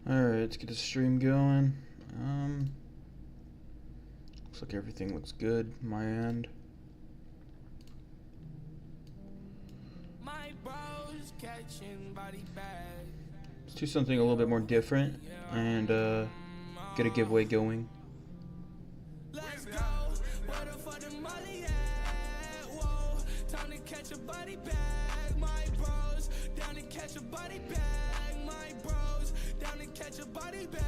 Alright, let's get the stream going. Looks like everything looks good on my end. Let's do something a little bit more different and get a giveaway going. Let's go. Where the fuck the money at? Whoa, time to catch a body bag, my bros. Down to catch a body bag, my bros. Down to catch a body bag.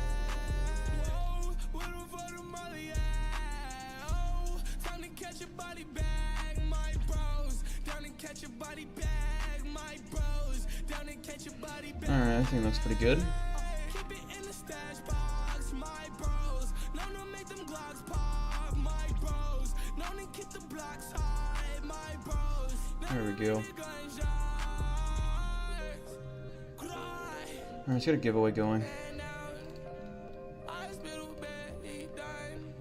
Whoa, where the fuck the money at? Oh, time to catch a body bag, my bros. Down to catch a body bag, my bros. Down to catch a body bag. Alright, I think that's pretty good. Keep it in the stash box, my bros. No, no, make them Glocks pop, my bros. No, no, keep the blocks high, my bros. There we go. Alright, let's get a giveaway going.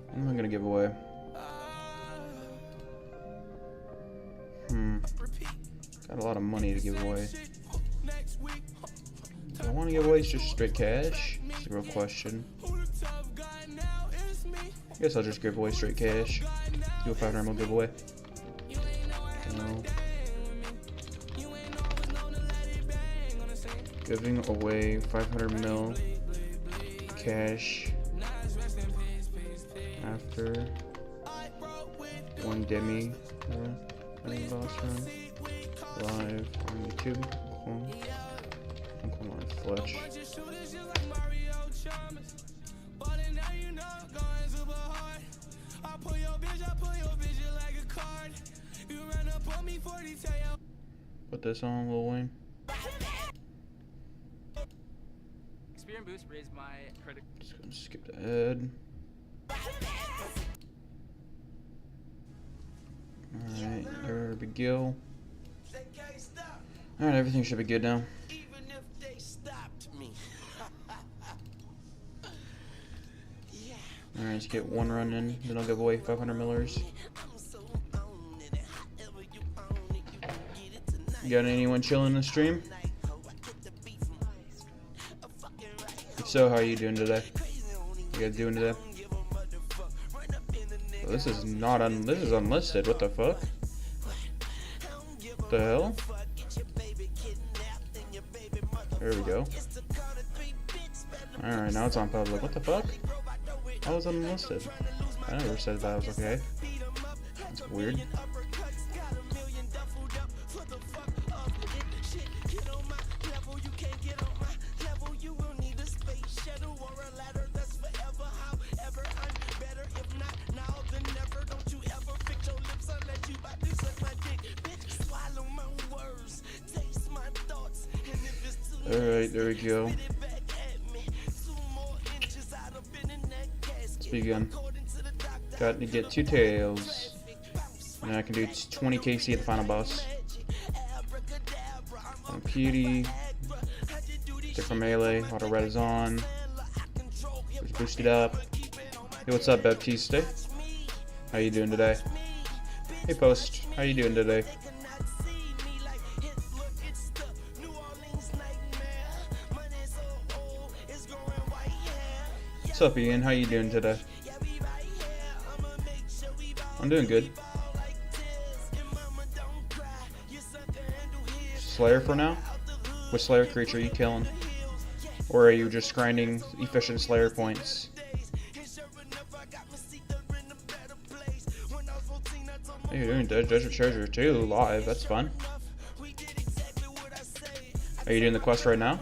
What am I gonna give away? Got a lot of money to give away. Do I want to give away just straight cash? That's a real question. I guess I'll just give away straight cash. Do a 500 mil giveaway. No. Giving away 500 mil cash after one demi boss run live on YouTube. Come on, Fletch. Put this on, Lil Wayne. Experience boost raised my credit. Just gonna skip the ad. Alright, there we go. Alright, everything should be good now. Alright, let's get one run in, then I'll give away 500 millers. You got anyone chilling in the stream? If so, how are you doing today? You guys doing today? Oh, this is not this is unlisted. What the fuck? What the hell? There we go. Alright, now it's on public. What the fuck? I was unlisted. I never said that was okay. That's weird. Alright, there we go. Let's begin. Got to get 2 tails. And I can do 20 KC at the final boss. Beauty. Different melee. Auto red is on. Just boost it up. Hey, what's up, Baptiste? How you doing today? Hey, Post. How you doing today? What's up, Ian? How you doing today? I'm doing good. Slayer for now? What Slayer creature are you killing? Or are you just grinding efficient Slayer points? Hey, you're doing Desert Treasure too, live. That's fun. Are you doing the quest right now?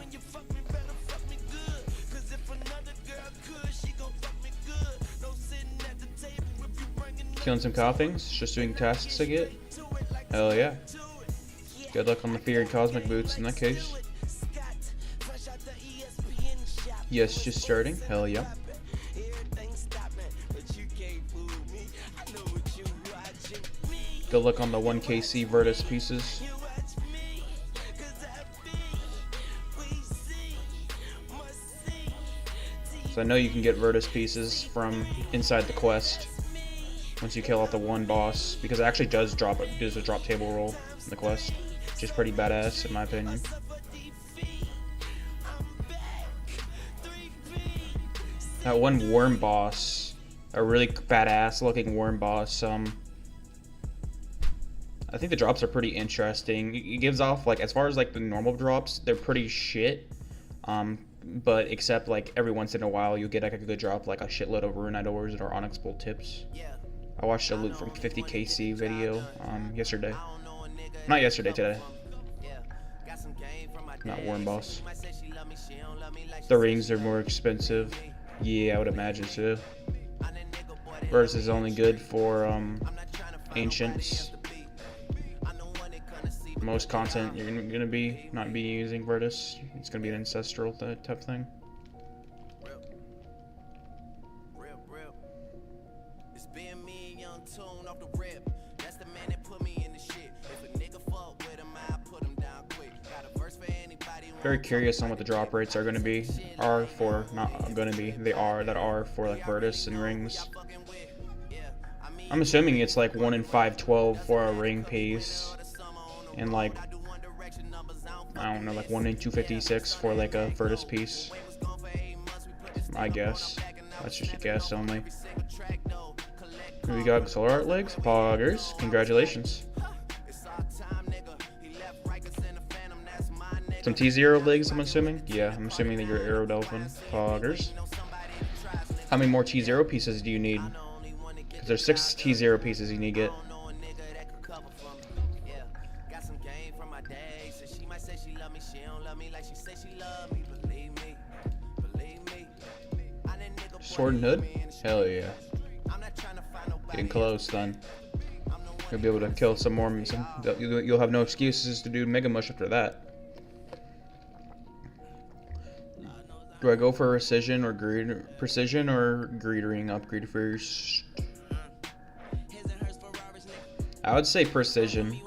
Killing some coughings, just doing tasks I get. Hell yeah. Good luck on the feared cosmic boots in that case. Yes, just starting. Hell yeah. Good luck on the 1KC Virtus pieces. So I know you can get Virtus pieces from inside the quest. Once you kill out the one boss, because it actually does a drop table roll in the quest, which is pretty badass in my opinion. That one worm boss, a really badass looking worm boss. I think the drops are pretty interesting. It gives off, like, as far as like the normal drops, they're pretty shit. But except like every once in a while you get like a good drop, like a shitload of rune ores or onyx bolt tips. I watched a loot from 50KC video yesterday. Not yesterday, today. Not worm boss. The rings are more expensive. Yeah, I would imagine so. Verse is only good for ancients. Most content you're gonna be not be using Virtus. It's gonna be an ancestral type thing. Very curious on what the drop rates are gonna be. They are for like Virtus and rings. I'm assuming it's like 1 in 512 for a ring piece. And like, I don't know, like 1 in 256 for like a Virtus piece. I guess. That's just a guess only. We got Solar Art legs. Poggers. Congratulations. Some T0 legs, I'm assuming? Yeah, I'm assuming that you're Arrow Dolphin. Poggers. How many more T0 pieces do you need? Because there's 6 T0 pieces you need to get. Sword and Hood? Hell yeah. Getting close then. You'll be able to kill some more. You'll have no excuses to do Mega Mush after that. Do I go for precision or greedering upgrade first? I would say precision.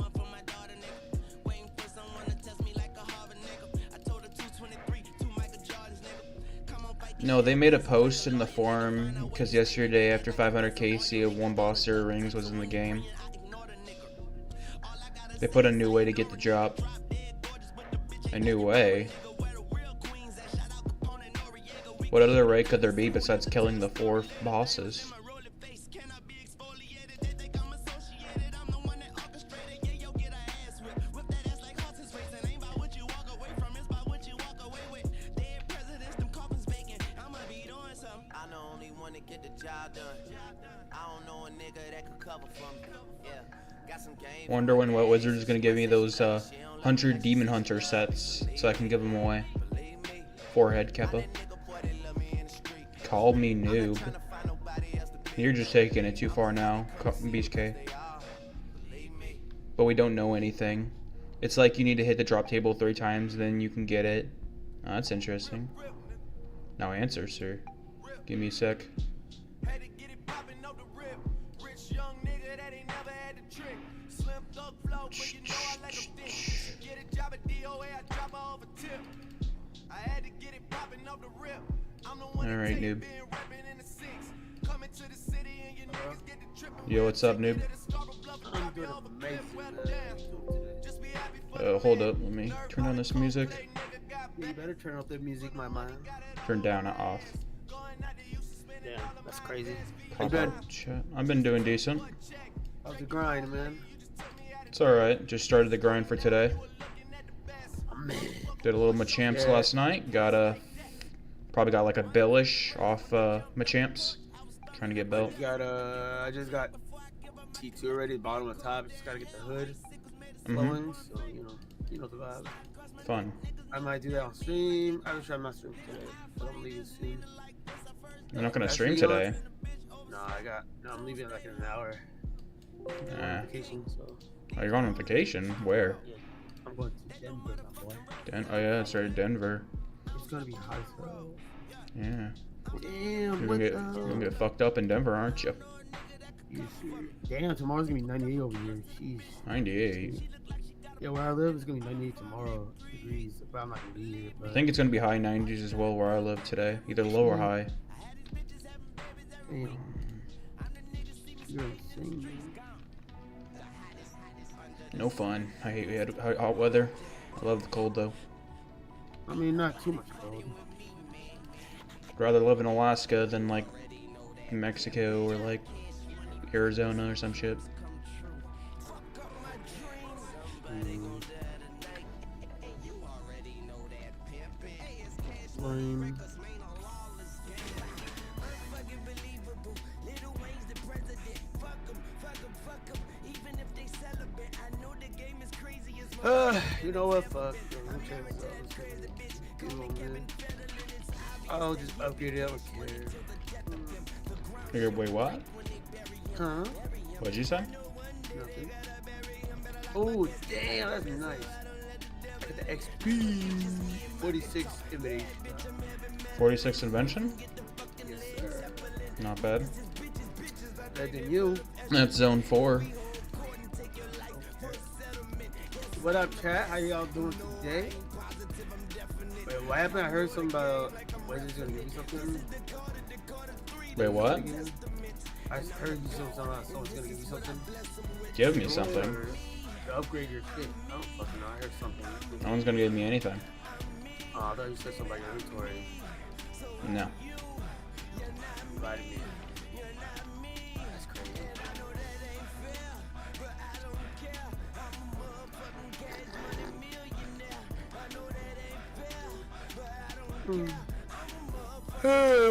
No, they made a post in the forum because yesterday after 500 KC of one boss zero rings was in the game. They put a new way to get the drop. A new way? What other way could there be besides killing the 4 bosses? Wonder when Wet Wizard is gonna give me those 100 Demon Hunter sets so I can give them away. Forehead Keppa. Call me noob. You're just taking it too far now, Beast K. But we don't know anything. It's like you need to hit the drop table 3 times, then you can get it. Oh, that's interesting. Now answer, sir. Give me a sec. Alright, noob. Yo, what's up, noob? Hold up, let me turn on this music. You better turn off the music, my man. Turn down or off. Yeah, that's crazy. Pop out chat. I've been doing decent. How's the grind, man? It's alright. Just started the grind for today. Did a little Machamps last night. Probably got like a billish off Machamps. Trying to get belt. I just got T2 already, bottom and top. Just gotta get the hood flowing. So you know the vibe. Fun. I might do that on stream. I'm sure I'm not streaming today, but I'm leaving soon. You're not gonna stream today? No, I'm leaving like in an hour. On vacation, so. Oh, you're going on vacation? Where? Yeah. I'm going to Denver, my boy. Oh yeah, it's right, Denver. It's gonna be hot as hell. Yeah. Damn, you're gonna get fucked up in Denver, aren't you? Yes, sir. Damn, tomorrow's gonna be 98 over here. Jeez. 98. Yeah, where I live, it's gonna be 98 tomorrow degrees, but I'm not gonna be here. But... I think it's gonna be high 90s as well where I live today, either low or high. Damn. You're insane, man. No fun. I hate hot weather. I love the cold though. I mean, not too much cold. rather live in Alaska than like Mexico or like Arizona or some shit. Lame. You know what? Fuck. I'll just upgrade it. I don't care. Wait, what? Huh? What'd you say? Nothing. Oh, damn, that's nice. I got the XP 46 invasion. 46 invention? Yes, sir. Not bad. Better than you. That's zone 4. What up, chat? How y'all doing today? Wait, what happened? I heard something about. Wizards gonna give me something. Wait, what? I heard you say something about someone's gonna give you something. Give me something. Or to upgrade your shit. I don't fucking know. I heard something. No one's gonna give me anything. Oh, I thought you said something about your inventory. No. Invited me. That's crazy.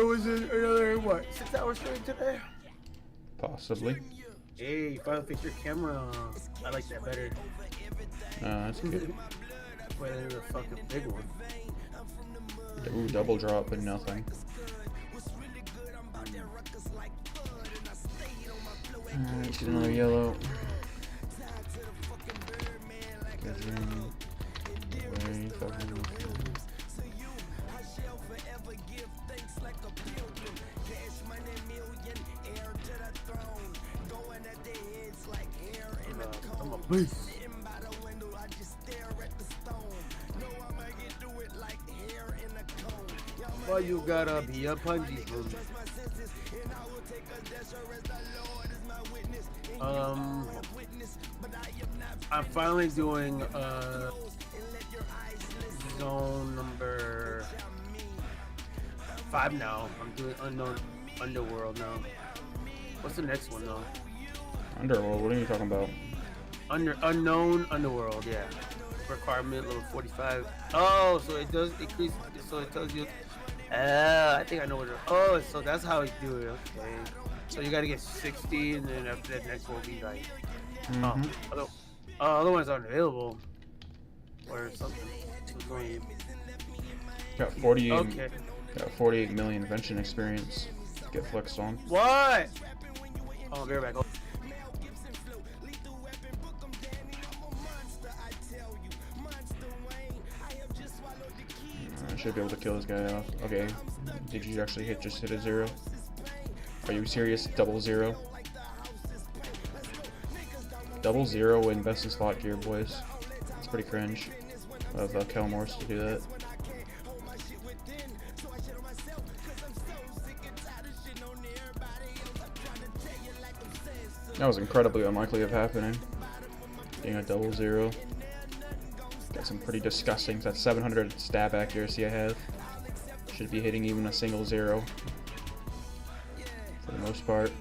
Was it another, what, 6 hours straight today? Possibly. Hey, you finally fixed your camera. I like that better. That's good. Better than the fucking big one. Ooh, double drop, but nothing. Alright, get another yellow. I'm a beast. Why you gotta be a punji fool? I'm finally doing zone number 5 now. I'm doing unknown underworld now. What's the next one though? Underworld, what are you talking about? Unknown underworld, yeah. Requirement level 45. Oh, so it does increase. So it tells you. I think I know what. Oh, so that's how you do it. Okay. So you gotta get 60, and then after that, next one will be like. Other ones aren't available, or something. Got 48. Okay. Got 48 million invention experience. Get flexed on. What? Oh, I'll be right back. I should be able to kill this guy off. Okay. Did you actually just hit a 0? Are you serious? 0-0. 0-0 in best in slot gear, boys. It's pretty cringe of Kelmor's to do that. That was incredibly unlikely of happening. Being a 0-0. Got some pretty disgusting. That's 700 stab accuracy I have. Should be hitting even a single 0. For the most part.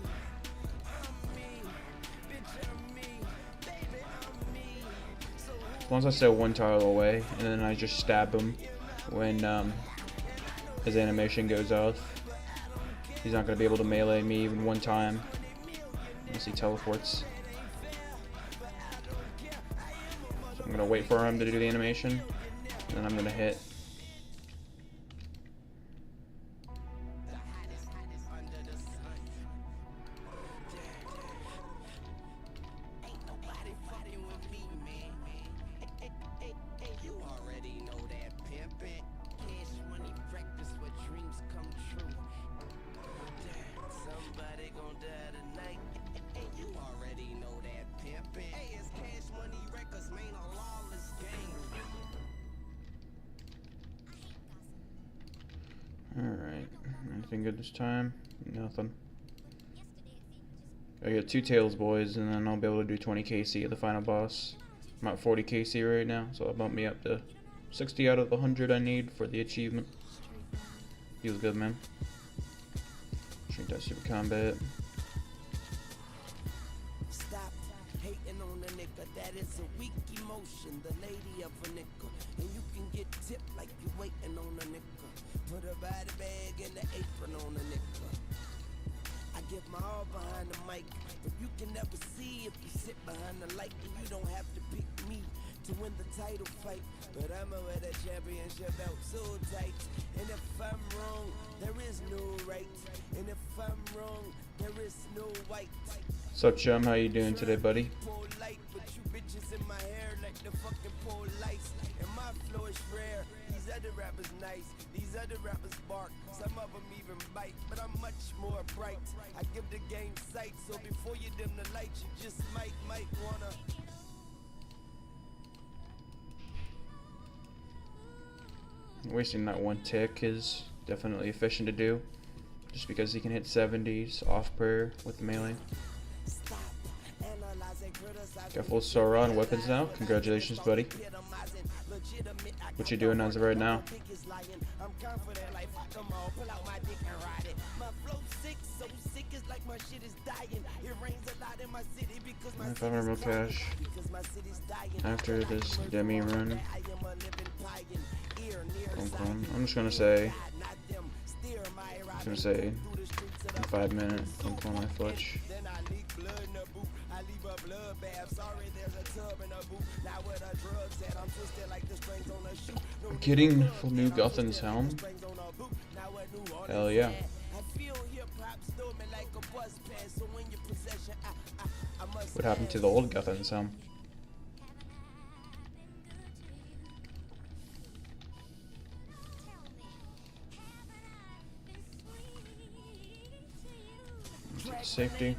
As long as I stay 1 tile away, and then I just stab him when his animation goes off. He's not going to be able to melee me even 1 time. Unless he teleports. So I'm going to wait for him to do the animation, and then I'm going to hit. Alright, anything good this time? Nothing. I got 2 tails, boys, and then I'll be able to do 20 KC at the final boss. I'm at 40 KC right now, so it'll bump me up to 60 out of the 100 I need for the achievement. Feels good, man. Shrink that super combat. Stop hating on a nigga, that is a weak emotion. The lady of a nigga, and you can get tipped like you waiting on a nigga. Put a body bag and the apron on a nigga. I give my all behind the mic, but you can never see if you sit behind the light. And you don't have to pick me to win the title fight, but I'ma wear the championship belt so tight. And if I'm wrong, there is no right. And if I'm wrong, there is no white. What's up, chum? How you doing today, buddy? Polite, but you bitches in my hair like the fucking pole lights. And my flow is rare. These other rappers nice. These other rappers bark. Some of them even bite, but I'm much more bright. I give the game sight, so before you dim the lights, you just might wanna. Wasting that one tick is definitely efficient to do, just because he can hit 70s off prayer with the melee. Got full Sora on weapons now. Congratulations, buddy. What you doing as of right now? $500 mil cash after this demi run. I'm just gonna say in 5 minutes, I'm my fletch. Getting full new Guthan's helm. Hell yeah. What happened to the old Guthan's helm? Safety.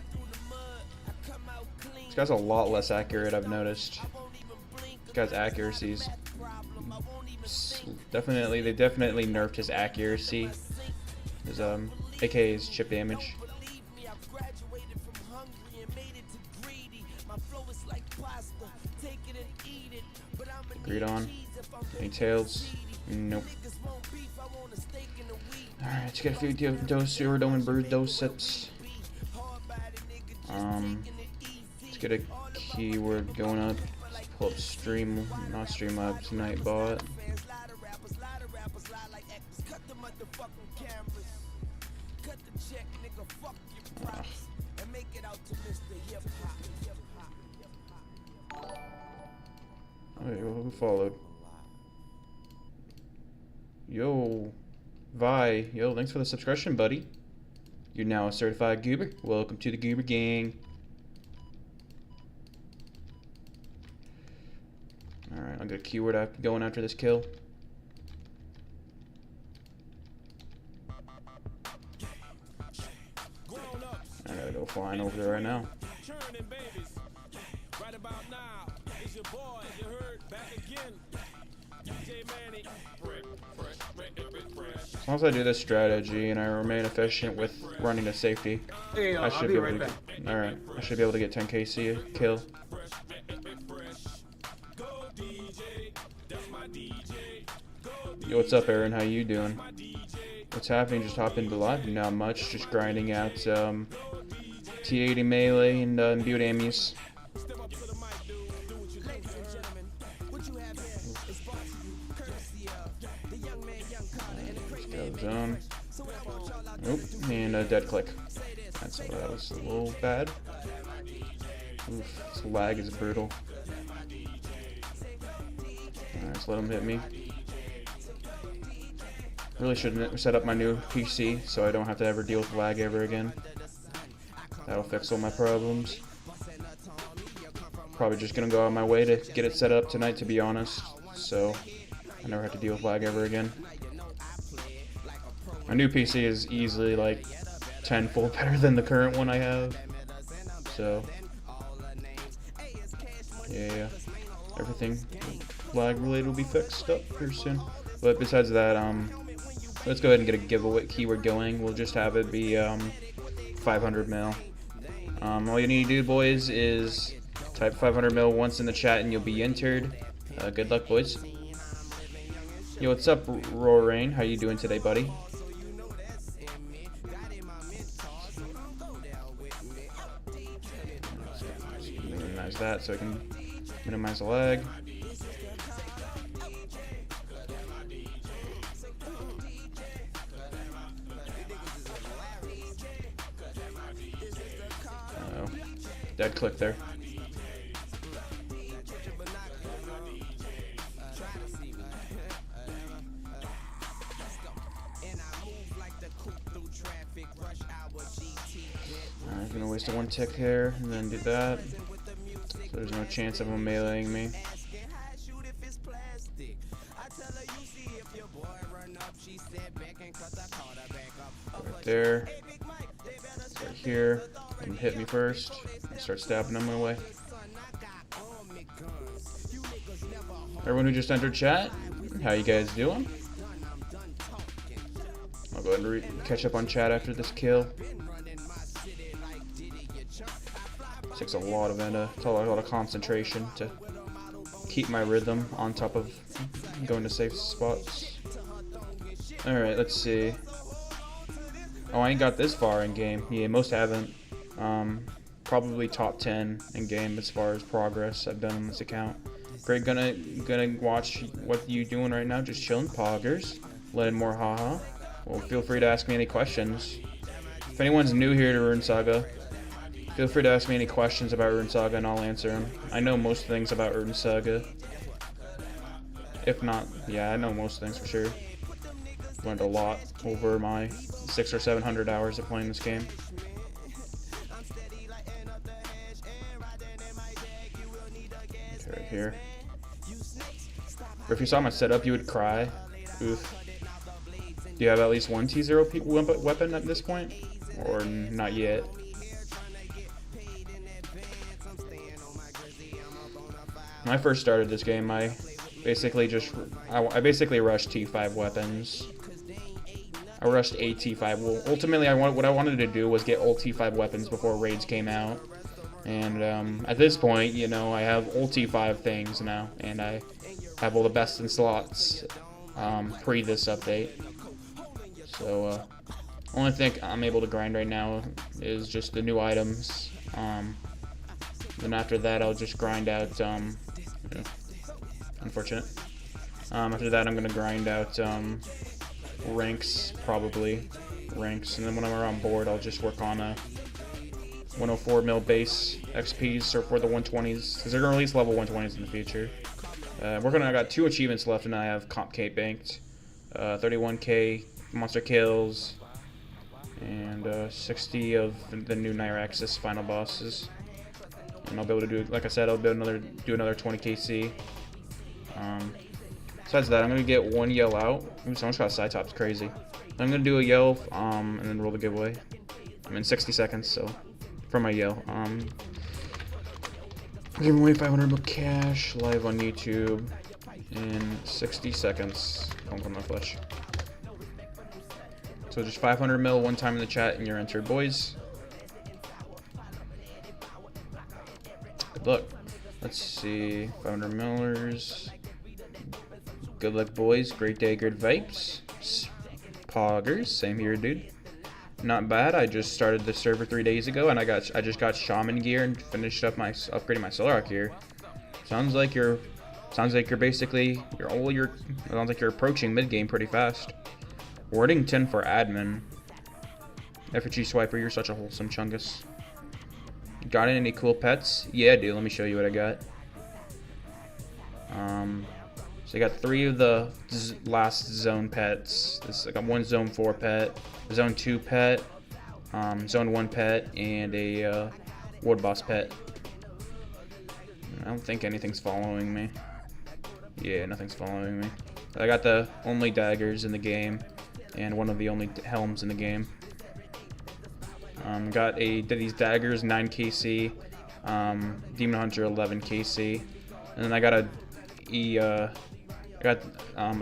This guy's a lot less accurate, I've noticed. This guy's accuracy is they definitely nerfed his accuracy. His aka his chip damage. Agreed on. Any tails? Nope. Alright, let's get a few dose Uridome and Bird dose sets. Let's get a keyword going up. Let's pull up Streamlabs Nightbot. Alright, who followed? Yo, Vi. Yo, thanks for the subscription, buddy. You're now a certified goober. Welcome to the goober gang. Alright, I'll get a keyword going after this kill. I gotta go flying over there right now. As long as I do this strategy and I remain efficient with running to safety, I should be able to. Alright, I should be able to get 10 KC kill. Yo, what's up, Aaron? How you doing? What's happening? Just hop into live. Not much. Just grinding out t80 melee and imbued ammies. Zone. Nope, and a dead click. That was a little bad. Oof, this lag is brutal. Alright, let's let him hit me. Really shouldn't set up my new PC so I don't have to ever deal with lag ever again. That'll fix all my problems. Probably just gonna go out of my way to get it set up tonight, to be honest, so I never have to deal with lag ever again. My new PC is easily like tenfold better than the current one I have, so yeah, everything lag related will be fixed up here soon. But besides that, let's go ahead and get a giveaway keyword going. We'll just have it be 500 mil. All you need to do, boys, is type 500 mil once in the chat and you'll be entered. Good luck, boys. Yo, what's up, Rorain? How you doing today, buddy? minimize that so I can minimize the lag. Dead click there. I'm gonna waste a 1 tick here and then do that. So there's no chance of him meleeing me. Right there. Right here. And hit me first. Start stabbing him away. Everyone who just entered chat, how you guys doing? I'll go ahead and catch up on chat after this kill. Takes a lot of it's a lot of concentration to keep my rhythm on top of going to safe spots. Alright, let's see. Oh, I ain't got this far in game. Yeah, most haven't. Probably top 10 in game as far as progress I've done on this account. Great, gonna watch what you doing right now. Just chilling, poggers, letting more haha. Well, feel free to ask me any questions. If anyone's new here to RuneSaga, feel free to ask me any questions about RuneSaga and I'll answer them. I know most things about RuneSaga. If not, yeah, I know most things for sure. Learned a lot over my 600 or 700 hours of playing this game. Okay, right here. Or if you saw my setup, you would cry. Oof. Do you have at least one T80 weapon at this point? Or not yet? When I first started this game, I basically rushed T5 weapons. I rushed 8 T5. Well, ultimately, what I wanted to do was get all T5 weapons before raids came out. And at this point, you know, I have all T5 things now, and I have all the best in slots pre this update. So only thing I'm able to grind right now is just the new items. Then after that, I'll just grind out. Unfortunate. After that, I'm gonna grind out ranks, probably ranks, and then when I'm around board, I'll just work on a 104 mil base XPs or for the 120s, because they're gonna release level 120s in the future. I got 2 achievements left, and I have comp K banked, 31k monster kills, and 60 of the new Nyraxis final bosses. And I'll be able to do, like I said, I'll be able to do another 20 KC. Besides that, I'm gonna get 1 yell out. Ooh, someone's got a side top, it's crazy. I'm gonna do a yell, and then roll the giveaway. I'm in 60 seconds, so for my yell. Giving away 500 mil cash live on YouTube in 60 seconds. Come from my flesh. So just 500 mil one time in the chat, and you're entered, boys. Good luck. Let's see, 500 millers. Good luck, boys. Great day, good vibes. Poggers, same here, dude. Not bad. I just started the server 3 days ago, and I just got shaman gear and finished up upgrading my Solrock gear. Sounds like you're basically sounds like you're approaching mid game pretty fast. Wordington for admin. FG Swiper, you're such a wholesome chungus. Got any cool pets? Yeah, dude. Let me show you what I got. So I got 3 of the last zone pets. I got 1 zone 4 pet, a zone 2 pet, zone 1 pet, and a ward boss pet. I don't think anything's following me. Yeah, nothing's following me. I got the only daggers in the game, and one of the only helms in the game. Got these daggers 9 KC, Demon Hunter 11 KC, and then I got a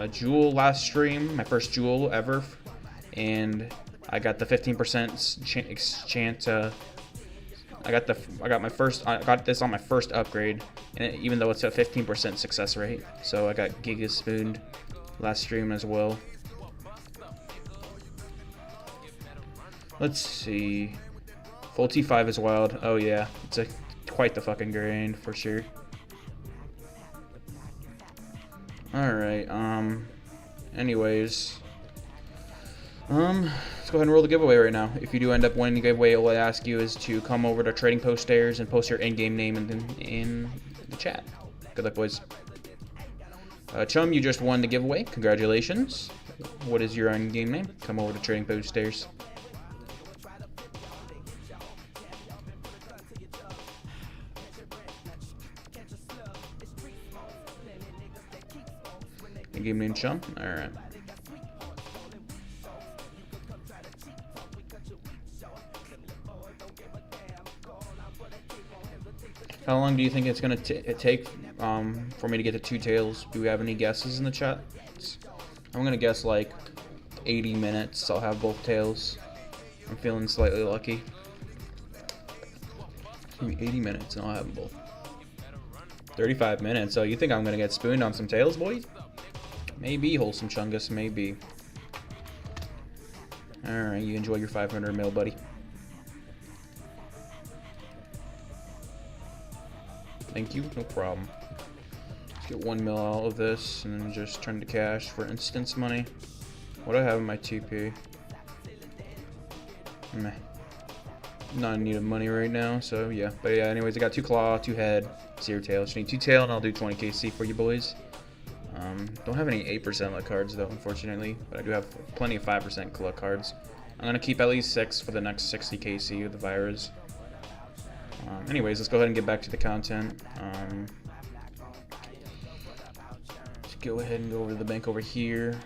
jewel last stream, my first jewel ever, and I got the 15% chance. I got this on my first upgrade, and even though it's a 15% success rate, so I got Giga Spooned last stream as well. Let's see. Full T5 is wild. Oh yeah, it's a quite the fucking grind for sure. Alright, anyways. Let's go ahead and roll the giveaway right now. If you do end up winning the giveaway, all I ask you is to come over to Trading Post Stairs and post your in-game name in the chat. Good luck, boys. Chum, you just won the giveaway. Congratulations. What is your in-game name? Come over to Trading Post Stairs. In-game name, Chum. Alright. How long do you think it's gonna take for me to get to 2 tails? Do we have any guesses in the chat? I'm gonna guess like 80 minutes. I'll have both tails. I'm feeling slightly lucky. 80 minutes and I'll have them both. 35 minutes. So you think I'm gonna get spooned on some tails, boys? Maybe, Wholesome Chungus. Maybe. All right, you enjoy your 500 mil, buddy. Thank you, no problem. Let's get 1 mil out of this and then just turn to cash for instance money. What do I have in my TP? Meh. Not in need of money right now, so yeah. But yeah, anyways, I got 2 claw, 2 head, 0 tail. Just need 2 tail and I'll do 20 KC for you boys. Don't have any 8% luck cards though, unfortunately, but I do have plenty of 5% luck cards. I'm gonna keep at least 6 for the next 60 KC with the virus. Anyways, let's go ahead and get back to the content. Let's go ahead and go over to the bank over here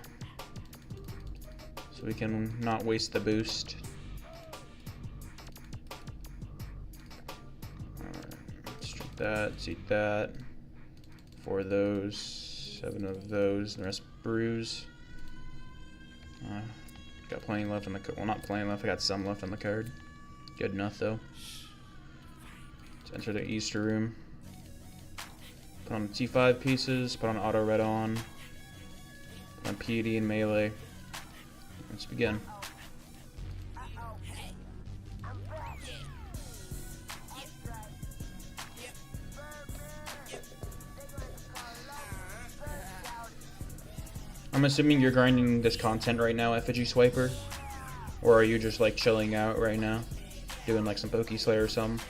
so we can not waste the boost. Alright, let's drink that, let's eat that. 4 of those, 7 of those, the rest brews. Got plenty left on the card. Well, not plenty left, I got some left on the card. Good enough though. Enter the Easter room. Put on the T5 pieces, put on auto red on, put on P80 and melee. Let's begin. I'm assuming you're grinding this content right now, Effigy Swiper? Or are you just like chilling out right now? Doing like some Poke Slayer or something?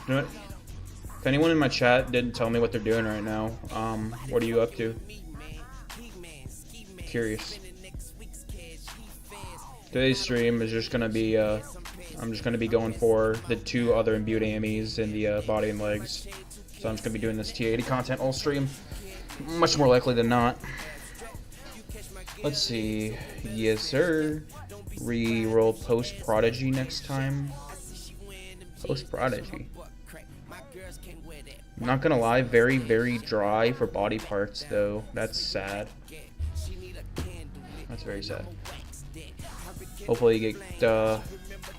If anyone in my chat didn't tell me what they're doing right now, what are you up to? Curious. Today's stream is just gonna be, I'm just gonna be going for the 2 other imbued AMEs in the body and legs. So I'm just gonna be doing this t80 content all stream, much more likely than not. Let's see. Yes, sir. Re-roll Post Prodigy next time. Post Prodigy. I'm not gonna lie, very, very dry for body parts though. That's sad. That's very sad. Hopefully you get,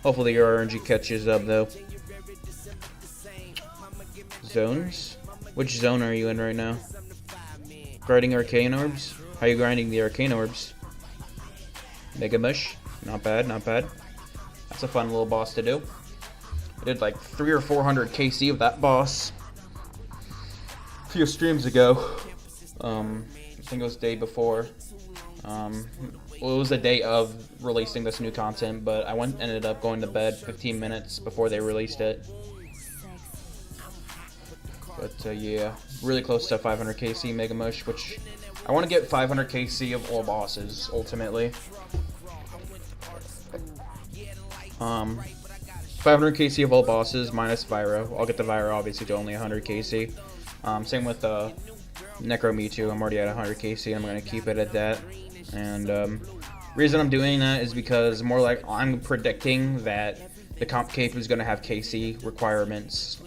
hopefully your RNG catches up though. Zones? Which zone are you in right now? Grinding Arcane Orbs? How are you grinding the Arcane Orbs? Mega Mush? Not bad, not bad. That's a fun little boss to do. I did like 300 or 400 KC of that boss a few streams ago. I think it was the day before. Well, it was the day of releasing this new content, but I ended up going to bed 15 minutes before they released it. But yeah, really close to 500 KC Mega Mush, which I want to get 500 KC of all bosses ultimately. 500 KC of all bosses minus Vyro. I'll get the Vyro obviously to only 100 KC. Same with Necro Mewtwo. I'm already at 100 KC. I'm going to keep it at that. And reason I'm doing that is because more like I'm predicting that the comp cape is going to have KC requirements.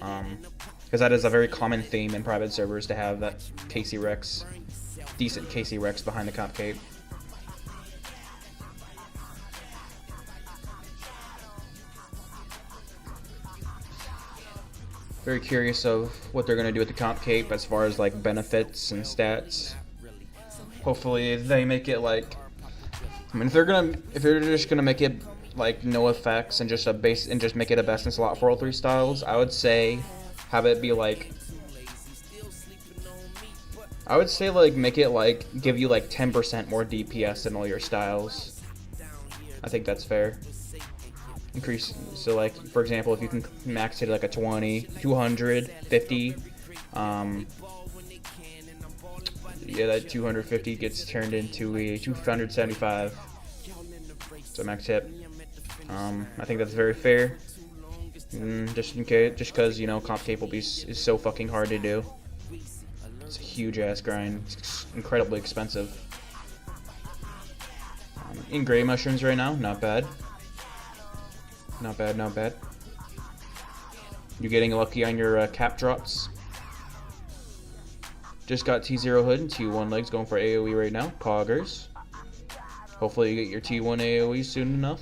Because that is a very common theme in private servers to have that KC Rex, decent KC Rex behind the comp cape. Very curious of what they're gonna do with the comp cape as far as like benefits and stats. Hopefully they make it like, I mean, if they're just gonna make it like no effects and just a base and just make it a best in slot for all 3 styles, I would say have it be like, I would say like make it like give you like 10% more DPS in all your styles. I think that's fair. Increase, so like for example, if you can max it like a 20, 200, 50, yeah, that 250 gets turned into a 275. So max hit. I think that's very fair. Just in case, just because you know comp capable is so fucking hard to do. It's a huge ass grind. It's incredibly expensive. In gray mushrooms right now, not bad. Not bad, not bad. You're getting lucky on your cap drops. Just got T0 hood and T1 legs going for AoE right now. Poggers. Hopefully you get your T1 AoE soon enough.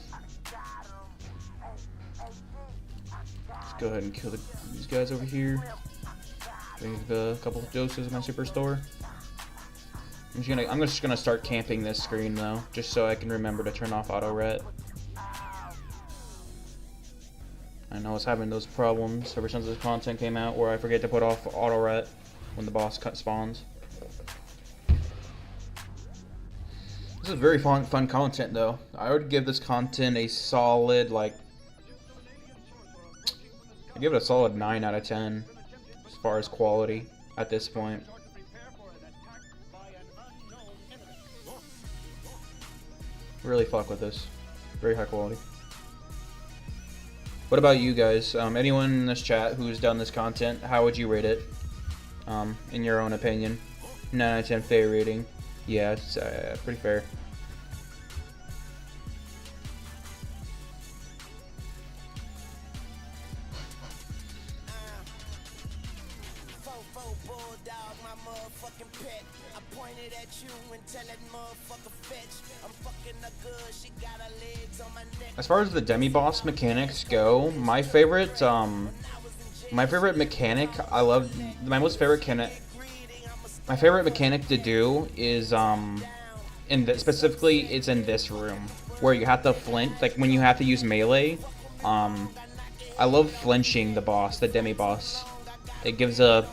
Let's go ahead and kill these guys over here. Leave a couple of doses in my superstore. I'm just gonna start camping this screen though, just so I can remember to turn off auto ret. I know I was having those problems ever since this content came out, where I forget to put off auto ret when the boss spawns. This is very fun content though. I would give this content a solid like, I'd give it a solid 9 out of 10 as far as quality at this point. Really fuck with this. Very high quality. What about you guys? Anyone in this chat who's done this content, how would you rate it? In your own opinion? 9 out of 10 fair rating. Yeah, it's pretty fair. As far as the demi-boss mechanics go, my favorite mechanic, my favorite mechanic to do is specifically it's in this room where you have to flinch, like when you have to use melee. I love flinching the boss, the demi-boss. It gives it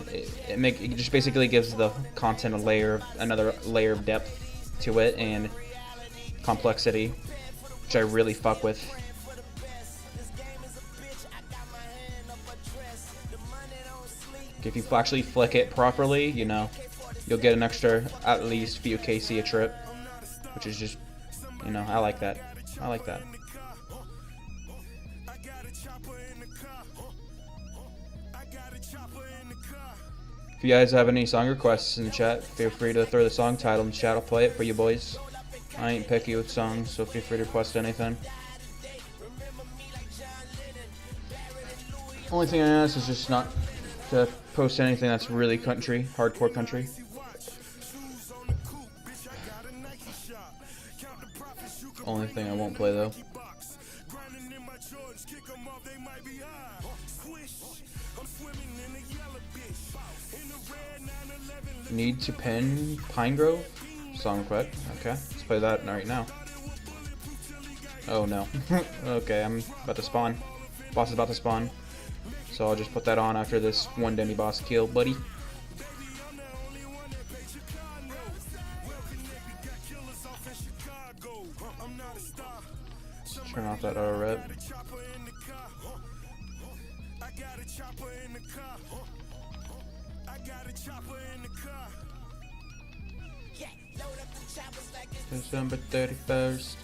just basically gives the content another layer of depth to it and complexity, which I really fuck with. If you actually flick it properly, you know, you'll get an extra at least few KC a trip, which is just, you know, I like that. I like that. If you guys have any song requests in the chat, feel free to throw the song title in the chat. I'll play it for you boys. I ain't picky with songs, so feel free to request anything. Only thing I ask is just not to post anything that's really country, hardcore country. Only thing I won't play though. Need to pin Pine Grove? Song quick. Okay, let's play that right now. Oh no. Okay, I'm about to spawn. Boss is about to spawn. So I'll just put that on after this one demi-boss kill, buddy. Turn off that auto ret. December 31st.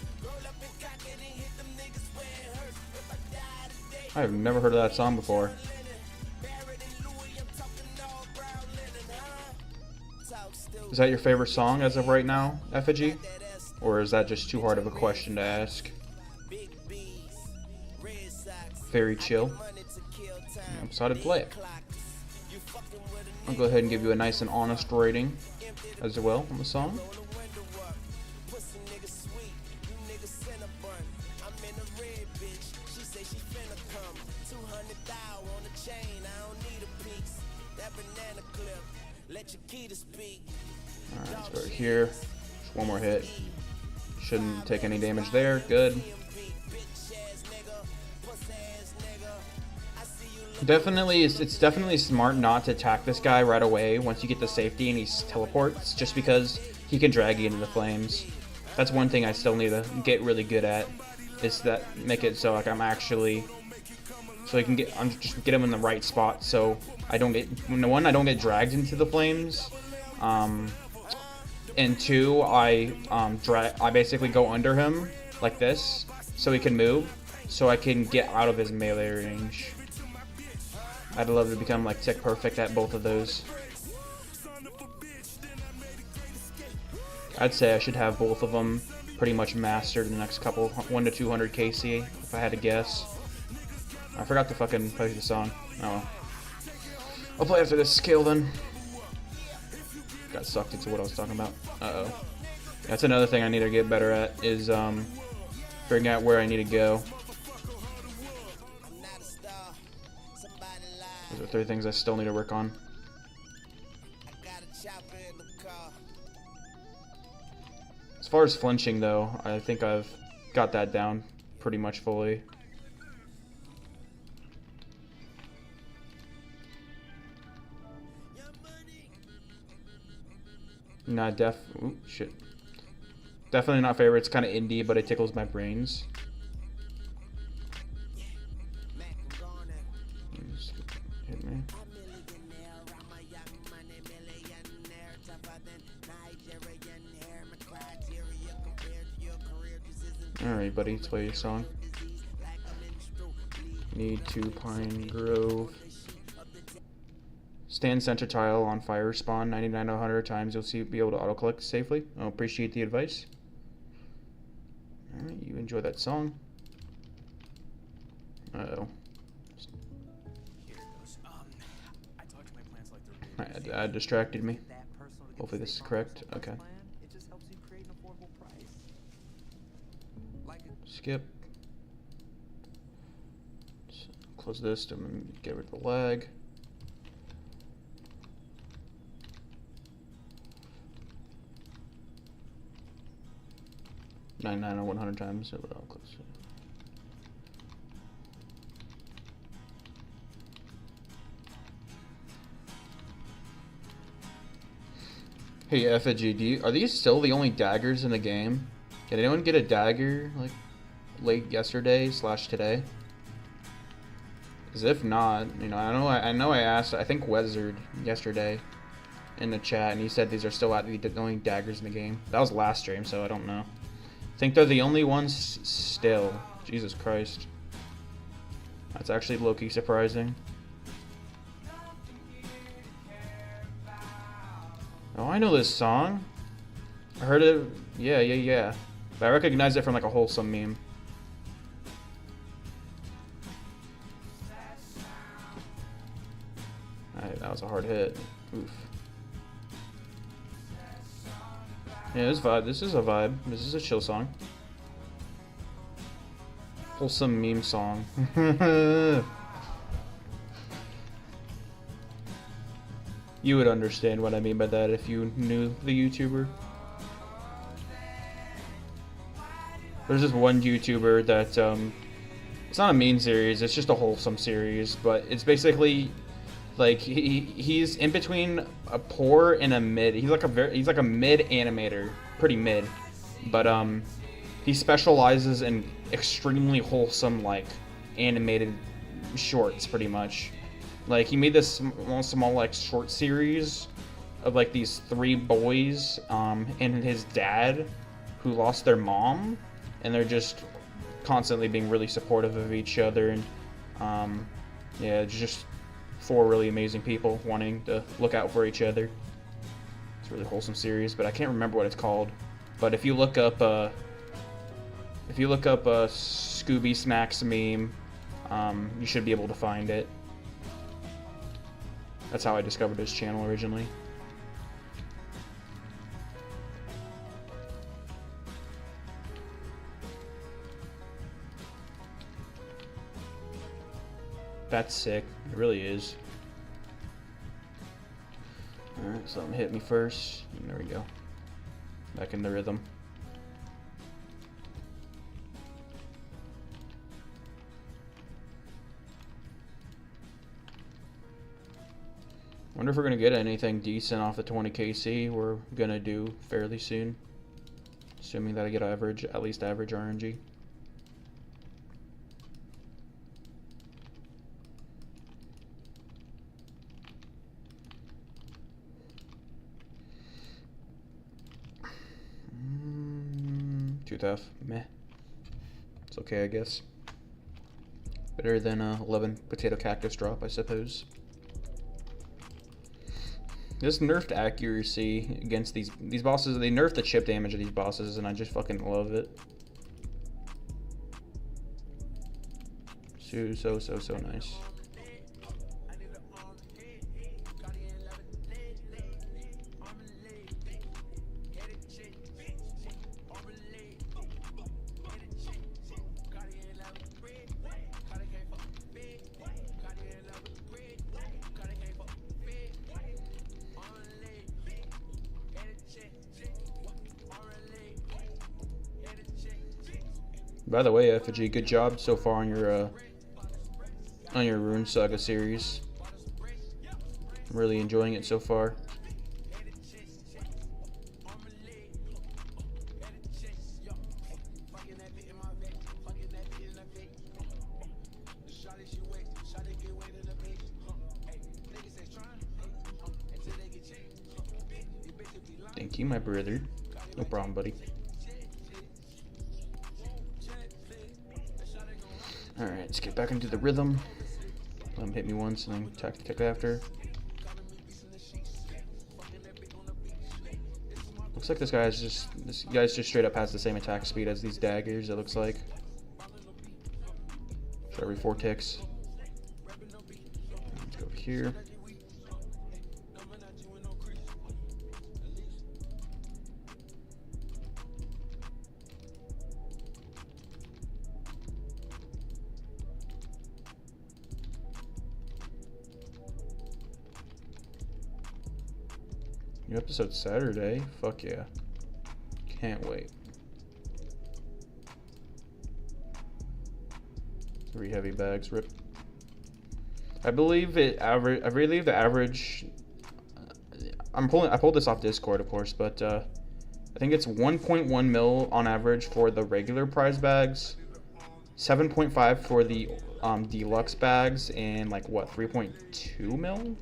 I have never heard of that song before. Is that your favorite song as of right now, Effigy? Or is that just too hard of a question to ask? Very chill. I'm excited to play it. I'll go ahead and give you a nice and honest rating as well on the song. Alright, let's go here. Just one more hit. Shouldn't take any damage there. Good. Definitely, it's definitely smart not to attack this guy right away once you get the safety and he teleports, just because he can drag you into the flames. That's one thing I still need to get really good at, is that make it so like I'm actually, so I can just get him in the right spot, so I don't get, one, I don't get dragged into the flames, and two, I basically go under him like this so he can move, so I can get out of his melee range. I'd love to become like tick perfect at both of those. I'd say I should have both of them pretty much mastered in the next couple 1 to 200 KC if I had to guess. I forgot to fucking play the song. Oh well. I'll play after this skill then. Got sucked into what I was talking about. Uh-oh. That's another thing I need to get better at, is figuring out where I need to go. Those are 3 things I still need to work on. As far as flinching though, I think I've got that down pretty much fully. Not ooh, shit. Definitely not favorite. It's kind of indie, but it tickles my brains. Hit me. Alright, buddy, let's play your song. Need to Pine Grove. Stand center tile on fire spawn 99 to 100 times. You'll be able to auto collect safely. I appreciate the advice. Alright, you enjoy that song. Uh-oh. That distracted me. Hopefully this is correct. Okay. Skip. Close this to get rid of the lag. Nine or 100 times. So I'll close it. Hey Effigy, are these still the only daggers in the game? Did anyone get a dagger like late yesterday / today? Because if not, you know, I know I asked, I think Wezzard yesterday in the chat, and he said these are still the only daggers in the game. That was last stream, so I don't know. I think they're the only ones still. Jesus Christ. That's actually low-key surprising. Oh, I know this song. I heard it. Yeah. But I recognize it from like a wholesome meme. Alright, that was a hard hit. Oof. Yeah, this is a vibe. This is a chill song. Wholesome meme song. You would understand what I mean by that if you knew the YouTuber. There's this one YouTuber that, it's not a meme series, it's just a wholesome series, but it's basically, like, he's in between a poor and a mid. He's like a mid animator, pretty mid, but, he specializes in extremely wholesome, like, animated shorts, pretty much. Like, he made this small like, short series of, like, these 3 boys, and his dad, who lost their mom, and they're just constantly being really supportive of each other, and, yeah, just 4 really amazing people wanting to look out for each other. It's a really wholesome series, but I can't remember what it's called. But if you look up, Scooby Snacks meme, you should be able to find it. That's how I discovered his channel originally. That's sick. It really is. Alright, something hit me first. And there we go. Back in the rhythm. Wonder if we're gonna get anything decent off the 20kc. We're gonna do fairly soon, assuming that I get average, at least average RNG. Too tough. Meh. It's okay, I guess. Better than 11 potato cactus drop, I suppose. This nerfed accuracy against these bosses. They nerfed the chip damage of these bosses, and I just fucking love it. So nice. By the way, Effigy, good job so far on your RuneSaga series. I'm really enjoying it so far. Thank you, my brother. No problem, buddy. Alright, let's get back into the rhythm. Let him hit me once and then attack after. Looks like this guy's just straight up has the same attack speed as these daggers, it looks like. So every 4 ticks. Let's go over here. New episode Saturday? Fuck yeah. Can't wait. 3 heavy bags, rip. I believe the average I pulled this off Discord, of course, but I think it's 1.1 mil on average for the regular prize bags, 7.5 for the deluxe bags, and like what, 3.2 mil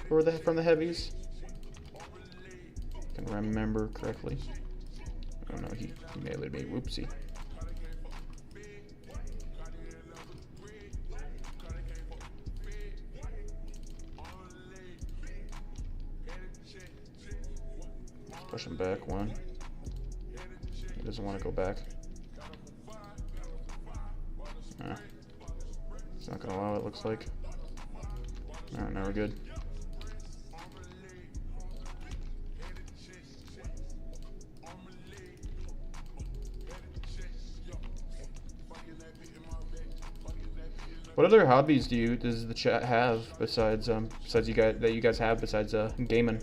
for from the heavies. If I can remember correctly. I don't know, he may have made whoopsie. Push him back one. He doesn't want to go back. It's not gonna allow it, looks like. Alright, now we're good. What other hobbies does the chat have besides you guys have besides gaming?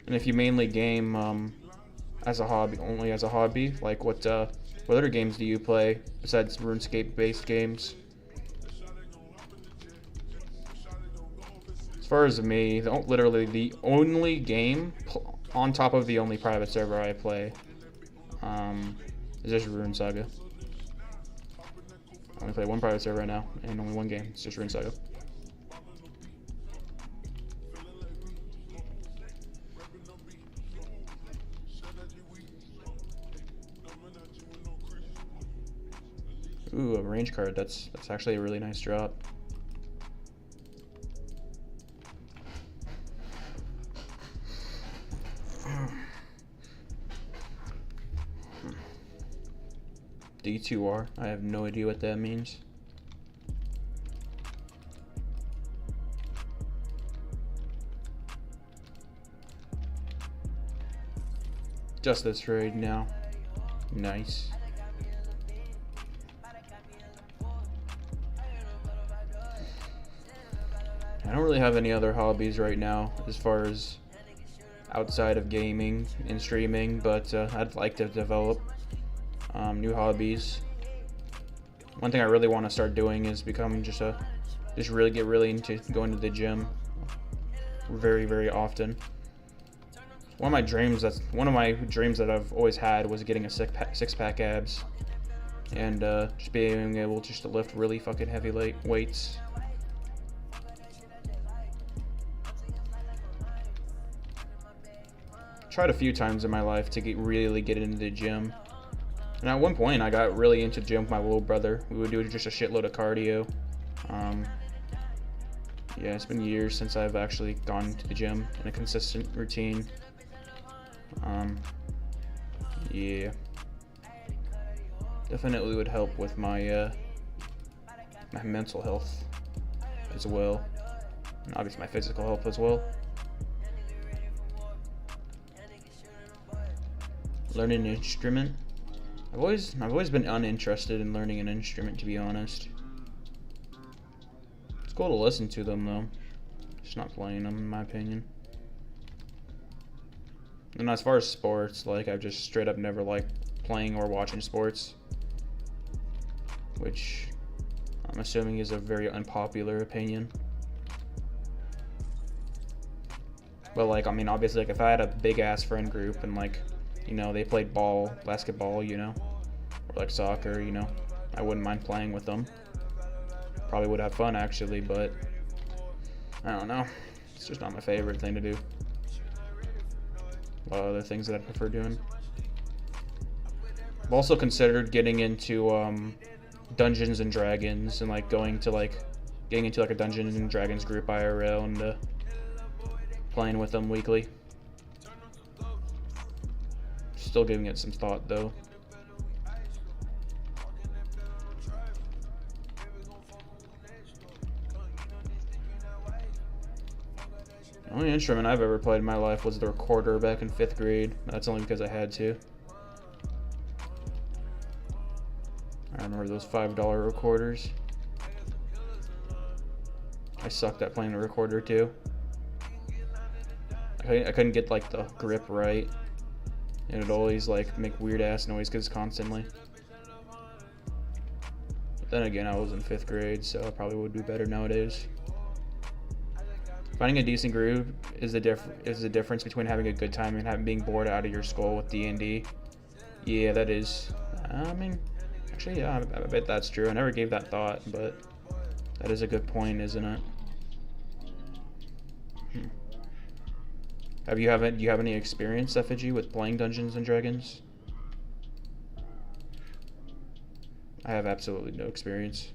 And if you mainly game as a hobby, only as a hobby, like what other games do you play besides RuneScape based games? As far as me, literally the only game on top of the only private server I play is just RuneSaga. I only play one private server right now, and only one game. It's just RuneSaga. Ooh, a range card. That's actually a really nice drop. D2R. I have no idea what that means. Just this trade now. Nice. I don't really have any other hobbies right now as far as outside of gaming and streaming, but I'd like to develop new hobbies. One thing I really want to start doing is become just a just really get really into going to the gym very, very often. One of my dreams that I've always had was getting a six-pack abs, and just being able just to lift really fucking heavy weights. Tried a few times in my life to really get into the gym, and at one point I got really into the gym with my little brother. We would do just a shitload of cardio. Yeah, it's been years since I've actually gone to the gym in a consistent routine. Yeah, definitely would help with my my mental health as well, and obviously my physical health as well. Learning an instrument. I've always been uninterested in learning an instrument, to be honest. It's cool to listen to them though, just not playing them in my opinion. And as far as sports, like, I've just straight up never liked playing or watching sports, which I'm assuming is a very unpopular opinion. But like, I mean, obviously, like, if I had a big ass friend group and, like, you know, they played basketball, you know, or like soccer, you know, I wouldn't mind playing with them. Probably would have fun actually, but I don't know. It's just not my favorite thing to do. A lot of other things that I prefer doing. I've also considered getting into Dungeons and Dragons and like getting into like a Dungeons and Dragons group IRL and playing with them weekly. Still giving it some thought though. The only instrument I've ever played in my life was the recorder back in 5th grade. That's only because I had to. I remember those $5 recorders. I sucked at playing the recorder too. I couldn't get like the grip right, and it'd always like make weird ass noises constantly. But then again, I was in 5th grade, so I probably would do better nowadays. Finding a decent groove is the difference between having a good time and being bored out of your skull with D&D. Yeah, that is. I mean, actually, yeah, I bet that's true. I never gave that thought, but that is a good point, isn't it? Do you have any experience, Effigy, with playing Dungeons and Dragons? I have absolutely no experience.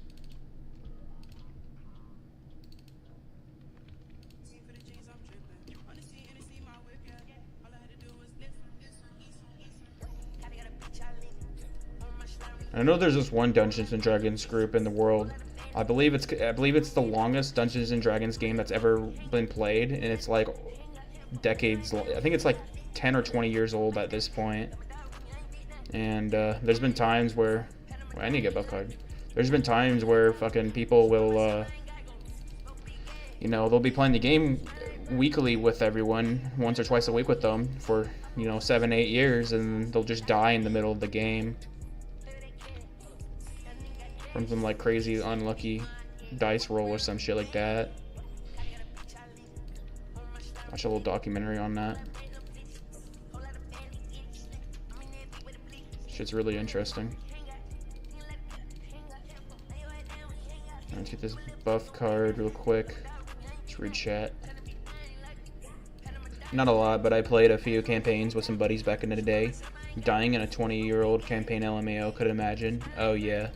I know there's this one Dungeons and Dragons group in the world. I believe it's the longest Dungeons and Dragons game that's ever been played, and it's like decades. I think it's like 10 or 20 years old at this point. And there's been times where I need to get buff card. There's been times where fucking people will, you know, they'll be playing the game weekly with everyone, once or twice a week with them for, you know, 7-8 years, and they'll just die in the middle of the game from some like crazy unlucky dice roll or some shit like that. Watch a little documentary on that. Shit's really interesting. Let's get this buff card real quick. Let's read chat. Not a lot, but I played a few campaigns with some buddies back in the day. Dying in a 20-year-old campaign LMAO, could imagine. Oh yeah.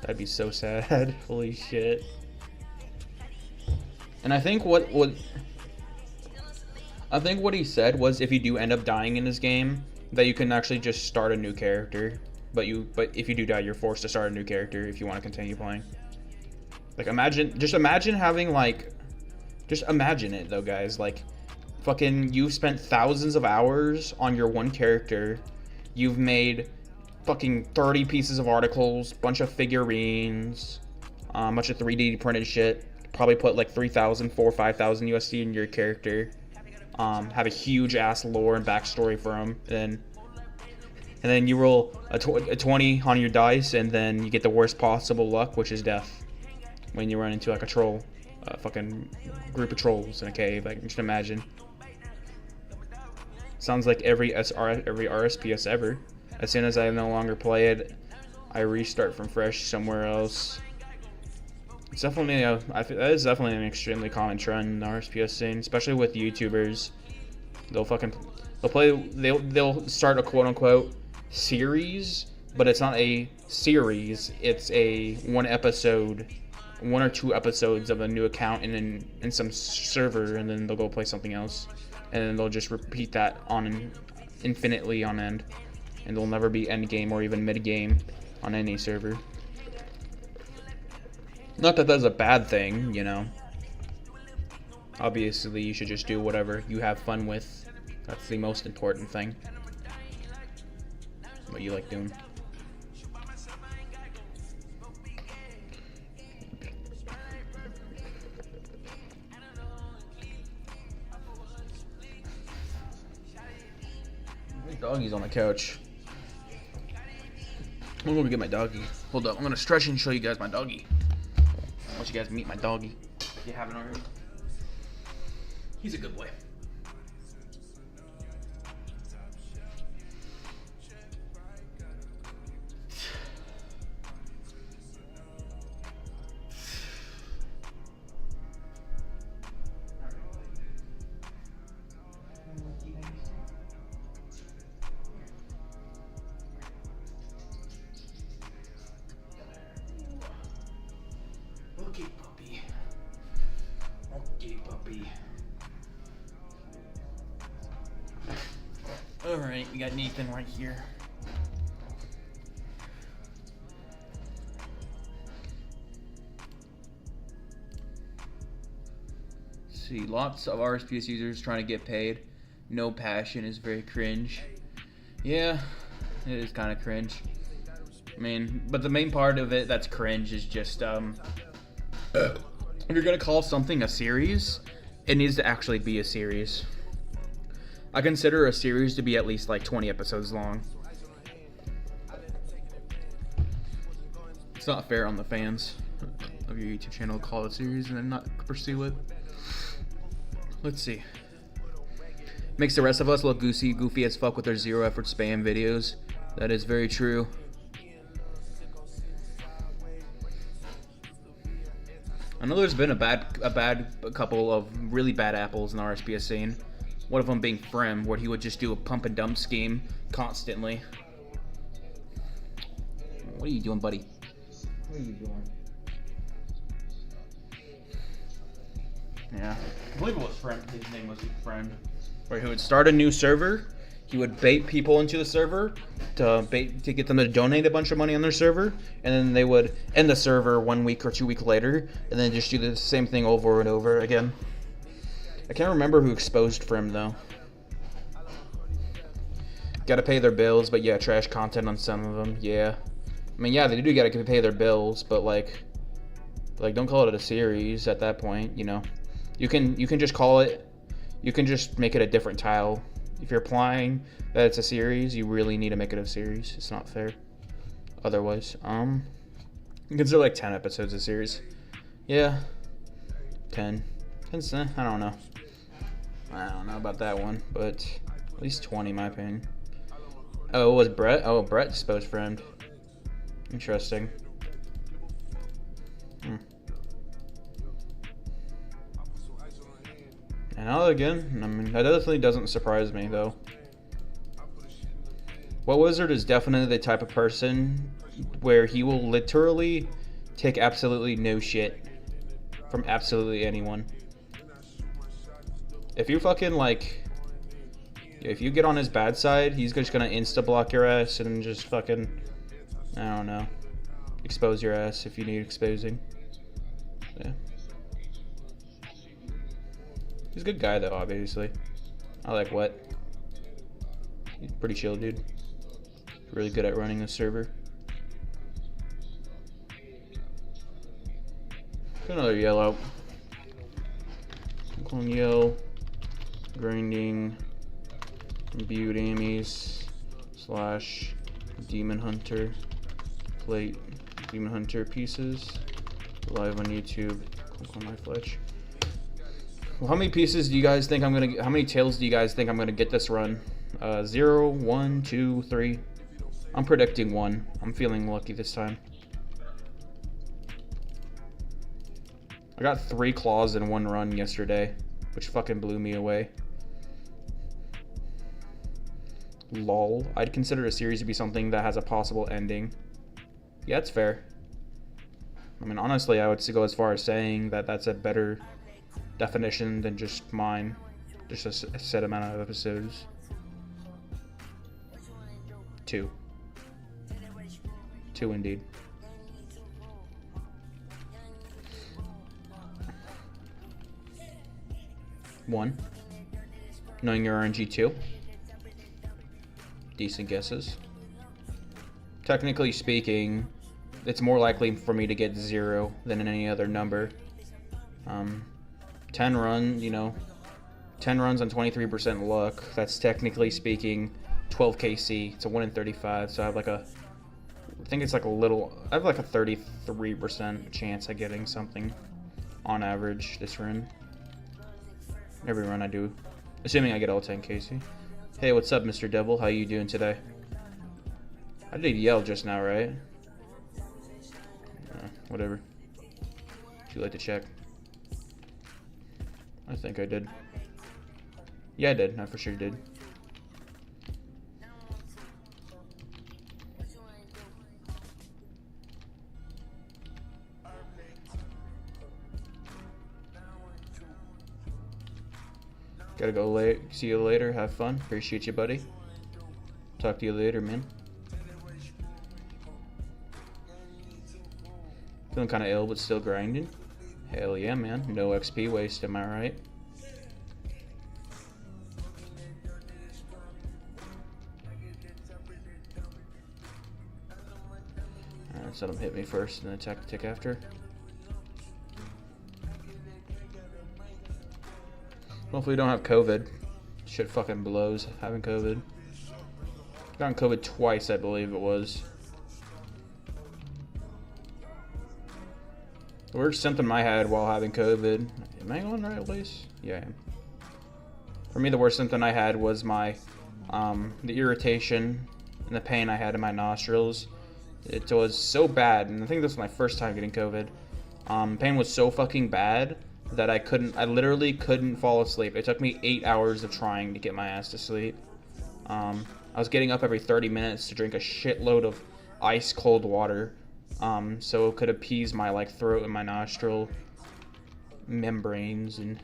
That'd be so sad. Holy shit. And I think what he said was, if you do end up dying in this game, that you can actually just start a new character. But if you do die, you're forced to start a new character if you want to continue playing. Like, just imagine having like, just imagine it though, guys. Like, fucking, you've spent thousands of hours on your one character. You've made fucking 30 pieces of articles, bunch of figurines, bunch of 3D printed shit. Probably put like 3,000, 4,000 or 5,000 USD in your character. Have a huge ass lore and backstory for him. Then and then you roll a 20 on your dice, and then you get the worst possible luck, which is death. When you run into like a troll, a fucking group of trolls in a cave, like just imagine. Sounds like every RSPS ever. As soon as I no longer play it, I restart from fresh somewhere else. It's definitely that is definitely an extremely common trend in the RSPS scene, especially with YouTubers. They'll start a quote unquote series, but it's not a series. It's a one or two episodes of a new account in some server, and then they'll go play something else, and then they'll just repeat that on infinitely on end, and there'll never be end game or even mid game on any server. Not that that's a bad thing, you know. Obviously, you should just do whatever you have fun with. That's the most important thing. What you like doing. My doggy's on the couch. I'm gonna get my doggy. Hold up, I'm gonna stretch and show you guys my doggy. I want you guys to meet my doggy, if you haven't already. He's a good boy. Okay, puppy. Okay, puppy. Alright, we got Nathan right here. See, lots of RSPS users trying to get paid. No passion is very cringe. Yeah, it is kind of cringe. I mean, but the main part of it that's cringe is just, if you're gonna call something a series, it needs to actually be a series. I consider a series to be at least like 20 episodes long. It's not fair on the fans of your YouTube channel to call it a series and then not pursue it. Let's see. Makes the rest of us look goofy as fuck with their zero effort spam videos. That is very true. I know there's been a couple of really bad apples in the RSPS scene. One of them being Frem, where he would just do a pump and dump scheme constantly. What are you doing, buddy? What are you doing? Yeah, I believe it was Frem. His name was Frem. Where he would start a new server. He would bait people into the server to get them to donate a bunch of money on their server, and then they would end the server 1 week or 2 weeks later, and then just do the same thing over and over again. I can't remember who exposed Frem though. Gotta pay their bills, but yeah, trash content on some of them. Yeah, I mean, yeah, they do gotta pay their bills, but like don't call it a series at that point. You know, you can just call it. You can just make it a different tile. If you're implying that it's a series, you really need to make it a series. It's not fair. Otherwise, you consider like 10 episodes a series. Yeah, 10. I don't know. I don't know about that one, but at least 20 in my opinion. Oh, it was Brett? Oh, Brett exposed Friend. Interesting. And now again, I mean, that definitely doesn't surprise me though. What Wizard is definitely the type of person where he will literally take absolutely no shit from absolutely anyone. If you fucking like, if you get on his bad side, he's just gonna insta block your ass and just fucking, I don't know, expose your ass if you need exposing. Yeah. He's a good guy though, obviously. I like Wet. He's a pretty chill dude. Really good at running the server. Another yellow. Clone yell. Grinding. Imbued ammies. / Demon Hunter plate, Demon Hunter pieces, live on YouTube. Click on my fletch. Well, how many pieces do you guys think I'm gonna? How many tails do you guys think I'm gonna get this run? 0, 1, 2, 3. I'm predicting 1. I'm feeling lucky this time. I got 3 claws in 1 run yesterday, which fucking blew me away. Lol. I'd consider a series to be something that has a possible ending. Yeah, it's fair. I mean, honestly, I would go as far as saying that that's a better definition than just mine. Just a set amount of episodes. 2. 2 indeed. One. Knowing your RNG 2. Decent guesses. Technically speaking, it's more likely for me to get 0 than any other number. 10 runs on 23% luck. That's technically speaking 12 KC. It's a 1 in 35. So I have I think it's I have a 33% chance of getting something on average this run. Every run I do, assuming I get all 10 KC. Hey, what's up, Mr. Devil? How you doing today? I did yell just now, right? Whatever. Would you like to check? I think I did. Yeah, I did. I for sure did. Gotta go late. See you later. Have fun. Appreciate you, buddy. Talk to you later, man. Feeling kind of ill, but still grinding. Hell yeah, man. No XP waste, am I right? Alright, so let him hit me first and then attack the tick after. Hopefully we don't have COVID. Shit fucking blows having COVID. Gotten COVID twice, I believe it was. The worst symptom I had while having COVID. Am I on the right place? Yeah, I am. For me, the worst symptom I had was my the irritation and the pain I had in my nostrils. It was so bad, and I think this was my first time getting COVID. Pain was so fucking bad that I literally couldn't fall asleep. It took me 8 hours of trying to get my ass to sleep. I was getting up every 30 minutes to drink a shitload of ice cold water, so it could appease my throat and my nostril membranes, and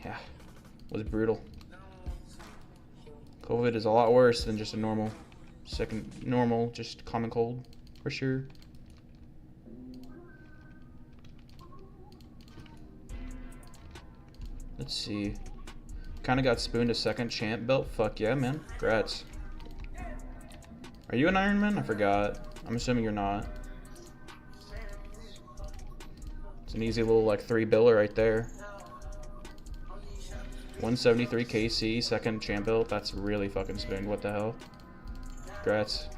yeah, it was brutal. COVID is a lot worse than just a normal just common cold, for sure. Let's see. Kind of got spooned a second champ belt. Fuck yeah, man. Congrats. Are you an Iron Man? I forgot. I'm assuming you're not. It's an easy little 3-biller right there. 173 KC, second champ belt. That's really fucking spooned. What the hell? Congrats.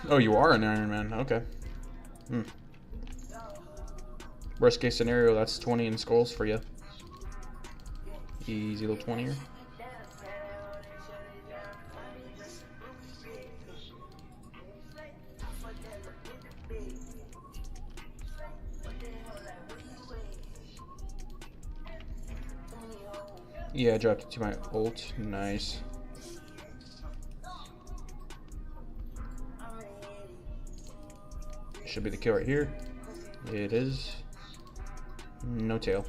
Oh, you are an Iron Man. Okay. Worst case scenario, that's 20 in skulls for you. Easy little 20er. Yeah, I dropped it to my ult. Nice. Should be the kill right here. It is. No tail.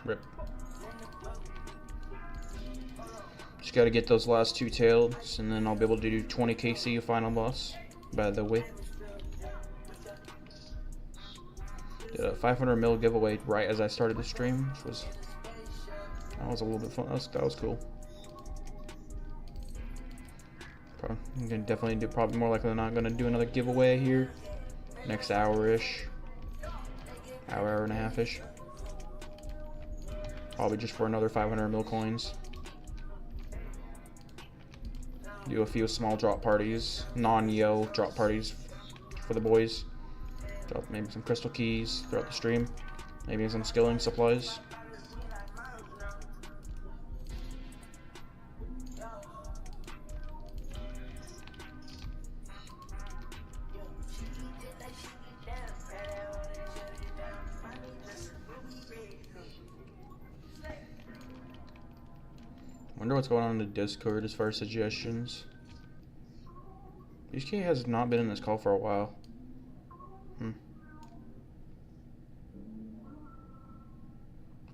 Rip. Just gotta get those last 2 tails, and then I'll be able to do 20 KC final boss, by the way. Did a 500 mil giveaway right as I started the stream, which was... That was a little bit fun. That was cool. I'm gonna definitely do, probably more likely than not, gonna do another giveaway here. Next hour-ish. Hour and a half-ish. Probably just for another 500 mil coins. do a few small drop parties, non-yo drop parties for the boys. Drop maybe some crystal keys throughout the stream, maybe some skilling supplies. Wonder what's going on in the Discord as far as suggestions. BK has not been in this call for a while.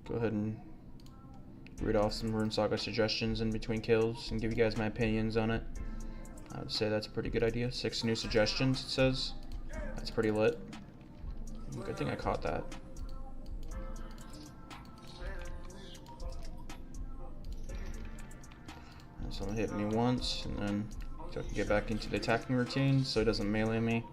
Go ahead and read off some RuneSaga suggestions in between kills and give you guys my opinions on it. I would say that's a pretty good idea. 6 new suggestions, it says. That's pretty lit. Good thing I caught that. So he'll hit me once, and then so I can get back into the attacking routine so he doesn't melee me.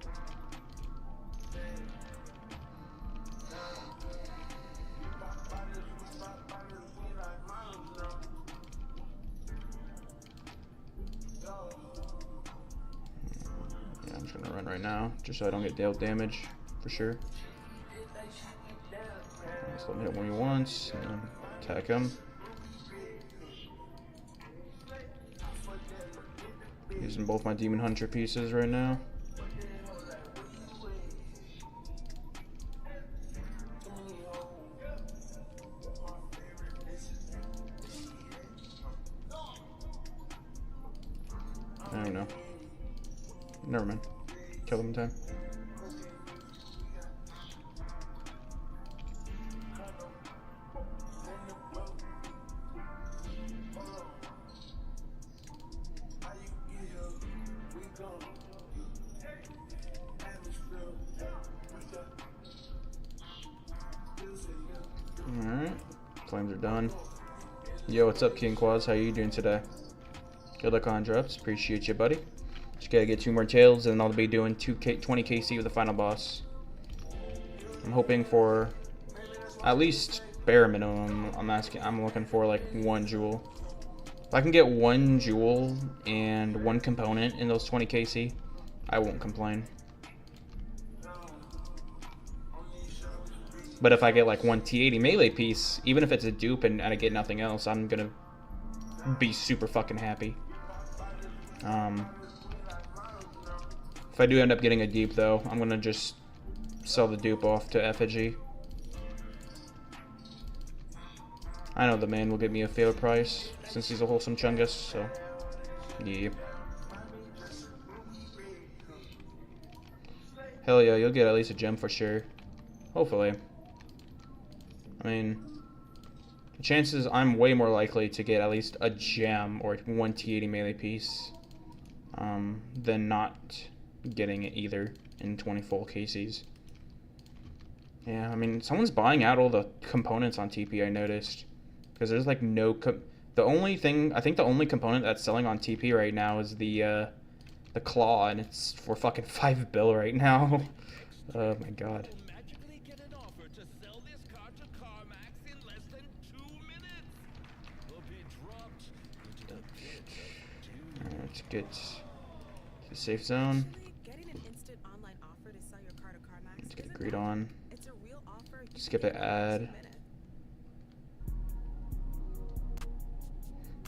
Yeah, I'm just gonna run right now, just so I don't get dealt damage, for sure. So let me hit me once, and then attack him. Using both my Demon Hunter pieces right now. I don't know. Never mind. Kill them in time. Alright, flames are done. Yo, what's up, King Quaz? How you doing today? Good luck on drops. Appreciate you, buddy. Just gotta get 2 more tails, and I'll be doing 20 KC with the final boss. I'm hoping for at least bare minimum. I'm looking for like 1 jewel. If I can get 1 jewel and 1 component in those 20 KC, I won't complain. But if I get like 1 t80 melee piece, even if it's a dupe and I get nothing else, I'm gonna be super fucking happy. If I do end up getting a dupe though, I'm gonna just sell the dupe off to effigy. I know the man will get me a fair price since he's a wholesome chungus, so yeah. Hell yeah, you'll get at least a gem for sure. Hopefully. I mean, the chances I'm way more likely to get at least a gem or 1 t80 melee piece than not getting it either in 20 full KCs. Yeah, I mean, someone's buying out all the components on TP, I noticed. Because there's like no... the only thing... I think the only component that's selling on TP right now is the claw, and it's for fucking 5 bill right now. Oh my god. Let's get to the safe zone. Let's get greed on. Skip the ad.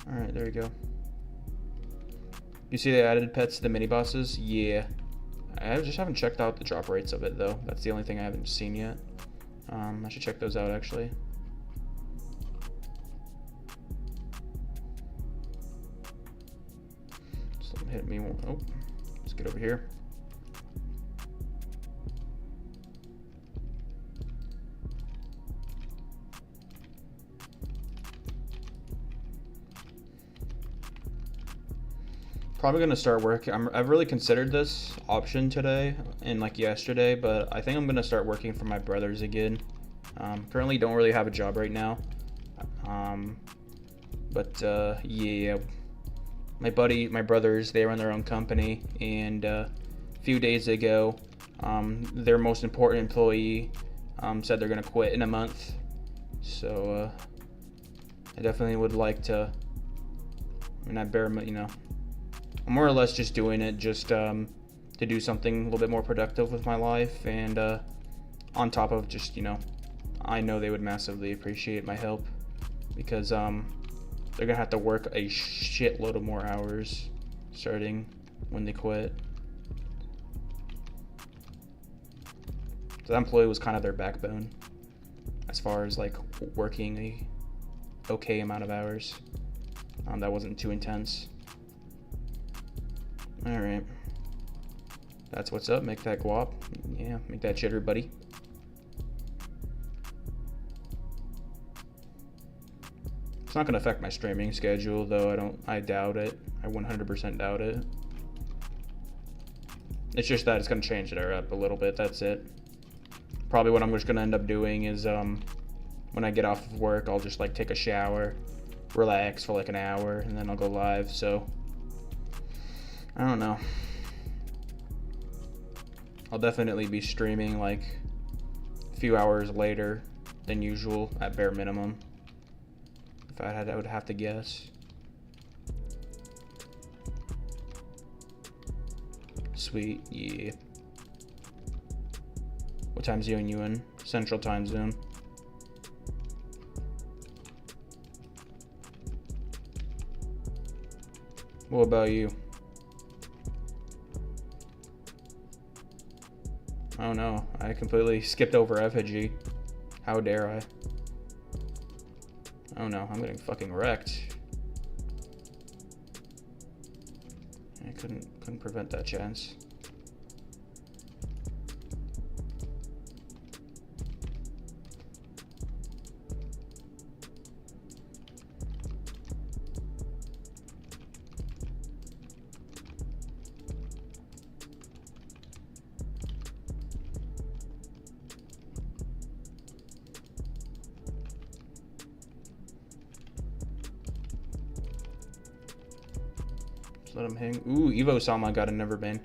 Alright, there we go. You see they added pets to the mini bosses? Yeah. I just haven't checked out the drop rates of it though. That's the only thing I haven't seen yet. I should check those out actually. Hit me. Oh, let's get over here. Probably gonna start working. I've really considered this option today and like yesterday, but I think I'm gonna start working for my brothers again. Currently don't really have a job right now. Yeah. My brothers, they run their own company, and a few days ago, their most important employee said they're gonna quit in a month. So I definitely would like to. I mean, I'm more or less just doing it just to do something a little bit more productive with my life, and on top of just, you know, I know they would massively appreciate my help, because they're gonna have to work a shitload of more hours starting when they quit. So that employee was kind of their backbone as far as like working a okay amount of hours. That wasn't too intense. All right, that's what's up. Make that guap. Yeah, make that cheddar, buddy. It's not gonna affect my streaming schedule, though. I doubt it. I 100% doubt it. It's just that it's gonna change it up a little bit. That's it. Probably what I'm just gonna end up doing is when I get off of work, I'll just like take a shower, relax for like an hour, and then I'll go live. So I don't know. I'll definitely be streaming like a few hours later than usual at bare minimum. If I had, I would have to guess. Sweet, yeah. What time zone you in? Central time zone. What about you? Oh no, I completely skipped over effigy. How dare I? Oh no, I'm getting fucking wrecked. I couldn't prevent that chance. Let him hang. Ooh, Evo Sama got a never ban.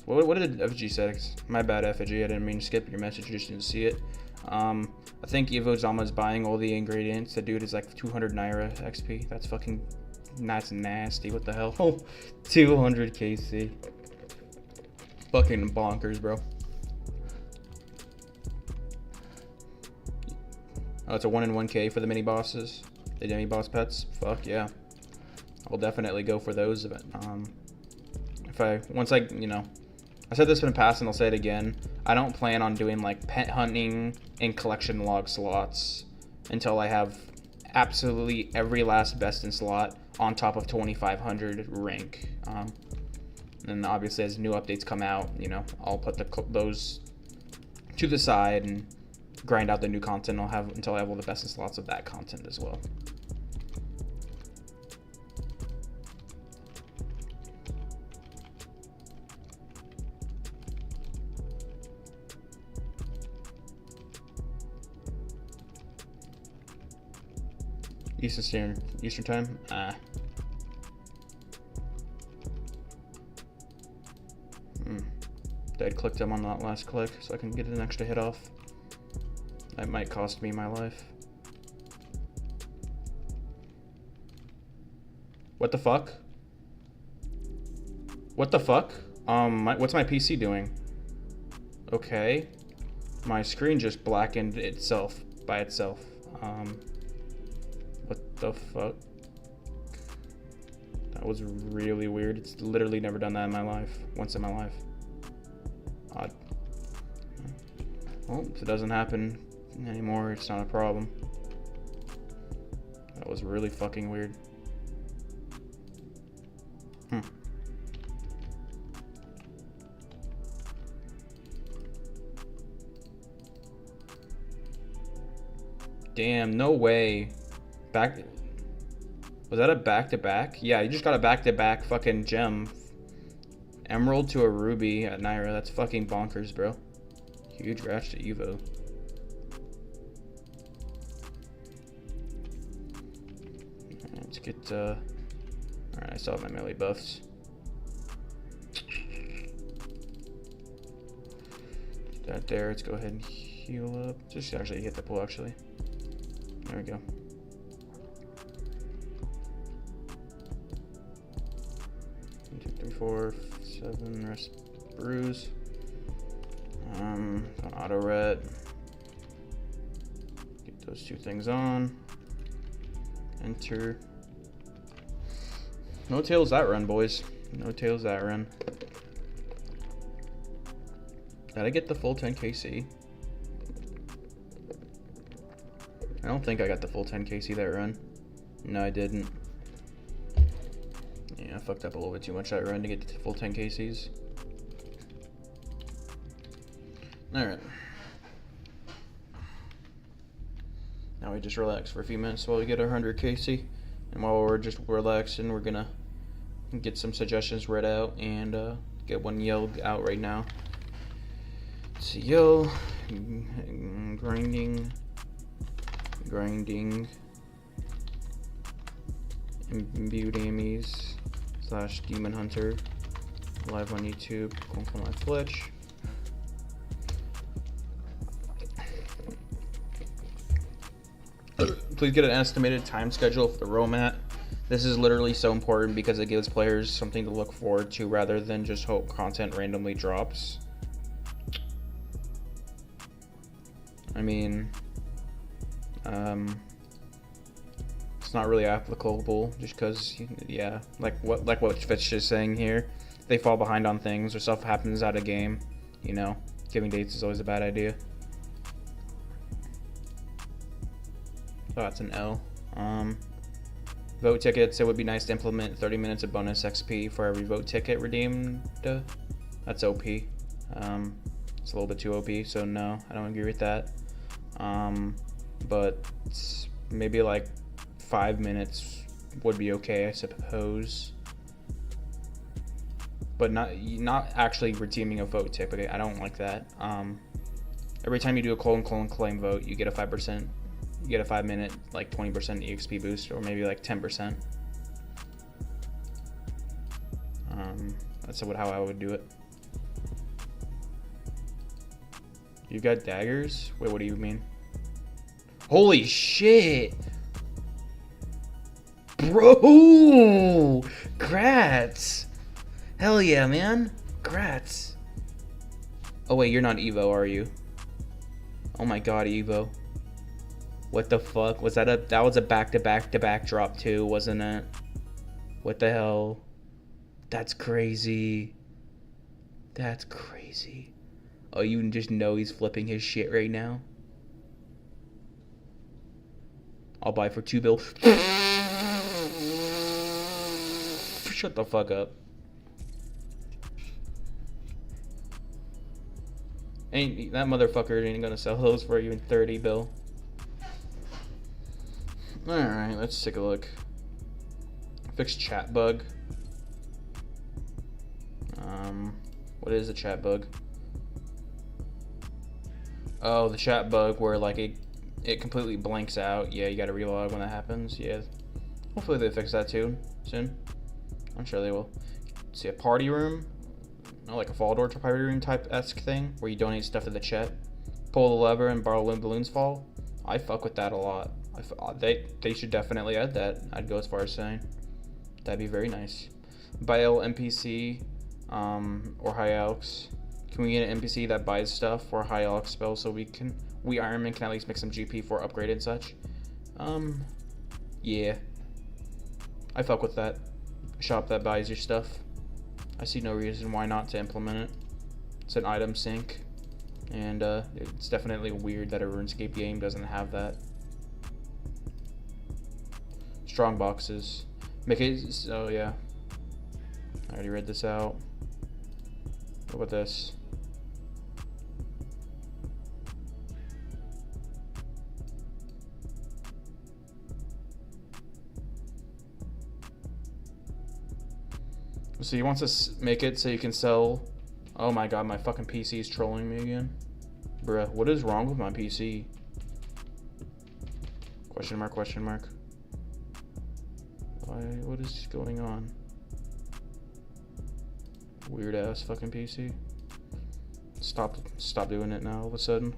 What did FG say? My bad, FG. I didn't mean to skip your message. Just didn't see it. I think Evo Zama is buying all the ingredients. The dude is like 200 Naira XP. That's fucking. That's nasty. What the hell? Oh, 200 KC. Fucking bonkers, bro. Oh, it's a 1 in 1K for the mini bosses. The demi boss pets. Fuck yeah. I'll definitely go for those. But once I, you know, I said this in the past and I'll say it again. I don't plan on doing like pet hunting and collection log slots until I have absolutely every last best in slot on top of 2500 rank. And obviously as new updates come out, you know, I'll put those to the side and grind out the new content. I'll have until I have all the best in slots of that content as well. Eastern time? Dad clicked him on that last click so I can get an extra hit off. That might cost me my life. What the fuck? What the fuck? What's my PC doing? Okay. My screen just blackened itself by itself. What the fuck? That was really weird. It's literally never done that in my life. Once in my life. Odd. Well, if it doesn't happen anymore, it's not a problem. That was really fucking weird. Damn, no way. Was that a back-to-back? Yeah, you just got a back-to-back fucking gem. Emerald to a ruby at Naira. That's fucking bonkers, bro. Huge ratch to Evo. Let's get, alright, I still have my melee buffs. Get that there. Let's go ahead and heal up. Just actually hit the pull, actually. There we go. 4, 7 rest brews. On auto ret. Get those 2 things on. Enter. No tails that run, boys. No tails that run. Did I get the full 10 KC? I don't think I got the full 10 KC that run. No, I didn't. Yeah, I fucked up a little bit too much that run to get to full 10 KCs. Alright. Now we just relax for a few minutes while we get our 100 KC. And while we're just relaxing, we're gonna get some suggestions read out and get one yell out right now. It's a yell. Grinding. Imbued Amies / Demon Hunter. Live on YouTube. Call my Fletch. Please get an estimated time schedule for the romat. This is literally so important because it gives players something to look forward to rather than just hope content randomly drops. I mean, it's not really applicable just because, yeah, like what Fitch is saying here. They fall behind on things or stuff happens out of game, you know, giving dates is always a bad idea. So that's an L. Vote tickets, it would be nice to implement 30 minutes of bonus XP for every vote ticket redeemed. That's OP. It's a little bit too OP, so no, I don't agree with that. But maybe like 5 minutes would be okay, I suppose. But not actually redeeming a vote ticket. I don't like that. Every time you do a claim vote, you get a 5%. You get a 5 minute, like 20% EXP boost, or maybe like 10%. That's how I would do it. You've got daggers? Wait, what do you mean? Holy shit! Bro! Grats! Hell yeah, man. Grats. Oh wait, you're not Evo, are you? Oh my god, Evo. What the fuck? Was that was a back-to-back-to-back drop too, wasn't it? What the hell? That's crazy. That's crazy. Oh, you just know he's flipping his shit right now? I'll buy for 2 bill. Shut the fuck up. That motherfucker ain't gonna sell those for you in 30 bill. Alright, let's take a look. Fix chat bug. What is a chat bug? Oh, the chat bug where like it completely blanks out. Yeah, you gotta relog when that happens. Yeah. Hopefully they fix that too soon. I'm sure they will. See a party room. Like a fall door to party room type-esque thing where you donate stuff to the chat. Pull the lever and borrow when balloons fall. I fuck with that a lot. They should definitely add that. I'd go as far as saying that'd be very nice. Buy NPC or High Alex. Can we get an NPC that buys stuff for High Alex spells so we Iron Man can at least make some GP for upgrade and such? Yeah. I fuck with that. A shop that buys your stuff. I see no reason why not to implement it. It's an item sync, and it's definitely weird that a RuneScape game doesn't have that. Strong boxes. Make it. Oh yeah. I already read this out. What about this? So he wants to make it so you can sell. Oh my god, my fucking PC is trolling me again. Bruh, what is wrong with my PC? Question mark, question mark. Why? What is going on? Weird ass fucking PC. Stop doing it now all of a sudden.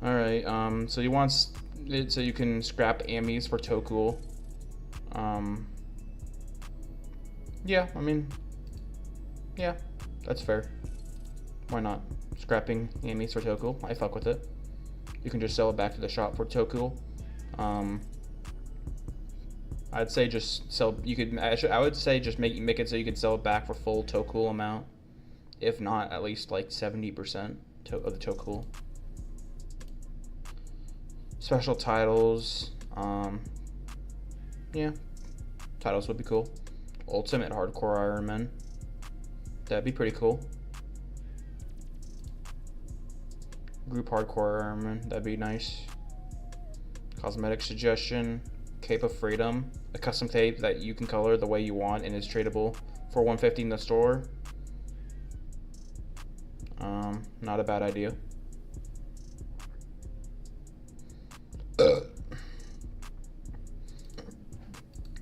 Alright, so he wants it so you can scrap Amies for Tokul. Yeah, I mean, Yeah, that's fair. Why not? Scrapping Amy for Toku, I fuck with it. You can just sell it back to the shop for Toku. I'd say just sell. You could. I would say just make it so you could sell it back for full Toku amount, if not at least like 70% of the Toku. Special titles. Yeah, titles would be cool. Ultimate Hardcore Iron Man. That'd be pretty cool. Group Hardcore Iron Man. That'd be nice. Cosmetic suggestion. Cape of Freedom. A custom tape that you can color the way you want and is tradable for $150 in the store. Not a bad idea.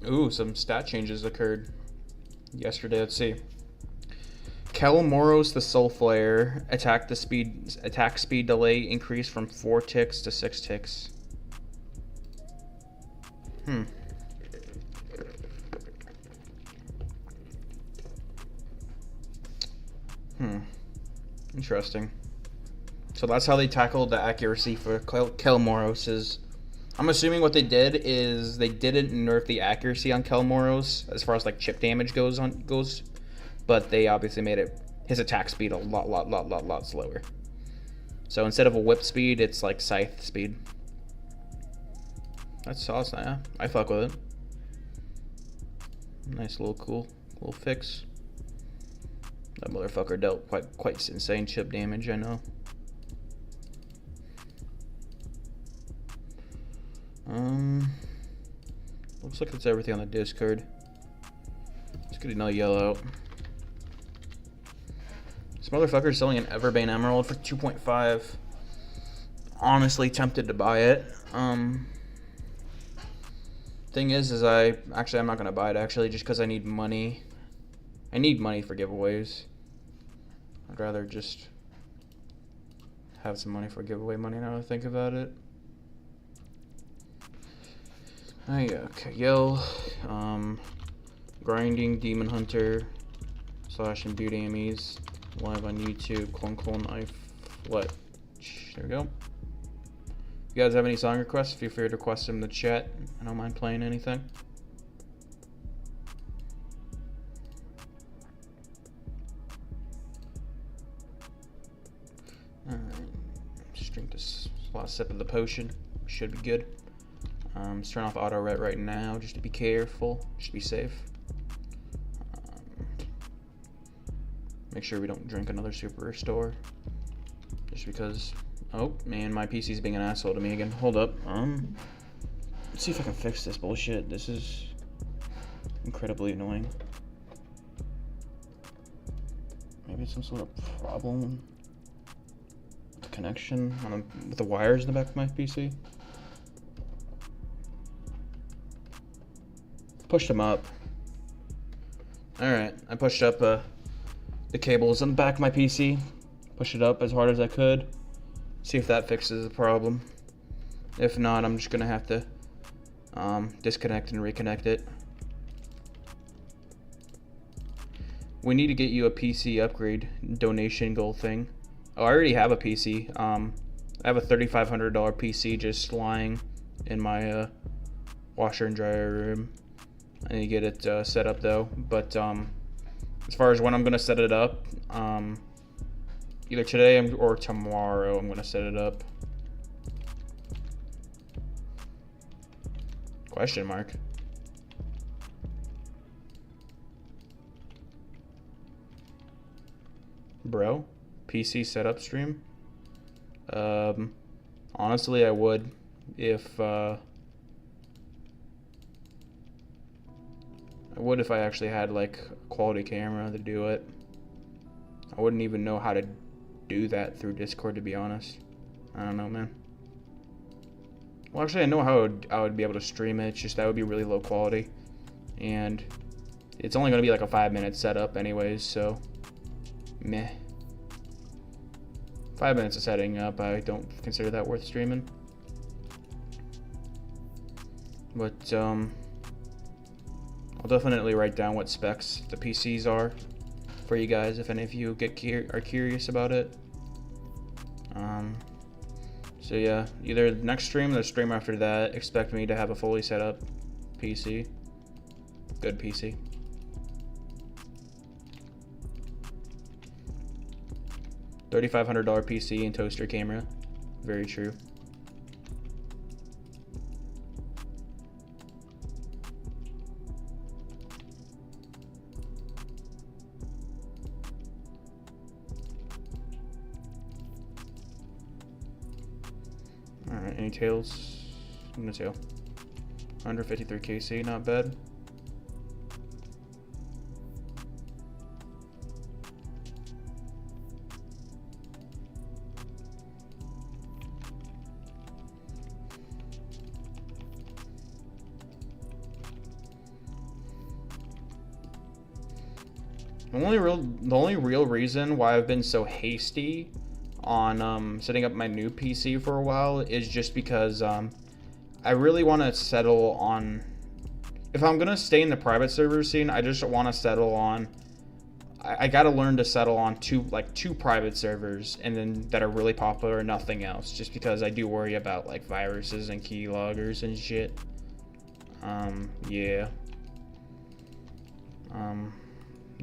Ooh, some stat changes occurred yesterday. Let's see. Calamoros the Soul Flare attack speed delay increased from 4 ticks to 6 ticks. Interesting. So that's how they tackled the accuracy for Calamoros. I'm assuming what they did is they didn't nerf the accuracy on Calamoros as far as like chip damage goes, but they obviously made his attack speed a lot slower. So instead of a whip speed, it's like scythe speed. That's awesome. Yeah, I fuck with it. Nice little cool fix. That motherfucker dealt quite insane chip damage, I know. Looks like that's everything on the Discord. Let's get another yellow. This motherfucker's selling an Everbane Emerald for 2.5. Honestly tempted to buy it. Thing is I'm not gonna buy it actually, just because I need money. I need money for giveaways. I'd rather just have some money for giveaway money now that I think about it. Oh yeah, okay, Yell, grinding Demon Hunter / imbued Amies live on YouTube, clone I Fletch. There we go. If you guys have any song requests, feel free to request them in the chat. I don't mind playing anything. Alright, just drink this last sip of the potion. Should be good. Let's turn off auto ret right now just to be careful, just to be safe. Make sure we don't drink another super restore. Just because. Oh man, my PC's being an asshole to me again. Hold up. Let's see if I can fix this bullshit. This is incredibly annoying. Maybe it's some sort of problem with the connection with the wires in the back of my PC. Pushed them up. Alright, I pushed up the cables on the back of my PC. Push it up as hard as I could. See if that fixes the problem. If not, I'm just gonna have to disconnect and reconnect it. We need to get you a PC upgrade donation goal thing. Oh, I already have a PC. I have a $3,500 PC just lying in my washer and dryer room. I need to get it set up though. But as far as when I'm gonna set it up, either today or tomorrow I'm gonna set it up. Question mark. Bro, PC setup stream? Honestly, I would if I actually had like a quality camera to do it. I wouldn't even know how to do that through Discord, to be honest. I don't know, man. Well, actually, I know how I would be able to stream it. It's just that would be really low quality, and it's only gonna be like a 5-minute setup, anyways. So, meh. 5 minutes of setting up, I don't consider that worth streaming. But I'll definitely write down what specs the PCs are for you guys if any of you are curious about it. So yeah, either next stream or the stream after that, expect me to have a fully set up PC. Good PC. $3,500 PC and toaster camera. Very true. Alright, any tails? I'm gonna tail. 153 KC, not bad. The only real reason why I've been so hasty on setting up my new PC for a while is just because I really want to settle on, if I'm gonna stay in the private server scene, I just want to settle on, I gotta learn to settle on two private servers, and then that are really popular and nothing else, just because I do worry about like viruses and keyloggers and shit.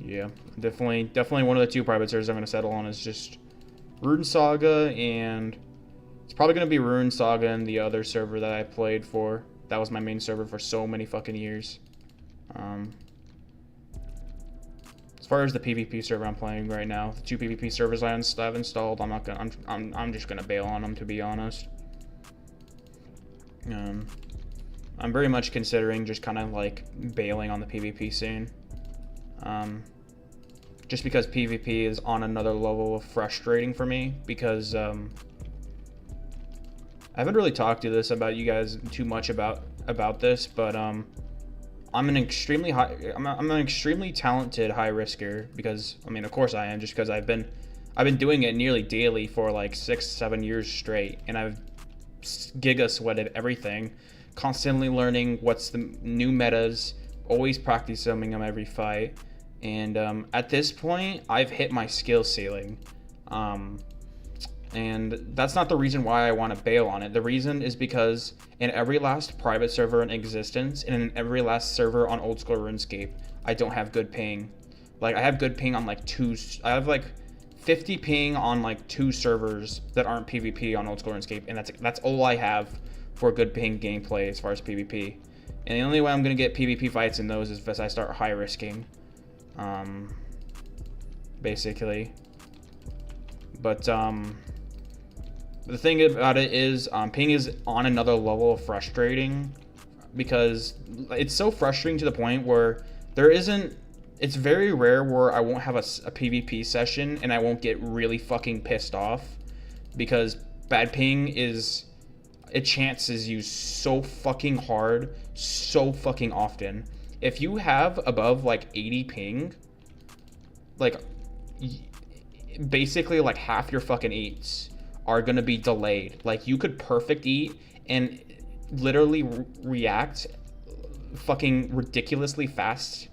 Yeah, definitely one of the two private servers I'm gonna settle on is just RuneSaga, and it's probably gonna be RuneSaga and the other server that I played for. That was my main server for so many fucking years. As far as the PvP server I'm playing right now, the two PvP servers I've installed, I'm just gonna bail on them, to be honest. I'm very much considering just kind of like bailing on the PvP scene. Just because PvP is on another level of frustrating for me, because I haven't really talked to this about you guys too much about this, but I'm an extremely talented high risker, because I mean, of course I am, just because I've been doing it nearly daily for like 6-7 years straight, and I've giga sweated everything, constantly learning what's the new metas, always practicing them every fight. And at this point, I've hit my skill ceiling. And that's not the reason why I want to bail on it. The reason is because in every last private server in existence, and in every last server on old school RuneScape, I don't have good ping. Like, I have good ping on like I have like 50 ping on like 2 servers that aren't PvP on old school RuneScape, and that's all I have for good ping gameplay as far as PvP. And the only way I'm gonna get PvP fights in those is if I start high risking. Basically. But the thing about it is, ping is on another level of frustrating, because it's so frustrating to the point where it's very rare where I won't have a PvP session and I won't get really fucking pissed off, because bad ping it chances you so fucking hard, so fucking often. If you have above like 80 ping, like basically like half your fucking eats are gonna be delayed. Like, you could perfect eat and literally react fucking ridiculously fast,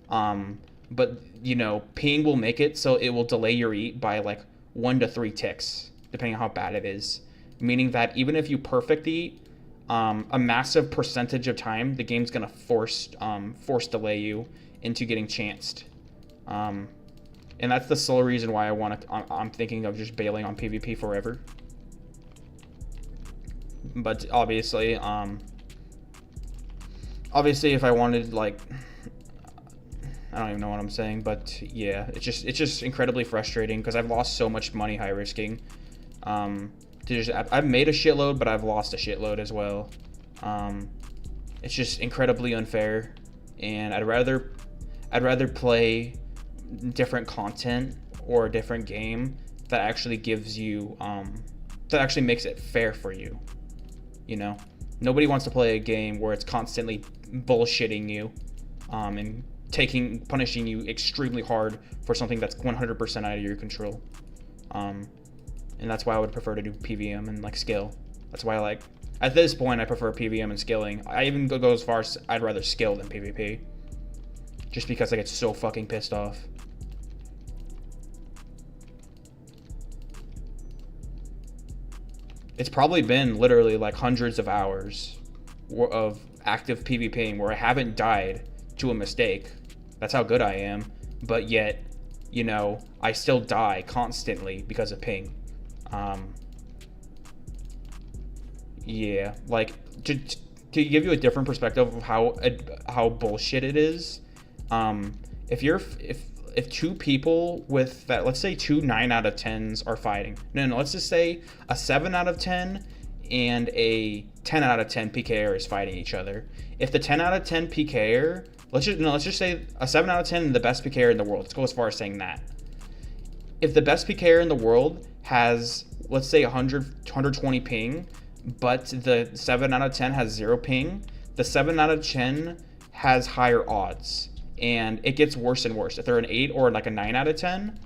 but you know, ping will make it so it will delay your eat by like 1 to 3 ticks, depending on how bad it is. Meaning that even if you perfect eat, a massive percentage of time, the game's gonna force delay you into getting chanced. And that's the sole reason why I'm thinking of just bailing on PvP forever. But obviously, if I wanted, like, I don't even know what I'm saying, but yeah, it's just incredibly frustrating, because I've lost so much money high risking. I've made a shitload, but I've lost a shitload as well. It's just incredibly unfair, and I'd rather play different content or a different game that actually gives you that actually makes it fair for you. You know, nobody wants to play a game where it's constantly bullshitting you and punishing you extremely hard for something that's 100% out of your control. And that's why I would prefer to do PVM and like skill. That's why, like, at this point, I prefer PVM and skilling. I even go as far as I'd rather skill than PvP, just because I get so fucking pissed off. It's probably been literally like hundreds of hours of active PvPing where I haven't died to a mistake. That's how good I am. But yet, you know, I still die constantly because of ping. Yeah, like to give you a different perspective of how bullshit it is. If two people with that, let's say two 9 out of 10s are fighting. No, let's just say a 7 out of 10 and a 10 out of 10 PKer is fighting each other. If the 10 out of 10 PKer, let's just say a 7 out of 10 and the best PKer in the world. Let's go as far as saying that. If the best PKer in the world has, let's say 120 ping, but the 7 out of 10 has 0 ping, the 7 out of 10 has higher odds. And it gets worse and worse. If they're an 8 or like a 9 out of 10,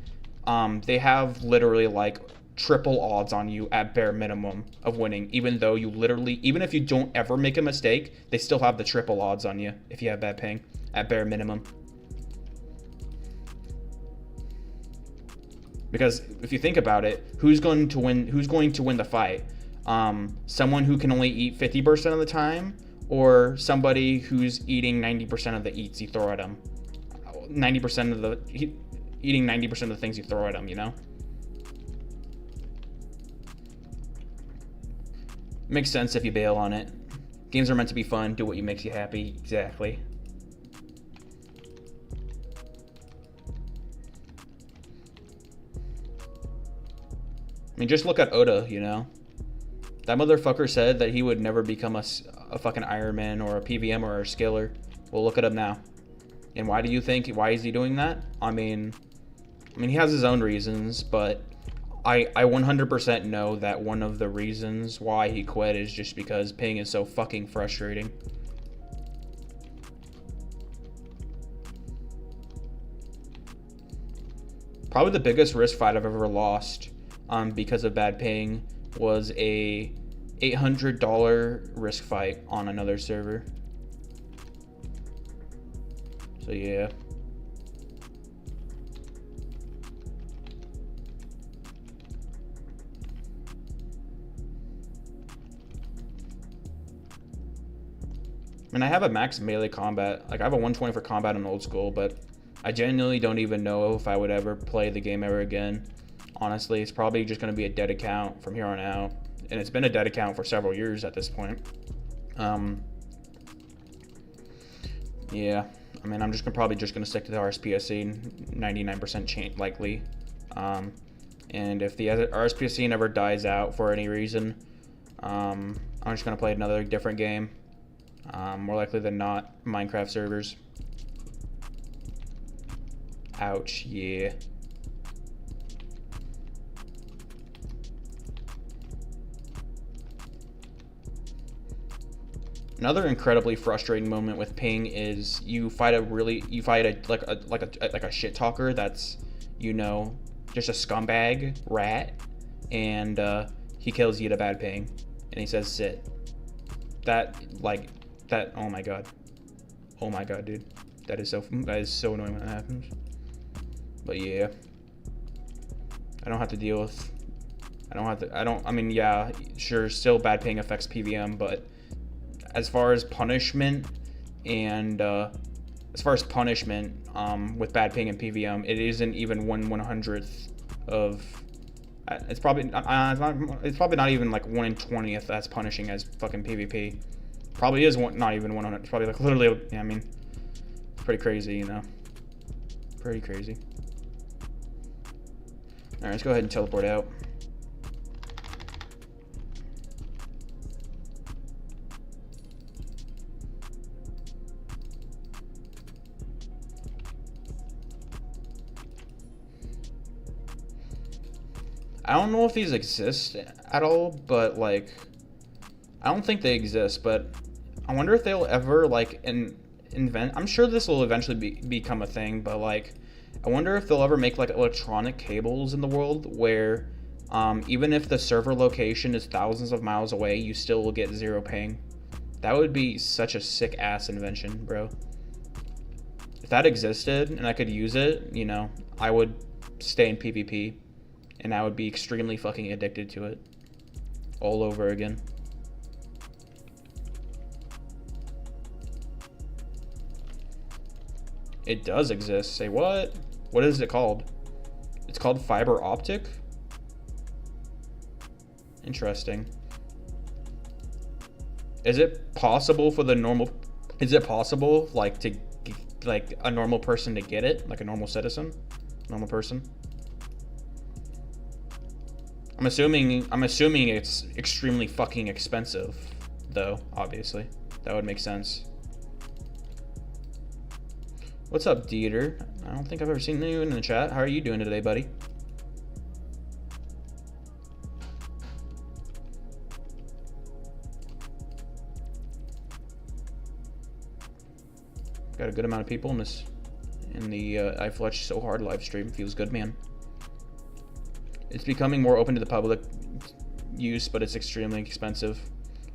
they have literally like triple odds on you at bare minimum of winning, even though you literally, even if you don't ever make a mistake, they still have the triple odds on you if you have bad ping at bare minimum. Because if you think about it, who's going to win the fight? Someone who can only eat 50% of the time, or somebody who's eating 90% of the eats you throw at them. Eating 90% of the things you throw at them, you know? Makes sense if you bail on it. Games are meant to be fun. Do what makes you happy. Exactly. I mean, just look at Oda, you know? That motherfucker said that he would never become a fucking Iron Man or a PVM or a skiller. Well, look at him now. And why do you think, why is he doing that? I mean, he has his own reasons, but I 100% know that one of the reasons why he quit is just because ping is so fucking frustrating. Probably the biggest risk fight I've ever lost because of bad ping was a $800 risk fight on another server. So yeah. I mean, I have a max melee combat. Like, I have a 120 for combat in old school, but I genuinely don't even know if I would ever play the game ever again. Honestly, it's probably just going to be a dead account from here on out. And it's been a dead account for several years at this point. Yeah, I mean, I'm probably just going to stick to the RSPS 99% likely. And if the RSPS ever dies out for any reason, I'm just going to play another different game. More likely than not, Minecraft servers. Ouch, yeah. Another incredibly frustrating moment with ping is you fight a shit talker that's, you know, just a scumbag rat, and he kills you at a bad ping, and he says sit. Oh my god, dude, that is so annoying when that happens. But yeah, I don't have to deal with. I mean, yeah, sure, still bad ping affects PVM, but as far as punishment with bad ping and PVM, it isn't even 1/100th of. It's probably not even like 1 in 20th that's punishing as fucking PvP. Probably is not even 100. It's probably like literally. Yeah, I mean, it's pretty crazy, you know. Pretty crazy. All right, let's go ahead and teleport out. I don't know if these exist at all, but like, I don't think they exist, but I wonder if they'll ever like invent. I'm sure this will eventually become a thing, but like, I wonder if they'll ever make like electronic cables in the world where even if the server location is thousands of miles away, you still will get 0 ping. That would be such a sick ass invention, bro. If that existed and I could use it, you know, I would stay in PvP. And I would be extremely fucking addicted to it. all over again. It does exist. Say what? What is it called? It's called fiber optic? Interesting. Is it possible for the normal... Is it possible, like, to... Like, a normal person to get it? Like a normal citizen? Normal person? I'm assuming it's extremely fucking expensive, though, obviously. That would make sense. What's up, Dieter? I don't think I've ever seen you in the chat. How are you doing today, buddy? Got a good amount of people in this, in the I Fletch So Hard live stream. Feels good, man. It's becoming more open to the public use, but it's extremely expensive.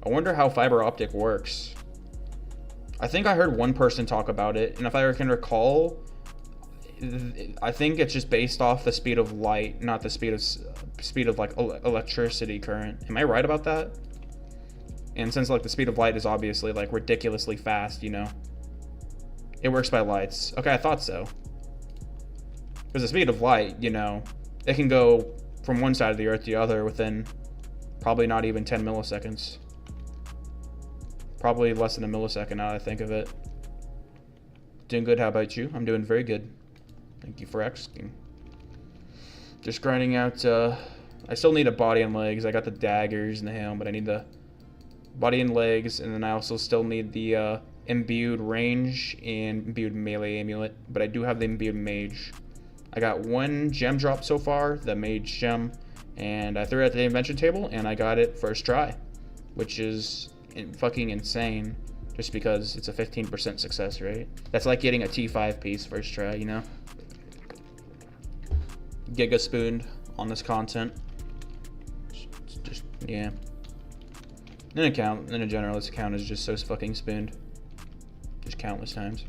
I wonder how fiber optic works. I think I heard one person talk about it, and if I can recall, I think it's just based off the speed of light, not the speed of like electricity current. Am I right about that? And since like the speed of light is obviously like ridiculously fast, you know, it works by lights. Okay, I thought so. Because the speed of light, you know, it can go from one side of the earth to the other within probably not even 10 milliseconds. Probably less than a millisecond now that I think of it. Doing good, how about you? I'm doing very good. Thank you for asking. Just grinding out, I still need a body and legs. I got the daggers and the helm, but I need the body and legs, and then I also still need the imbued range and imbued melee amulet, but I do have the imbued mage. I got one gem drop so far, the mage gem, and I threw it at the invention table and I got it first try, which is fucking insane just because it's a 15% success rate. That's like getting a T5 piece first try, you know? Giga spooned on this content. Just yeah. In a generalist account is just so fucking spooned. Just countless times.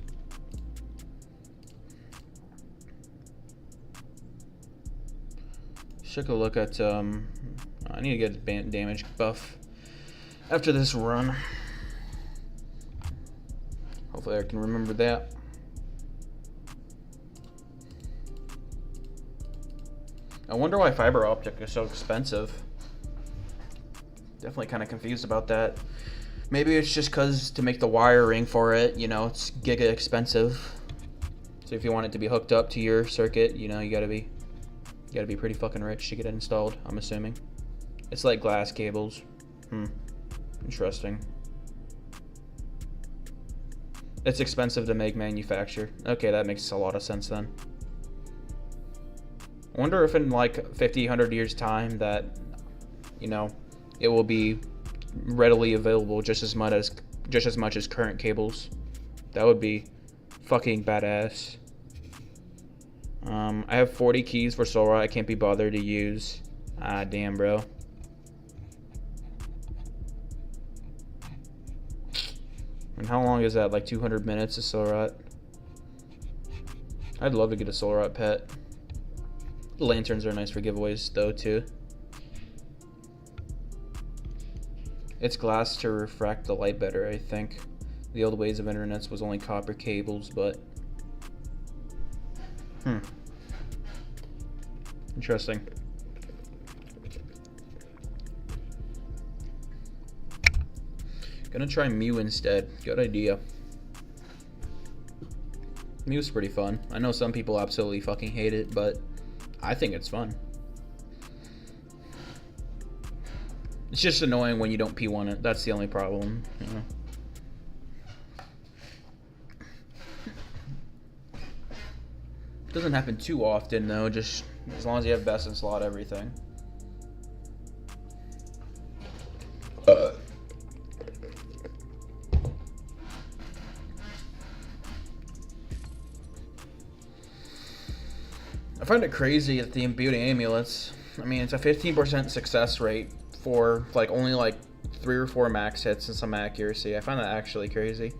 Took a look at, I need to get a damage buff after this run. Hopefully I can remember that. I wonder why fiber optic is so expensive. Definitely kind of confused about that. Maybe it's just because to make the wiring for it, you know, it's giga expensive. So if you want it to be hooked up to your circuit, you know, you gotta be pretty fucking rich to get it installed, I'm assuming. It's like glass cables. Interesting. It's expensive to make, manufacture. Okay, that makes a lot of sense then. I wonder if in like 50, 100 years time that, you know, it will be readily available just as much as current cables. That would be fucking badass. I have 40 keys for Sora. I can't be bothered to use. Ah, damn, bro. And how long is that? Like 200 minutes of Solrat? I'd love to get a Solrat pet. Lanterns are nice for giveaways, though, too. It's glass to refract the light better, I think. The old ways of internets was only copper cables, but... Interesting. Gonna try Mew instead. Good idea. Mew's pretty fun. I know some people absolutely fucking hate it, but I think it's fun. It's just annoying when you don't P1 it. That's the only problem, you know. Doesn't happen too often though, just as long as you have best in slot everything. I find it crazy that the imbued amulets, I mean, it's a 15% success rate for like only like 3 or 4 max hits and some accuracy. I find that actually crazy.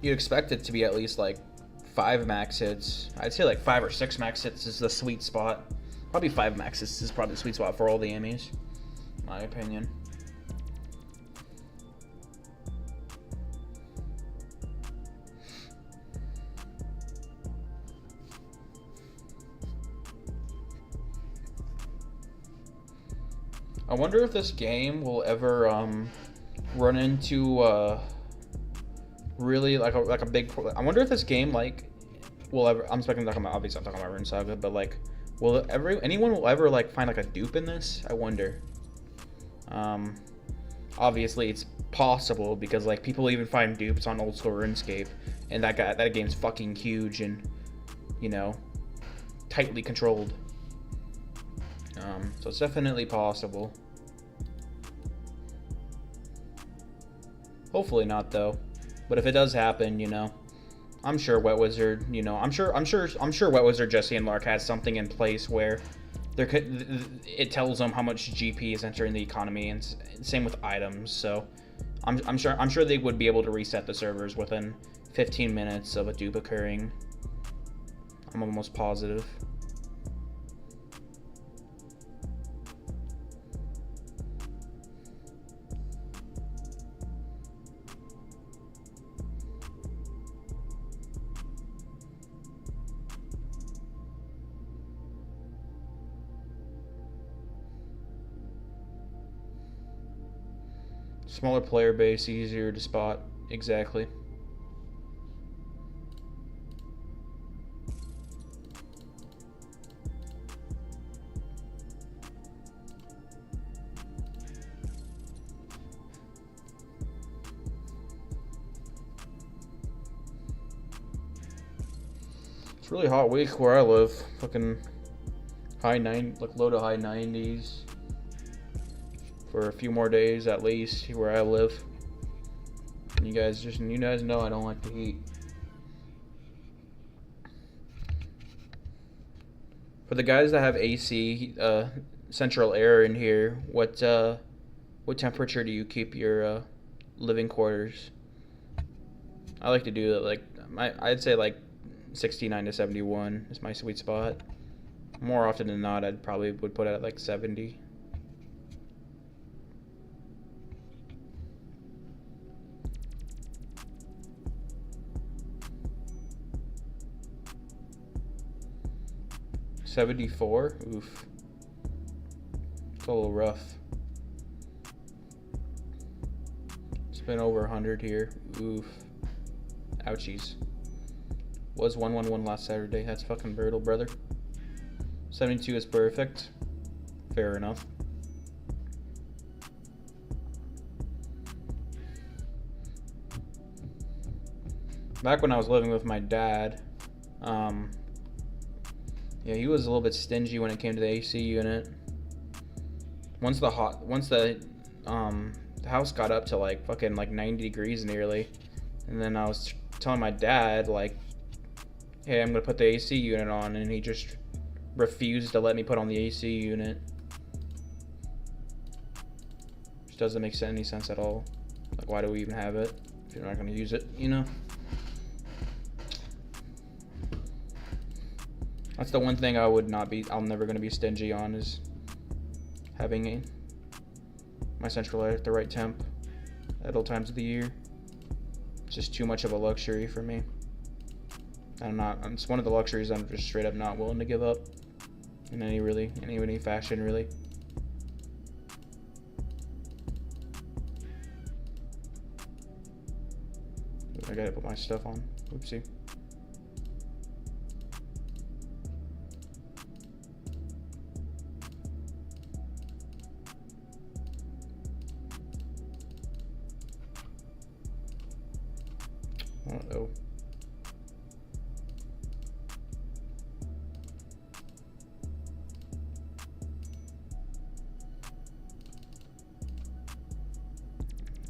You'd expect it to be at least like 5 max hits. I'd say like 5 or 6 max hits is the sweet spot. Probably 5 max is probably the sweet spot for all the Emmys, in my opinion. I wonder if this game will ever run into really like a big. I wonder if this game like will ever. I'm talking about, obviously I'm talking about RuneSaga, but like, will anyone will ever like find like a dupe in this? I wonder. Obviously it's possible because like people even find dupes on old school RuneScape, and that game's fucking huge and, you know, tightly controlled. So it's definitely possible. Hopefully not though. But if it does happen, you know, I'm sure Wet Wizard, you know, I'm sure Wet Wizard, Jesse, and Lark has something in place where it tells them how much GP is entering the economy, and same with items. So I'm sure they would be able to reset the servers within 15 minutes of a dupe occurring. I'm almost positive. Smaller player base, easier to spot. Exactly. It's a really hot week where I live. Fucking low to high 90s. For a few more days at least where I live. And you guys know I don't like the heat. For the guys that have AC, central air in here, what temperature do you keep your living quarters? I like to do that, like I'd say like 69 to 71 is my sweet spot. More often than not, I'd probably would put it at like 70. $74? Oof. It's a little rough. It's been over 100 here. Oof. Ouchies. Was 111 last Saturday. That's fucking brutal, brother. 72 is perfect. Fair enough. Back when I was living with my dad, yeah, he was a little bit stingy when it came to the AC unit. Once the house got up to like fucking like 90 degrees nearly, and then I was telling my dad like, hey, I'm gonna put the AC unit on, and he just refused to let me put on the AC unit. Which doesn't make any sense at all. Like, why do we even have it if you're not gonna use it, you know? That's the one thing I'm never going to be stingy on, is having my central air at the right temp at all times of the year. It's just too much of a luxury for me. It's one of the luxuries I'm just straight up not willing to give up in any fashion, really. I gotta put my stuff on. Oopsie. Uh-oh.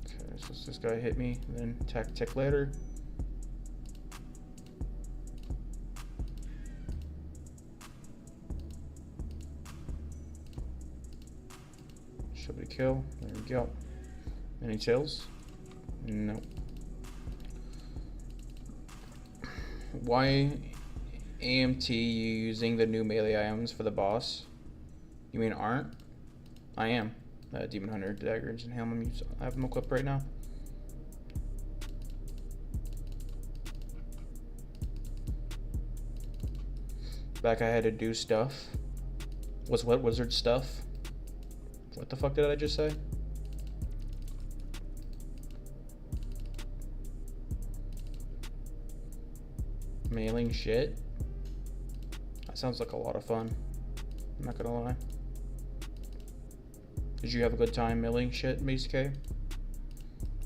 Okay, so this guy hit me, then tick later. Should be a kill. There we go. Any tails? No. Why AMT, you using the new melee items for the boss? You mean aren't? I am. Demon Hunter, Daggers, and Helm. I have them equipped right now. Back I had to do stuff. Was what wizard stuff? What the fuck did I just say? Mailing shit? That sounds like a lot of fun. I'm not gonna lie. Did you have a good time mailing shit, BSK?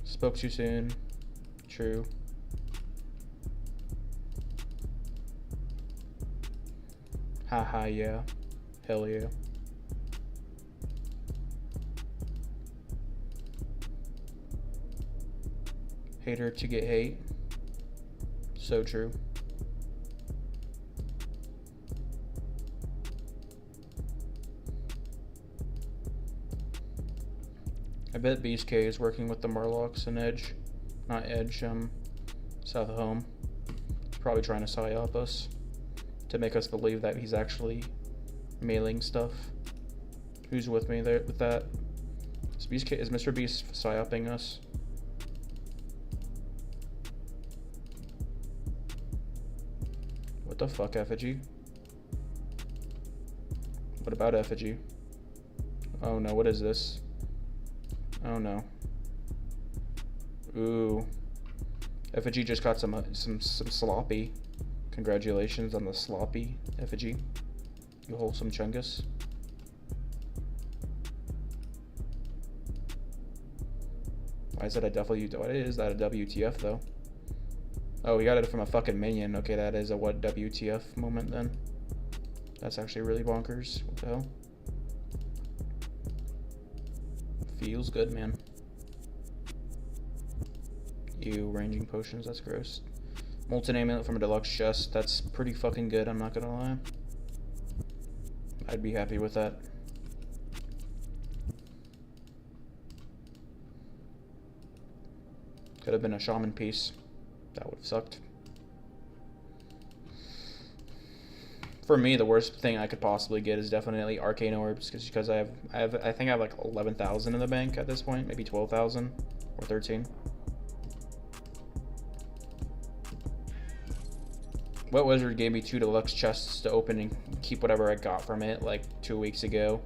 Spoke too soon. True. Haha, yeah. Hell yeah. Hater to get hate. So true. I bet BSK is working with the murlocs and Edge. Not Edge, south of home. He's probably trying to psyop us to make us believe that he's actually mailing stuff. Who's with me there with that? Is Mr. Beast psyoping us? What the fuck, Effigy? What about Effigy? Oh no, what is this? Oh no. Ooh. Effigy just got some sloppy. Congratulations on the sloppy, Effigy. You wholesome chungus. Why is that a W? What is that a WTF though? Oh, he got it from a fucking minion. Okay, that is a what WTF moment then. That's actually really bonkers. What the hell? Feels good, man. Ew, ranging potions, that's gross. Molten amulet from a deluxe chest, that's pretty fucking good, I'm not gonna lie. I'd be happy with that. Could have been a shaman piece. That would have sucked. For me, the worst thing I could possibly get is definitely arcane orbs, because I think I have like 11,000 in the bank at this point, maybe 12,000 or 13. What wizard gave me 2 deluxe chests to open and keep whatever I got from it like 2 weeks ago,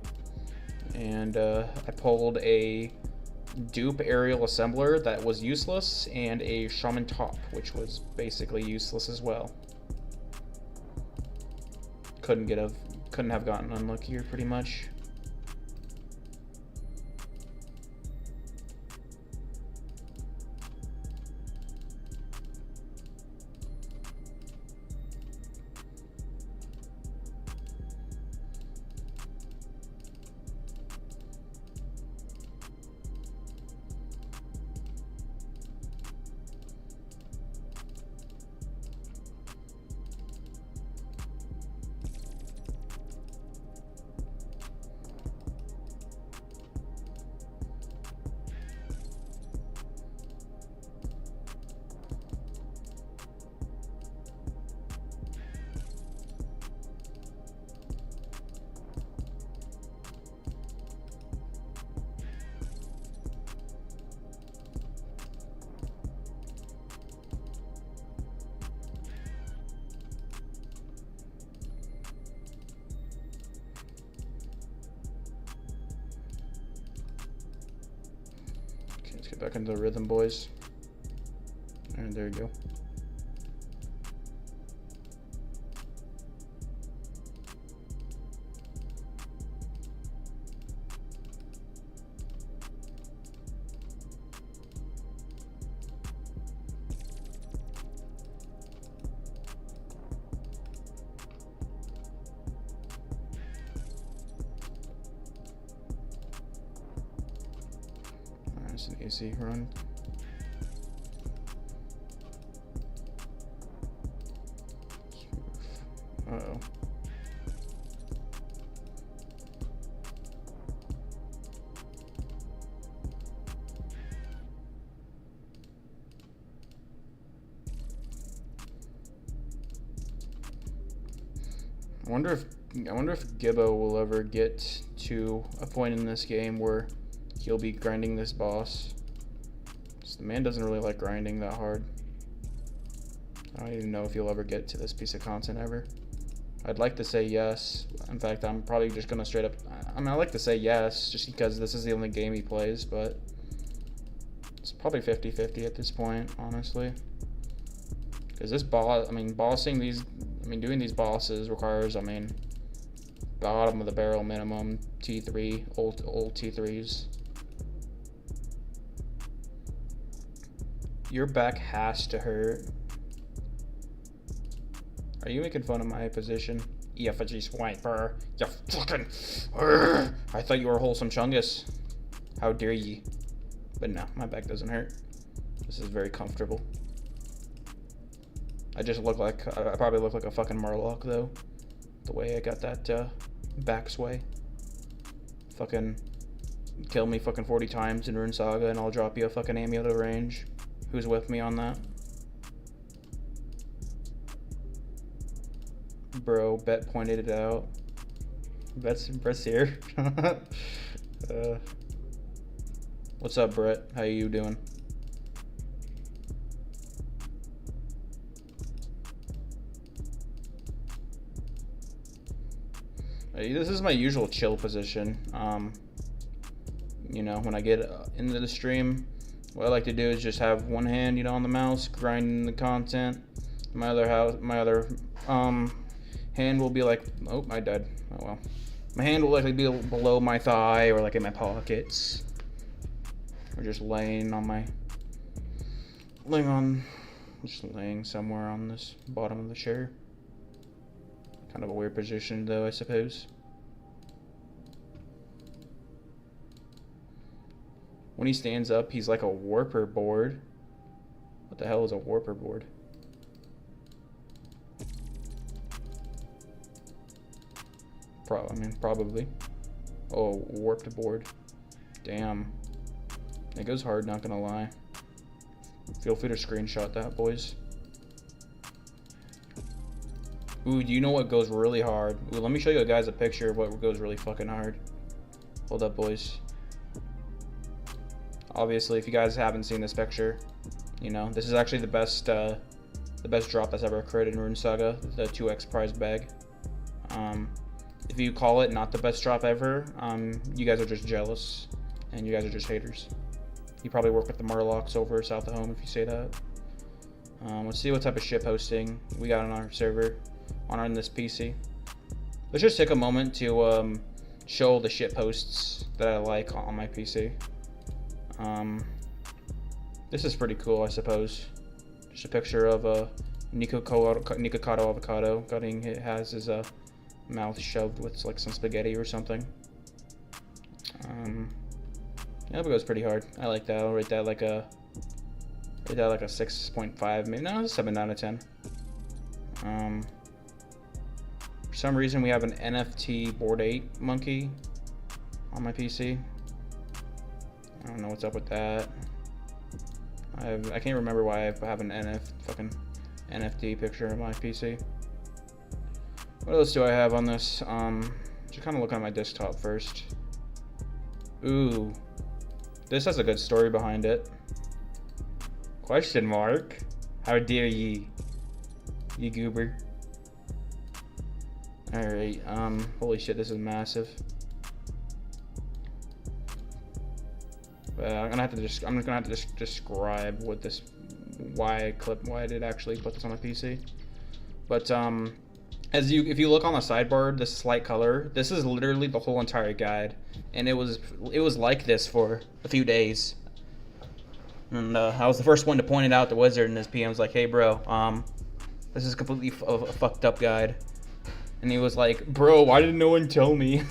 and I pulled a dupe aerial assembler that was useless and a shaman top, which was basically useless as well. Couldn't have gotten unluckier pretty much. Let's get back into the rhythm, boys. And there you go. It's an AC run. Uh-oh. I wonder if Gibbo will ever get to a point in this game where he'll be grinding this boss. The man doesn't really like grinding that hard. I don't even know if he'll ever get to this piece of content ever. I'd like to say yes. In fact, I'm probably just gonna straight up. I mean, I like to say yes, just because this is the only game he plays, but it's probably 50-50 at this point, honestly. Because this boss, I mean, doing these bosses requires, I mean, bottom of the barrel minimum T3, old T3s. Your back has to hurt. Are you making fun of my position? Effigy swiper. You fucking. I thought you were a wholesome chungus. How dare ye? But no, my back doesn't hurt. This is very comfortable. I probably look like a fucking murloc though. The way I got that back sway. Fucking kill me fucking 40 times in RuneSaga and I'll drop you a fucking amulet of range. Who's with me on that? Bro, Bet pointed it out. Bet's here. What's up, Brett? How you doing? Hey, this is my usual chill position. You know, when I get into the stream, what I like to do is just have one hand, you know, on the mouse, grinding the content. My other hand will be like, oh, I died. Oh well. My hand will likely be below my thigh or like in my pockets, or just laying somewhere on this bottom of the chair. Kind of a weird position though, I suppose. When he stands up, he's like a warper board. What the hell is a warper board? Probably. Oh, warped board. Damn. It goes hard, not gonna lie. Feel free to screenshot that, boys. Ooh, do you know what goes really hard? Ooh, let me show you guys a picture of what goes really fucking hard. Hold up, boys. Obviously, if you guys haven't seen this picture, you know, this is actually the best drop that's ever occurred in RuneSaga, the 2x prize bag. If you call it not the best drop ever, you guys are just jealous, and you guys are just haters. You probably work with the murlocs over south of home if you say that. Let's see what type of ship hosting we got on our server, on this PC. Let's just take a moment to show the ship hosts that I like on my PC. This is pretty cool, I suppose. Just a picture of a Nikocado avocado. It has his mouth shoved with like some spaghetti or something. Yeah, that goes pretty hard. I like that. I'll rate that like a 6.5, maybe no, 7 out of 10. For some reason we have an NFT board 8 monkey on my PC. I don't know what's up with that. I can't remember why I have an fucking NFT picture on my PC. What else do I have on this? Just kind of look at my desktop first. Ooh, this has a good story behind it. Question mark? How dare ye, you goober? All right. Holy shit, this is massive. I'm gonna have to just describe what this, why I did actually put this on my PC. But if you look on the sidebar, this slight color, this is literally the whole entire guide, and it was like this for a few days. And I was the first one to point it out to Wizard, and his PM was like, "Hey, bro, this is completely a fucked up guide." And he was like, "Bro, why didn't no one tell me?"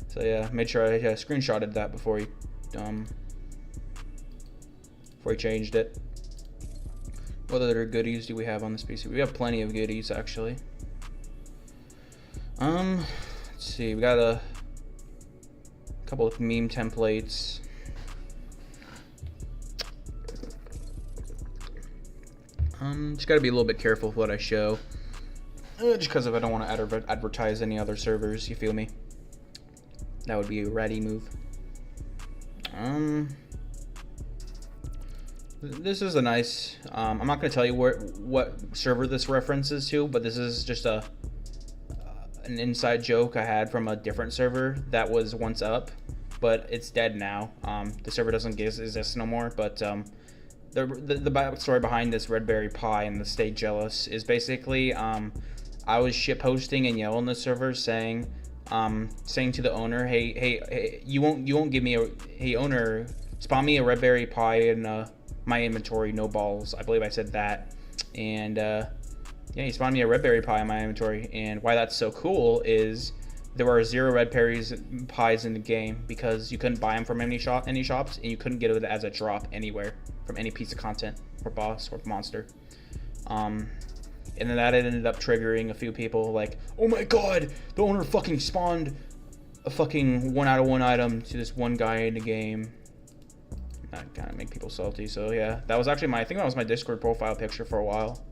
So yeah, made sure I screenshotted that before he changed it. What other goodies do we have on this PC? We have plenty of goodies, actually. Let's see. We got a couple of meme templates. Just gotta be a little bit careful with what I show. Just because I don't want to advertise any other servers, you feel me? That would be a ratty move. This is a nice, I'm not going to tell you what server this references to, but this is just an inside joke I had from a different server that was once up, but it's dead now. The server doesn't exist no more, but the backstory behind this red berry pie and the Stay Jealous is basically, I was shitposting and yelling the server saying to the owner, hey, you won't give me hey owner, spawn me a red berry pie in my inventory, no balls. I believe I said that, and yeah, he spawned me a red berry pie in my inventory. And why that's so cool is there were 0 red pies in the game because you couldn't buy them from any shops, and you couldn't get it as a drop anywhere from any piece of content or boss or monster. And then that ended up triggering a few people like, oh my god, the owner fucking spawned a fucking 1 out of 1 item to this one guy in the game. That kind of make people salty. So yeah, that was actually I think that was my Discord profile picture for a while.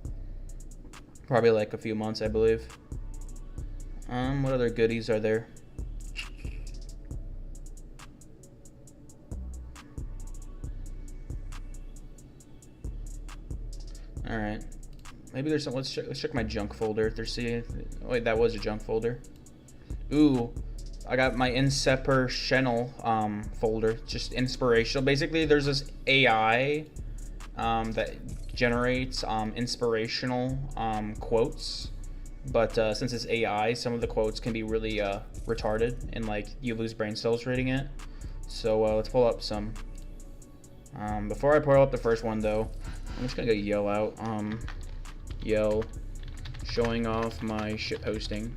Probably like a few months, I believe. What other goodies are there? All right. Maybe there's some. Let's check my junk folder. If there's oh, wait, that was a junk folder. Ooh, I got my inspirational folder. Just inspirational. Basically, there's this AI that generates inspirational quotes. But since it's AI, some of the quotes can be really retarded, and like you lose brain cells reading it. So let's pull up some. Before I pull up the first one, though, I'm just gonna go yell out. Yell, showing off my shit posting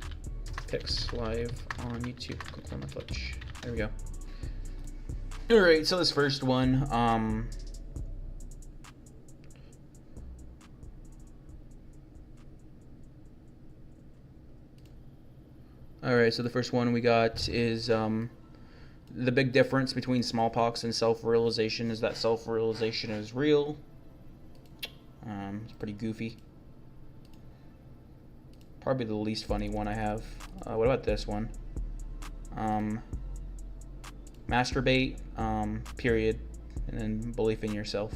pics live on YouTube. Click on the Twitch. There we go. All right, so this first one, all right, so the first one we got is the big difference between smallpox and self-realization is that self-realization is real. It's pretty goofy. Probably the least funny one I have. What about this one? Masturbate, period, and then believe in yourself.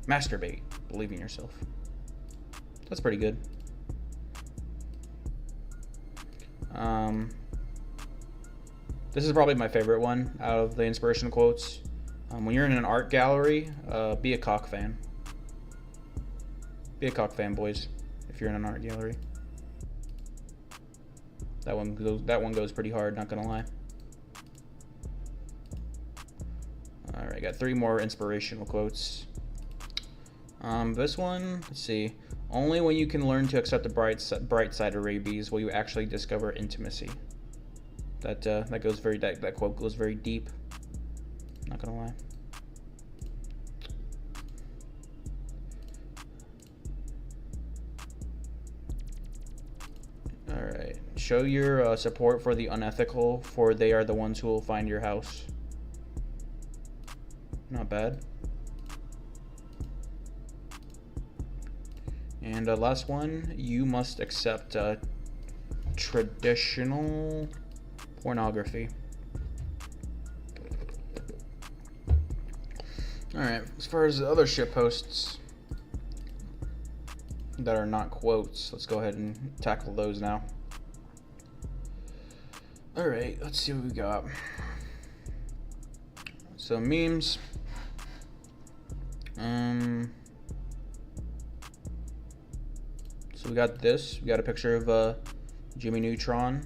Masturbate, believe in yourself. That's pretty good. This is probably my favorite one out of the inspirational quotes. When you're in an art gallery, be a cock fan. Be a cock fan, boys, if you're in an art gallery. That one goes pretty hard, not gonna lie. Alright, got 3 more inspirational quotes. This one, let's see. Only when you can learn to accept the bright side of rabies will you actually discover intimacy. That quote goes very deep. Not gonna lie. Alright. Show your support for the unethical, for they are the ones who will find your house. Not bad. And last one, you must accept traditional pornography. Alright, as far as the other shit posts that are not quotes, let's go ahead and tackle those now. Alright, let's see what we got. So memes. So we got this. We got a picture of Jimmy Neutron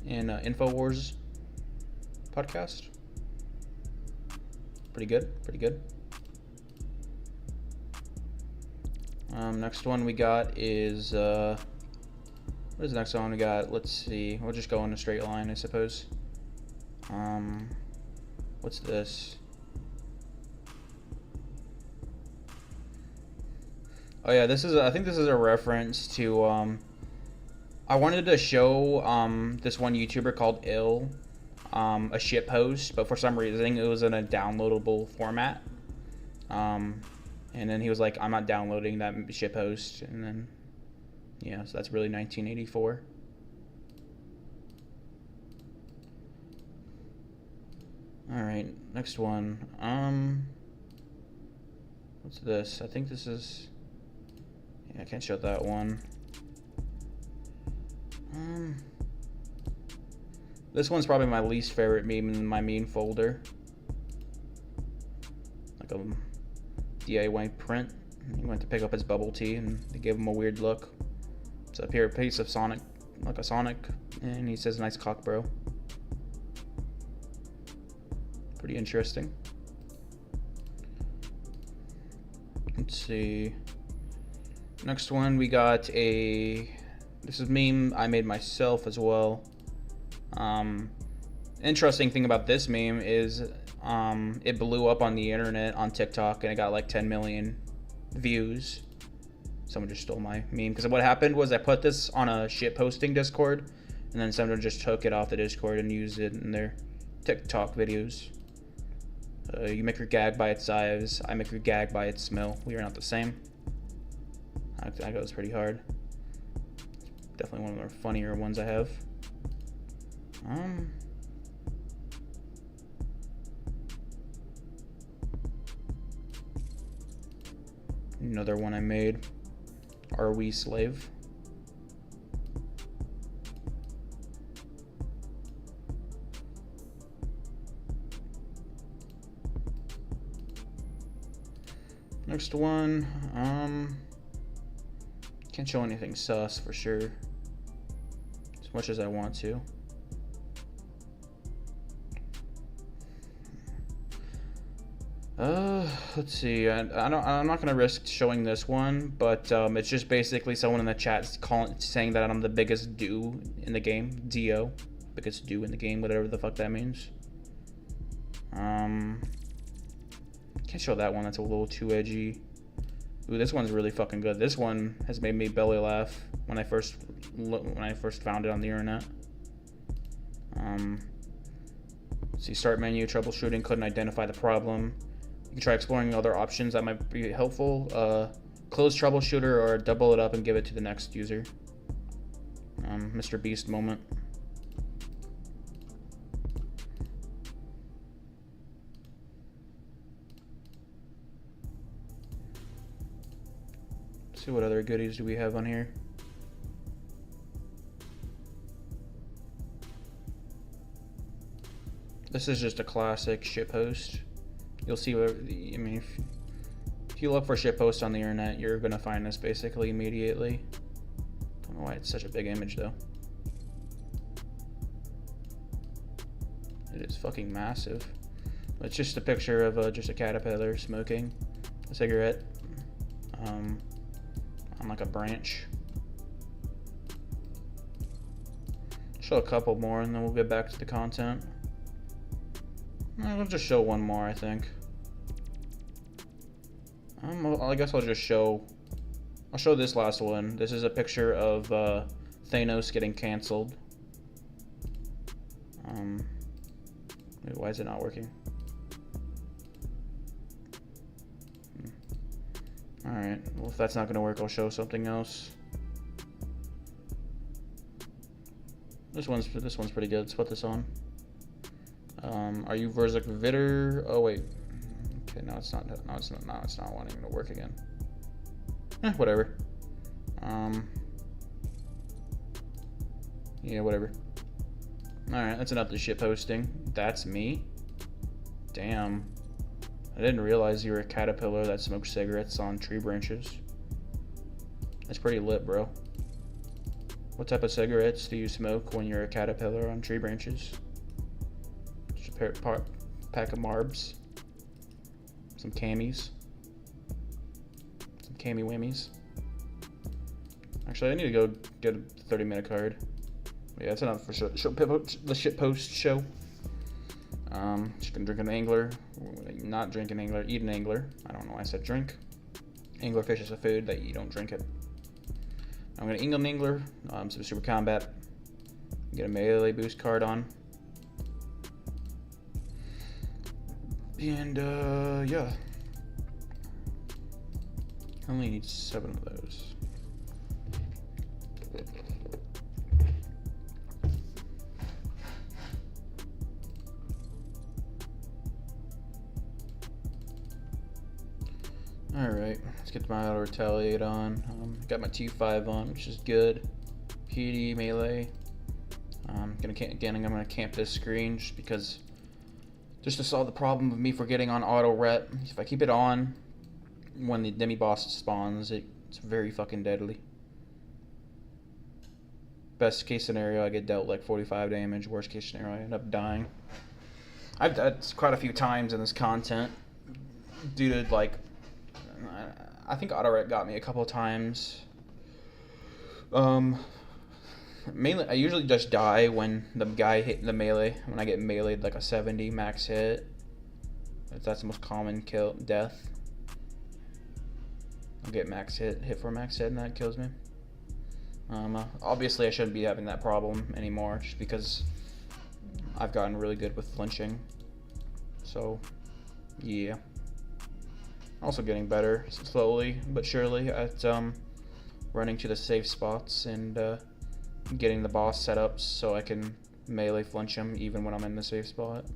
in InfoWars podcast. Pretty good. Pretty good. Next one we got is what is the next one we got? Let's see. We'll just go in a straight line, I suppose. What's this? Oh yeah, this is I think this is a reference to I wanted to show this one YouTuber called Ill a shit post, but for some reason it was in a downloadable format. And then he was like, I'm not downloading that shit post, and then Yeah, so that's really 1984. Alright, next one. What's this? I think this is... Yeah, I can't show that one. This one's probably my least favorite meme in my meme folder. Like a DIY print. He went to pick up his bubble tea and they gave him a weird look. It's up here, a piece of Sonic, like a Sonic, and he says, "Nice cock, bro." Pretty interesting. Let's see. Next one, we got a... This is a meme I made myself as well. Interesting thing about this meme is it blew up on the internet on TikTok and it got like 10 million views. Someone just stole my meme, because what happened was I put this on a shit posting Discord, and then someone just took it off the Discord and used it in their TikTok videos. You make your gag by its size, I make your gag by its smell. We are not the same. That goes pretty hard. Definitely one of the funnier ones I have. Another one I made. Are we slave? Next one, can't show anything sus for sure, as much as I want to. Let's see. I'm not gonna risk showing this one, but it's just basically someone in the chat saying that I'm the biggest do in the game. Do, biggest do in the game, whatever the fuck that means. Can't show that one. That's a little too edgy. Ooh, this one's really fucking good. This one has made me belly laugh when I first found it on the internet. Let's see. Start menu, troubleshooting, couldn't identify the problem. You can try exploring other options that might be helpful. Close troubleshooter or double it up and give it to the next user. Mr. Beast moment. Let's see what other goodies do we have on here. This is just a classic shitpost. You'll see what, I mean, if you look for shitposts on the internet, you're gonna find this basically immediately. Don't know why it's such a big image though. It is fucking massive. It's just a picture of just a caterpillar smoking a cigarette on like a branch. Show a couple more and then we'll get back to the content. I'll just show one more, I think. I guess I'll show this last one. This is a picture of Thanos getting canceled. Wait, why is it not working? Alright, well if that's not gonna work, I'll show something else. This one's pretty good. Let's put this on. Are you Verzuk Vitter? Oh wait. Okay, no, it's not. No, it's not. No, it's not wanting to work again. Whatever. Yeah, whatever. All right, that's enough of shit posting. That's me. Damn. I didn't realize you were a caterpillar that smokes cigarettes on tree branches. That's pretty lit, bro. What type of cigarettes do you smoke when you're a caterpillar on tree branches? Just a pack of Marbs. Some camis. Some cami whammies. Actually, I need to go get a 30-minute card. But yeah, that's enough for the shitpost show. Chicken, drink an angler. Not drink an angler, eat an angler. I don't know why I said drink. Anglerfish is a food that you don't drink it. I'm gonna England angler, some super combat. Get a melee boost card on. And yeah. I only need 7 of those. Alright, let's get my auto retaliate on. Got my T5 on, which is good. PD, melee. I'm gonna camp this screen just to solve the problem of me forgetting on auto ret. If I keep it on when the demi boss spawns, it's very fucking deadly. Best case scenario, I get dealt like 45 damage. Worst case scenario, I end up dying. I've died quite a few times in this content due to like, I think auto ret got me a couple of times. Mainly, I usually just die when the guy hit the melee. When I get meleeed like a 70 max hit. That's the most common death. I'll get max hit for a max hit, and that kills me. Obviously, I shouldn't be having that problem anymore, just because I've gotten really good with flinching. So, yeah. Also getting better slowly but surely at running to the safe spots and getting the boss set up so I can melee flinch him even when I'm in the safe spot.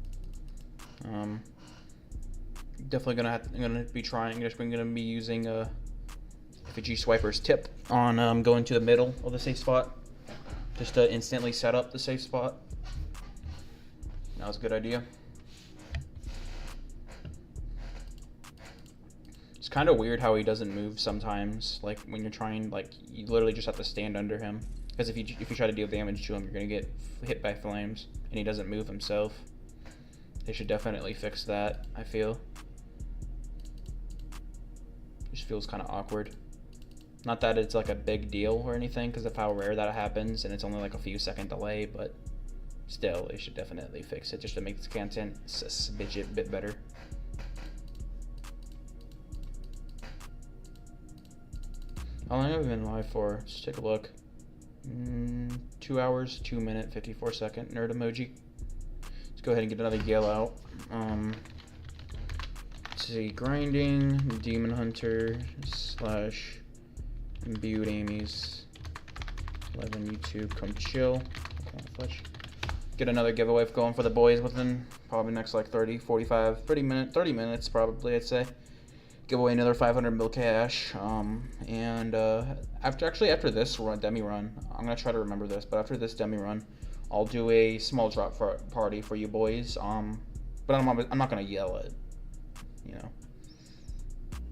Definitely gonna be using Effigy Swiper's tip on going to the middle of the safe spot just to instantly set up the safe spot. That was a good idea. It's kind of weird how he doesn't move sometimes. Like when you're trying, like you literally just have to stand under him. Because if you try to deal damage to him, you're gonna get hit by flames, and he doesn't move himself. They should definitely fix that, I feel. Just feels kind of awkward. Not that it's like a big deal or anything, because of how rare that happens, and it's only like a few second delay, but still, they should definitely fix it just to make this content a bit better. How long have I been live for? Let's take a look. 2 hours, 2 minute, 54 second nerd emoji. Let's go ahead and get another Gale out. Let's see, grinding, demon hunter / imbued Amy's 11 YouTube, come chill. Get another giveaway going for the boys within probably next like 30 minutes probably, I'd say. Give away another 500 mil cash, and after this demi run, I'm gonna try to remember this, but after this demi run, I'll do a small drop party for you boys, but I'm not gonna yell it, you know.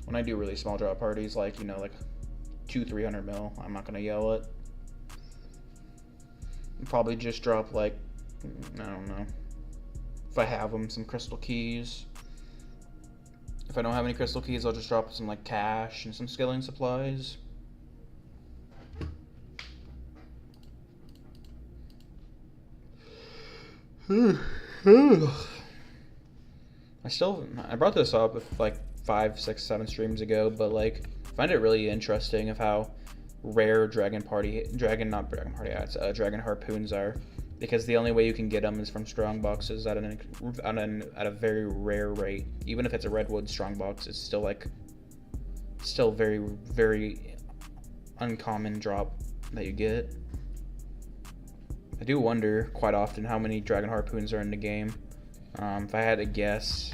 When I do really small drop parties, like, you know, like 200-300 mil, I'm not gonna yell it. I'll probably just drop like, I don't know, if I have them, some crystal keys. If I don't have any crystal keys, I'll just drop some like cash and some skilling supplies. I brought this up like 5, 6, 7 streams ago, but like I find it really interesting of how rare dragon harpoons are, because the only way you can get them is from strong boxes at a very rare rate. Even if it's a redwood strong box, it's still very, very uncommon drop that you get. I do wonder quite often how many dragon harpoons are in the game. If I had to guess,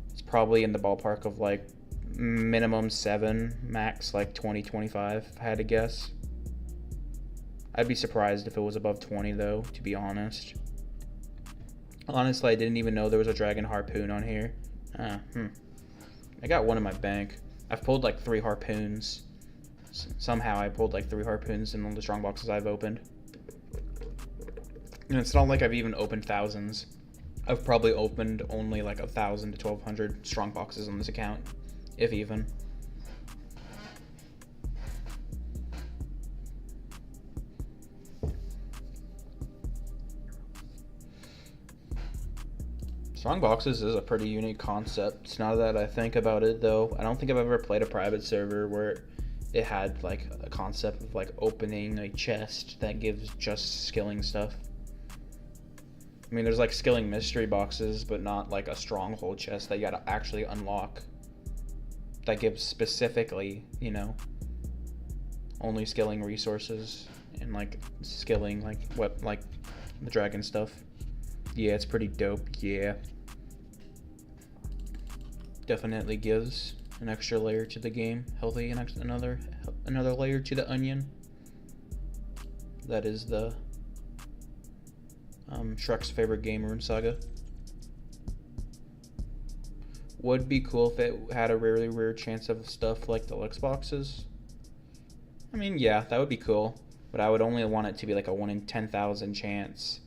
it's probably in the ballpark of like minimum 7, max like 20, 25, if I had to guess. I'd be surprised if it was above 20 though, to be honest. Honestly, I didn't even know there was a dragon harpoon on here. I got one in my bank. I've pulled like 3 harpoons. Somehow I pulled like 3 harpoons in all the strong boxes I've opened. And it's not like I've even opened thousands. I've probably opened only like 1,000 to 1,200 strong boxes on this account, if even. Strong boxes is a pretty unique concept. Now that I think about it though, I don't think I've ever played a private server where it had like a concept of like opening a chest that gives just skilling stuff. I mean, there's like skilling mystery boxes, but not like a stronghold chest that you gotta actually unlock. That gives specifically, you know, only skilling resources and like skilling like the dragon stuff. Yeah, it's pretty dope. Yeah, definitely gives. An extra layer to the game. Healthy, another layer to the onion. That is the Shrek's favorite game, RuneSaga. Would be cool if it had a really rare chance of stuff like the Xboxes. I mean, yeah, that would be cool, but I would only want it to be like a 1 in 10,000 chance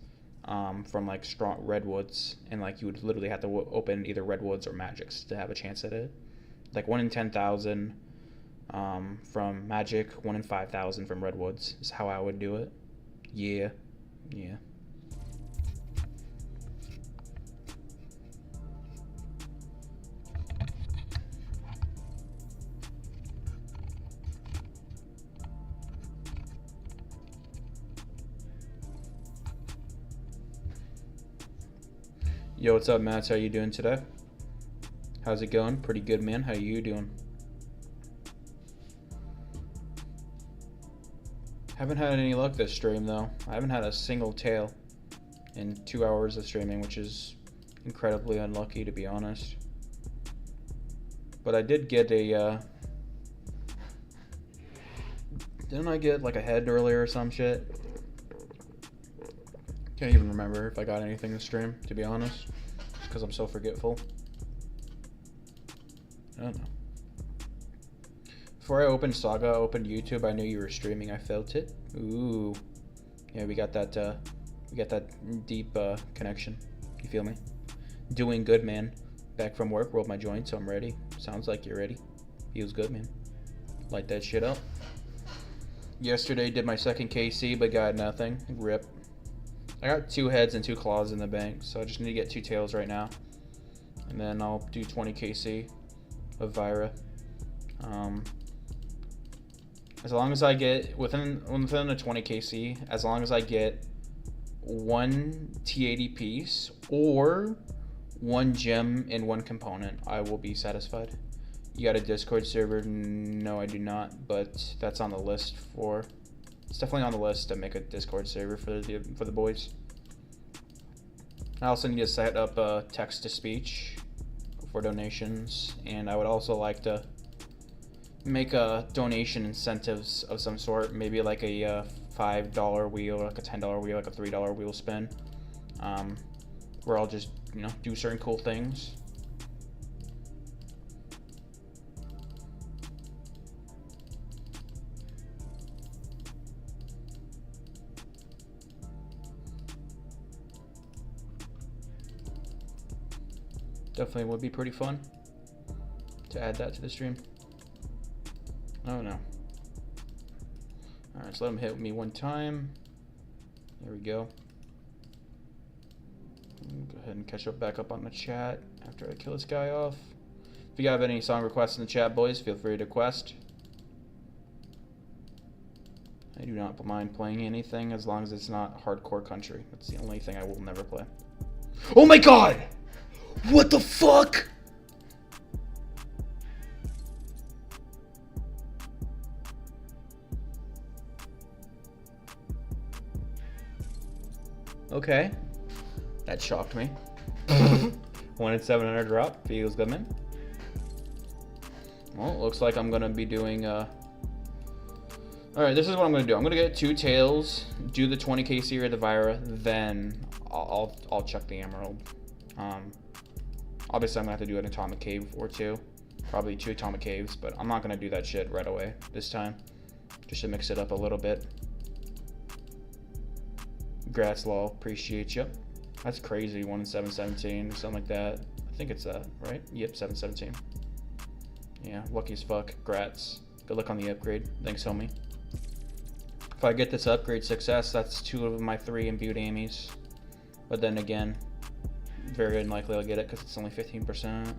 from like strong redwoods, and like you would literally have to open either redwoods or magics to have a chance at it. Like 1 in 10,000 from magic, 1 in 5,000 from redwoods is how I would do it. Yeah. Yo, what's up, Matt? How you doing today? How's it going? Pretty good, man. How you doing? Haven't had any luck this stream, though. I haven't had a single tail in 2 hours of streaming, which is incredibly unlucky, to be honest. But I did get a, didn't I get like a head earlier or some shit? Can't even remember if I got anything this stream, to be honest. Just because I'm so forgetful. I don't know. Before I opened Saga, I opened YouTube. I knew you were streaming. I felt it. Ooh, yeah, we got that deep connection. You feel me? Doing good, man. Back from work, rolled my joint, so I'm ready. Sounds like you're ready. Feels good, man. Light that shit up. Yesterday did my second KC, but got nothing. Rip. I got 2 heads and 2 claws in the bank, so I just need to get 2 tails right now, and then I'll do 20 KC of Vira. As long as I get within the 20 KC, as long as I get 1 T80 piece or 1 gem in 1 component, I will be satisfied. You got a Discord server? No, I do not, but that's on the list for. It's definitely on the list to make a Discord server for the boys. I also need to set up text-to-speech for donations, and I would also like to make a donation incentives of some sort, maybe like a $5 wheel, like a $10 wheel, like a $3 wheel spin, where I'll just, you know, do certain cool things. Definitely would be pretty fun to add that to the stream. Oh no. Alright, so let him hit me 1 time. There we go. Go ahead and catch up back up on the chat after I kill this guy off. If you have any song requests in the chat, boys, feel free to request. I do not mind playing anything as long as it's not hardcore country. That's the only thing I will never play. Oh my god! What the fuck? Okay. That shocked me. 1 in 700 drop. Feels good, man. Well, looks like I'm gonna be doing Alright, this is what I'm gonna do. I'm gonna get 2 tails, do the 20 KC or the Vira, then I'll check the emerald. Obviously I'm gonna have to do an atomic cave or 2. Probably 2 atomic caves, but I'm not gonna do that shit right away this time. Just to mix it up a little bit. Grats, lol. Appreciate you. That's crazy. 1 in 717 or something like that. I think it's that, right? Yep, 717. Yeah, lucky as fuck. Grats. Good luck on the upgrade. Thanks, homie. If I get this upgrade success, that's 2 of my 3 imbued amies. But then again, very unlikely I'll get it because it's only 15%.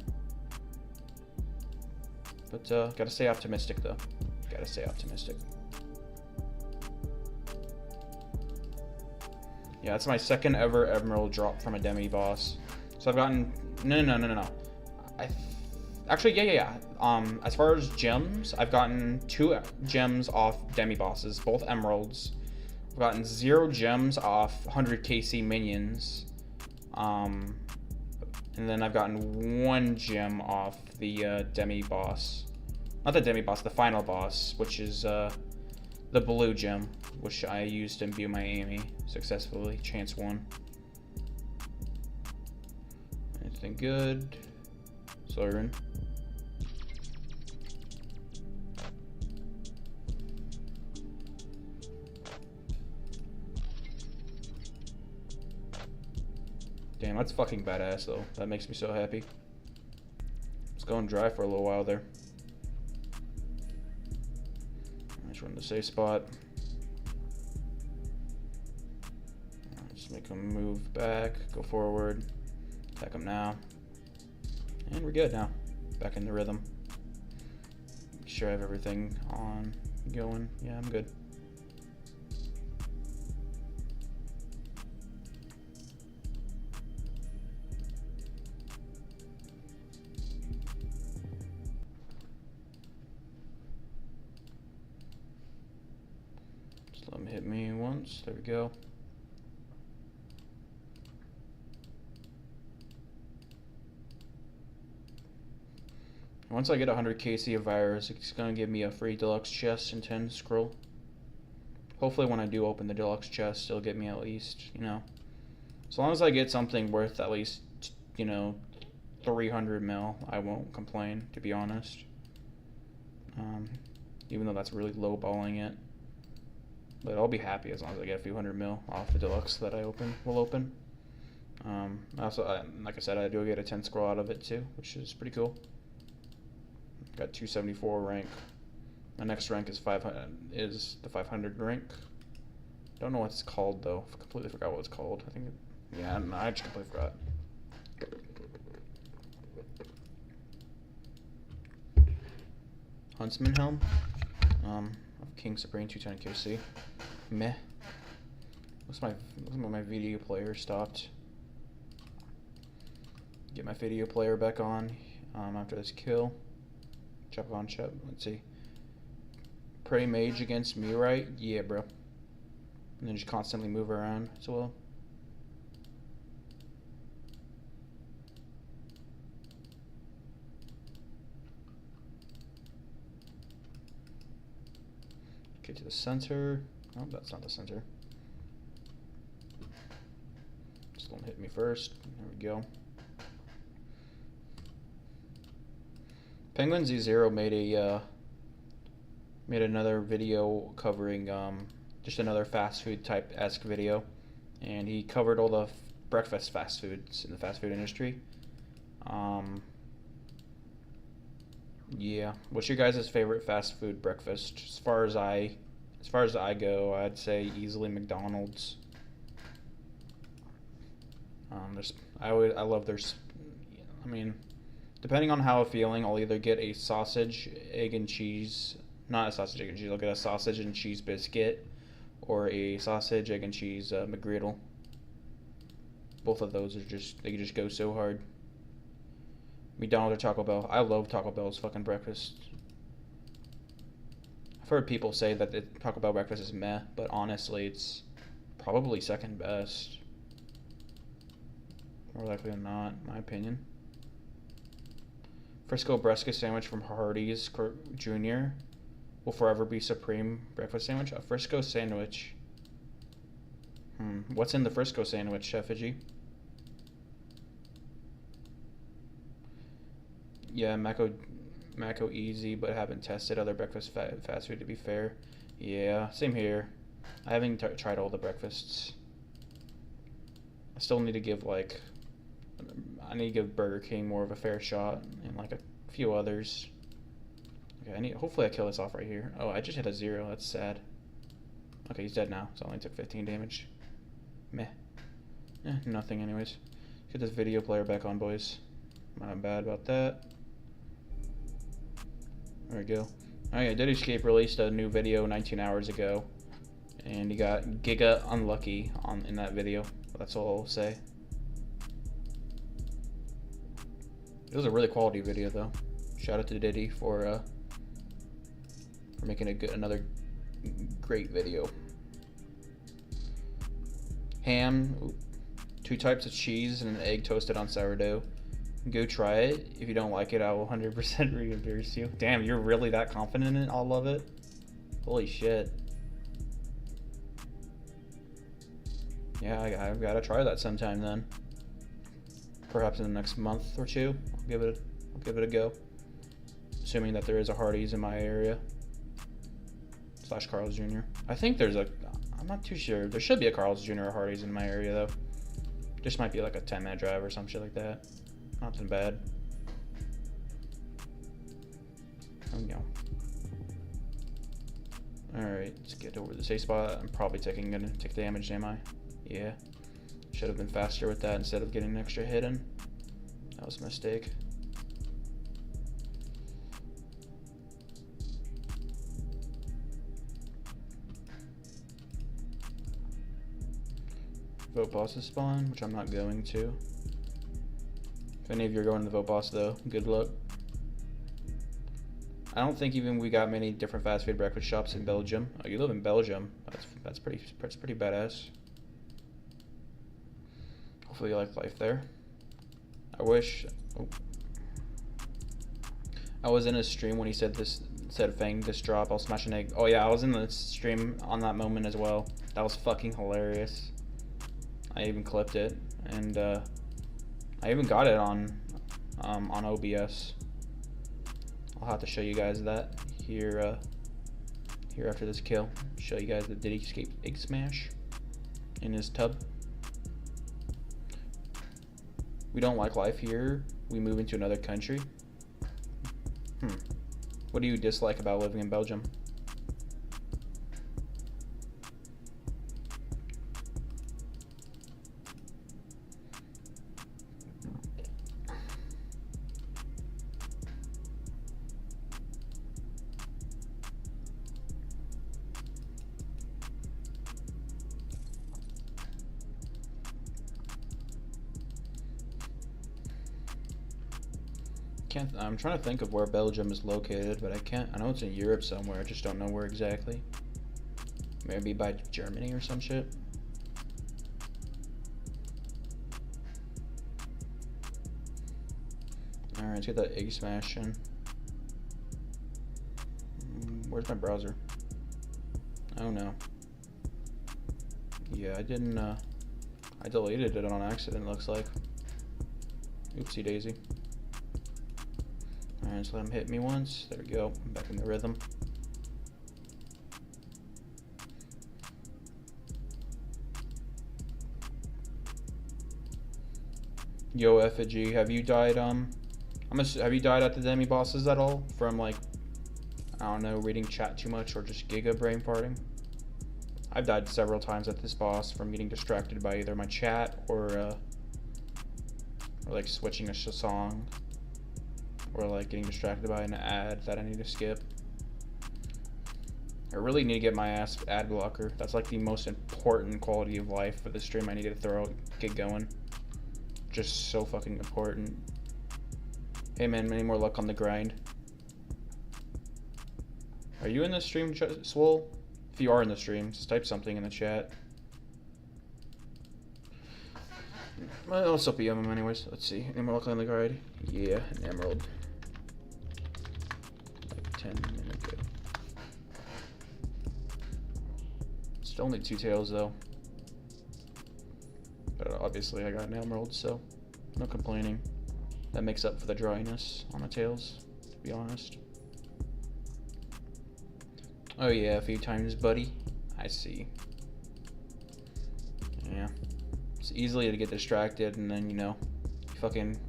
But gotta stay optimistic though. Gotta stay optimistic. Yeah, that's my 2nd ever emerald drop from a demi boss. So I've gotten no. Actually, yeah. As far as gems, I've gotten 2 gems off demi bosses, both emeralds. I've gotten 0 gems off 100 KC minions. And then I've gotten 1 gem off the demi-boss. Not the demi-boss, the final boss, which is the blue gem, which I used to imbue my Amy successfully. Chance 1. Anything good? Siren. Damn, that's fucking badass though. That makes me so happy. Let's go and drive for a little while there. Let's run the safe spot. Just make them move back, go forward, attack them now. And we're good now. Back in the rhythm. Make sure I have everything on going. Yeah, I'm good. Just let him hit me once. There we go. Once I get 100 KC of virus, it's gonna give me a free deluxe chest and 10 scroll. Hopefully when I do open the deluxe chest, it'll get me at least, you know, as long as I get something worth at least, you know, 300 mil, I won't complain, to be honest. Even though that's really lowballing it. But I'll be happy as long as I get a few hundred mil off the deluxe that I will open. Also, like I said, I do get a 10 scroll out of it too, which is pretty cool. Got 274 rank. My next rank is 500. Is the 500 rank. Don't know what it's called though. I completely forgot what it's called. I think. Yeah, I just completely forgot. Huntsman helm. King Supreme 210 KC. Meh. Looks like my video player stopped. Get my video player back on after this kill. Chop on chop. Let's see. Prey mage against me, right? Yeah, bro. And then just constantly move around as well. Okay, to the center. Oh, that's not the center. Just don't hit me first. There we go. Penguin Z0 made another video covering just another fast food type-esque video, and he covered all the breakfast fast foods in the fast food industry. Yeah, what's your guys' favorite fast food breakfast? As far as I go, I'd say easily McDonald's. I love their. I mean, depending on how I'm feeling, I'll either get a sausage, egg and cheese. Not a sausage, egg and cheese. I'll get a sausage and cheese biscuit, or a sausage, egg and cheese McGriddle. Both of those are they just go so hard. McDonald's or Taco Bell. I love Taco Bell's fucking breakfast. I've heard people say that the Taco Bell breakfast is meh, but honestly, it's probably second best. More likely than not, in my opinion. Frisco brisket sandwich from Hardee's Jr. will forever be supreme breakfast sandwich. A Frisco sandwich. What's in the Frisco sandwich, Effigy? Yeah, Macco easy, but haven't tested other breakfast fast food to be fair. Yeah, same here. I haven't tried all the breakfasts. I still need to give I need to give Burger King more of a fair shot, and like a few others. Okay, hopefully I kill this off right here. Oh, I just hit a 0. That's sad. Okay, he's dead now. So I only took 15 damage. Meh. Nothing anyways. Get this video player back on, boys. I'm not bad about that. There we go. Oh yeah, Did Escape released a new video 19 hours ago, and he got giga unlucky in that video. That's all I'll say. It was a really quality video though. Shout out to Diddy for making another great video. Ham, 2 types of cheese and an egg toasted on sourdough. Go try it. If you don't like it, I will 100% reimburse you. Damn, you're really that confident in all of it? Holy shit. Yeah, I've got to try that sometime then. Perhaps in the next month or two. I'll give it a go. Assuming that there is a Hardee's in my area. / Carl's Jr. I think there's a... I'm not too sure. There should be a Carl's Jr. or Hardee's in my area though. Just might be like a 10-minute drive or some shit like that. Nothing bad. There we go. Alright, let's get over the safe spot. I'm probably gonna take damage, am I? Yeah. Should have been faster with that instead of getting an extra hit in. That was a mistake. Vote bosses spawn, which I'm not going to. If any of you are going to the vote boss though, good luck. I don't think even we got many different fast food breakfast shops in Belgium. Oh, you live in Belgium. That's pretty badass. Hopefully you like life there. I wish. Oh. I was in a stream when he said Fang just drop. I'll smash an egg. Oh yeah, I was in the stream on that moment as well. That was fucking hilarious. I even clipped it, and I even got it on OBS. I'll have to show you guys that here after this kill. Show you guys the Did he escape egg smash in his tub. We don't like life here. We move into another country. What do you dislike about living in Belgium? I'm trying to think of where Belgium is located, but I can't. I know it's in Europe somewhere. I just don't know where exactly. Maybe by Germany or some shit. Alright, let's get that egg smash in. Where's my browser? Oh no. Yeah, I didn't, I deleted it on accident, looks like. Oopsie daisy. Alright, just let him hit me once. There we go. I'm back in the rhythm. Yo, Effigy, have you died, have you died at the demi bosses at all? From, like, I don't know, reading chat too much or just giga brain farting? I've died several times at this boss from getting distracted by either my chat or like switching a song. Or like getting distracted by an ad that I need to skip. I really need to get my ass ad blocker. That's like the most important quality of life for the stream. I need to get going. Just so fucking important. Hey man, any more luck on the grind? Are you in the stream, Swole? If you are in the stream, just type something in the chat. I'll still PM him anyways. Let's see. Any more luck on the grind? Yeah, an emerald. 10 minutes ago. Still need 2 tails though. But obviously I got an emerald, so no complaining. That makes up for the dryness on the tails, to be honest. Oh yeah, a few times, buddy. I see. Yeah. It's easily to get distracted and then, you know, you fucking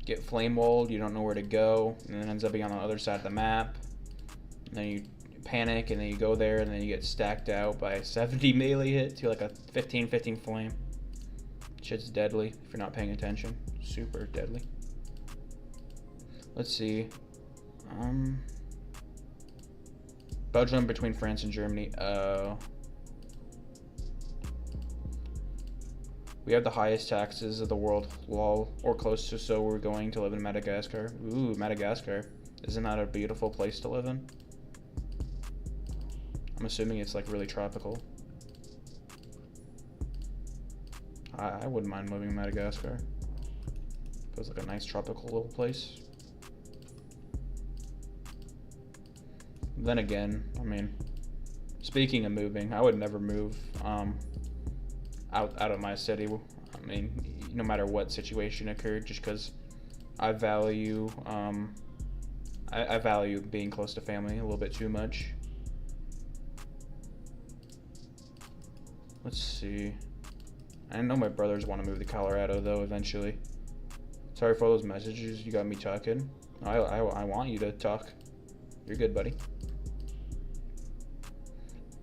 get flame walled, you don't know where to go, and then it ends up being on the other side of the map. And then you panic, and then you go there, and then you get stacked out by a 70 melee hit to like a 15 flame. Shit's deadly if you're not paying attention. Super deadly. Let's see. Belgium between France and Germany. We have the highest taxes of the world, lol, or close to, so we're going to live in Madagascar. Ooh, Madagascar. Isn't that a beautiful place to live in? I'm assuming it's like really tropical. I wouldn't mind living in Madagascar. Feels like a nice tropical little place. Then again, I mean, speaking of moving, I would never move out of my city. I mean, no matter what situation occurred, just because I value I value being close to family a little bit too much. Let's see. I know my brothers want to move to Colorado though eventually. Sorry for all those messages. You got me talking. I want you to talk. You're good, buddy.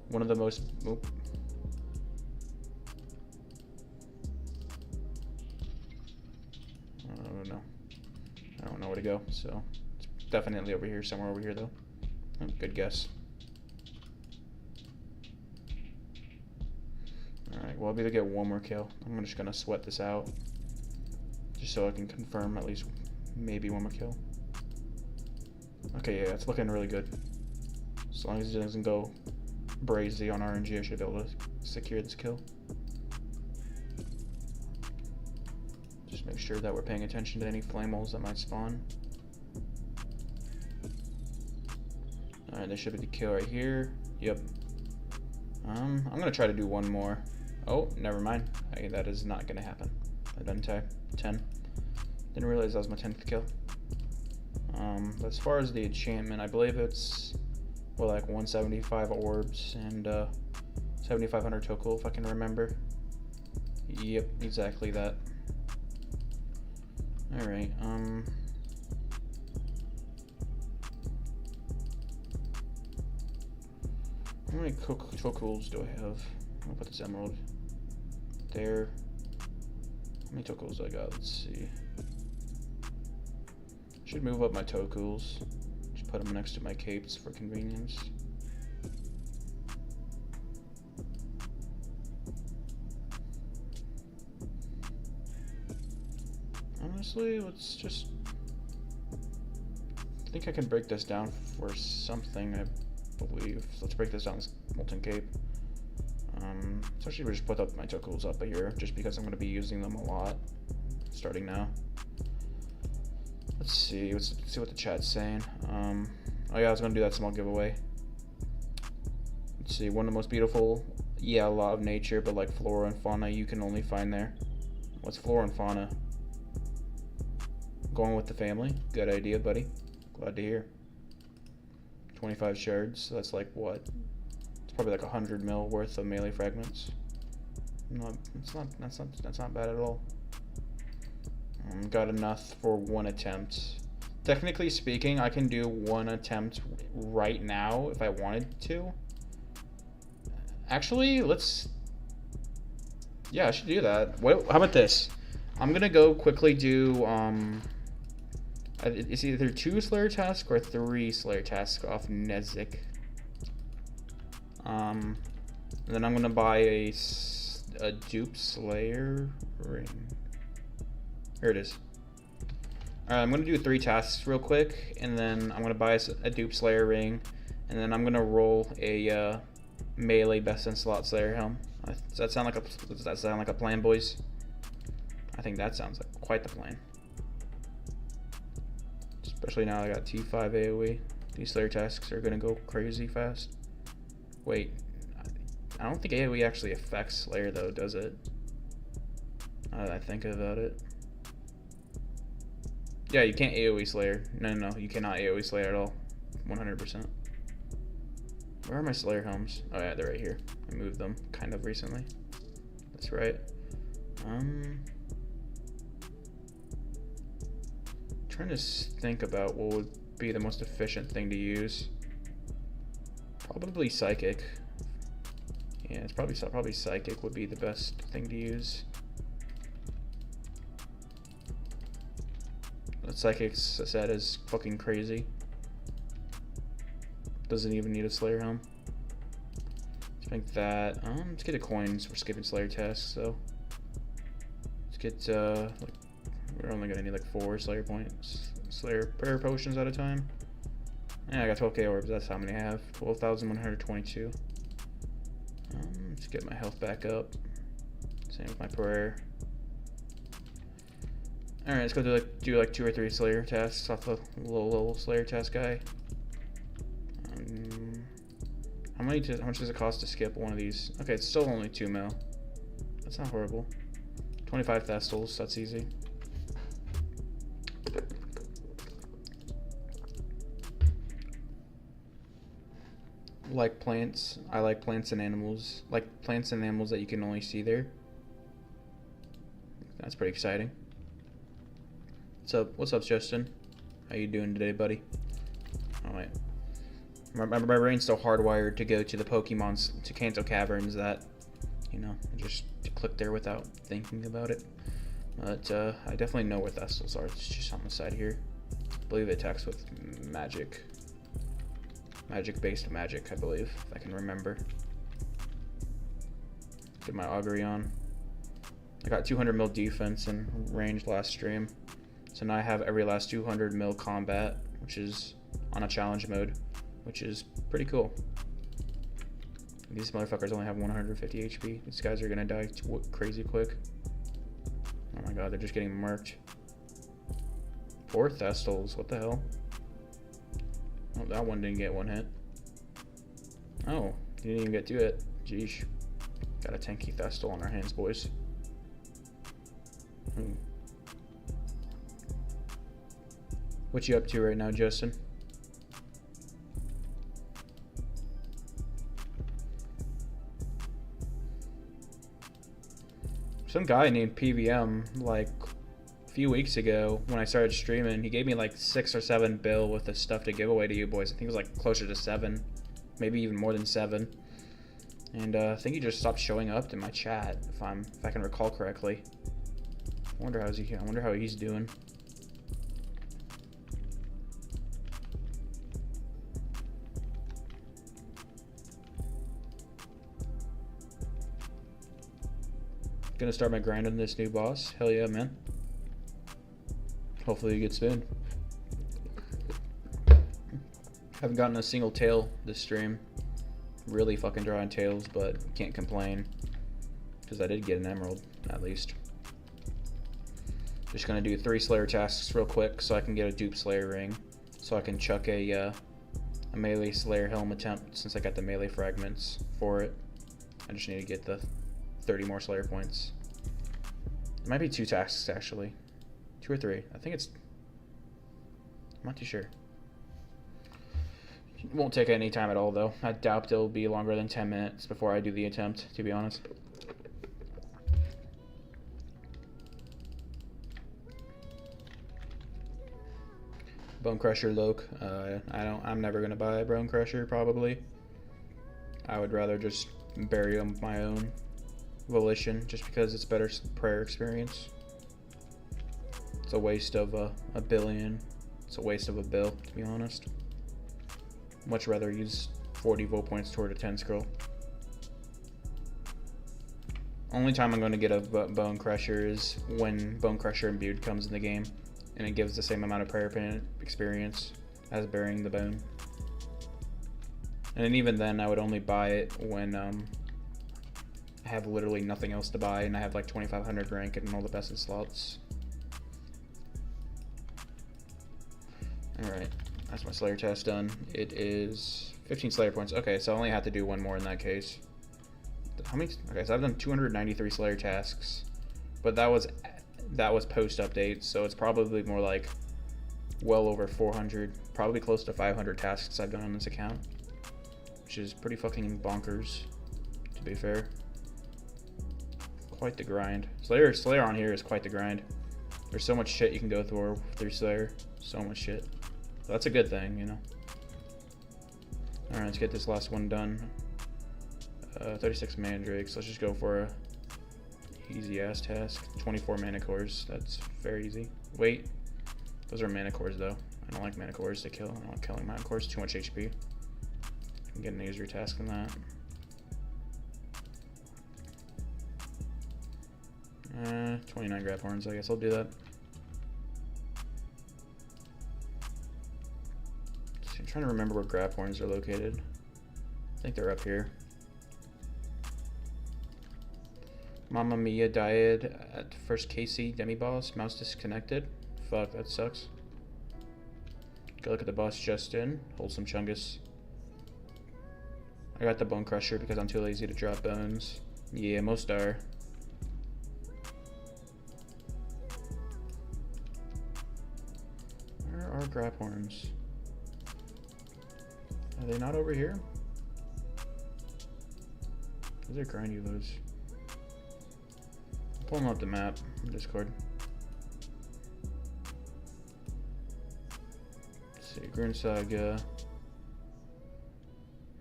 One of the most. Oop. I don't know. I don't know where to go. So it's definitely over here, somewhere over here though. Oh, good guess. Alright, well, I'll be able to get one more kill. I'm just gonna sweat this out. Just so I can confirm at least maybe one more kill. Okay, yeah, it's looking really good. As long as it doesn't go brazy on RNG, I should be able to secure this kill. Just make sure that we're paying attention to any flame holes that might spawn. Alright, there should be the kill right here. Yep. I'm gonna try to do one more. Oh, never mind. That is not gonna happen. I done 10. Didn't realize that was my 10th kill. As far as the enchantment, I believe it's well, like 175 orbs and 7,500 total, if I can remember. Yep, exactly that. All right. How many tokens do I have? I'll put this emerald there. How many tokens do I got? Let's see. Should move up my tokens. Just put them next to my capes for convenience. Honestly, let's just. I think I can break this down for something. I believe. Let's break this down. This molten cape. So actually, we'll just put up my tokens up here, just because I'm going to be using them a lot, starting now. Let's see. Let's see what the chat's saying. Oh yeah, I was going to do that small giveaway. Let's see. One of the most beautiful, yeah, a lot of nature, but like flora and fauna you can only find there. What's flora and fauna? Going with the family. Good idea, buddy. Glad to hear. 25 shards. So that's like what? It's probably like 100 mil worth of melee fragments. That's not bad at all. Got enough for one attempt. Technically speaking, I can do one attempt right now if I wanted to. Actually, let's. Yeah, I should do that. How about this? I'm gonna go quickly do. It's either 2 Slayer tasks or 3 Slayer tasks off Nezik. And then I'm gonna buy a dupe Slayer ring. Here it is. Alright, I'm gonna do 3 tasks real quick, and then I'm gonna buy a dupe Slayer ring, and then I'm gonna roll a melee best in slot Slayer helm. Does that sound like a plan, boys? I think that sounds like quite the plan. Especially now I got T5 AoE. These Slayer tasks are gonna go crazy fast. Wait, I don't think AoE actually affects Slayer though, does it? Now that I think about it. Yeah, you can't AoE Slayer. No, you cannot AoE Slayer at all. 100%. Where are my Slayer helms? Oh yeah, they're right here. I moved them kind of recently. That's right. Trying to think about what would be the most efficient thing to use. Probably Psychic. Yeah, it's probably Psychic would be the best thing to use. That Psychic's set is fucking crazy. Doesn't even need a Slayer helm. Let's make that. Let's get a coins. We're skipping Slayer tasks, so let's get like, we're only gonna need like 4 Slayer points, Slayer prayer potions at a time. Yeah, I got 12k orbs. That's how many I have. 12,122. Let's get my health back up. Same with my prayer. All right, let's go do like 2 or 3 Slayer tasks off the little Slayer task guy. How much does it cost to skip one of these? Okay, it's still only 2 mil. That's not horrible. 25 Thestals, that's easy. Like plants. I like plants and animals. Like plants and animals that you can only see there. That's pretty exciting. What's up, Justin? How you doing today, buddy? Alright. My brain's still hardwired to go to the Pokemon's, to Kanto Caverns, that, you know, just to click there without thinking about it. But I definitely know where Thestals are. It's just on the side here. I believe it attacks with magic. Magic-based magic, I believe, if I can remember. Get my augury on. I got 200 mil defense and range last stream. So now I have every last 200 mil combat, which is on a challenge mode, which is pretty cool. These motherfuckers only have 150 HP. These guys are gonna die crazy quick. Oh my god, they're just getting murked. Poor Thestals, what the hell? Oh, that one didn't get one hit. Oh, didn't even get to it. Jeesh. Got a tanky Thestal on our hands, boys. What you up to right now, Justin? Some guy named PVM, like a few weeks ago when I started streaming, he gave me like 6 or 7 bill with the stuff to give away to you boys. I think it was like closer to 7, maybe even more than 7. And I think he just stopped showing up to my chat, if I can recall correctly. I wonder how he's doing. Gonna start my grind on this new boss. Hell yeah, man. Hopefully he gets soon. Haven't gotten a single tail this stream. Really fucking dry on tails, but can't complain. Because I did get an emerald, at least. Just gonna do 3 Slayer tasks real quick so I can get a dupe Slayer ring. So I can chuck a melee Slayer helm attempt since I got the melee fragments for it. I just need to get the 30 more Slayer points. It might be 2 tasks actually. 2 or 3. I think it's... I'm not too sure. It won't take any time at all though. I doubt it'll be longer than 10 minutes before I do the attempt, to be honest. Bone Crusher Loke. I'm never gonna buy a Bone Crusher probably. I would rather just bury them with my own volition, just because it's better prayer experience. It's a waste of a billion. It's a waste of a bill, to be honest. Much rather use 40 vote points toward a 10 scroll. Only time I'm going to get a Bone Crusher is when Bone Crusher imbued comes in the game, and it gives the same amount of prayer pin experience as burying the bone. And even then, I would only buy it when I have literally nothing else to buy, and I have like 2500 rank and all the best slots. Alright, that's my Slayer test done. It is 15 Slayer points. Okay, so I only have to do 1 more in that case. How many? Okay, so I've done 293 Slayer tasks, but that was post update, so it's probably more like well over 400, probably close to 500 tasks I've done on this account, which is pretty fucking bonkers, to be fair. Quite the grind. Slayer on here is quite the grind. There's so much shit you can go through Slayer. So much shit. So that's a good thing, you know. Alright, let's get this last one done. 36 mandrakes. Let's just go for a easy ass task. 24 mana cores. That's very easy. Wait. Those are mana cores though. I don't like mana cores to kill. I don't like killing mana cores. Too much HP. I can get an easier task than that. 29 grab horns. I guess I'll do that. I'm trying to remember where grab horns are located. I think they're up here. Mamma Mia died at first KC demi boss. Mouse disconnected. Fuck, that sucks. Go look at the boss just in. Hold some chungus. I got the bone crusher because I'm too lazy to drop bones. Yeah, most are. Where are grab horns? Are they not over here? Those are grindy those. I'm pulling up the map in Discord. Let's see, RuneSaga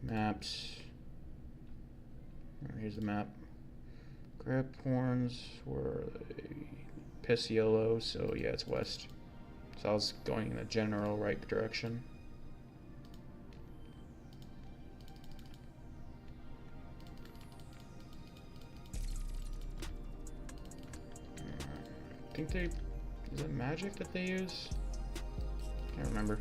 maps. Here's the map. Grab horns were piss yellow, so yeah, it's west. So I was going in the general right direction. I think they, is it magic that they use? Can't remember.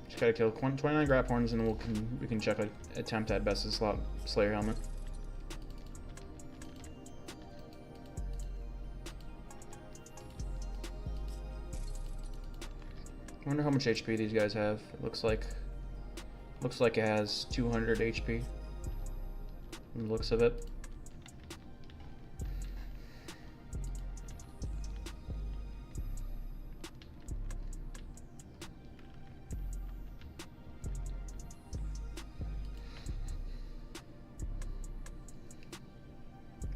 Just gotta kill 29 grab horns and we can check an attempt at best in slot Slayer helmet. I wonder how much HP these guys have. It looks like it has 200 HP. From the looks of it.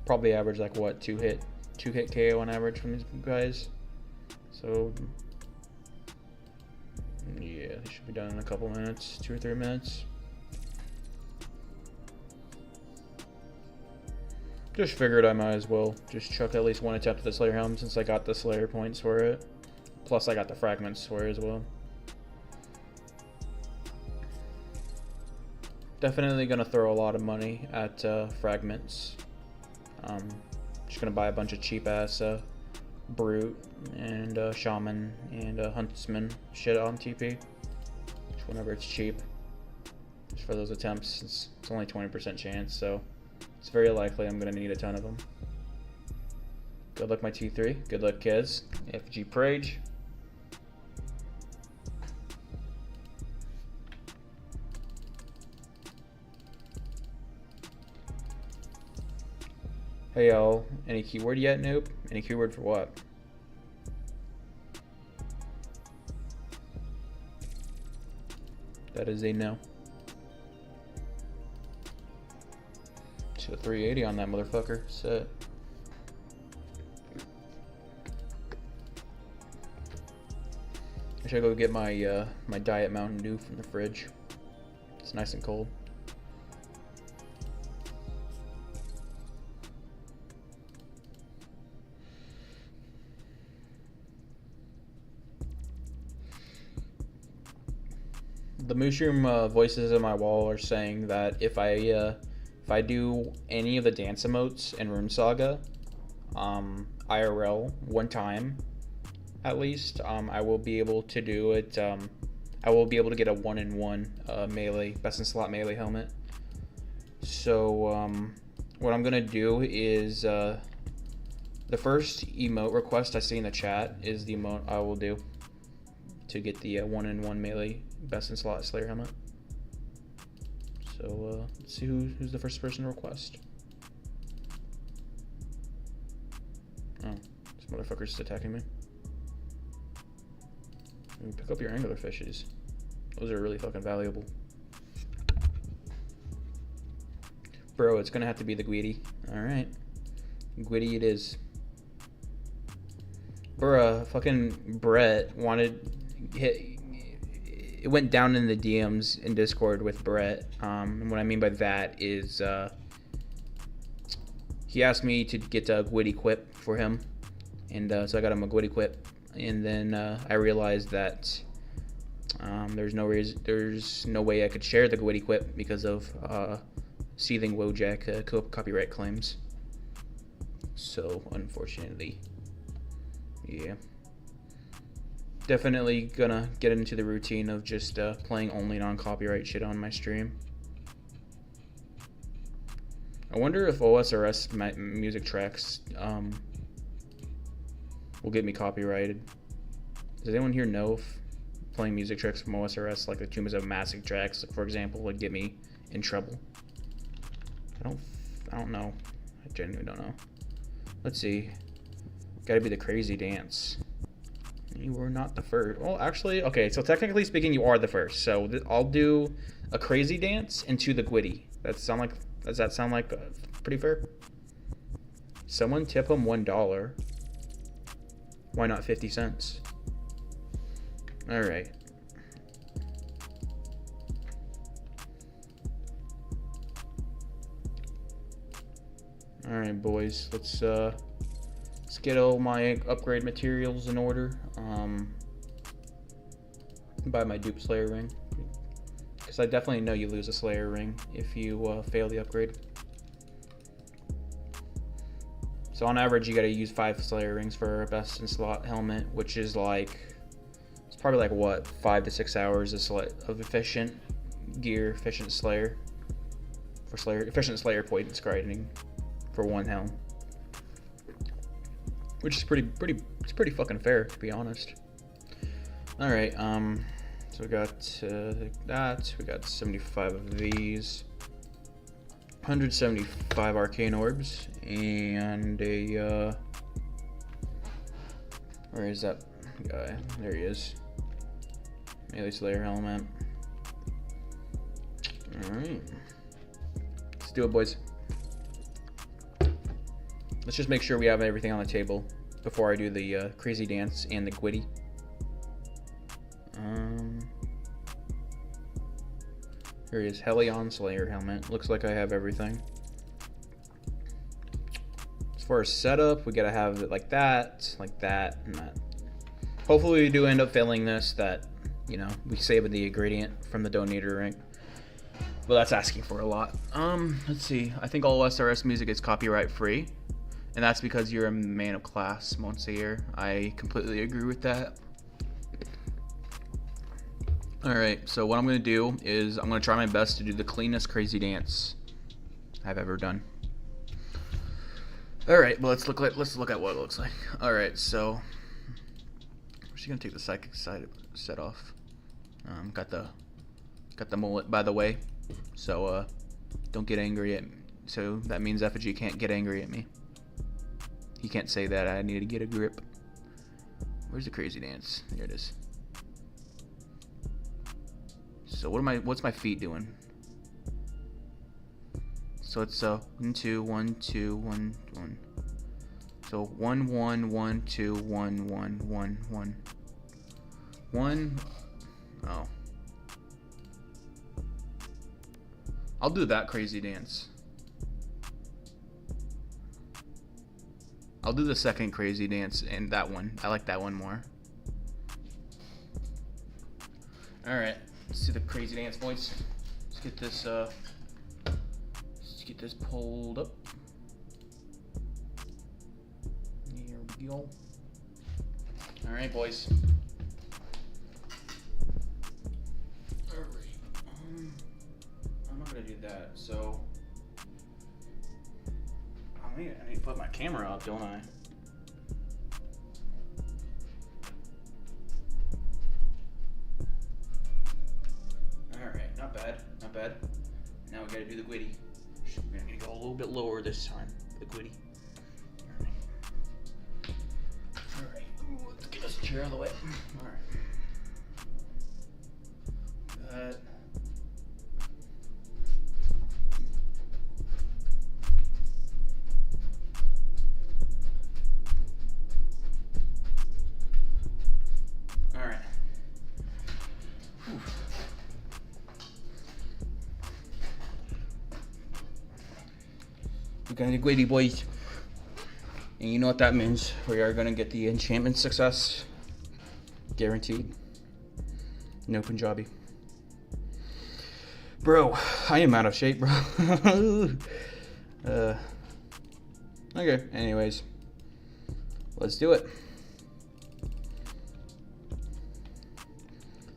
Probably average like what, two hit KO on average from these guys. So yeah, they should be done in a couple minutes, 2 or 3 minutes. Just figured I might as well just chuck at least one attempt at the Slayer helm since I got the Slayer points for it. Plus I got the fragments for it as well. Definitely gonna throw a lot of money at fragments. Just gonna buy a bunch of cheap ass brute and shaman and huntsman shit on TP. Just whenever it's cheap. Just for those attempts, it's only 20% chance, so it's very likely I'm gonna need a ton of them. Good luck, my T3. Good luck, kids. FG Prage. Hey y'all, any keyword yet, noob? Any keyword for what? That is a no. To 380 on that motherfucker. Set. I should go get my my Diet Mountain Dew from the fridge. It's nice and cold. The mushroom voices in my wall are saying that if I do any of the dance emotes in RuneSaga, IRL one time, at least, I will be able to do it. I will be able to get a 1-in-1 melee, best in slot melee helmet. So what I'm gonna do is the first emote request I see in the chat is the emote I will do to get the 1-in-1 melee best in slot Slayer helmet. So let's see who's the first person to request. Oh, this motherfucker's just attacking me. Pick up your angler fishes. Those are really fucking valuable. Bro, it's gonna have to be the Guidi. Alright. Guidi it is. Bruh, fucking Brett wanted... It went down in the DMs in Discord with Brett. And what I mean by that is he asked me to get a Gwitty Quip for him, and so I got him a Gwitty Quip. And then I realized that there's no way I could share the Gwitty Quip because of Seething Wojak copyright claims. So unfortunately, yeah. Definitely gonna get into the routine of just playing only non-copyright shit on my stream. I wonder if OSRS music tracks will get me copyrighted. Does anyone here know if playing music tracks from OSRS, like the Tumas of Massive tracks, for example, would get me in trouble? I don't know. I genuinely don't know. Let's see. Gotta be the crazy dance. You were not the first. Well, actually, okay, so technically speaking, you are the first. So I'll do a crazy dance into the Gwitty. Does that sound like pretty fair? Someone tip him $1. Why not 50 cents? All right. All right, boys. Let's get all my upgrade materials in order. Buy my dupe Slayer ring, because I definitely know you lose a Slayer ring if you fail the upgrade. So on average, you got to use 5 Slayer rings for a best in slot helmet, which is like, it's probably like what, 5 to 6 hours of efficient gear, efficient Slayer points grinding for one helm, which is pretty fucking fair, to be honest. All right, so we got that. We got 75 of these, 175 arcane orbs, and a where is that guy? There he is. Melee Slayer helmet. All right, let's do it, boys. Let's just make sure we have everything on the table before I do the crazy dance and the Gwitty. Here he is, Helion Slayer helmet. Looks like I have everything. As far as setup, we gotta have it like that, and that. Hopefully we do end up failing this, that, you know, we save the ingredient from the donator rank. But that's asking for a lot. Let's see. I think all SRS music is copyright free. And that's because you're a man of class, Monsieur. I completely agree with that. Alright, so what I'm going to do is I'm going to try my best to do the cleanest crazy dance I've ever done. Alright, well, let's look at what it looks like. Alright, so I'm just going to take the psychic side set off. Got the mullet, by the way. So don't get angry at me. So that means Effigy can't get angry at me. He can't say that. I need to get a grip. Where's the crazy dance? There it is. So what's my feet doing? So it's 1 2 1 2 1 1. So 1 1 1 2 1 1 1 1 1. Oh. I'll do that crazy dance. I'll do the second crazy dance and that one. I like that one more. Alright, let's do the crazy dance, boys. Let's get this pulled up. Here we go. Alright, boys. Alright. I'm not gonna do that, so I need to put my camera up, don't I? Alright, not bad, not bad. Now we gotta do the Gwitty. We're gonna go a little bit lower this time, the Gwitty. Alright, let's get this chair out of the way. Alright. That. We're gonna do Gwitty, boys. And you know what that means. We are gonna get the enchantment success. Guaranteed. No Punjabi. Bro, I am out of shape, bro. Okay, anyways. Let's do it.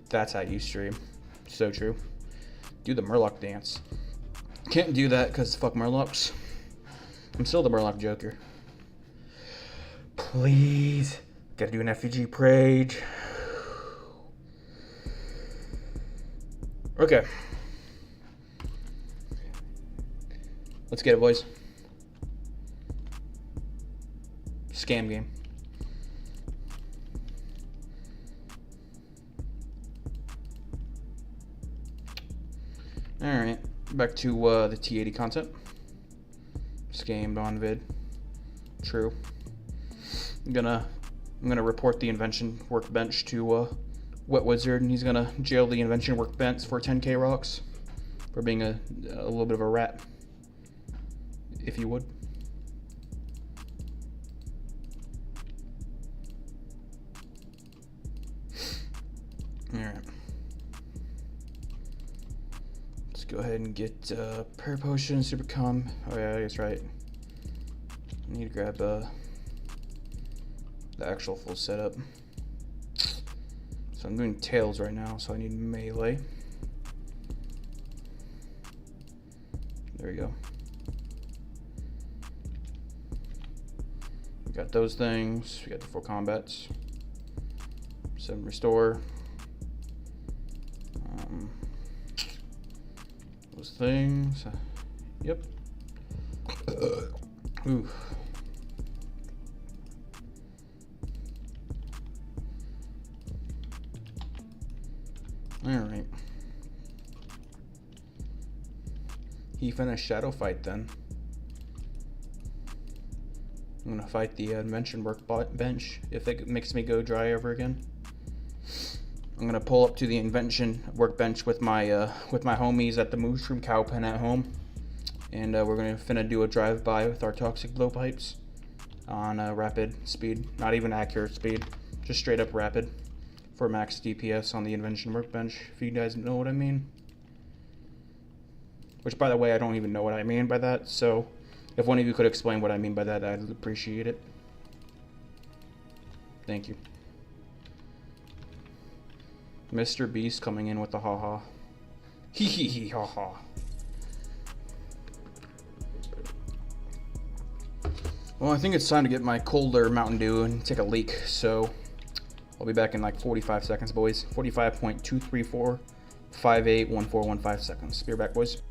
That's how you stream. So true. Do the Murloc dance. Can't do that because fuck Murlocs. I'm still the Murloc Joker. Please. Gotta do an FVG Prage. Okay. Let's get it, boys. Scam game. Alright. Back to the T80 content. Scammed on vid. True. I'm gonna report the invention workbench to Wet Wizard, and he's gonna jail the invention workbench for 10k rocks for being a little bit of a rat, if you would. All right. Let's go ahead and get prayer potion, super com. Oh yeah, that's right. I need to grab the actual full setup. So I'm doing tails right now, so I need melee. There we go. We got those things. We got the 4 combats. 7 restore. Those things. Yep. Ooh. Alright. He finished Shadow Fight then. I'm gonna fight the invention workbench if it makes me go dry over again. I'm gonna pull up to the invention workbench with my homies at the mushroom cow pen at home, and we're gonna finna do a drive-by with our toxic blowpipes on rapid speed, not even accurate speed, just straight up rapid, for max DPS on the invention workbench, if you guys know what I mean. Which, by the way, I don't even know what I mean by that, so if one of you could explain what I mean by that, I'd appreciate it. Thank you. Mr. Beast coming in with the haha. Hee hee hee haha. Well, I think it's time to get my colder Mountain Dew and take a leak, so I'll be back in like 45 seconds, boys. 45.234581415 seconds. Be right back, boys.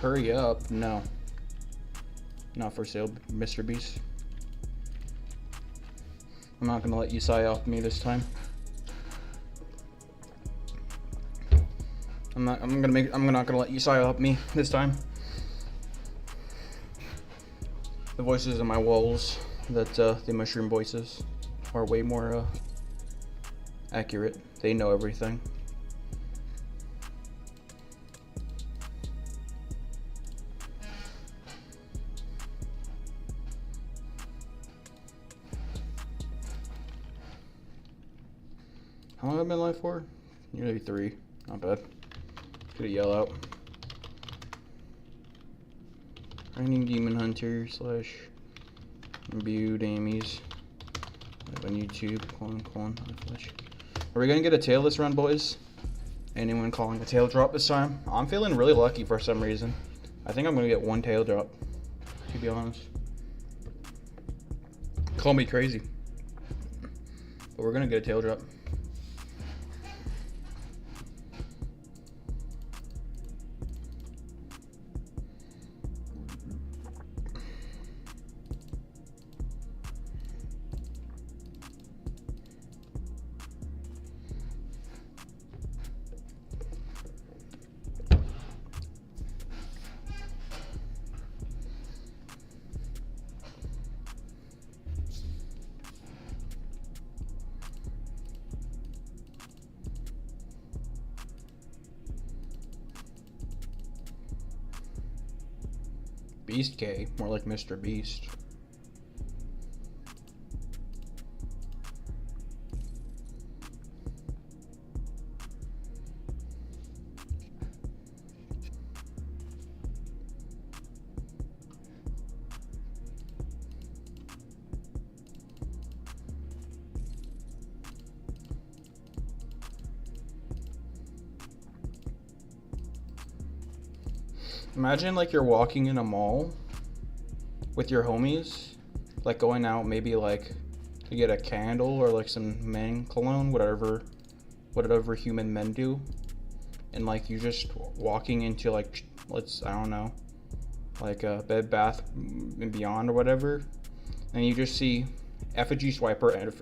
Hurry up. No. Not for sale, Mr. Beast. I'm not gonna let you psyop me this time. I'm not gonna let you psyop me this time. The voices in my walls, that the mushroom voices, are way more accurate. They know everything. How long have I been live for? Nearly 3. Not bad. Gonna yell out. Raining Demon Hunter slash imbued Amies. On YouTube, Are we gonna get a tail this run, boys? Anyone calling a tail drop this time? I'm feeling really lucky for some reason. I think I'm gonna get one tail drop, to be honest. Call me crazy, but we're gonna get a tail drop. Beast K, more like Mr. Beast. Imagine like you're walking in a mall with your homies, like going out maybe like to get a candle or like some men cologne, whatever human men do, and like you just walking into like, I don't know, like a Bed Bath and Beyond or whatever, and you just see Effigy Swiper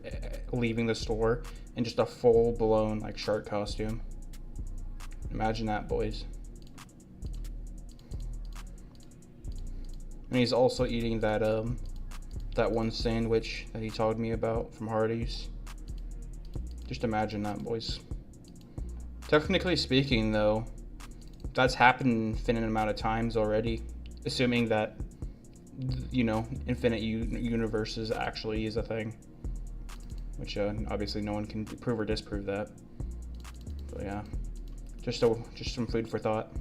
leaving the store in just a full blown like shark costume. Imagine that, boys. And he's also eating that that one sandwich that he told me about from Hardee's. Just imagine that, boys. Technically speaking, though, that's happened an infinite amount of times already, assuming that, you know, infinite universes actually is a thing, which obviously no one can prove or disprove that. But yeah, just some food for thought.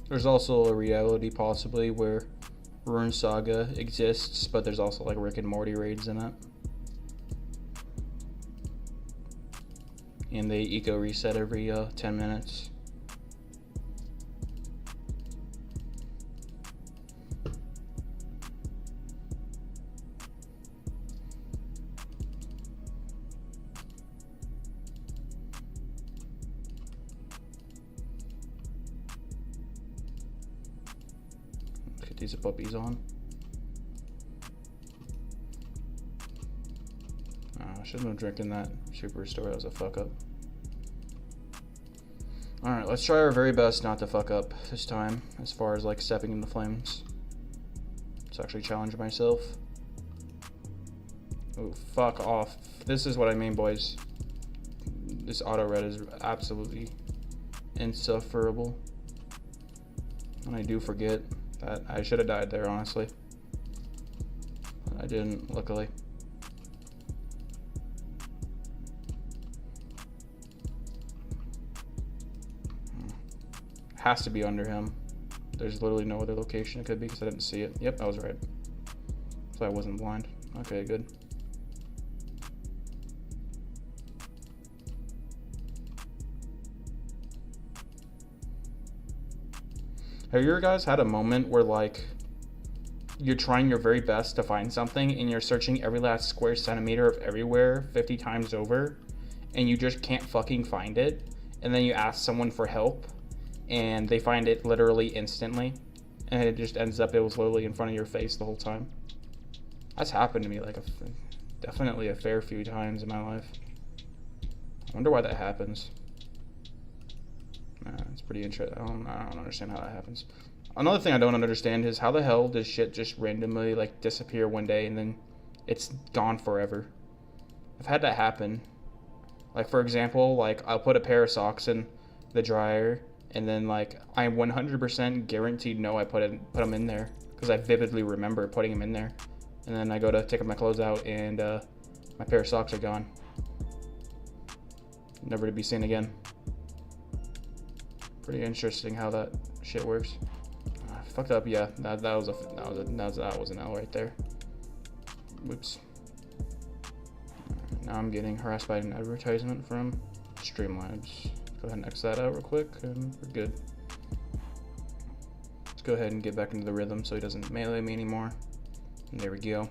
There's also a reality possibly where RuneSaga exists, but there's also like Rick and Morty raids in it. And they eco reset every 10 minutes. These are puppies on. I shouldn't have drinking that Superstore. That was a fuck up. Alright, let's try our very best not to fuck up this time as far as like stepping in the flames. Let's actually challenge myself. Oh, fuck off. This is what I mean, boys. This auto red is absolutely insufferable. And I do forget that I should have died there, honestly. But I didn't, luckily. Has to be under him. There's literally no other location it could be because I didn't see it. Yep, I was right. So I wasn't blind. Okay, good. Have you guys had a moment where like you're trying your very best to find something and you're searching every last square centimeter of everywhere 50 times over and you just can't fucking find it, and then you ask someone for help and they find it literally instantly and it just ends up it was literally in front of your face the whole time? That's happened to me like definitely a fair few times in my life. I wonder why that happens. It's pretty interesting. I don't understand how that happens. Another thing I don't understand is how the hell does shit just randomly like disappear one day and then it's gone forever? I've had that happen. Like for example, like I'll put a pair of socks in the dryer and then like I 100% guaranteed know I put them in there because I vividly remember putting them in there. And then I go to take my clothes out, and my pair of socks are gone. Never to be seen again. Pretty interesting how that shit works. Fucked up, yeah. That was an L right there. Whoops. Now I'm getting harassed by an advertisement from Streamlabs. Go ahead and X that out real quick, and we're good. Let's go ahead and get back into the rhythm so he doesn't melee me anymore. And there we go.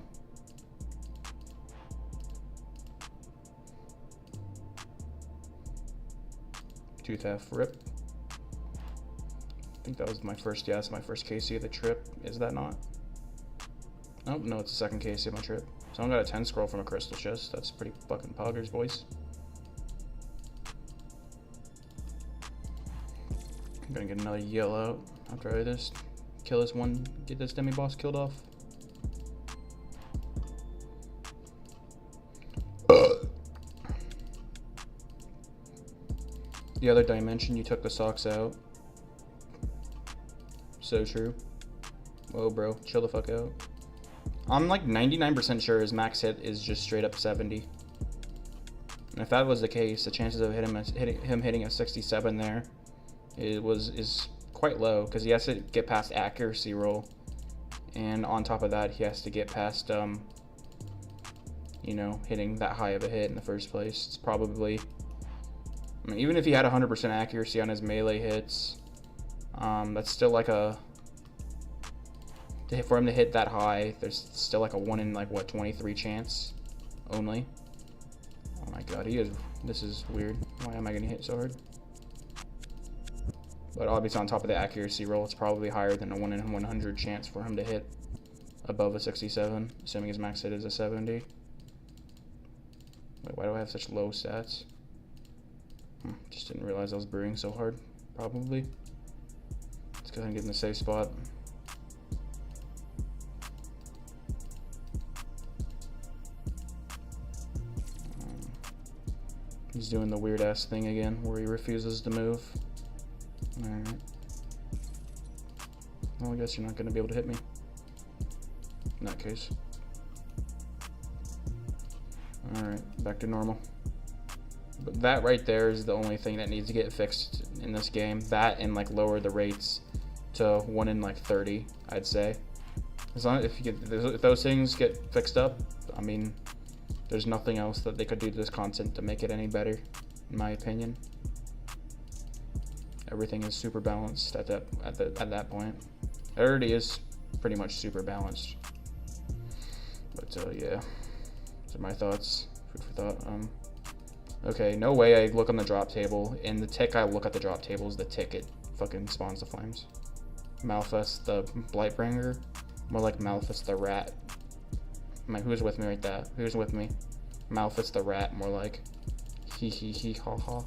Tooth half rip. I think that was my first, yeah, that's my first KC of the trip. Is that not? Oh, no, it's the second KC of my trip. Someone got a 10 scroll from a crystal chest. That's pretty fucking poggers, boys. I'm gonna get another yell out after I just kill this one, get this demi boss killed off. The other dimension, you took the socks out. So true. Whoa, bro, chill the fuck out. I'm like 99% sure his max hit is just straight up 70. And if that was the case, the chances of him hitting a 67 there is quite low, because he has to get past accuracy roll, and on top of that, he has to get past you know, hitting that high of a hit in the first place. It's probably, I mean, even if he had 100% accuracy on his melee hits, that's still like a, for him to hit that high, there's still like a 1 in like what, 23 chance only. Oh my god, this is weird. Why am I getting hit so hard? But obviously on top of the accuracy roll, it's probably higher than a 1 in 100 chance for him to hit above a 67, assuming his max hit is a 70. Wait, why do I have such low stats? Just didn't realize I was brewing so hard, probably. Let's go ahead and get in the safe spot. He's doing the weird ass thing again where he refuses to move. Alright. Well, I guess you're not going to be able to hit me. In that case. Alright, back to normal. But that right there is the only thing that needs to get fixed in this game. That and like lower the rates to 1 in like 30, I'd say. As long as if those things get fixed up, I mean, there's nothing else that they could do to this content to make it any better, in my opinion. Everything is super balanced at that point. It already is pretty much super balanced. But yeah, those are my thoughts. Food for thought. Okay, no way I look on the drop table. In the tick I look at the drop table is the tick it fucking spawns the flames. Malphus the Blightbringer, more like Malphus the rat. Who's with me right there? Who's with me? Malphus the rat, more like. He ha ha.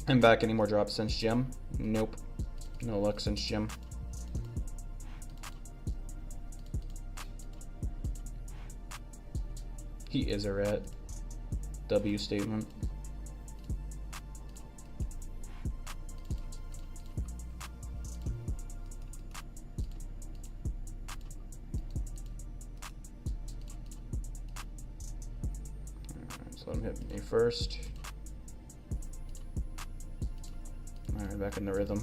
I'm back. Any more drops since gym? Nope. No luck since gym. He is a rat. W statement. Let him hit me first. Alright, back in the rhythm.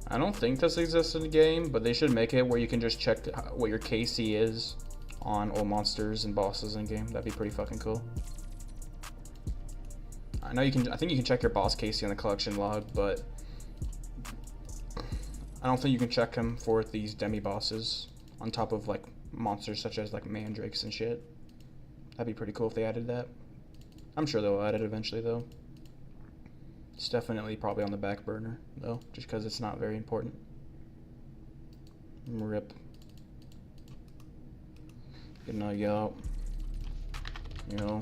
I don't think this exists in the game, but they should make it where you can just check what your KC is on all monsters and bosses in game. That'd be pretty fucking cool. I know you can. I think you can check your boss KC on the collection log, but I don't think you can check him for these demi bosses on top of like monsters such as like mandrakes and shit. That'd be pretty cool if they added that. I'm sure they'll add it eventually though. It's definitely probably on the back burner though, just because it's not very important. Rip. Good night, y'all. You know,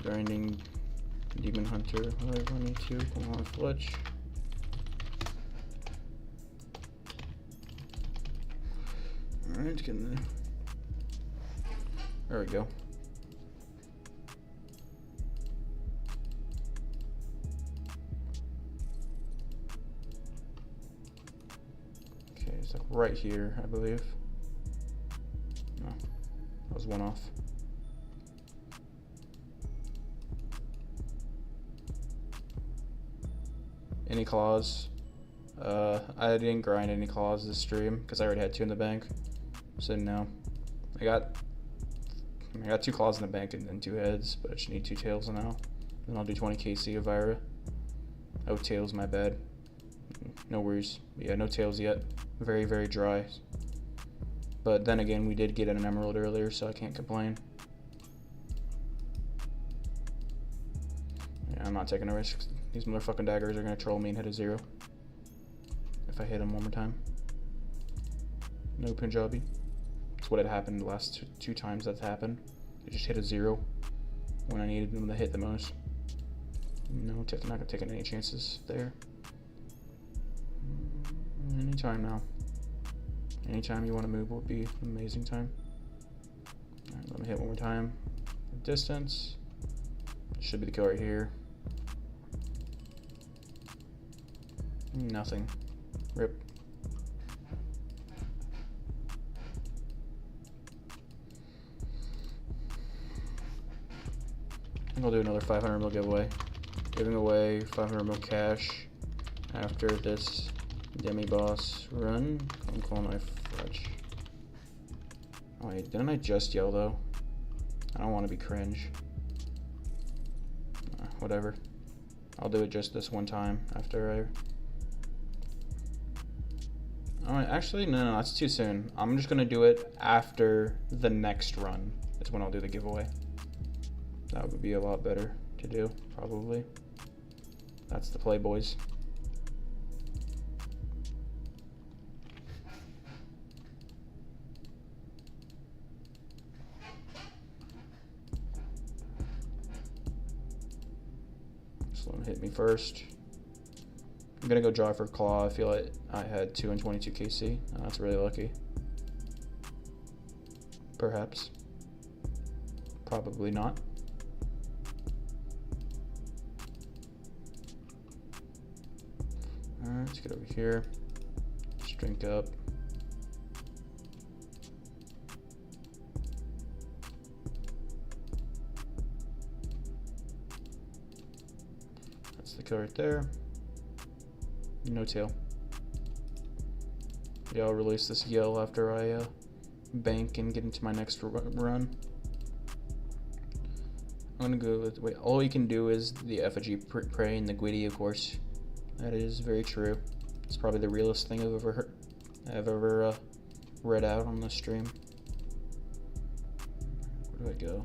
grinding demon hunter. Alright, 22. Come on, Fletch. Alright, getting there. There we go. it's like right here, I believe. No, that was one off. Any claws? I didn't grind any claws this stream because I already had 2 in the bank. So no. I got 2 claws in the bank and then 2 heads, but I just need 2 tails now. Then I'll do 20 KC of Vira. Oh, tails, my bad. No worries. Yeah, no tails yet. Very, very dry. But then again, we did get an emerald earlier, so I can't complain. Yeah, I'm not taking a risk. These motherfucking daggers are gonna troll me and hit a 0. If I hit them one more time. No Punjabi. That's what had happened the last two times that's happened. They just hit a 0 when I needed them to hit the most. No, I'm not gonna take any chances there. Anytime now. Anytime you want to move would be an amazing time. Alright, let me hit one more time. Distance. Should be the kill right here. Nothing. Rip. I think I'll do another 500 mil giveaway. Giving away 500 mil cash after this demi boss run. I'm calling my fletch. Oh wait, didn't I just yell though? I don't want to be cringe. Whatever. I'll do it just this one time after I... Alright, actually, no, that's too soon. I'm just gonna do it after the next run. That's when I'll do the giveaway. That would be a lot better to do, probably. That's the play, boys. Just let him hit me first. I'm gonna go draw for claw. I feel like I had 2 and 22 KC. That's really lucky. Perhaps. Probably not. Alright, let's get over here. Let's drink up. That's the kill right there. No tail. Yeah, I'll release this yell after I bank and get into my next run. I'm gonna go with, wait, all you can do is the effigy prey and the Gwitty, of course. That is very true. It's probably the realest thing I've ever heard, read out on the stream. Where do I go?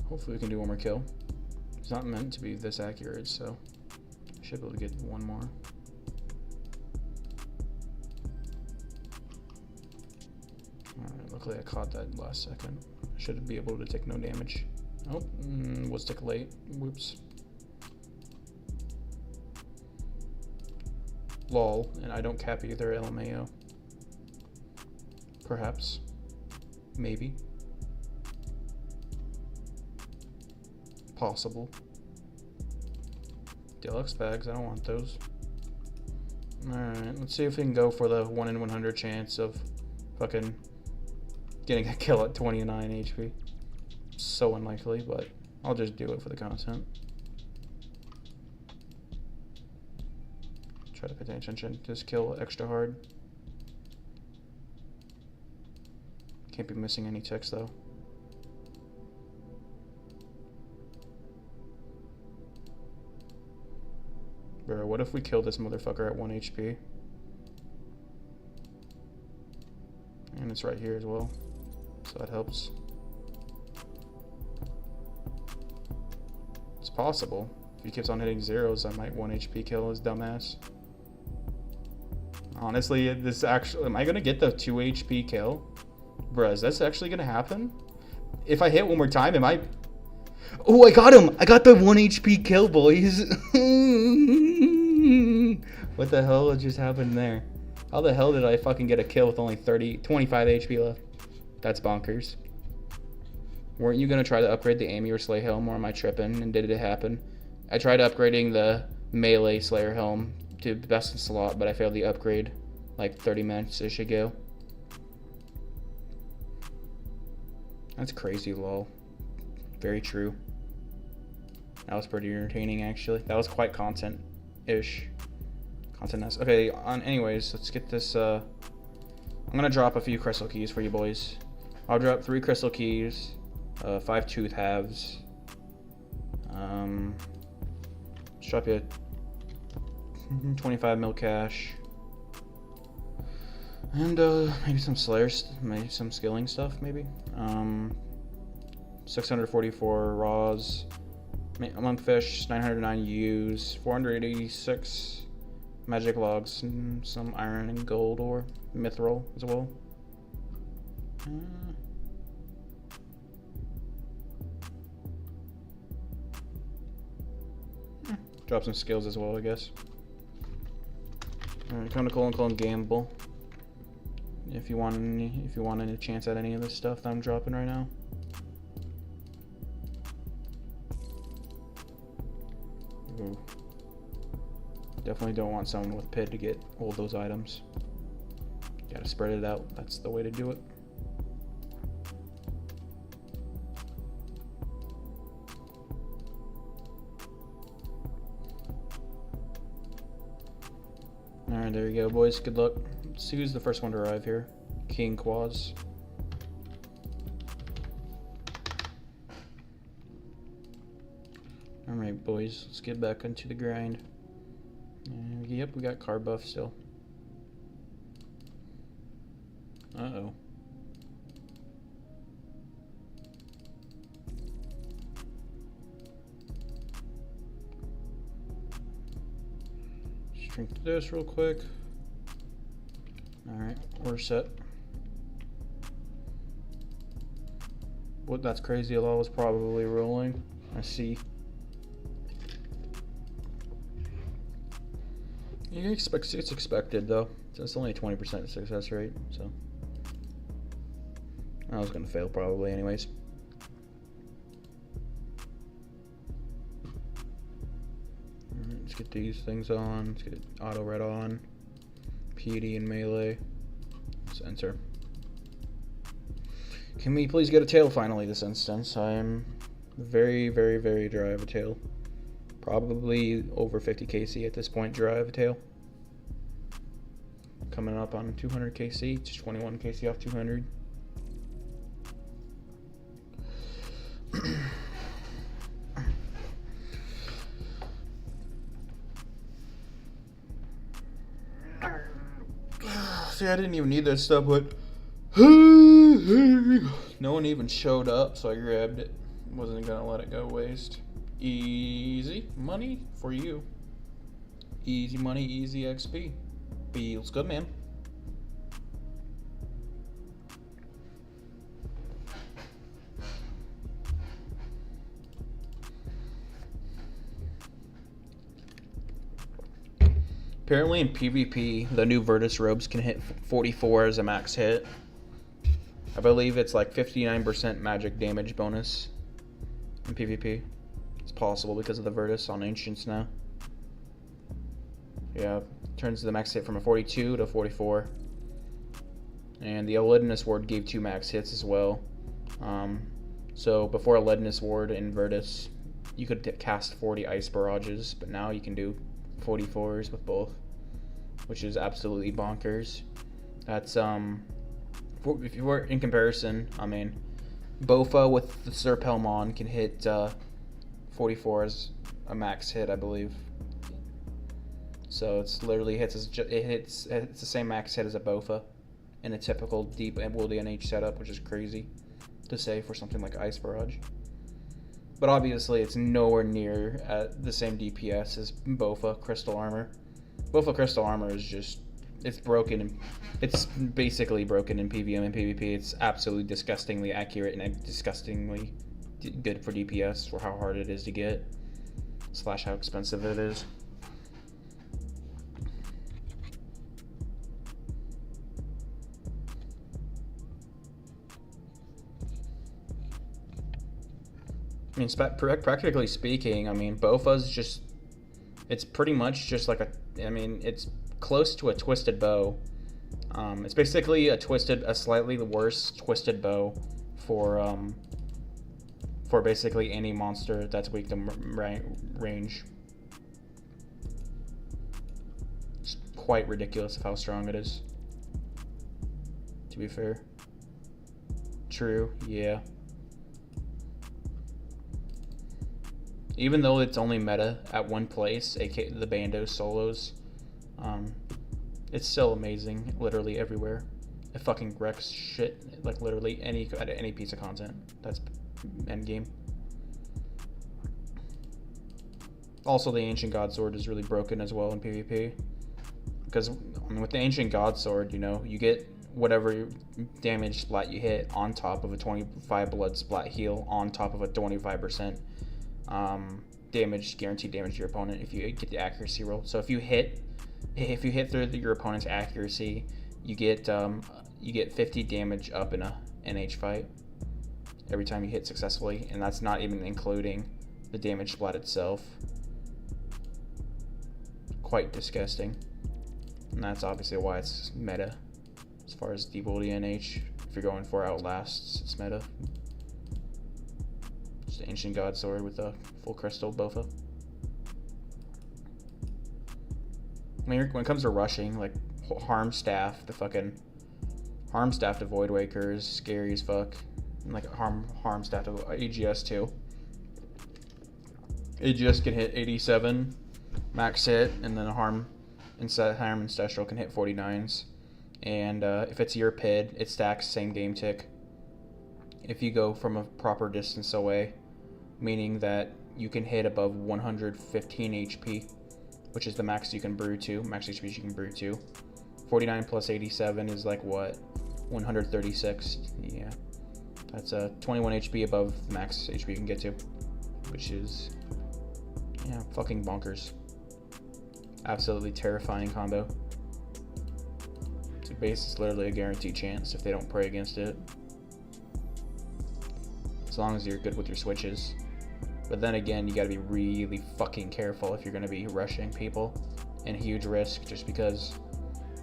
Hopefully we can do one more kill. It's not meant to be this accurate, so I should be able to get one more. Alright, luckily I caught that last second. I should be able to take no damage. Oh, was tick late. Whoops. Lol, and I don't cap either, LMAO. Perhaps. Maybe. Possible. Deluxe bags, I don't want those. Alright, let's see if we can go for the 1 in 100 chance of fucking getting a kill at 29 HP. So unlikely, but I'll just do it for the content. Try to pay attention. Just kill extra hard. Can't be missing any ticks though. Bro, what if we kill this motherfucker at 1 HP? And it's right here as well, so that helps. It's possible. If he keeps on hitting zeros, I might 1 HP kill his dumbass. Honestly, this actually... Am I gonna get the 2 HP kill? Bruh, is this actually gonna happen? If I hit one more time, am I... Oh, I got him! I got the 1 HP kill, boys! What the hell just happened there? How the hell did I fucking get a kill with only 25 HP left? That's bonkers. Weren't you gonna try to upgrade the Amy or Slay helm, or am I tripping? And did it happen? I tried upgrading the melee Slayer helm to best in slot, but I failed the upgrade like 30 minutes-ish ago. That's crazy, lol. Very true. That was pretty entertaining, actually. That was quite content-ish. Content-ness. Okay, anyways, let's get this, I'm gonna drop a few crystal keys for you boys. I'll drop 3 crystal keys, 5 tooth halves. Let's drop you 25 mil cash. And maybe some slayers, maybe some skilling stuff, maybe. 644 raws, monkfish, 909 U's, 486 magic logs, and some iron and gold or mithril as well. Drop some skills as well, I guess. Alright, come to colon gamble. If you want any chance at any of this stuff that I'm dropping right now. Ooh. Definitely don't want someone with pit to get all those items. Gotta spread it out. That's the way to do it. Alright, there you go, boys. Good luck. Let's see who's the first one to arrive here. King Quads. Alright, boys. Let's get back into the grind. Yep, we got card buff still. Uh-oh. Just drink this real quick. Alright, we're set. What? That's crazy. Allah was probably rolling. I see. You expect it's expected though. It's only a 20% success rate, so I was gonna fail probably anyways. Alright, let's get these things on. Let's get auto red on. P80 and melee. Let's enter. Can we please get a tail finally this instance? I am very, very, very dry of a tail. Probably over 50 KC at this point, dry of a tail. Coming up on 200 KC, just 21 KC off 200. See, I didn't even need that stuff, but no one even showed up, so I grabbed it. Wasn't gonna let it go waste. Easy money for you. Easy money, easy XP. Feels good, man. Apparently in PvP, the new Virtus robes can hit 44 as a max hit. I believe it's like 59% magic damage bonus in PvP. It's possible because of the Virtus on Ancients now. Yeah, turns the max hit from a 42 to 44. And the Leadiness Ward gave 2 max hits as well. So before a Leadiness Ward in Virtus, you could cast 40 Ice Barrages, but now you can do 44s with both, which is absolutely bonkers. That's if you were in comparison, I mean, Bofa with the Serpelm on can hit 44 as a max hit, I believe. So it's literally hits the same max hit as a Bofa in a typical deep World NH setup, which is crazy to say for something like Ice Barrage. But obviously, it's nowhere near at the same DPS as Bofa Crystal Armor. Bofa Crystal Armor is just, it's broken. It's basically broken in PvM and PvP. It's absolutely disgustingly accurate and disgustingly good for DPS for how hard it is to get, / how expensive it is. I mean, practically speaking, I mean, Bofa's just, it's pretty much just like I mean, it's close to a twisted bow. It's basically a slightly worse twisted bow for basically any monster that's weak to range. It's quite ridiculous of how strong it is, to be fair. True, yeah. Even though it's only meta at one place, aka the Bando solos, it's still amazing, literally everywhere. It fucking wrecks shit, like literally any piece of content that's endgame. Also, the Ancient God Sword is really broken as well in PvP. Because I mean, with the Ancient God Sword, you know, you get whatever damage splat you hit on top of a 25 blood splat heal on top of a 25% guaranteed damage to your opponent if you get the accuracy roll. So if you hit through your opponent's accuracy, you get 50 damage up in a NH fight every time you hit successfully, and that's not even including the damage splat itself. Quite disgusting, and that's obviously why it's meta as far as debuilding NH. If you're going for outlasts, it's meta. Just an Ancient God Sword with a full crystal Bofa. When it comes to rushing, like Harm Staff, the fucking Harm Staff to Void Waker is scary as fuck. And like Harm Staff to AGS too. AGS can hit 87 max hit, and then Harm Ancestral can hit 49s. And if it's your PID, it stacks same game tick if you go from a proper distance away, meaning that you can hit above 115 HP, which is the max you can brew to, max HP you can brew to. 49 plus 87 is like what? 136. Yeah. That's 21 HP above the max HP you can get to, which is, yeah, fucking bonkers. Absolutely terrifying combo. So base is literally a guaranteed chance if they don't pray against it. As long as you're good with your switches. But then again, you gotta be really fucking careful if you're gonna be rushing people, and huge risk just because.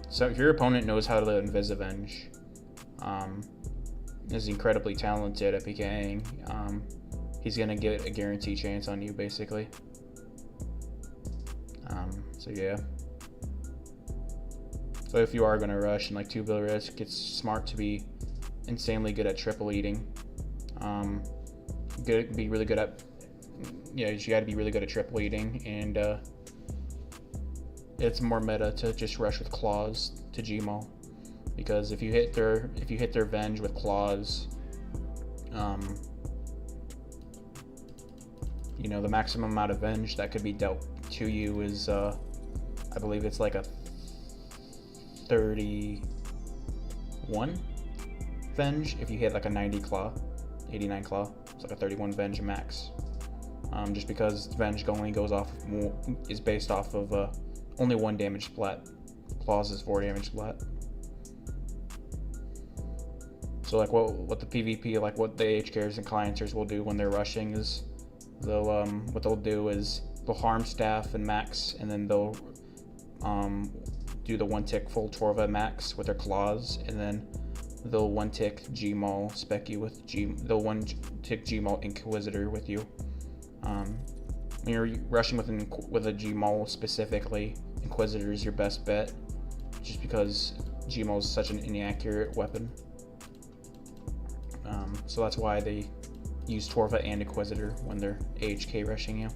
So if your opponent knows how to Invis-Avenge, is incredibly talented at PKing, he's gonna get a guaranteed chance on you basically. So yeah. So if you are gonna rush and like 2 bill risk, it's smart to be insanely good at triple eating. Be really good at. Yeah, you gotta be really good at triple eating, and it's more meta to just rush with claws to Gmaul, because if you hit their Venge with claws, you know, the maximum amount of Venge that could be dealt to you is I believe it's like a 31 Venge. If you hit like a 90 claw, 89 claw, it's like a 31 Venge max. Just because Venge only is based off of only 1 damage splat. Claws is 4 damage splat. So like what the PvP, like what the HKers and clienters will do when they're rushing is they'll harm staff and max, and then they'll do the 1-tick full Torva max with their claws, and then they'll 1-tick Gmaul spec you with they'll 1-tick Gmaul Inquisitor with you. When you're rushing with a Gmaul specifically, Inquisitor is your best bet, just because Gmaul is such an inaccurate weapon. So that's why they use Torva and Inquisitor when they're AHK rushing you.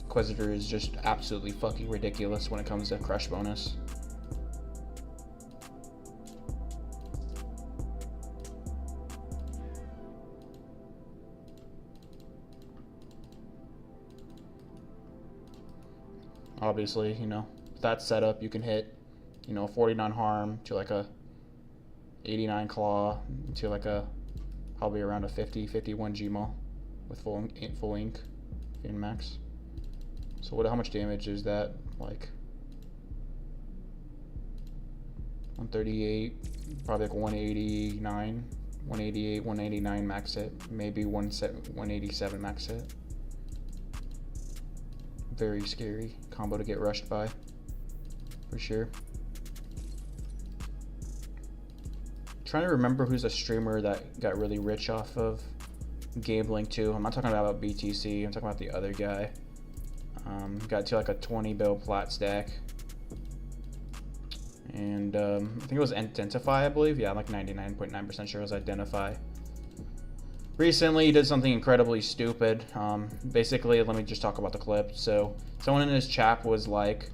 Inquisitor is just absolutely fucking ridiculous when it comes to crush bonus. Obviously, you know, with that setup, you can hit, you know, 49 harm to like a 89 claw to like a probably around a 51 Gmaul with full ink in max. So how much damage is that? Like 138, probably like 189 188, 189 max hit, maybe 187 max hit. Very scary combo to get rushed by, for sure. Trying to remember who's a streamer that got really rich off of gambling too. I'm not talking about BTC, I'm talking about the other guy. Got to like a 20 bill plat stack. And I think it was Identify, I believe. Yeah, I'm like 99.9% sure it was Identify. Recently, he did something incredibly stupid. Basically, let me just talk about the clip. So, someone in his chat was like,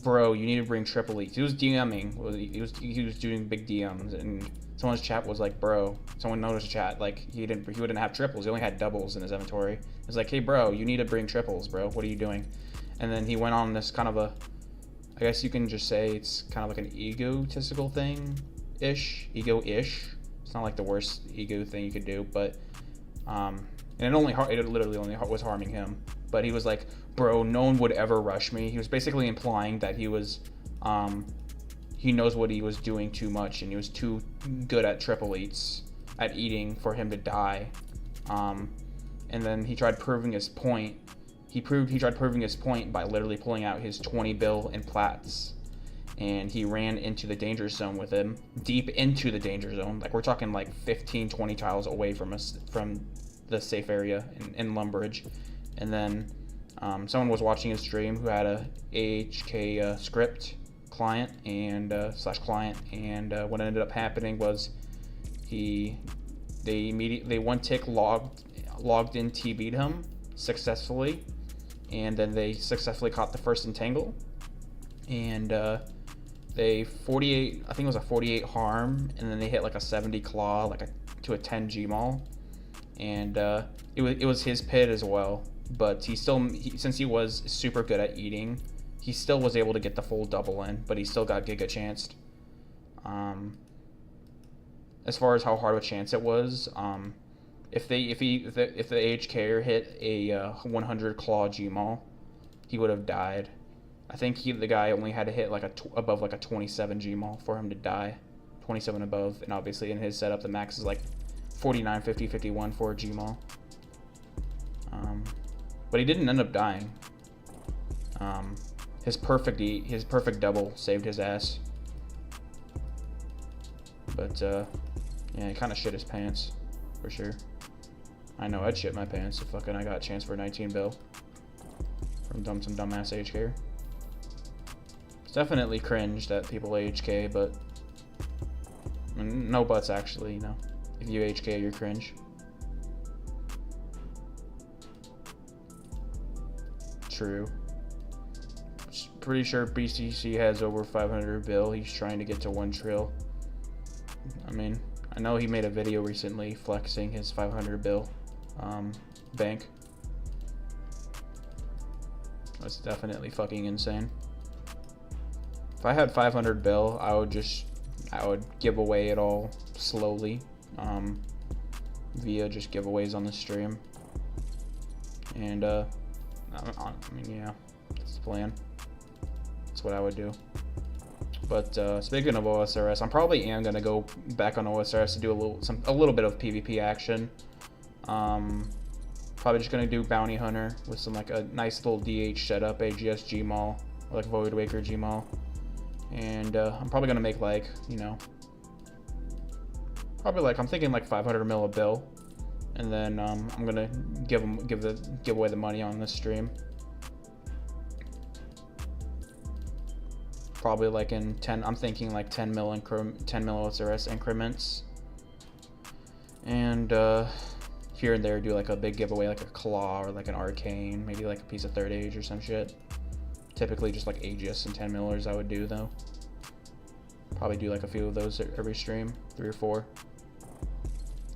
"Bro, you need to bring triple E's." He was DMing. He was doing big DMs, and someone's chat was like, "Bro," someone noticed the chat, like he wouldn't have triples. He only had doubles in his inventory. It's like, "Hey, bro, you need to bring triples, bro. What are you doing?" And then he went on this kind of a, I guess you can just say it's kind of like an egotistical thing-ish, ego-ish. It's not like the worst ego thing you could do, but and it literally only was harming him. But he was like, "Bro, no one would ever rush me." He was basically implying that he was, he knows what he was doing too much, and he was too good at triple eats, at eating for him to die. And then he tried proving his point. He tried proving his point by literally pulling out his 20 bill in plats, and he ran into the danger zone with him, deep into the danger zone. Like we're talking like 15, 20 tiles away from us, from the safe area in Lumbridge. And then someone was watching his stream who had a AHK script client and /client, and what ended up happening was they one tick logged in TB'd him successfully, and then they successfully caught the first entangle, and they 48, I think it was a 48 harm, and then they hit like a 70 claw, like to a 10 Gmaul, and it was his pit as well, but since he was super good at eating, he still was able to get the full double in, but he still got giga chanced. As far as how hard of a chance it was, if the HKer hit a 100 claw Gmaul, he would have died. I think the guy only had to hit like above like a 27 Gmaul for him to die, 27 above, and obviously in his setup the max is like 49, 50, 51 for a Gmaul. But he didn't end up dying. His perfect double saved his ass. But yeah, he kind of shit his pants, for sure. I know I'd shit my pants if I got a chance for a 19 bill from some dumbass HK. It's definitely cringe that people HK, but no buts actually, you know. If you HK, you're cringe. True. Pretty sure BCC has over 500 bill. He's trying to get to 1 trill. I mean, I know he made a video recently flexing his 500 bill bank. That's definitely fucking insane. If I had 500 bill, I would give away it all slowly, via just giveaways on the stream. And I mean, yeah, that's the plan. That's what I would do. But speaking of OSRS, I probably am gonna go back on OSRS to do a little bit of PvP action. Probably just gonna do Bounty Hunter with some like a nice little DH setup, AGS Gmaul, or like Void Waker Gmaul, and I'm probably gonna make like, you know, probably like I'm thinking like 500 mil a bill, and then I'm gonna give away the money on this stream. Probably like in 10, I'm thinking like 10 mil OSRS increments, and here and there do like a big giveaway, like a claw or like an arcane, maybe like a piece of third age or some shit. Typically just like Aegis and 10 millers I would do though. Probably do like a few of those every stream, 3 or 4.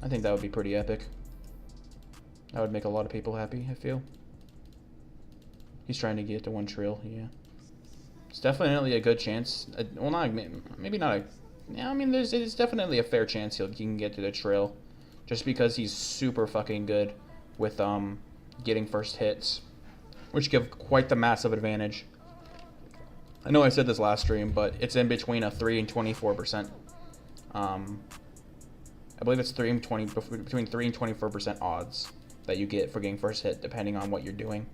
I think that would be pretty epic. That would make a lot of people happy, I feel. He's trying to get to 1 trill, yeah. It's definitely a good chance. Well, maybe not a. Yeah, I mean, there's definitely a fair chance he can get to the trill, just because he's super fucking good with getting first hits, which give quite the massive advantage. I know I said this last stream, but it's in between a 3 and 24% I believe it's 3 and 20, between 3 and 24% odds that you get for getting first hit, depending on what you're doing.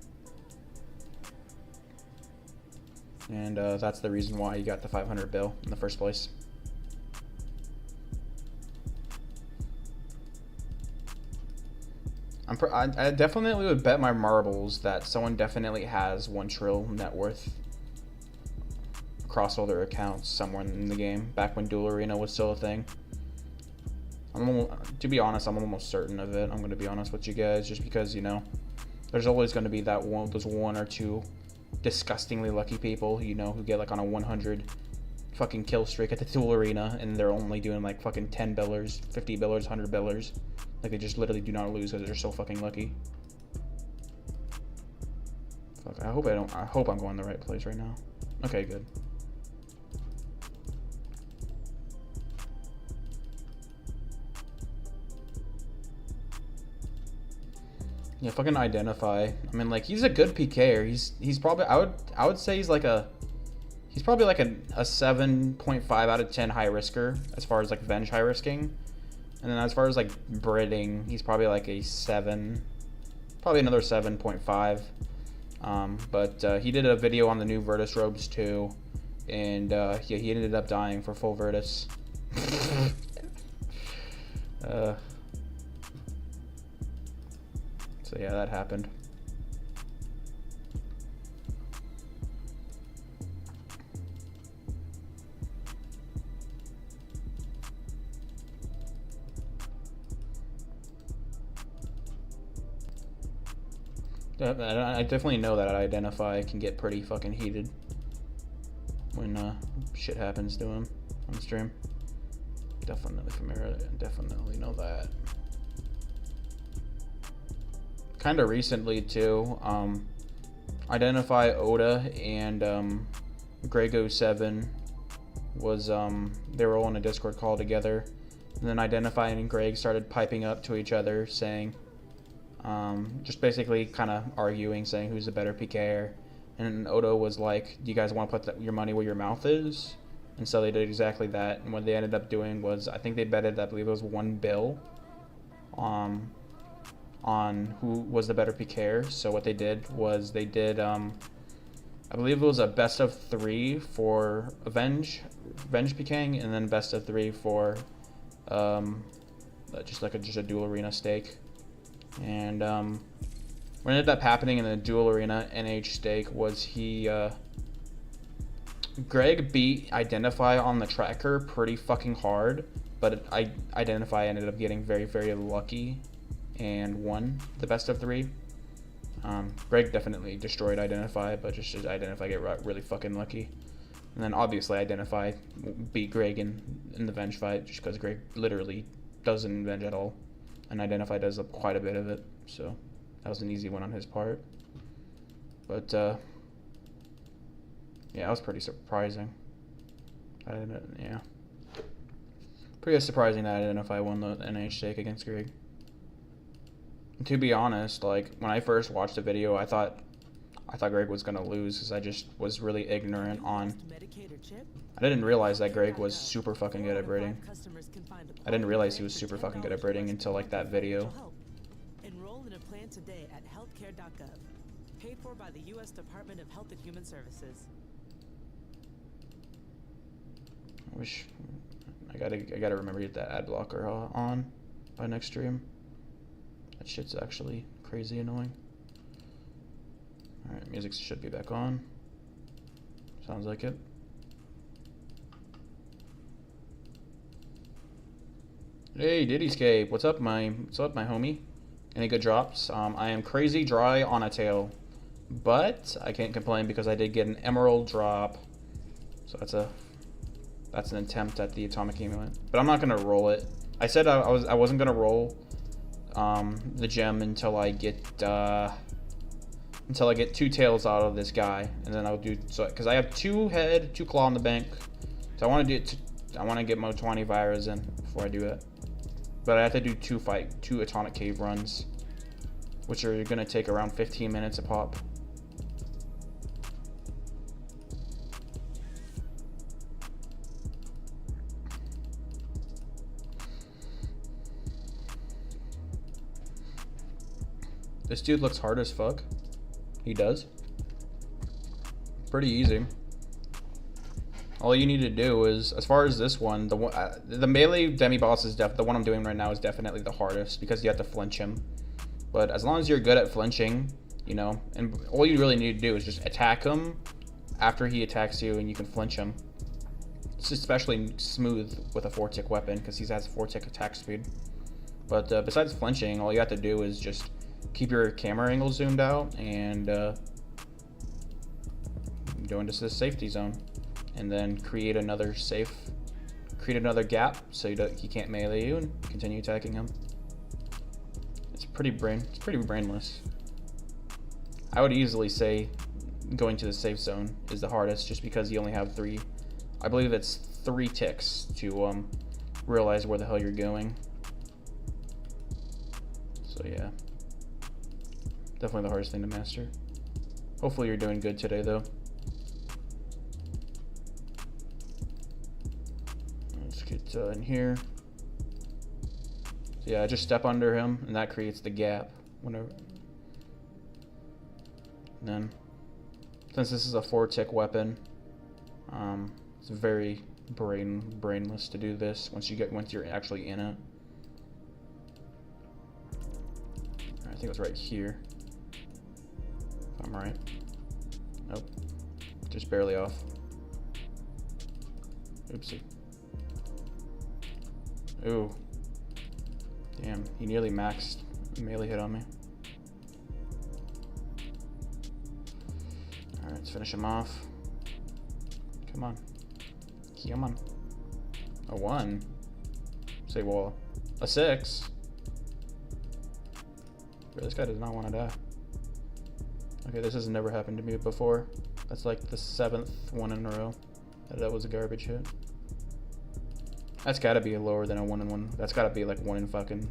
And that's the reason why you got the 500 bill in the first place. I definitely would bet my marbles that someone definitely has 1 trill net worth across all their accounts somewhere in the game, back when Duel Arena was still a thing. To be honest, I'm almost certain of it. I'm going to be honest with you guys, just because, you know, there's always going to be that those 1 or 2 disgustingly lucky people, you know, who get like on a 100 fucking kill streak at the Duel Arena, and they're only doing like fucking 10 billers, 50 billers, 100 billers. Like, they just literally do not lose because they're so fucking lucky. Fuck, I hope I'm going the right place right now. Okay, good. Yeah, fucking identify. I mean, like, he's a good PKer. He's probably, I would say he's probably like a 7.5 out of 10 high risker as far as like Venge high risking. And then as far as like Bridding, he's probably like a 7, probably another 7.5. But he did a video on the new Virtus robes too, and yeah, he ended up dying for full Virtus. So yeah, that happened. I definitely know that Identify can get pretty fucking heated when shit happens to him on stream. Definitely familiar. Definitely know that. Kind of recently too. Identify, Oda, and Grego7 was they were all on a Discord call together, and then Identify and Greg started piping up to each other, saying, just basically kind of arguing, saying who's the better PKer. And Oda was like, do you guys want to put your money where your mouth is? And so they did exactly that. And what they ended up doing was, I think they betted, I believe it was 1 bill on who was the better PKer. So what they did was they did, I believe it was a best of 3 for Venge PKing, and then best of 3 for just a Duel Arena stake. And what ended up happening in the Duel Arena NH stake was Greg beat Identify on the tracker pretty fucking hard, but Identify ended up getting very, very lucky and won the best of 3. Greg definitely destroyed Identify, but just Identify get really fucking lucky. And then obviously Identify beat Greg in the Venge fight, just because Greg literally doesn't Venge at all, and Identify does quite a bit of it, so that was an easy one on his part. But yeah, that was pretty surprising. Yeah, pretty surprising that Identify won the NH stake against Greg. And to be honest, like, when I first watched the video, I thought Greg was gonna lose, because I just was really ignorant on. I didn't realize that Greg was super fucking good at Bridding. I didn't realize he was super fucking good at Bridding until like that video. Enroll in a plan today at healthcare.gov. Paid for by the U.S. Department of Health and Human Services. I wish I gotta remember to get that ad blocker on by next stream. That shit's actually crazy annoying. Alright, music should be back on. Sounds like it. Hey, Diddy-scape, what's up, my homie? Any good drops? I am crazy dry on a tail, but I can't complain because I did get an emerald drop. So that's an attempt at the atomic amulet. But I'm not gonna roll it. I said I wasn't gonna roll the gem until I get 2 tails out of this guy, and then I'll do so, because I have 2 head, 2 claw in the bank. So I want to get my 20 virus in before I do it. But I have to do 2 atomic cave runs, which are gonna take around 15 minutes a pop. This dude looks hard as fuck. He does. Pretty easy. All you need to do is, as far as this one, the melee demi boss is the one I'm doing right now is definitely the hardest because you have to flinch him. But as long as you're good at flinching, you know, and all you really need to do is just attack him after he attacks you, and you can flinch him. It's especially smooth with a 4-tick weapon because he has 4-tick attack speed. But besides flinching, all you have to do is just keep your camera angle zoomed out and go into this safety zone, and then create another gap so he can't melee you, and continue attacking him. It's pretty brainless. I would easily say going to the safe zone is the hardest, just because you only have 3. I believe it's 3 ticks to realize where the hell you're going. So yeah, definitely the hardest thing to master. Hopefully you're doing good today though. Let's get in here. So yeah, just step under him and that creates the gap. Whenever. And then, since this is a 4-tick weapon, it's very brainless to do this once you're actually in it. I think it was right here, if I'm right. Nope, just barely off. Oopsie. Ooh, damn, he nearly maxed melee hit on me. Alright, let's finish him off. Come on. Come on. A 1. Say, well, a 6. Bro, this guy does not want to die. Okay, this has never happened to me before. That's like the 7th one in a row. That was a garbage hit. That's gotta be lower than a 1 in 1. That's gotta be like 1 in fucking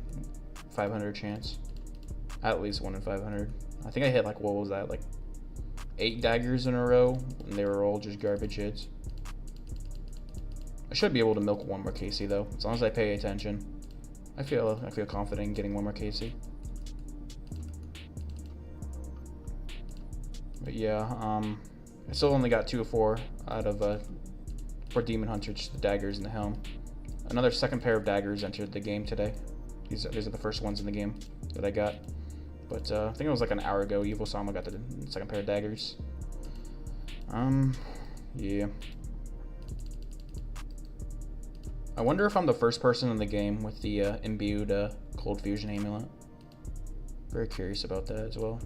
500 chance. At least 1 in 500. I think I hit like, what was that? Like 8 daggers in a row, and they were all just garbage hits. I should be able to milk 1 more KC though, as long as I pay attention. I feel confident in getting 1 more KC. But yeah, I still only got 2 of 4 out of 4 Demon Hunter, just the daggers and the helm. Another second pair of daggers entered the game today. These are the first ones in the game that I got. But I think it was like an hour ago, Evil Sama got the second pair of daggers. Yeah. I wonder if I'm the first person in the game with the imbued cold fusion amulet. Very curious about that as well.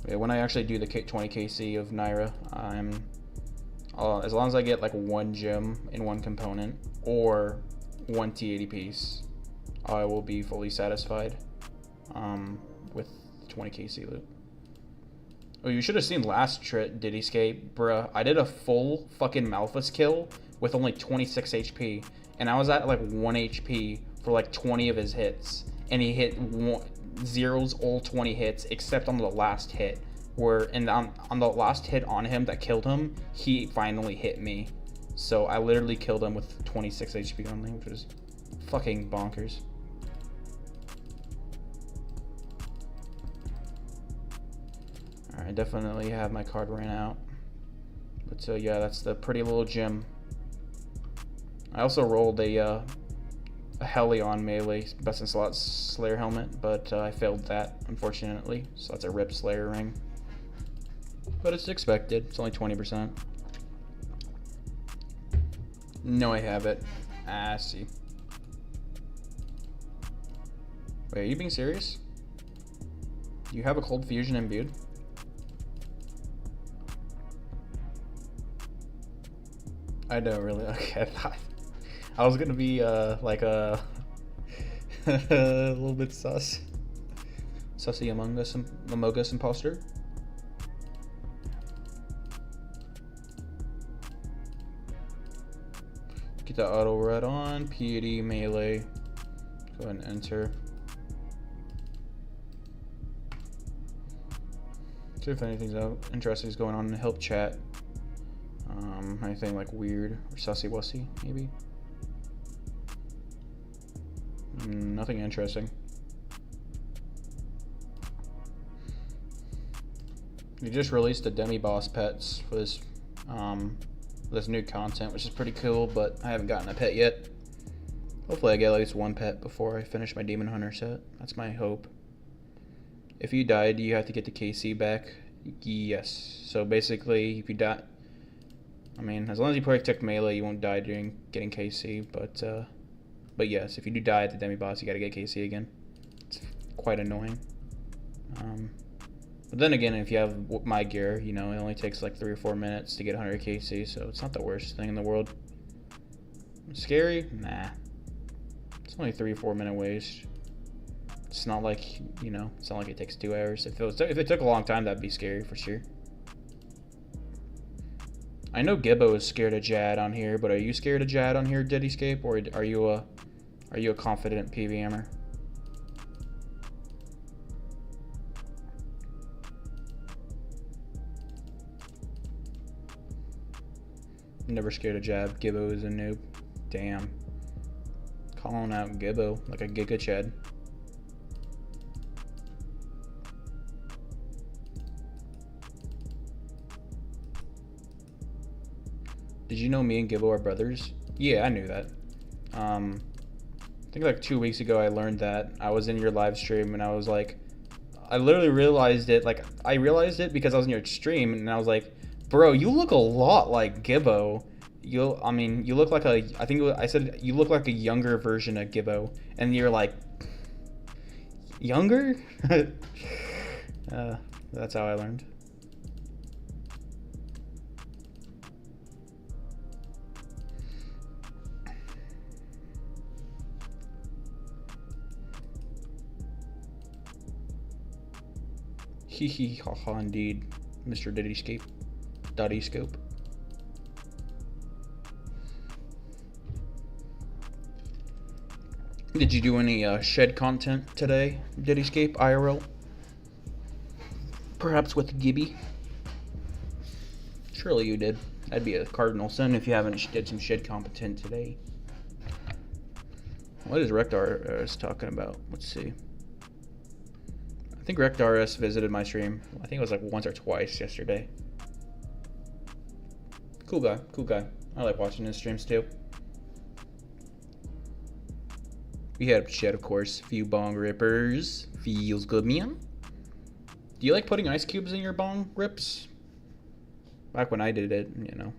Yeah, when I actually do the 20 KC of Naira, as long as I get like 1 gem in 1 component or 1 T80 piece, I will be fully satisfied with 20 KC loot. Oh, you should have seen last Diddy-scape, bruh. I did a full fucking Malphus kill with only 26 HP, and I was at like 1 HP for like 20 of his hits, and he hit zeros all 20 hits except on the last hit, on the last hit on him that killed him, he finally hit me. So I literally killed him with 26 HP only, which was fucking bonkers. I definitely have my card ran out, but yeah, that's the pretty little gem. I also rolled a Helion melee best in slot Slayer helmet, but I failed that unfortunately, so that's a rip Slayer ring. But it's expected. It's only 20%. No, I have it. Ah, see. Wait, are you being serious? You have a cold fusion imbued? I know, really. Okay, I thought I was gonna be like a little bit sus. Sussy among us imposter. Get that auto red on. P80 melee. Go ahead and enter. See if anything's interesting is going on in the help chat. Anything like weird or sussy wussy, maybe? Nothing interesting. They just released the demi-boss pets for this new content, which is pretty cool, but I haven't gotten a pet yet. Hopefully I get at least one pet before I finish my Demon Hunter set. That's my hope. If you die, do you have to get the KC back? Yes. So basically, if you die... I mean, as long as you protect melee, you won't die during getting KC, but yes, if you do die at the demi-boss, you gotta get KC again. It's quite annoying. But then again, if you have my gear, you know, it only takes like 3 or 4 minutes to get 100 KC, so it's not the worst thing in the world. Scary? Nah. It's only 3 or 4 minute waste. It's not like, you know, it's not like it takes 2 hours. If it took a long time, that'd be scary for sure. I know Gibbo is scared of Jad on here, but are you scared of Jad on here, Didyscape, or are you a confident PVMer? Never scared of Jab. Gibbo is a noob. Damn. Calling out Gibbo like a Giga Chad. Did you know me and Gibbo are brothers? Yeah, I knew that. I think like 2 weeks ago I learned that. I was in your live stream and I was like, I literally realized it. Like, I realized it because I was in your stream and I was like, bro, you look a lot like Gibbo. I mean, you look like I said you look like a younger version of Gibbo. And you're like, younger? That's how I learned. Hee hee ha ha indeed, Mr. Didyscape. Didyscope. Did you do any shed content today, Didyscape IRL? Perhaps with Gibby? Surely you did. That'd be a cardinal sin if you haven't did some shed content today. What is RectRS talking about? Let's see. I think RectRS visited my stream. I think it was like once or twice yesterday. Cool guy, cool guy. I like watching his streams too. We had shed, of course. Few bong rippers. Feels good, man. Do you like putting ice cubes in your bong rips? Back when I did it, you know,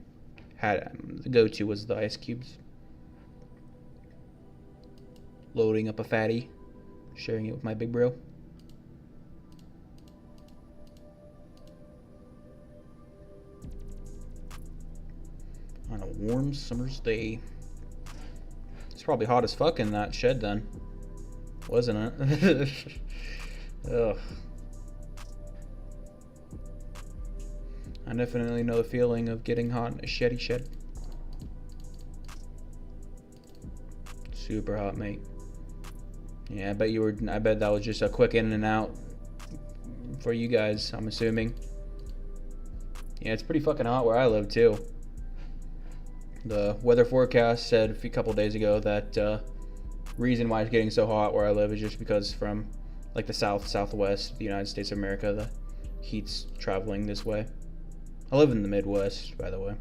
the go-to was the ice cubes. Loading up a fatty, sharing it with my big bro. On a warm summer's day. It's probably hot as fuck in that shed then, wasn't it? Ugh. I definitely know the feeling of getting hot in a sheddy shed. Super hot, mate. Yeah, I bet that was just a quick in and out for you guys, I'm assuming. Yeah, it's pretty fucking hot where I live too. The weather forecast said a couple days ago that reason why it's getting so hot where I live is just because from like the southwest of the United States of America, the heat's traveling this way. I live in the Midwest, by the way.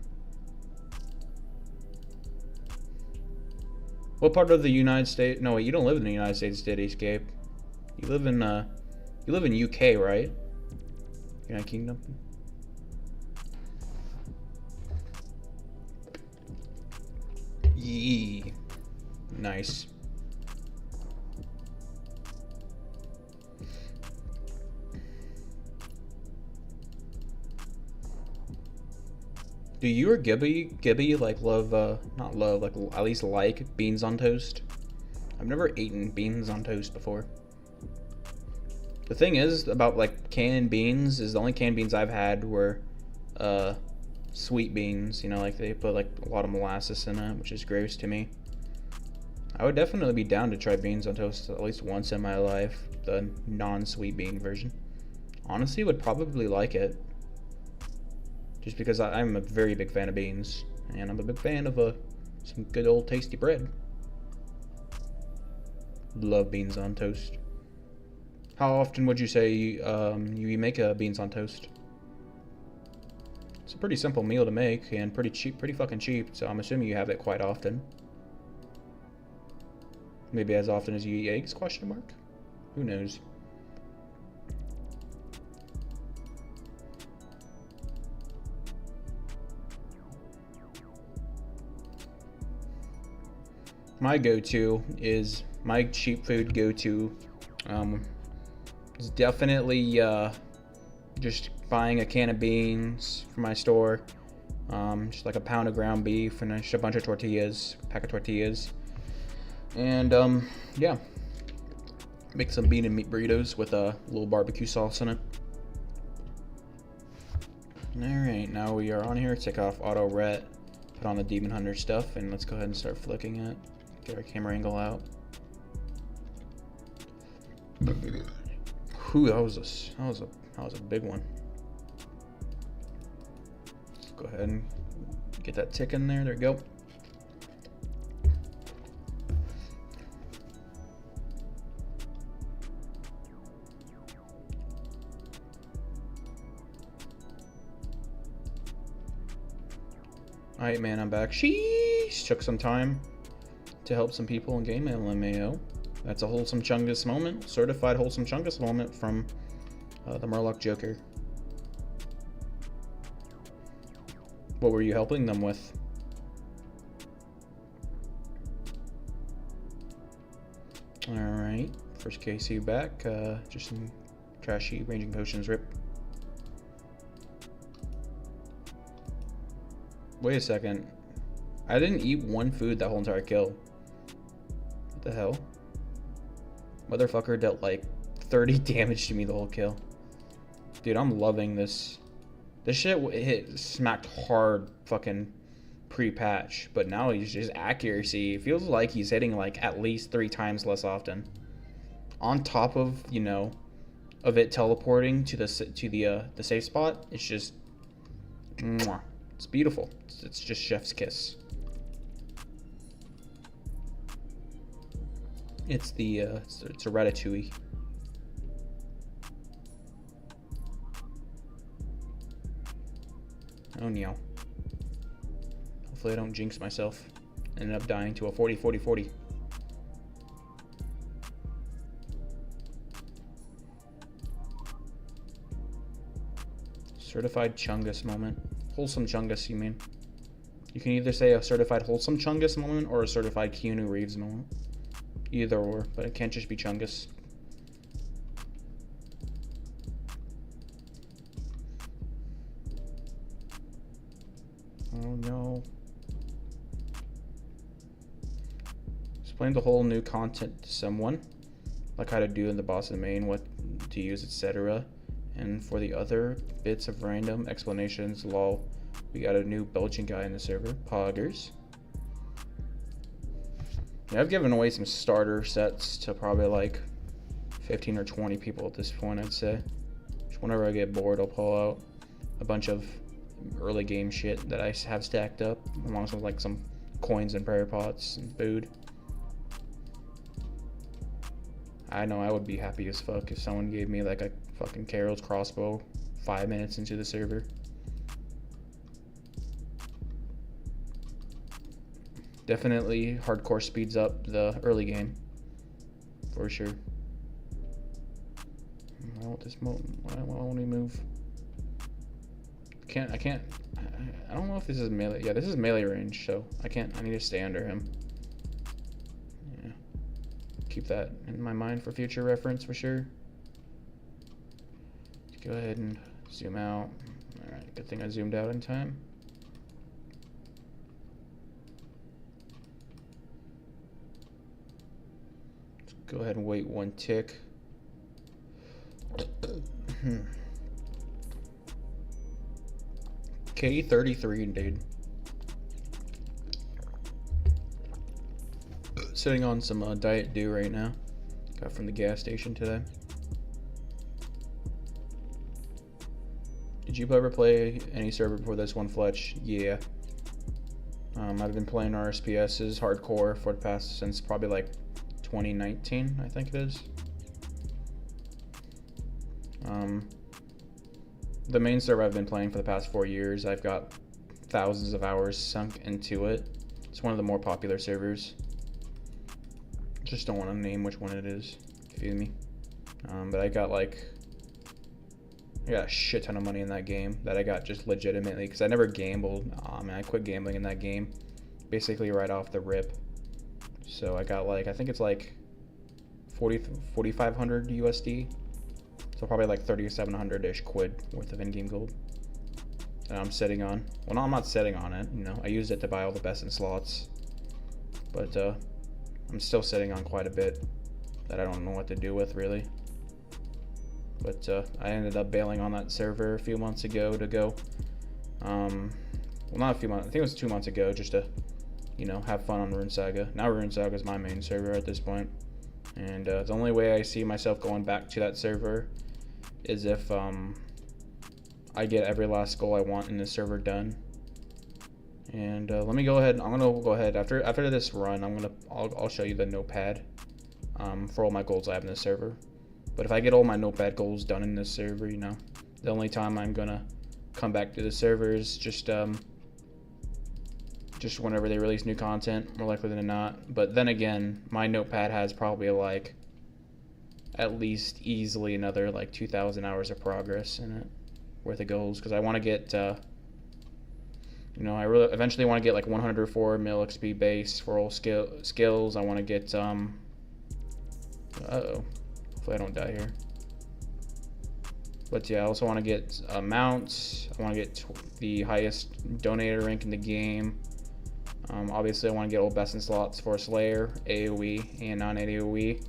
What part of the United States? No, wait, you don't live in the United States, Didyscape. You live in UK, right? United Kingdom. Yee. Nice. Do you or Gibby like love, not love, like at least like beans on toast? I've never eaten beans on toast before. The thing is about like canned beans is the only canned beans I've had were sweet beans, you know, like they put like a lot of molasses in it, which is gross to me. I would definitely be down to try beans on toast at least once in my life, the non-sweet bean version. Honestly, would probably like it. Just because I'm a very big fan of beans, and I'm a big fan of some good old tasty bread. Love beans on toast. How often would you say you make beans on toast? It's a pretty simple meal to make and pretty cheap, pretty fucking cheap. So I'm assuming you have it quite often. Maybe as often as you eat eggs? Question mark. Who knows? My go-to is my cheap food go-to. Is definitely just buying a can of beans from my store, just like a pound of ground beef and just a bunch of tortillas, pack of tortillas, and yeah, make some bean and meat burritos with a little barbecue sauce in it. All right, now we are on here. Take off auto ret, put on the demon hunter stuff, and let's go ahead and start flicking it. Get our camera angle out. Ooh, that was a big one. Let's go ahead and get that tick in there. There we go. Alright, man, I'm back. Sheesh! Took some time to help some people in game LMAO. That's a wholesome chungus moment. Certified wholesome chungus moment from the Murloc Joker. What were you helping them with? Alright. First KC back. Just some trashy ranging potions, rip. Wait a second. I didn't eat one food that whole entire kill. What the hell? Motherfucker dealt like 30 damage to me the whole kill. Dude, I'm loving this. This shit smacked hard fucking pre-patch, but now he's just accuracy. It feels like he's hitting like at least 3 times less often. On top of, you know, of it teleporting to the safe spot, it's just mwah. It's beautiful. It's just chef's kiss. It's a ratatouille. Oh no. Hopefully I don't jinx myself. Ended up dying to a 40-40-40. Certified chungus moment. Wholesome chungus, you mean? You can either say a certified wholesome chungus moment or a certified Keanu Reeves moment. Either or, but it can't just be chungus. Oh no. Explain the whole new content to someone, like how to do in the boss of the main, what to use, etc. And for the other bits of random explanations, lol, we got a new Belgian guy in the server, Poggers. Yeah, I've given away some starter sets to probably like 15 or 20 people at this point, I'd say. Just whenever I get bored, I'll pull out a bunch of early game shit that I have stacked up, along with like some coins and prayer pots and food. I know I would be happy as fuck if someone gave me like a fucking Carol's crossbow 5 minutes into the server. Definitely hardcore speeds up the early game, for sure. I don't move. I don't know if this is melee. Yeah, this is melee range, so I need to stay under him. Yeah. Keep that in my mind for future reference, for sure. Go ahead and zoom out. Alright, good thing I zoomed out in time. Let's go ahead and wait one tick. K33, dude. Sitting on some Diet Dew right now. Got from the gas station today. Did you ever play any server before this one, Fletch? Yeah. I've been playing RSPS's hardcore for the past, since probably like 2019, I think it is. The main server I've been playing for the past 4 years, I've got thousands of hours sunk into it. It's one of the more popular servers. Just don't want to name which one it is, if you feel me. But I got a shit ton of money in that game that I got just legitimately, because I never gambled. I quit gambling in that game basically right off the rip. So I got I think it's 4,500 USD. So probably 3,700-ish quid worth of in-game gold that I'm sitting on. Well, no, I'm not sitting on it. You know, I used it to buy all the best in slots, but I'm still sitting on quite a bit that I don't know what to do with really. But I ended up bailing on that server a few months ago to go. Well, not a few months. I think it was 2 months ago, just to, you know, have fun on RuneSaga. Now RuneSaga is my main server at this point, and the only way I see myself going back to that server is if I get every last goal I want in this server done. And let me go ahead. I'm gonna go ahead after this run. I'll show you the notepad for all my goals I have in this server. But if I get all my notepad goals done in this server, you know, the only time I'm gonna come back to the server is just whenever they release new content, more likely than not. But then again, my notepad has probably at least easily another 2,000 hours of progress in it worth of goals, because I want to get you know, I really eventually want to get 104 mil XP base for all skills. I want to get hopefully I don't die here. But yeah, I also want to get mounts. I want to get the highest donator rank in the game. Obviously I want to get all best in slots for Slayer, AoE, and non-AoE.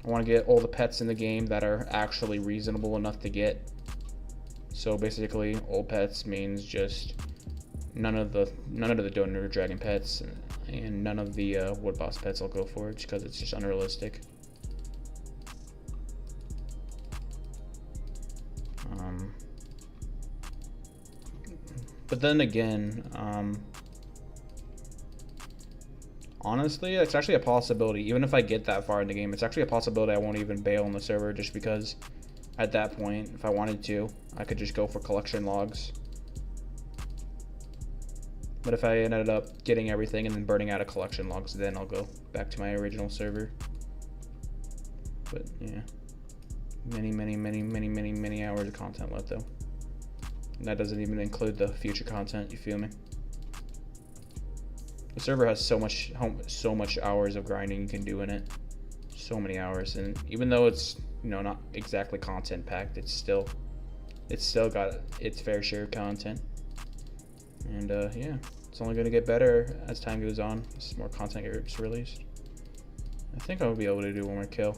I want to get all the pets in the game that are actually reasonable enough to get. So basically, all pets means just none of the donor dragon pets, and none of the wood boss pets I'll go for, just because it's just unrealistic. But then again, honestly, it's actually a possibility. Even if I get that far in the game, it's actually a possibility I won't even bail on the server, just because at that point, if I wanted to, I could just go for collection logs. But if I ended up getting everything and then burning out of collection logs, then I'll go back to my original server. But yeah, many hours of content left though. And that doesn't even include the future content, you feel me? The server has so much hours of grinding you can do in it. So many hours, and even though it's, you know, not exactly content packed, it's still got its fair share of content. And yeah, it's only gonna get better as time goes on, as more content gets released. I think I'll be able to do one more kill.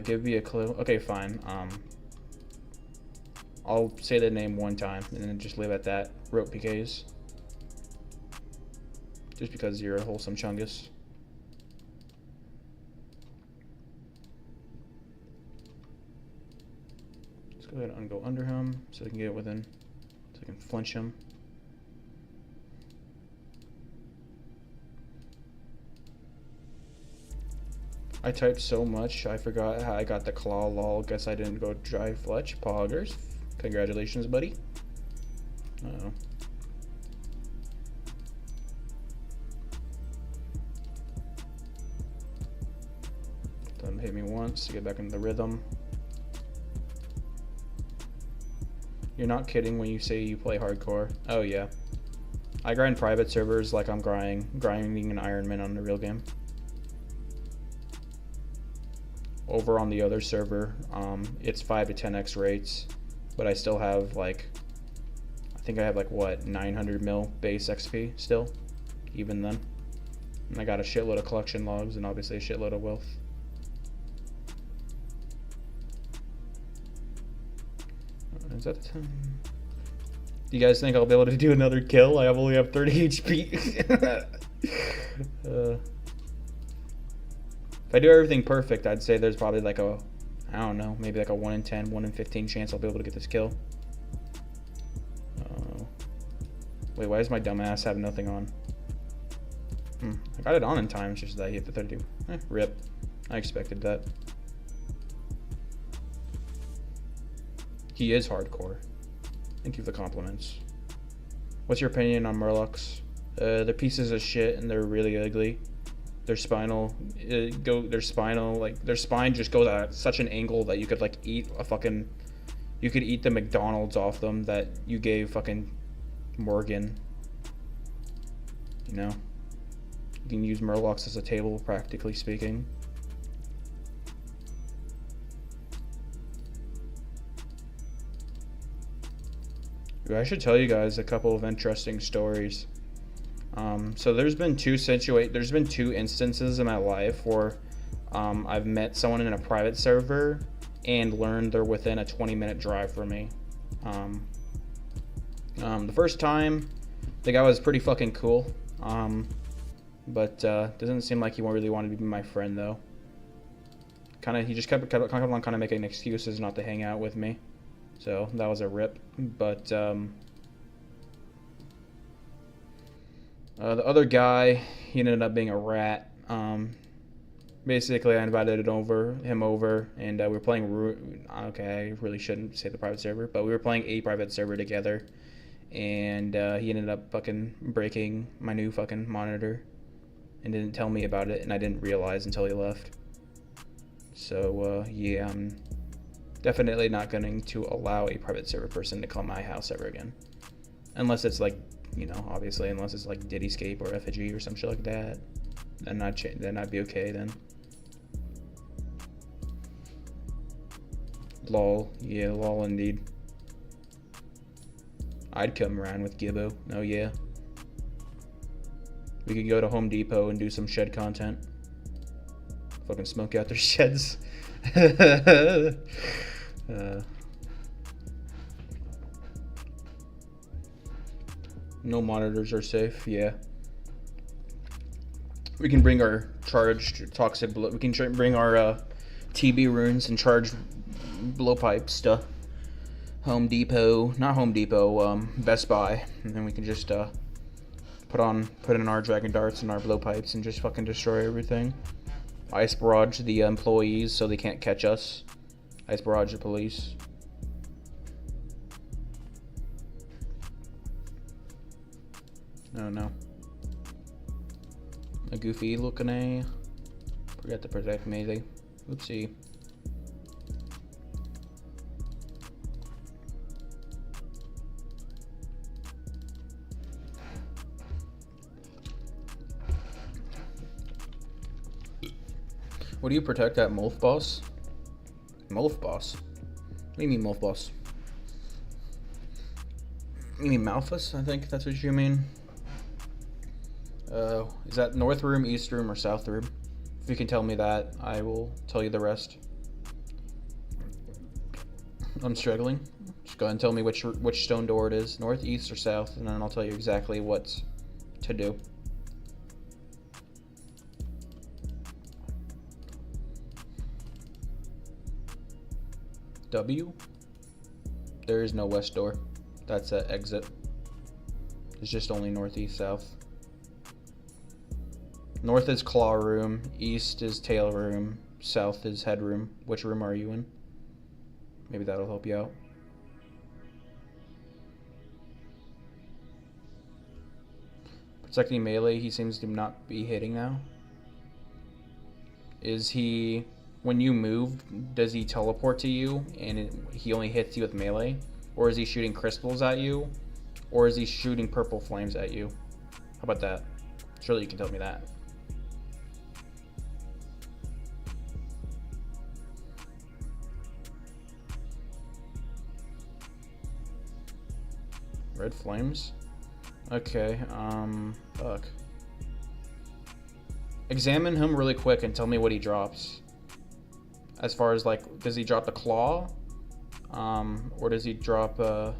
Give me a clue. Okay, fine. I'll say the name one time and then just leave it at that. Rope PKs. Just because you're a wholesome chungus. Let's go ahead and go under him so I can get within, so I can flinch him. I typed so much, I forgot how I got the claw lol. Guess I didn't go dry fletch. Poggers. Congratulations, buddy. Uh-oh. Let him hit me once to get back into the rhythm. You're not kidding when you say you play hardcore. Oh yeah. I grind private servers like I'm grinding an Iron Man on the real game. Over on the other server, it's 5 to 10x rates, but I still have I think I have what, 900 mil base XP still, even then. And I got a shitload of collection logs and obviously a shitload of wealth. Is that the time? Do you guys think I'll be able to do another kill? I only have 30 HP. If I do everything perfect, I'd say there's probably I don't know, maybe a 1 in 10, 1 in 15 chance I'll be able to get this kill. Wait, why does my dumbass have nothing on? I got it on in time, it's just that he hit the 32. Rip. I expected that. He is hardcore. Thank you for the compliments. What's your opinion on murlocs? They're pieces of shit and they're really ugly. Their spinal, their spine just goes at such an angle that you could like eat a fucking, you could eat the McDonald's off them that you gave fucking Morgan. You know, you can use murlocs as a table, practically speaking. I should tell you guys a couple of interesting stories. So there's been two instances in my life where I've met someone in a private server and learned they're within a 20-minute drive from me. The first time, the guy was pretty fucking cool, but doesn't seem like he really wanted to be my friend though. He just kept on kind of making excuses not to hang out with me, so that was a rip. But the other guy, he ended up being a rat. Basically, I invited him over, and we were playing. Okay, I really shouldn't say the private server, but we were playing a private server together, and he ended up fucking breaking my new fucking monitor, and didn't tell me about it, and I didn't realize until he left. So yeah, I'm definitely not going to allow a private server person to come to my house ever again, unless it's like, you know, obviously, unless it's like Didyscape or Effigy or some shit like that, then I'd be okay then. Lol, yeah, lol indeed. I'd come around with Gibbo. Oh yeah. We could go to Home Depot and do some shed content. Fucking smoke out their sheds. No monitors are safe. Yeah. We can bring our charged toxic blow. We can bring our TB runes and charged blowpipes to Home Depot. Not Home Depot. Best Buy, and then we can just put in our dragon darts and our blowpipes and just fucking destroy everything. Ice barrage the employees so they can't catch us. Ice barrage the police. Oh no. A goofy looking A. Forgot to protect melee. Oopsie. What do you protect at Molf Boss? Molf Boss? What do you mean Molf Boss? You mean Malphus? I think that's what you mean. Is that North Room, East Room, or South Room? If you can tell me that, I will tell you the rest. I'm struggling. Just go ahead and tell me which stone door it is, North, East, or South, and then I'll tell you exactly what to do. W? There is no west door. That's an exit. It's just only North, East, South. North is claw room, east is tail room, south is head room. Which room are you in? Maybe that'll help you out. Protecting melee, he seems to not be hitting now. Is he, when you move, does he teleport to you and he only hits you with melee? Or is he shooting crystals at you? Or is he shooting purple flames at you? How about that? Surely you can tell me that. Red flames? Okay, fuck. Examine him really quick and tell me what he drops. As far as, like, does he drop the claw? Or does he drop the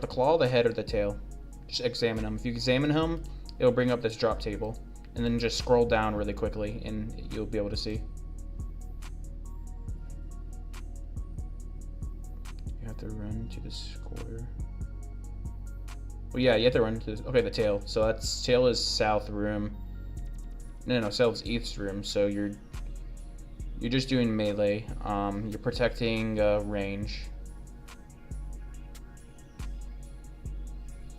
claw, the head, or the tail? Just examine him. If you examine him, it'll bring up this drop table. And then just scroll down really quickly and you'll be able to see. You have to run to the square. Well, yeah, you have to run to, okay, the tail. So tail is south room. No, Selv's East room. So you're just doing melee. You're protecting range.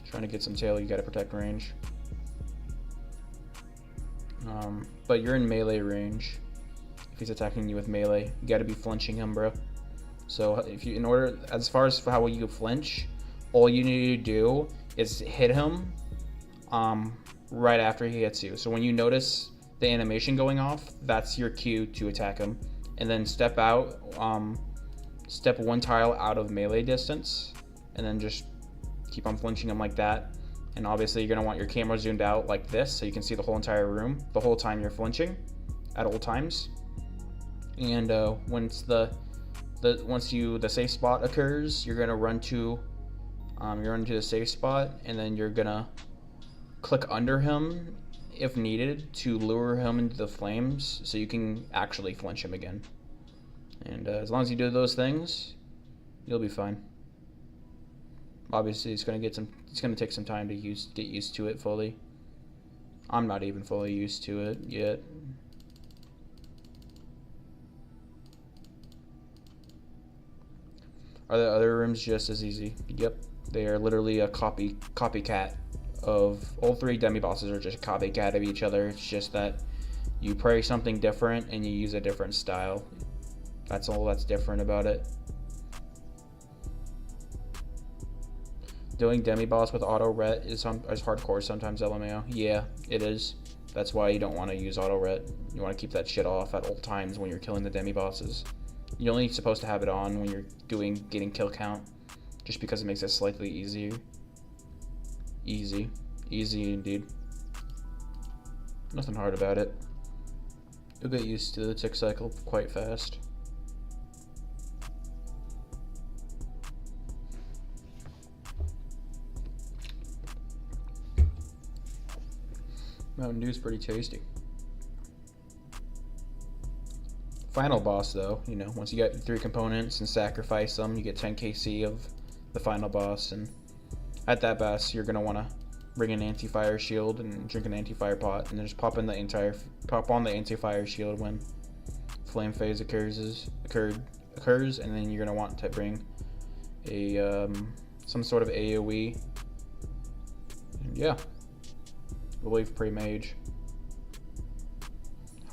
Trying to get some tail, you gotta protect range. But you're in melee range. If he's attacking you with melee, you gotta be flinching him, bro. So if you, as far as how you flinch, all you need to do is hit him right after he hits you. So when you notice the animation going off, that's your cue to attack him. And then step out, step one tile out of melee distance, and then just keep on flinching him like that. And obviously you're gonna want your camera zoomed out like this so you can see the whole entire room the whole time you're flinching at all times. And once the safe spot occurs, you're gonna run to the safe spot, and then you're gonna click under him if needed to lure him into the flames so you can actually flinch him again. And as long as you do those things, you'll be fine. Obviously, it's gonna take some time to get used to it fully. I'm not even fully used to it yet. Are the other rooms just as easy? Yep, they are literally a copycat of all three demi-bosses are just a copycat of each other. It's just that you pray something different and you use a different style. That's all that's different about it. Doing demi-boss with auto-ret is hardcore sometimes, LMAO. Yeah, it is. That's why you don't want to use auto-ret. You want to keep that shit off at all times when you're killing the demi-bosses. You're only supposed to have it on when you're getting kill count, just because it makes it slightly easier. Easy indeed. Nothing hard about it. You'll get used to the tick cycle quite fast. Mountain Dew's pretty tasty. Final boss though, you know, once you get 3 components and sacrifice them, you get 10 KC of the final boss, and at that boss you're gonna want to bring an anti-fire shield and drink an anti-fire pot, and then just pop on the anti-fire shield when flame phase occurs, and then you're gonna want to bring a some sort of AoE. And yeah, I believe pre-mage.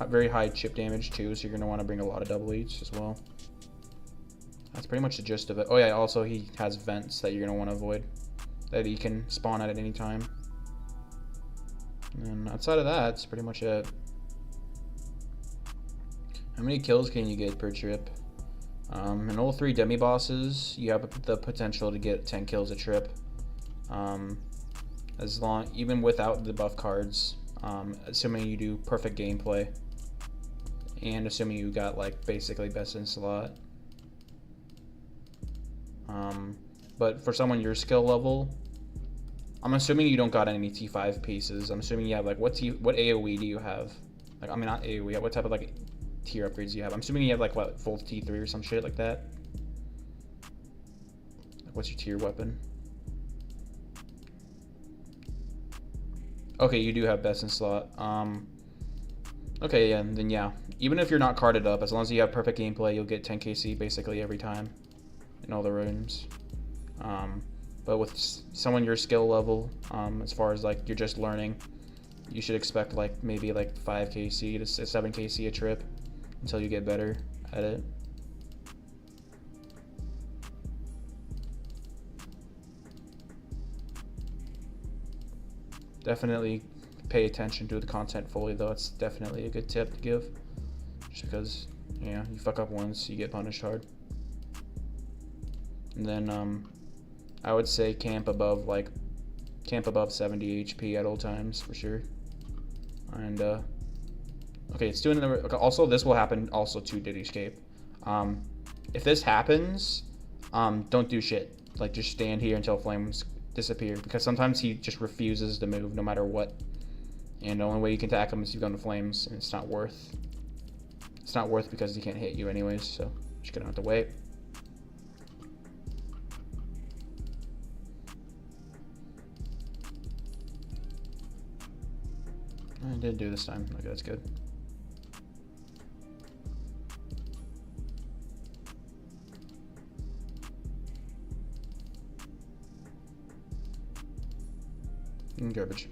Very high chip damage too, so you're gonna want to bring a lot of double eats as well. That's pretty much the gist of it. Oh yeah, also he has vents that you're gonna want to avoid, that he can spawn at any time. And outside of that, that's pretty much it. How many kills can you get per trip? In all 3 demi bosses, you have the potential to get 10 kills a trip. Even without the buff cards, assuming you do perfect gameplay, and assuming you got like basically best in slot. But for someone your skill level, I'm assuming you don't got any T5 pieces. I'm assuming you have like what AoE do you have? Like, I mean, not AoE. What type of like tier upgrades do you have? I'm assuming you have like what, full T3 or some shit like that. Like, what's your tier weapon? Okay, you do have best in slot. Okay, yeah, then yeah. Even if you're not carded up, as long as you have perfect gameplay, you'll get 10 KC basically every time in all the rooms. But with someone your skill level, as far as like you're just learning, you should expect like maybe like 5 KC to 7 KC a trip until you get better at it. Definitely pay attention to the content fully though. It's definitely a good tip to give, just because, yeah, you fuck up once, you get punished hard. And then I would say camp above 70 HP at all times for sure. And okay, it's doing the, also this will happen also to Diddy Escape. If this happens, don't do shit. Like, just stand here until flames disappear, because sometimes he just refuses to move no matter what, and the only way you can attack him is if you go into flames, and it's not worth because he can't hit you anyways, so just gonna have to wait. I did do this time. Okay, that's good. Garbage.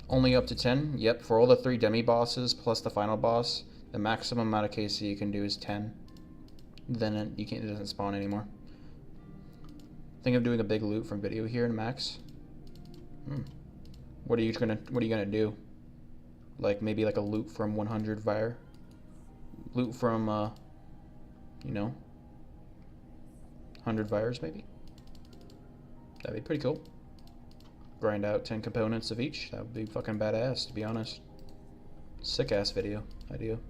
Only up to 10? Yep, for all the 3 demi bosses plus the final boss, the maximum amount of KC you can do is 10. Then it doesn't spawn anymore. Think of doing a big loot from video here in max. What are you gonna do? Like maybe like a loot from 100 Vire? Loot from you know, 100 Vires maybe? That'd be pretty cool. Grind out 10 components of each. That would be fucking badass, to be honest. Sick ass video idea.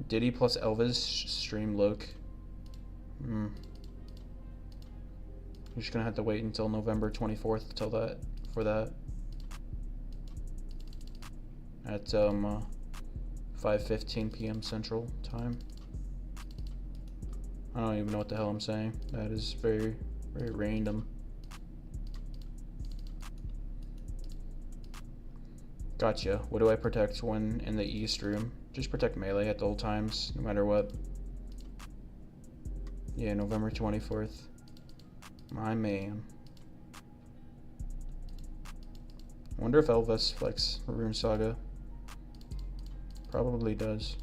Diddy plus Elvis stream Loke. You're just gonna have to wait until November 24th for that. At 5:15 p.m. Central Time. I don't even know what the hell I'm saying. That is very, very random. Gotcha. What do I protect when in the East room? Just protect melee at all times, no matter what. Yeah, November 24th. My man. I wonder if Elvis likes RuneSaga. Probably does.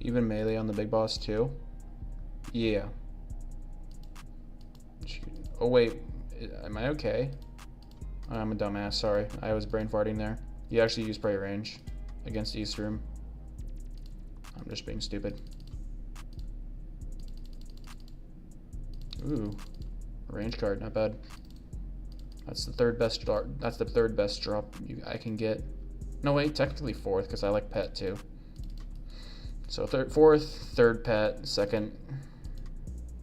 Even melee on the big boss too? Yeah. Oh wait, am I okay? I'm a dumbass, sorry. I was brain farting there. You actually use prey range against East Room. I'm just being stupid. Ooh, range card, not bad. That's the third best drop. That's the third best drop I can get. No wait, technically fourth because I like pet too. So fourth, third pet, second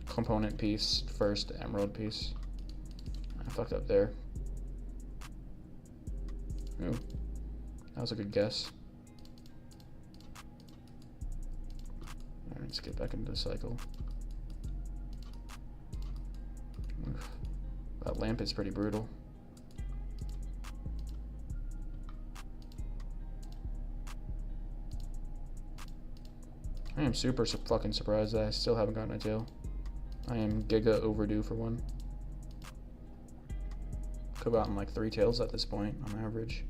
component piece, first emerald piece. I fucked up there. Ooh, that was a good guess. Alright, let's get back into the cycle. Oof. That lamp is pretty brutal. I am super fucking surprised that I still haven't gotten a tail. I am giga overdue for one. Could have gotten like 3 tails at this point on average.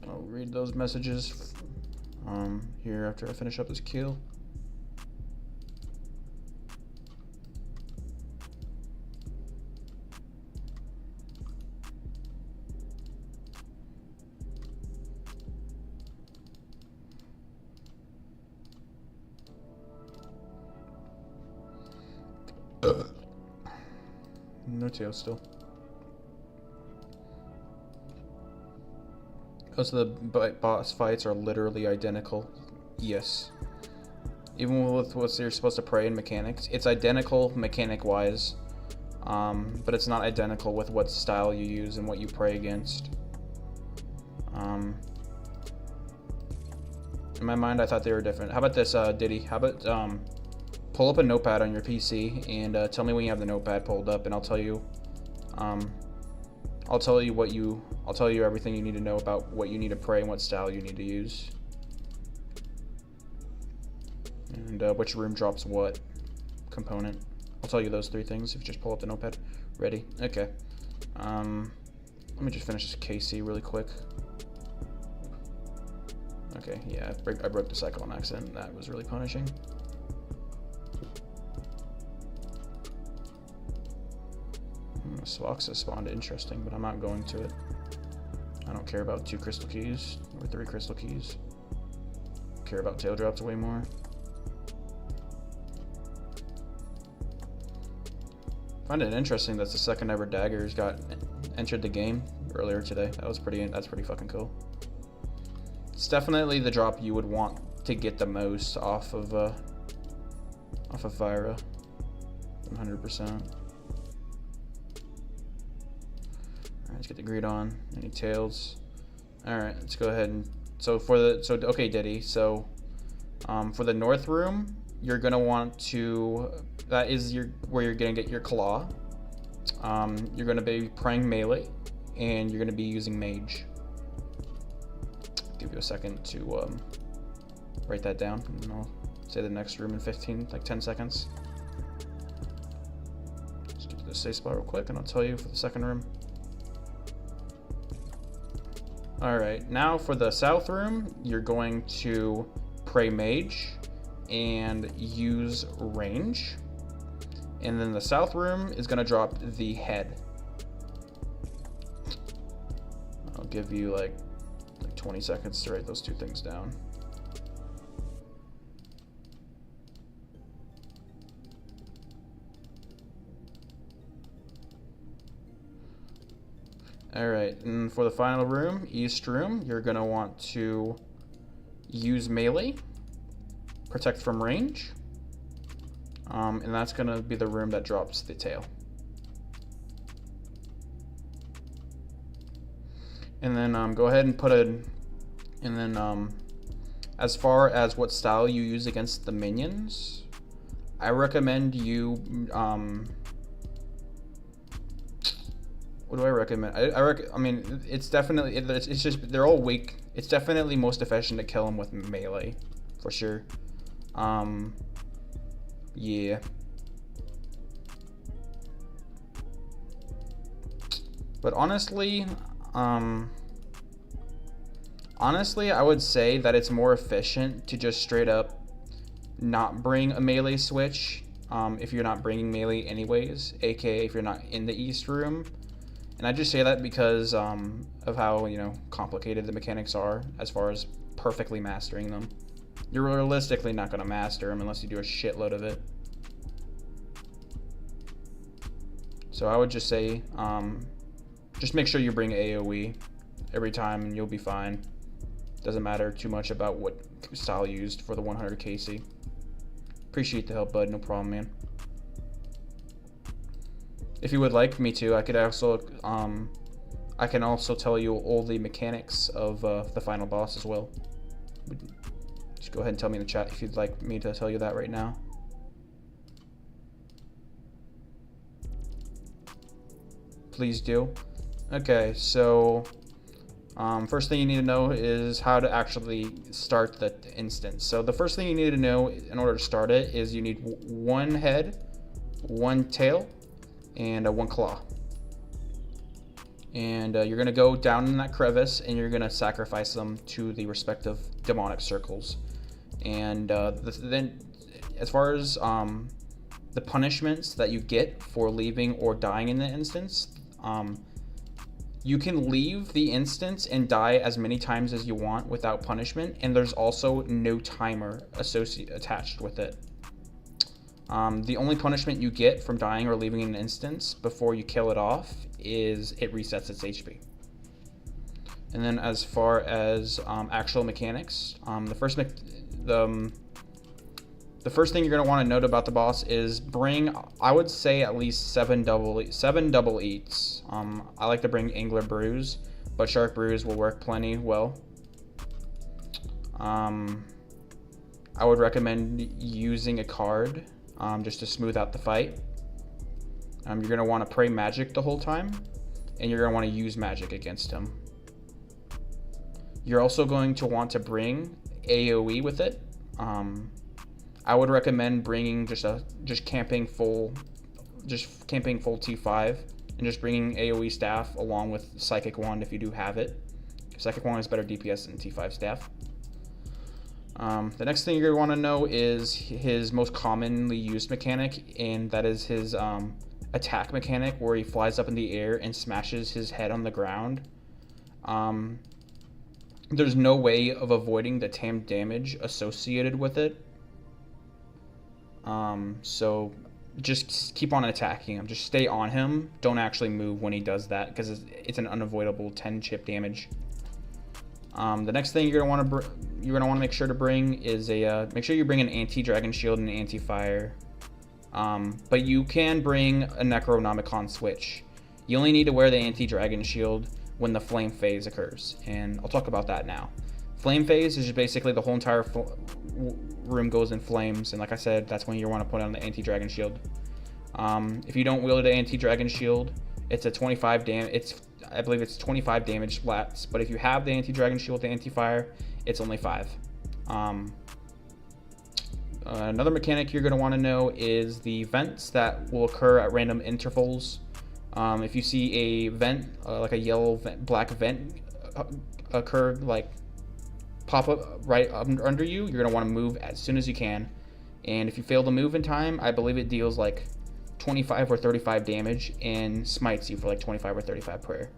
I'll read those messages here after I finish up this kill. No tail still. Most of the boss fights are literally identical. Yes. Even with what you're supposed to pray in mechanics, it's identical mechanic-wise, but it's not identical with what style you use and what you pray against. In my mind, I thought they were different. How about this, Diddy? How about pull up a notepad on your PC and tell me when you have the notepad pulled up, and I'll tell you everything you need to know about what you need to pray and what style you need to use, and which room drops what component. I'll tell you those 3 things if you just pull up the notepad. Ready? Okay. Let me just finish this KC really quick. Okay, yeah, I broke the cycle on accident. That was really punishing. Swoxa spawned interesting, but I'm not going to it. I don't care about 2 crystal keys or 3 crystal keys. I care about tail drops way more. I find it interesting that the second ever daggers got entered the game earlier today. That's pretty fucking cool. It's definitely the drop you would want to get the most off of Vira. 100%. Alright, let's get the greed on. Any tails? Alright, let's go ahead and okay, Diddy. So for the north room, you're gonna want to, that is where you're gonna get your claw. You're gonna be praying melee, and you're gonna be using mage. Give you a second to write that down, and I'll say the next room in 10 seconds. Just get to the safe spot real quick, and I'll tell you for the second room. Alright, now for the south room, you're going to pray mage and use range. And then the south room is going to drop the head. I'll give you like 20 seconds to write those two things down. Alright, and for the final room, east room, you're going to want to use melee, protect from range, and that's going to be the room that drops the tail. And then go ahead and put and then as far as what style you use against the minions, I recommend you, what do I recommend? I mean, it's definitely, it's just, they're all weak. It's definitely most efficient to kill them with melee, for sure. Yeah. But honestly, I would say that it's more efficient to just straight up not bring a melee switch, if you're not bringing melee anyways, aka if you're not in the east room. And I just say that because of how, you know, complicated the mechanics are as far as perfectly mastering them. You're realistically not going to master them unless you do a shitload of it. So I would just say, just make sure you bring AoE every time and you'll be fine. Doesn't matter too much about what style you used for the 100 KC. Appreciate the help, bud. No problem, man. If you would like me to, I could also, I can also tell you all the mechanics of the final boss as well. Just go ahead and tell me in the chat if you'd like me to tell you that right now. Please do. Okay, so first thing you need to know is how to actually start the instance. So the first thing you need to know in order to start it is you need one head, one tail, and one claw. And you're going to go down in that crevice and you're going to sacrifice them to the respective demonic circles. And then as far as the punishments that you get for leaving or dying in the instance, you can leave the instance and die as many times as you want without punishment, and there's also no timer attached with it. The only punishment you get from dying or leaving an instance before you kill it off is it resets its HP. And then as far as actual mechanics, the first thing you're going to want to note about the boss is bring, I would say, at least seven double eats. I like to bring Angler Brews, but Shark Brews will work plenty well. I would recommend using a card just to smooth out the fight. You're going to want to pray magic the whole time, and you're going to want to use magic against him. You're also going to want to bring AoE with it. I would recommend bringing just camping full T5 and just bringing AoE staff along with Psychic Wand if you do have it. Psychic Wand is better DPS than T5 staff. The next thing you're going to want to know is his most commonly used mechanic, and that is his attack mechanic where he flies up in the air and smashes his head on the ground. There's no way of avoiding the tamed damage associated with it. So just keep on attacking him. Just stay on him. Don't actually move when he does that because it's an unavoidable 10 chip damage. The next thing you're gonna want to make sure to bring is make sure you bring an anti-dragon shield and an anti-fire. But you can bring a Necronomicon switch. You only need to wear the anti-dragon shield when the flame phase occurs, and I'll talk about that now. Flame phase is just basically the whole entire room goes in flames, and like I said, that's when you want to put on the anti-dragon shield. If you don't wield the anti-dragon shield, it's a 25 damage. I believe it's 25 damage flats, but if you have the anti-dragon shield, the anti-fire, it's only 5. Another mechanic you're going to want to know is the vents that will occur at random intervals. If you see a vent, like a yellow black vent occur, like pop up right under you, you're going to want to move as soon as you can. And if you fail to move in time, I believe it deals like 25 or 35 damage and smites you for like 25 or 35 prayer.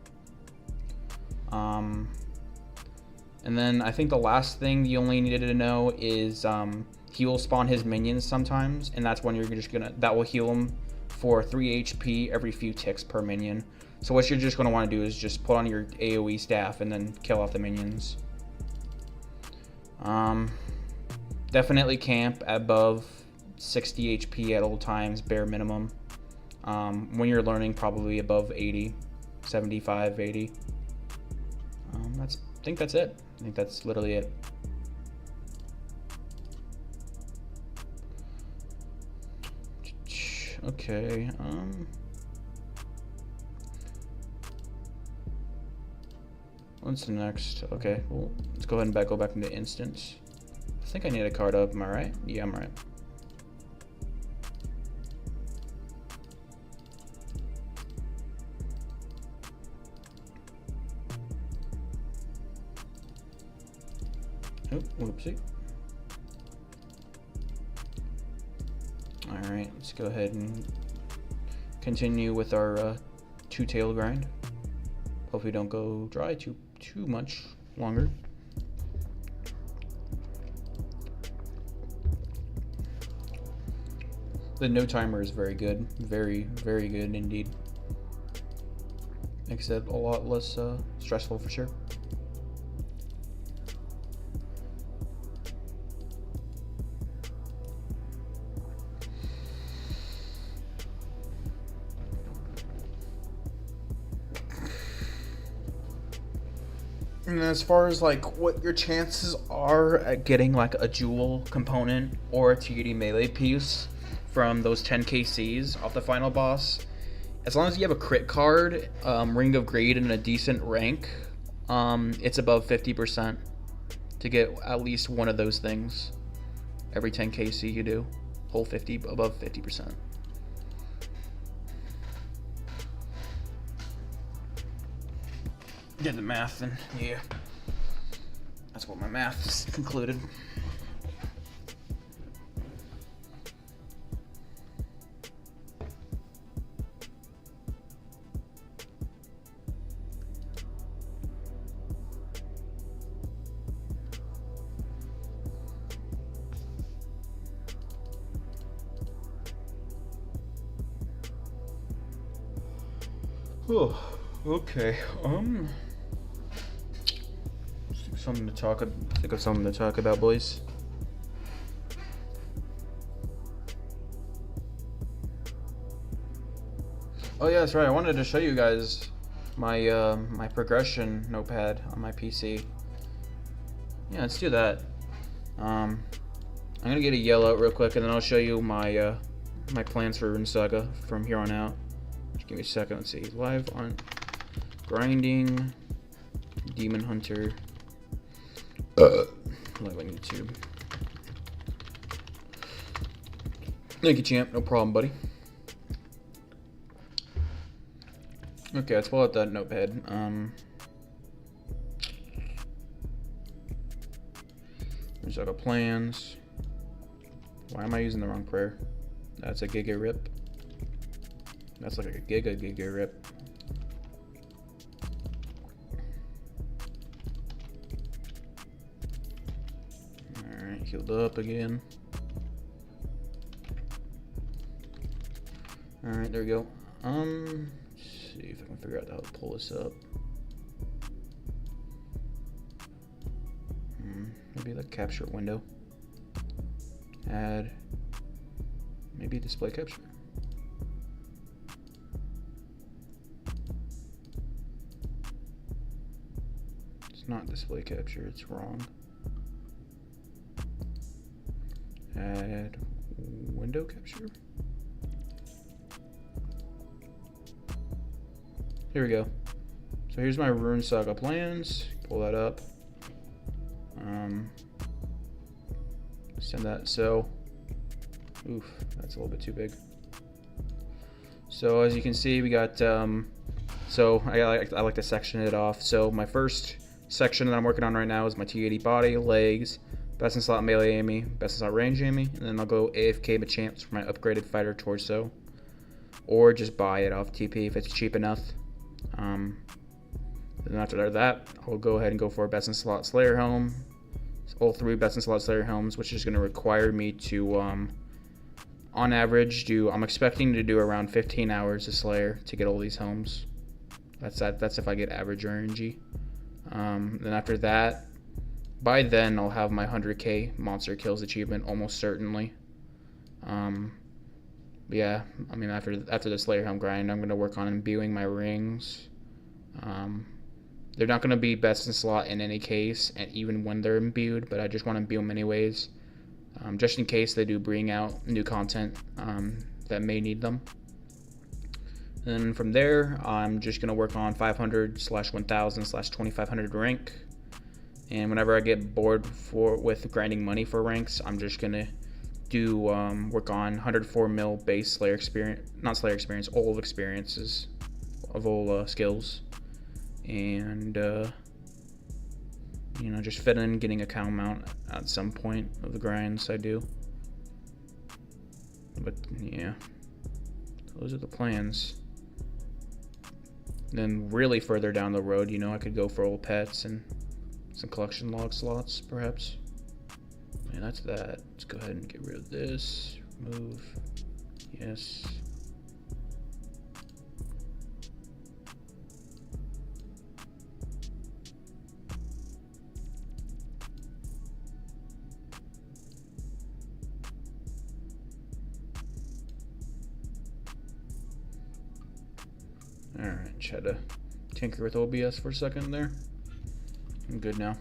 And then I think the last thing you only needed to know is he will spawn his minions sometimes, and that's when you're just gonna, that will heal him for 3 HP every few ticks per minion. So what you're just gonna want to do is just put on your AoE staff and then kill off the minions. Definitely camp above 60 HP at all times, bare minimum. When you're learning, probably above 80, 75, 80. I think that's it. I think that's literally it. Okay. What's the next? Okay, well, let's go ahead and go back into instance. I think I need a card up. Am I right? Yeah, I'm right. Oh, whoopsie. Alright, let's go ahead and continue with our two-tail grind. Hope we don't go dry too much longer. The no timer is very good. Very, very good indeed. Makes it a lot less stressful for sure. And as far as like what your chances are at getting like a jewel component or a t80 melee piece from those 10 KCs off the final boss, as long as you have a crit card, Ring of Greed, and a decent rank, it's above 50% to get at least one of those things every 10 KC you do. Whole 50, above 50%. Did the math, and yeah, that's what my math concluded. Oh, okay. Think of something to talk about, boys. Oh yeah, that's right. I wanted to show you guys my my progression notepad on my PC. Yeah, let's do that. I'm gonna get a yell out real quick, and then I'll show you my my plans for RuneSaga from here on out. Just give me a second. Let's see. Live on grinding, Demon Hunter. Live on YouTube. Thank you, champ. No problem, buddy. Okay, let's pull out that notepad. There's other plans. Why am I using the wrong prayer? That's a giga rip. That's like a giga rip. Alright, healed up again. Alright, there we go. Let's see if I can figure out how to pull this up. Maybe like capture window. Add. Maybe display capture. not display capture, it's wrong. Add window capture. Here we go. So here's my RuneSaga plans. Pull that up. Send that. So, oof, that's a little bit too big. So as you can see, we got. So I like to section it off. So my first section that I'm working on right now is my T80 body, legs, best in slot melee Amy, best in slot range Amy, and then I'll go AFK Machamps for my upgraded fighter torso, or just buy it off TP if it's cheap enough. Then after that, I'll go ahead and go for a best in slot Slayer helm, all 3 best in slot Slayer helms, which is going to require me to, on average, I'm expecting to do around 15 hours of Slayer to get all these helms. That's if I get average RNG. Then after that, by then I'll have my 100k monster kills achievement almost certainly. Yeah, I mean after the Slayer helm grind, I'm gonna work on imbuing my rings. They're not gonna be best in slot in any case, and even when they're imbued, but I just want to imbue them anyways, just in case they do bring out new content that may need them. And from there, I'm just going to work on 500/1000/2500 rank. And whenever I get bored with grinding money for ranks, I'm just going to do work on 104 mil base Slayer experience, not Slayer experience, all experiences of all skills. And, you know, just fit in getting a cow mount at some point of the grinds I do. But, yeah, those are the plans. Then really further down the road, you know, I could go for old pets and some collection log slots, perhaps. And that's that. Let's go ahead and get rid of this. Move. Yes. Alright, just had to tinker with OBS for a second there. I'm good now.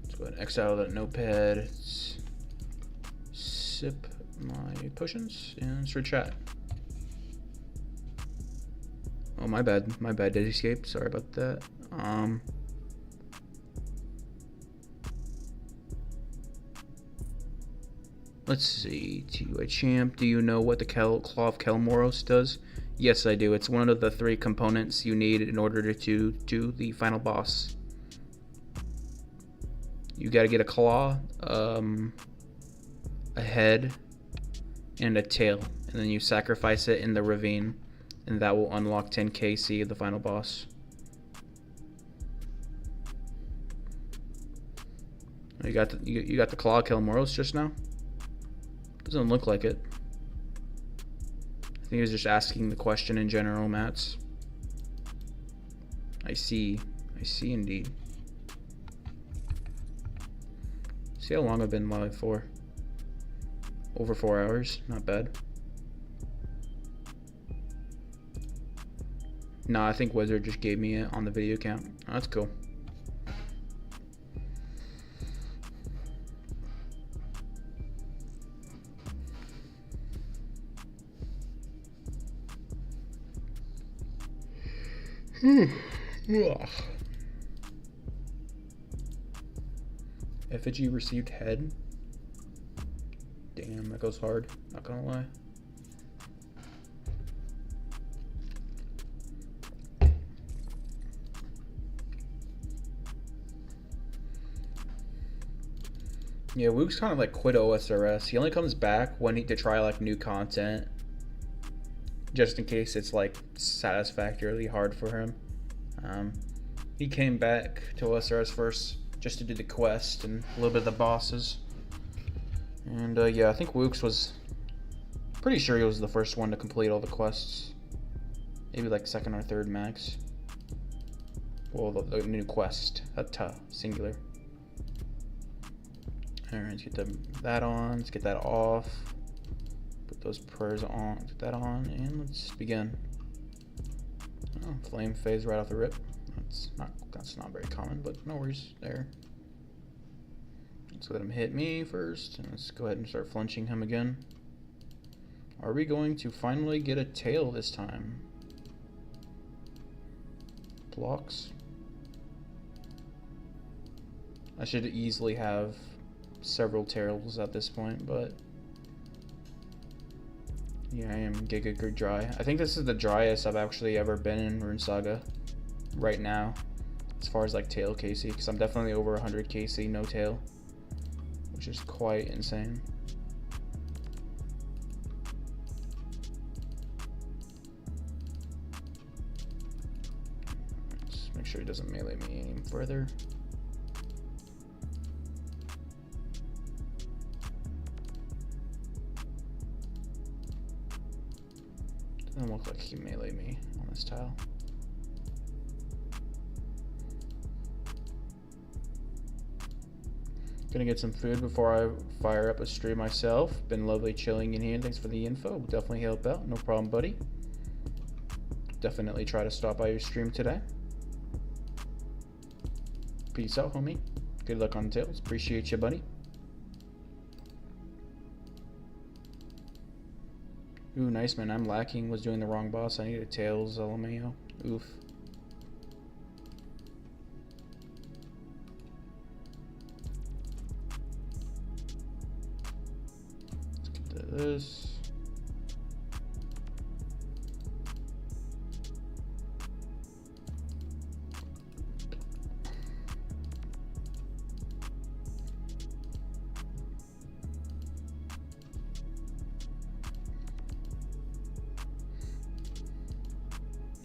Let's go ahead and X out of that notepad. Sip my potions and start chat. Oh, my bad. My bad, did escape. Sorry about that. Let's see, TUI champ, do you know what the Claw of Kelmoros does? Yes, I do. It's one of the 3 components you need in order to do the final boss. You gotta get a claw, a head, and a tail, and then you sacrifice it in the ravine, and that will unlock 10 KC of the final boss. You got the Claw of Kelmoros just now? Doesn't look like it. I think he was just asking the question in general, Mats. I see indeed. See how long I've been live for? Over 4 hours, not bad. Nah, I think Wizard just gave me it on the video count. Oh, that's cool. Effigy received head. Damn, that goes hard. Not gonna lie. Yeah, Wook's kind of like quit OSRS. He only comes back when to try like new content, just in case it's like satisfactorily hard for him. He came back to OSRS first just to do the quest and a little bit of the bosses. And yeah, I think Wooks was pretty sure he was the first one to complete all the quests. Maybe like 2nd or 3rd max. Well, the new quest, singular. Alright, let's get that on, let's get that off. Put those prayers on, get that on, and let's begin. Oh, flame phase right off the rip. That's not very common, but no worries there. Let's let him hit me first, and let's go ahead and start flinching him again. Are we going to finally get a tail this time? Blocks. I should easily have several tails at this point, but yeah, I am giga dry. I think this is the driest I've actually ever been in RuneSaga right now, as far as like tail KC, because I'm definitely over 100 KC no tail, which is quite insane. Let's make sure he doesn't melee me any further. Doesn't look like he melee me on this tile. Gonna get some food before I fire up a stream myself. Been lovely chilling in here. Thanks for the info. Will definitely help out. No problem, buddy. Definitely try to stop by your stream today. Peace out, homie. Good luck on tails. Appreciate you, buddy. Ooh, nice, man. I'm lacking. Was doing the wrong boss. I needed tails, LMAO. Oof. Let's get to this.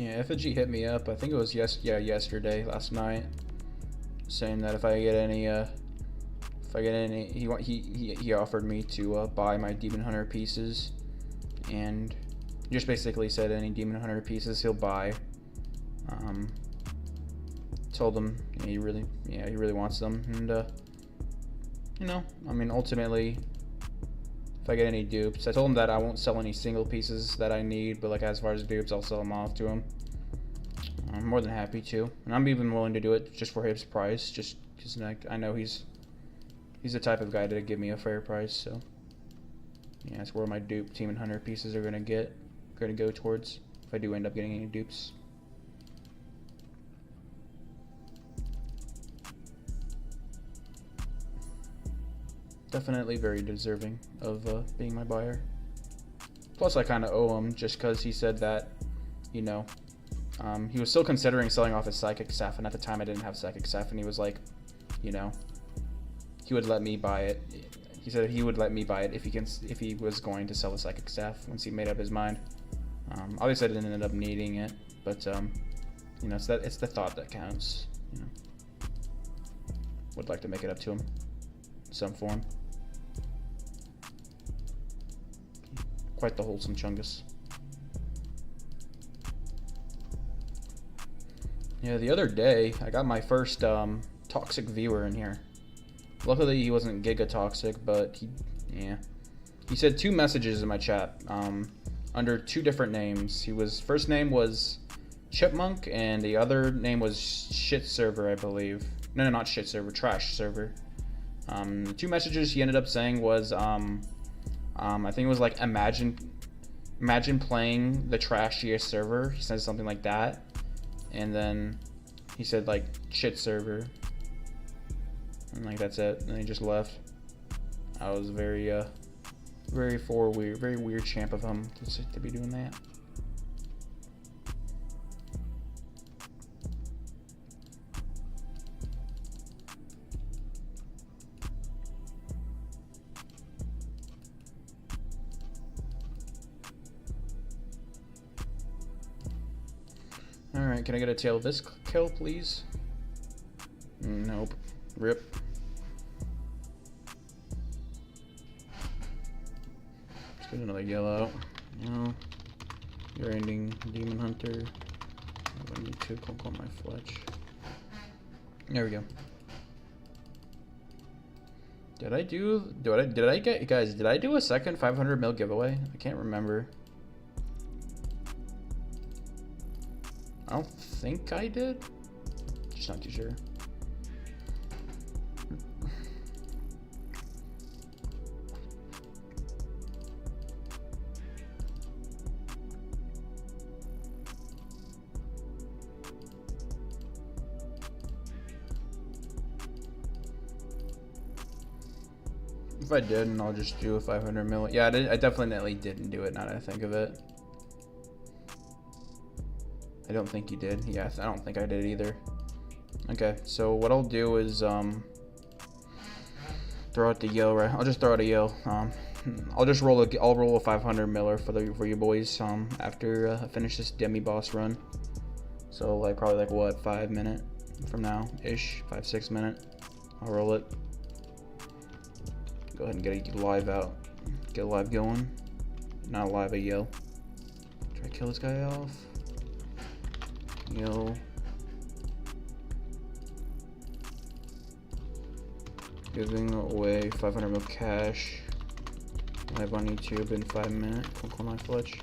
Yeah, Effigy hit me up. I think it was yesterday, last night, saying that if I get any, he offered me to buy my Demon Hunter pieces, and just basically said any Demon Hunter pieces he'll buy. Told him he really wants them, and you know, I mean, ultimately, if I get any dupes, I told him that I won't sell any single pieces that I need, but like as far as dupes, I'll sell them off to him. I'm more than happy to, and I'm even willing to do it just for his price, just because I know he's the type of guy to give me a fair price. So yeah, that's where my dupe Demon Hunter pieces are gonna go towards if I do end up getting any dupes. Definitely very deserving of being my buyer. Plus, I kind of owe him just because he said that, you know, he was still considering selling off his Psychic Staff, and at the time I didn't have Psychic Staff, and he was like, you know, he would let me buy it. He said he would let me buy it if he was going to sell the Psychic Staff once he made up his mind. Obviously, I didn't end up needing it, but you know, it's the thought that counts. You know, would like to make it up to him in some form. Quite the wholesome chungus. Yeah, the other day I got my first toxic viewer in here. Luckily he wasn't giga toxic, but he said 2 messages in my chat under 2 different names. First name was Chipmunk, and the other name was Shit Server, I believe. No, not Shit Server, Trash Server. The 2 messages he ended up saying was I think it was like imagine playing the trashiest server. He said something like that, and then he said like shit server, and like that's it. And he just left. I was very weird champ of him to be doing that. Alright, can I get a tail of this kill, please? Nope. Rip. Let's get another yellow. No. You're ending Demon Hunter. I need to click on my fletch. There we go. Did I do a second 500 mil giveaway? I can't remember. I don't think I did. Just not too sure. If I didn't, I'll just do a 500 mil. Yeah, I definitely didn't do it, now that I think of it. I don't think you did. Yeah, I don't think I did either. Okay, so what I'll do is throw out the yell, right? I'll just throw out a yell. I'll roll a 500 miller for you boys after I finish this demi boss run. So like probably like what, 5 minutes from now ish, 5-6 minutes. I'll roll it. Go ahead and get a live out. Get a live going. Not a live, a yell. Try to kill this guy off. Yell. Giving away 500 mil cash. Live on YouTube in 5 minutes. Click on my fletch.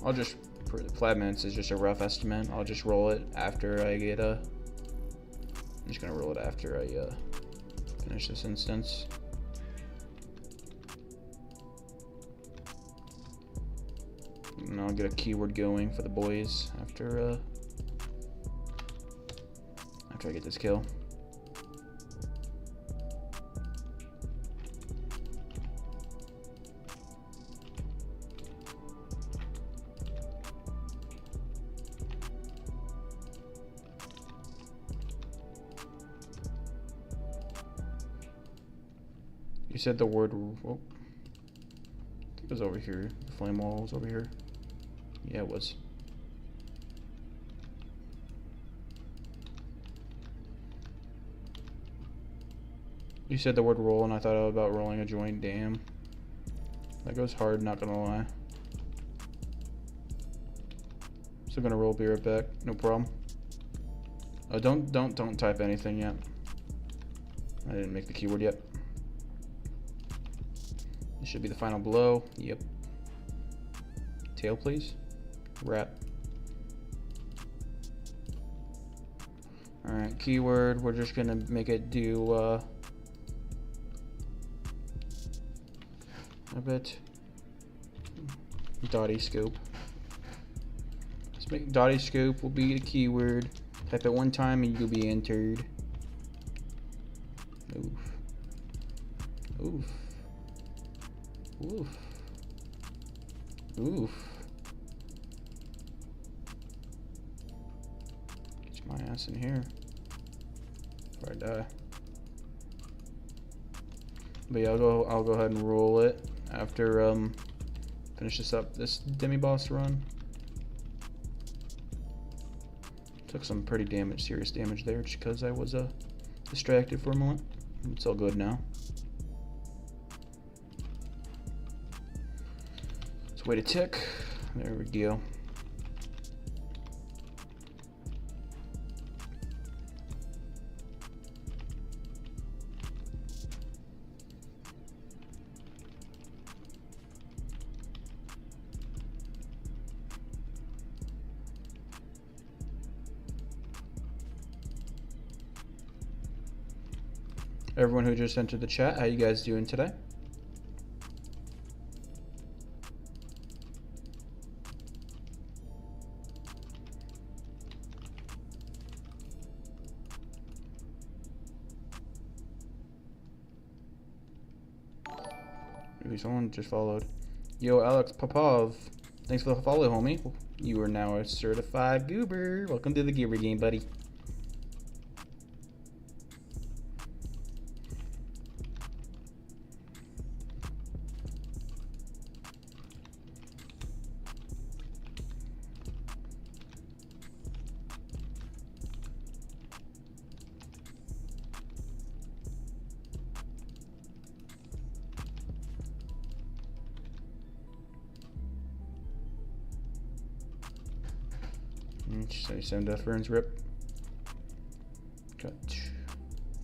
I'll just, 5 minutes is just a rough estimate. I'll just roll it after I get I'm just gonna roll it after I finish this instance. And I'll get a keyword going for the boys after I get this kill. You said the word. Oh, it was over here. The flame wall was over here. Yeah, it was. You said the word roll, and I thought about rolling a joint. Damn. That goes hard, not gonna lie. Still gonna roll, be right back. No problem. Oh, don't type anything yet. I didn't make the keyword yet. This should be the final blow. Yep. Tail, please. Wrap. Alright, keyword. We're just gonna make it do a bit. Dotty scope. Let's make dotty scope will be the keyword. Type it one time and you'll be entered. Oof. Oof. Oof. Oof. Get my ass in here before I die. But yeah, I'll go ahead and roll it after finish this demi boss run. Took some pretty serious damage there just because I was distracted for a moment. It's all good now. Let's wait a tick. There we go. Everyone who just entered the chat, how you guys doing today? Maybe someone just followed. Yo, Alex Popov, thanks for the follow, homie. You are now a certified goober. Welcome to the goober game, buddy. Send death runes, rip. Got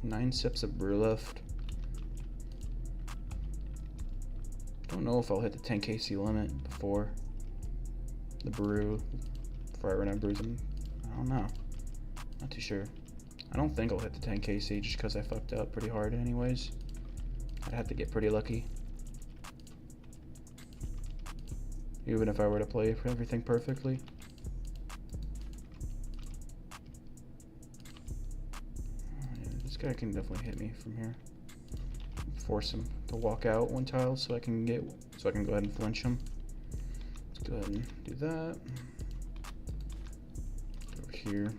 9 sips of brew left. Don't know if I'll hit the 10 KC limit before the brew, before I run out of brews. I don't know. Not too sure. I don't think I'll hit the 10 KC just because I fucked up pretty hard anyways. I'd have to get pretty lucky. Even if I were to play everything perfectly. Yeah, this guy can definitely hit me from here. Force him to walk out one tile so I can go ahead and flinch him. Let's go ahead and do that. Over here.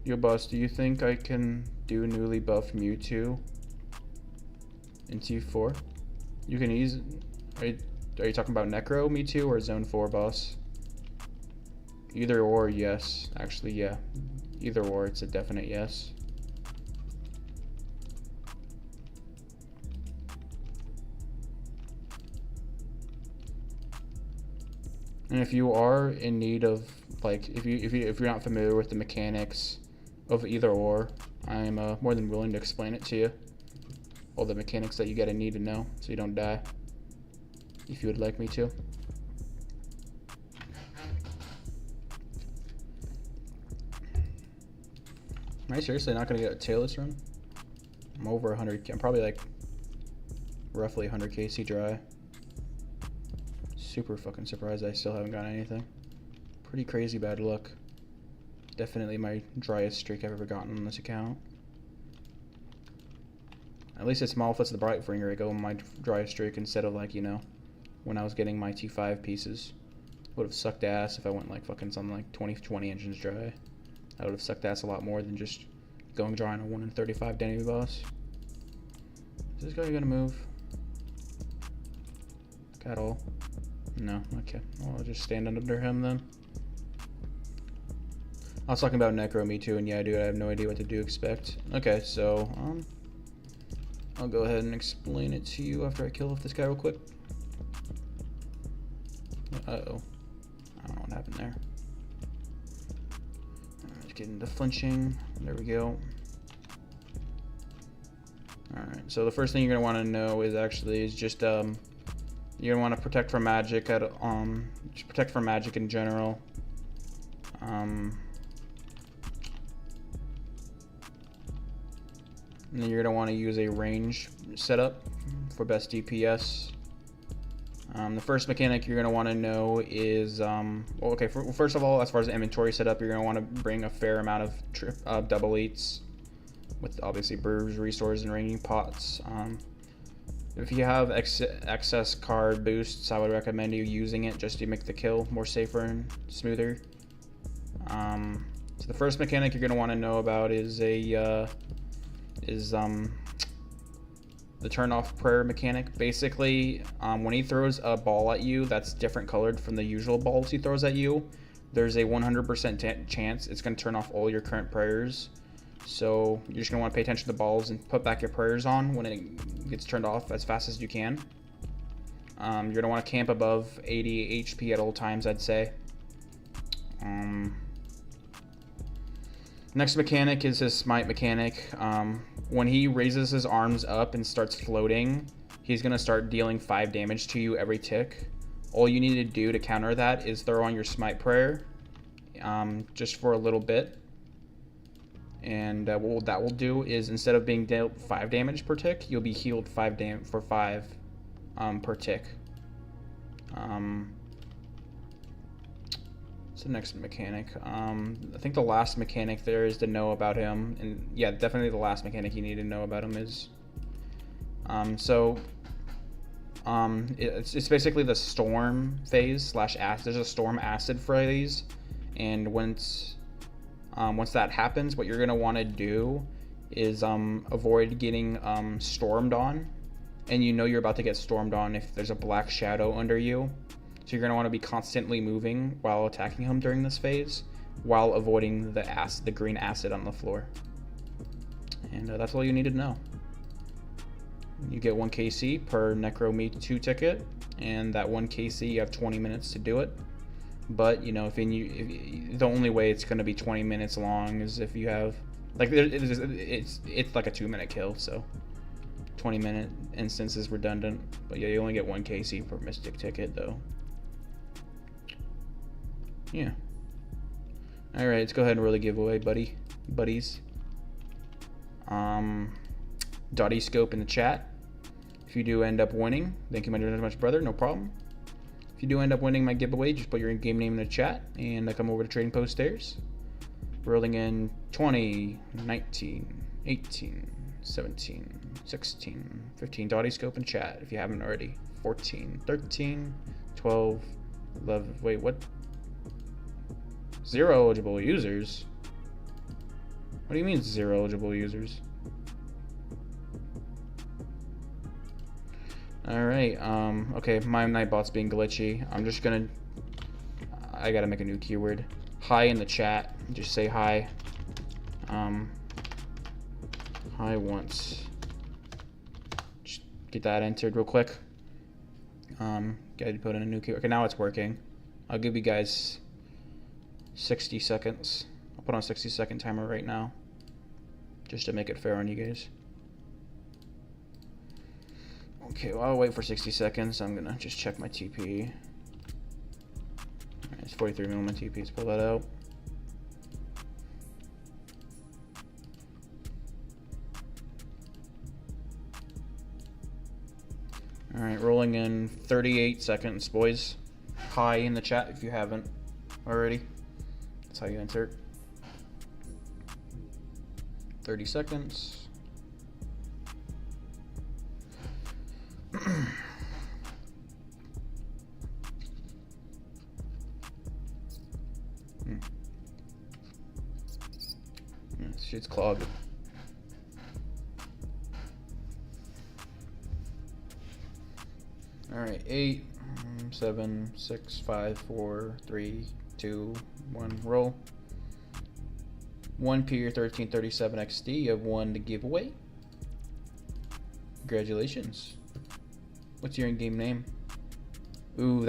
Yo, boss, do you think I can do newly buffed Mewtwo in T4? You can ease. Are you talking about Necro Mewtwo or Zone 4, boss? Either or, yes. Actually, yeah. Either or, it's a definite yes. And if you are in need of, like, if you're not familiar with the mechanics of either or, I'm more than willing to explain it to you. All the mechanics that you gotta need to know so you don't die. If you would like me to. Am I seriously not gonna get a tail this run? I'm over 100. I'm probably like roughly 100 KC dry. Super fucking surprised I still haven't gotten anything. Pretty crazy bad luck. Definitely my driest streak I've ever gotten on this account. At least it's Smallfoot's the Brightbringer I go on my driest streak instead of, like, you know, when I was getting my T5 pieces. Would have sucked ass if I went like fucking something like 20 engines dry. I would have sucked ass a lot more than just going dry on a 1 in 35 Denny boss. Is this guy gonna move? At all? No, okay. Well, I'll just stand under him then. I was talking about Necro Mewtwo, and yeah, dude, I have no idea what to do expect. Okay, so, I'll go ahead and explain it to you after I kill off this guy real quick. Uh-oh. I don't know what happened there. Let's get into flinching. There we go. Alright, so the first thing you're going to want to know is just, you're going to want to protect from magic just protect from magic in general. And then you're going to want to use a range setup for best DPS. The first mechanic you're going to want to know is, first of all, as far as the inventory setup, you're going to want to bring a fair amount of double eights with obviously brews, resources, and raining pots. If you have excess card boosts, I would recommend you using it just to make the kill more safer and smoother. So the first mechanic you're going to want to know about is the turn off prayer mechanic. Basically, when he throws a ball at you that's different colored from the usual balls he throws at you, there's a 100% chance it's going to turn off all your current prayers. So you're just going to want to pay attention to the balls and put back your prayers on when it gets turned off as fast as you can. You're going to want to camp above 80 HP at all times, I'd say. Next mechanic is his smite mechanic. When he raises his arms up and starts floating, he's going to start dealing 5 damage to you every tick. All you need to do to counter that is throw on your smite prayer, just for a little bit. And what that will do is, instead of being dealt 5 damage per tick, you'll be healed 5 per tick. What's the next mechanic? I think the last mechanic there is to know about him, and yeah, definitely the last mechanic you need to know about him is, it's basically the storm phase / acid. There's a storm acid phase, and once that happens, what you're gonna want to do is avoid getting stormed on, and you know you're about to get stormed on if there's a black shadow under you. So you're going to want to be constantly moving while attacking him during this phase, while avoiding the green acid on the floor. And that's all you need to know. You get 1 KC per Necro Mewtwo ticket, and that 1 KC you have 20 minutes to do it. But, you know, the only way it's going to be 20 minutes long is if you have, like, it's like a 2-minute kill, so 20-minute instance is redundant. But yeah, you only get 1 KC per Mystic ticket though. Yeah. Alright, let's go ahead and roll the giveaway, buddies. Dotty scope in the chat. If you do end up winning, thank you very much, brother, no problem. If you do end up winning my giveaway, just put your in-game name in the chat and come over to Trading Post Stairs. Rolling in 20, 19, 18, 17, 16, 15. Dotty scope in chat if you haven't already. 14, 13, 12, 11. Wait, what? 0 eligible users? What do you mean 0 eligible users? Alright, okay, my Nightbot's being glitchy. I gotta make a new keyword. Hi in the chat. Just say hi. Hi once. Just get that entered real quick. Gotta put in a new keyword. Okay, now it's working. I'll give you guys 60 seconds. I'll put on a 60-second timer right now, just to make it fair on you guys. Okay, well, I'll wait for 60 seconds. I'm gonna just check my TP. Alright, it's 43 mil my TP. Let's pull that out. Alright, rolling in 38 seconds, boys. Hi in the chat if you haven't already. That's how you insert. 30 seconds. This shit's clogged. Alright, 8, 7, 6, 5, 4, 3, 2, 1, roll. 1P or 1337 XD, you have 1 to give away. Congratulations. What's your in-game name? Ooh,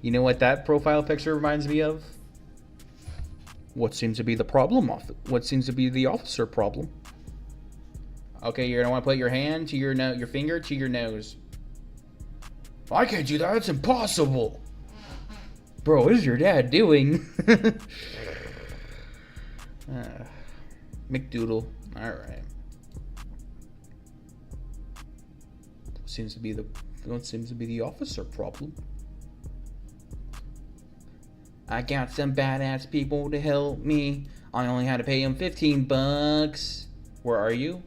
you know what that profile picture reminds me of? What seems to be the problem? What seems to be the officer problem? Okay, you're gonna want to put your hand to your finger to your nose. I can't do that. That's impossible. Bro, what is your dad doing? McDoodle. All right. What seems to be the officer problem? I got some badass people to help me. I only had to pay them $15. Where are you?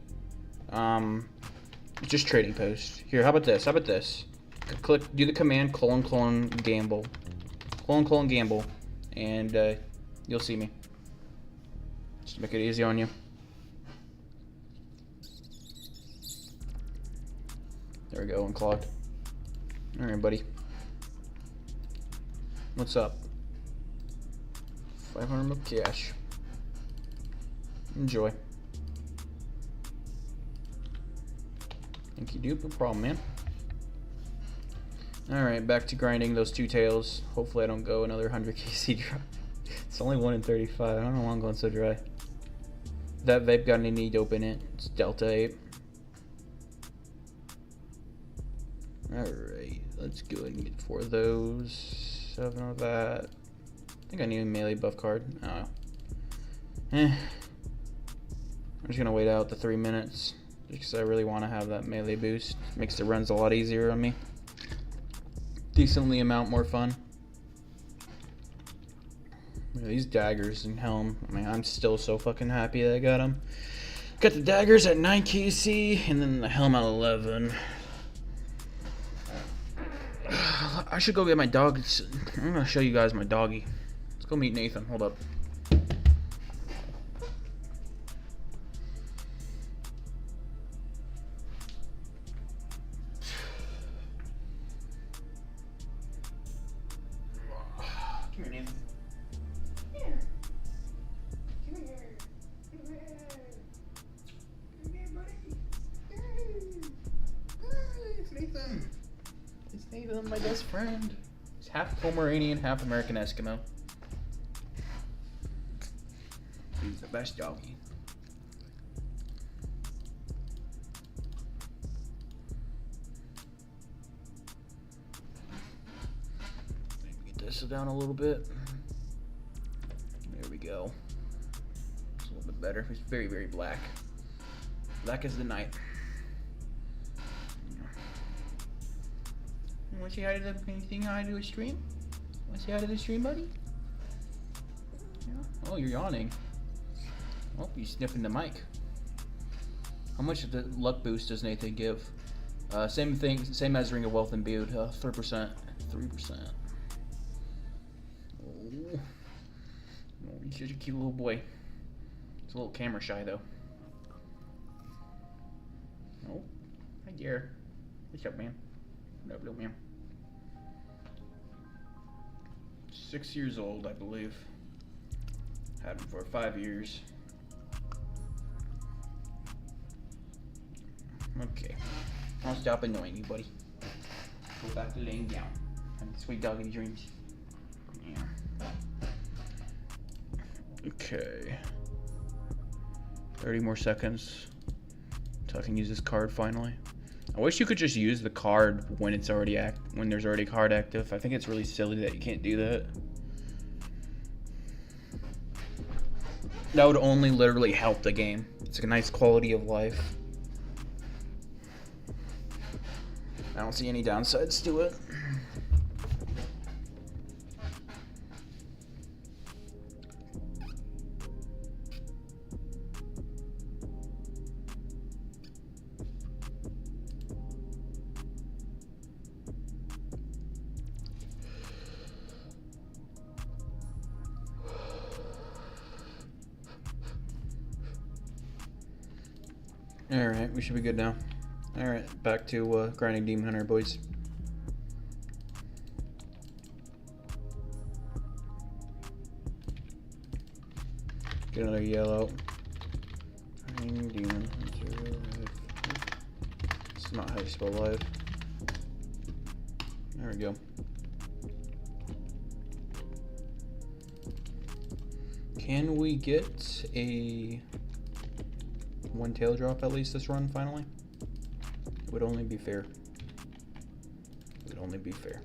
Just Trading Post. Here, how about this? Click, do the command colon gamble. Colon gamble. And you'll see me. Just make it easy on you. There we go, unclogged. Alright, buddy. What's up? 500 mil cash. Enjoy. Thank you, dude. No problem, man. Alright, back to grinding those 2 tails. Hopefully I don't go another 100 KC dry. It's only 1 in 35. I don't know why I'm going so dry. That vape got any need open it. It's Delta 8. Alright, let's go ahead and get 4 of those. 7 of that. I think I need a melee buff card. Oh. I'm just gonna wait out the 3 minutes. Just because I really want to have that melee boost. Makes the runs a lot easier on me. Decently amount more fun. These daggers and helm. I mean, I'm still so fucking happy that I got them. Got the daggers at 9 KC and then the helm at 11. I should go get my dog. I'm gonna show you guys my doggy. Let's go meet Nathan. Hold up. Come here, Nathan. It's Nathan, my best friend. He's half Pomeranian, half American Eskimo. He's the best doggy. this down a little bit. There we go. It's a little bit better. It's very, very black. Black as the night. You want to say hi to the anything? Hi to a stream? Want to say hi to the stream, buddy? Yeah. Oh, you're yawning. Oh, you're sniffing the mic. How much of the luck boost does Nathan give? Same thing, same as Ring of Wealth imbued. 3%. 3%. Oh, he's such a cute little boy. He's a little camera shy though. Oh, hi dear. What's up, man? What up, little man? 6 years old, I believe. Had him for 5 years. Okay. I'll stop annoying you, buddy. Go back to laying down. Have sweet doggy dreams. Yeah. Okay. 30 more seconds until I can use this card finally. I wish you could just use the card when it's already when there's already a card active. I think it's really silly that you can't do that. That would only literally help the game. It's a nice quality of life. I don't see any downsides to it. Alright, we should be good now. Alright, back to grinding Demon Hunter, boys. Get another yellow. Grinding Demon Hunter. It's not how you spell live. There we go. Can we get a one tail drop at least this run finally? It would only be fair. It would only be fair.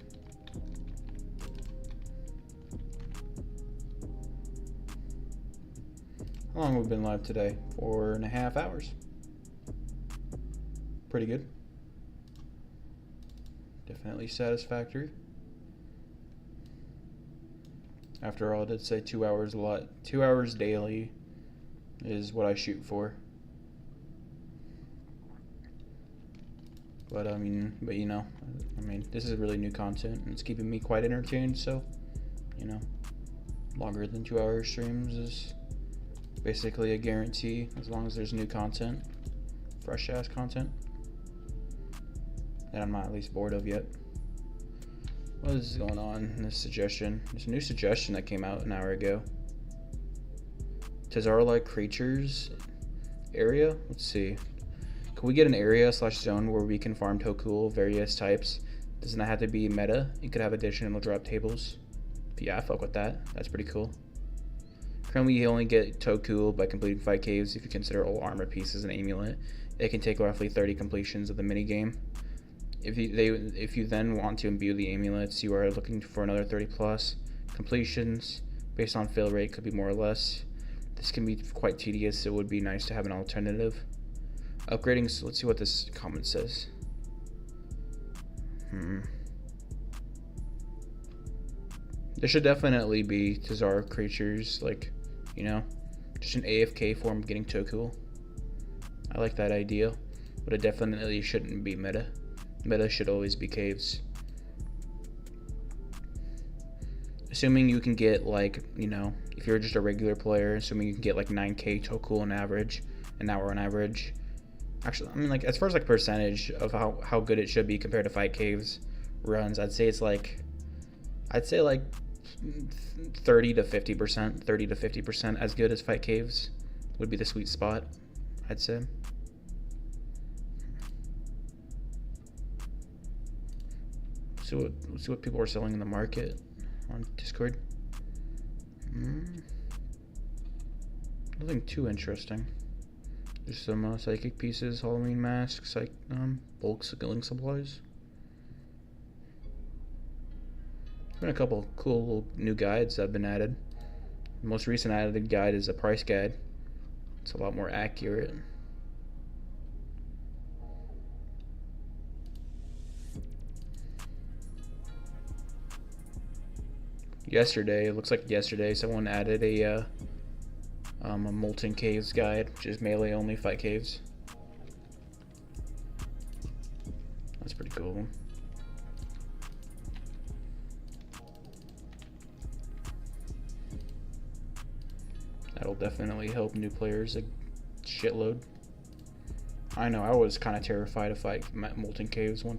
How long have we been live today? 4.5 hours. Pretty good. Definitely satisfactory. After all, I did say 2 hours a lot. 2 hours daily is what I shoot for. But you know, this is really new content and it's keeping me quite entertained, so, you know, longer than 2 hour streams is basically a guarantee as long as there's new content, fresh ass content, that I'm not at least bored of yet. What is going on in this suggestion? There's a new suggestion that came out an hour ago. Tazara-like creatures area? Let's see. Can we get an area / zone where we can farm Tokul various types? Doesn't that have to be meta? You could have additional drop tables. But yeah, I fuck with that. That's pretty cool. Currently, you only get Tokul by completing 5 caves if you consider all armor pieces an amulet. It can take roughly 30 completions of the minigame. If you then want to imbue the amulets, you are looking for another 30 plus completions. Based on fill rate, could be more or less. This can be quite tedious, so it would be nice to have an alternative. Upgrading, so let's see what this comment says. There should definitely be Tazara creatures, like, you know, just an AFK form of getting Tokul. I like that idea, but it definitely shouldn't be meta. Meta should always be caves. Assuming you can get, like, you know, if you're just a regular player, assuming you can get like 9k Tokul on average, an hour on average. Actually, like, as far as like percentage of how good it should be compared to fight caves runs, I'd say like 30 to 50%, 30 to 50% as good as fight caves would be the sweet spot, I'd say. Let's see what people are selling in the market on Discord. Nothing too interesting. Just some psychic pieces, Halloween masks, bulk skilling supplies. been a couple cool little new guides that have been added. The most recent added guide is a price guide. It's a lot more accurate. Yesterday, it looks like yesterday, someone added a Molten Caves guide, which is melee only fight caves. That's pretty cool. That'll definitely help new players a shitload. I know, I was kind of terrified to fight Molten Caves when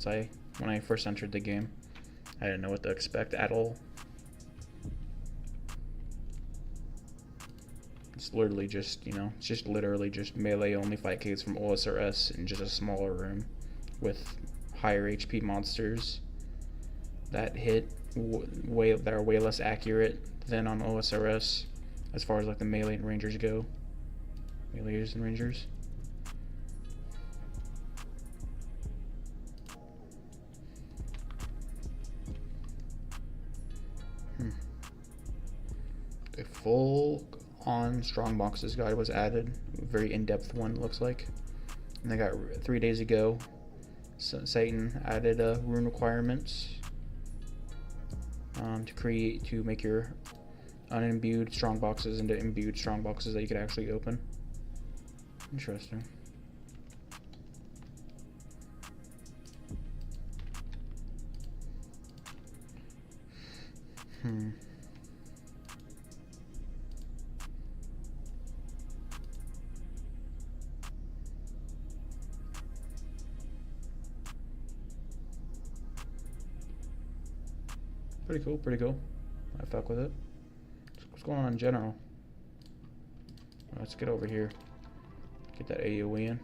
I first entered the game. I didn't know what to expect at all. It's literally just, it's just literally just melee only fight caves from OSRS in just a smaller room with higher HP monsters that hit that are way less accurate than on OSRS as far as like the melee and rangers go. Meleeers and rangers. A full on strong boxes guide was added, a very in-depth one it looks like. And they got 3 days ago, Satan added rune requirements to make your unimbued strong boxes into imbued strong boxes that you could actually open. Interesting. Pretty cool, pretty cool. I fuck with it. What's going on in general? Let's get over here. Get that AoE in.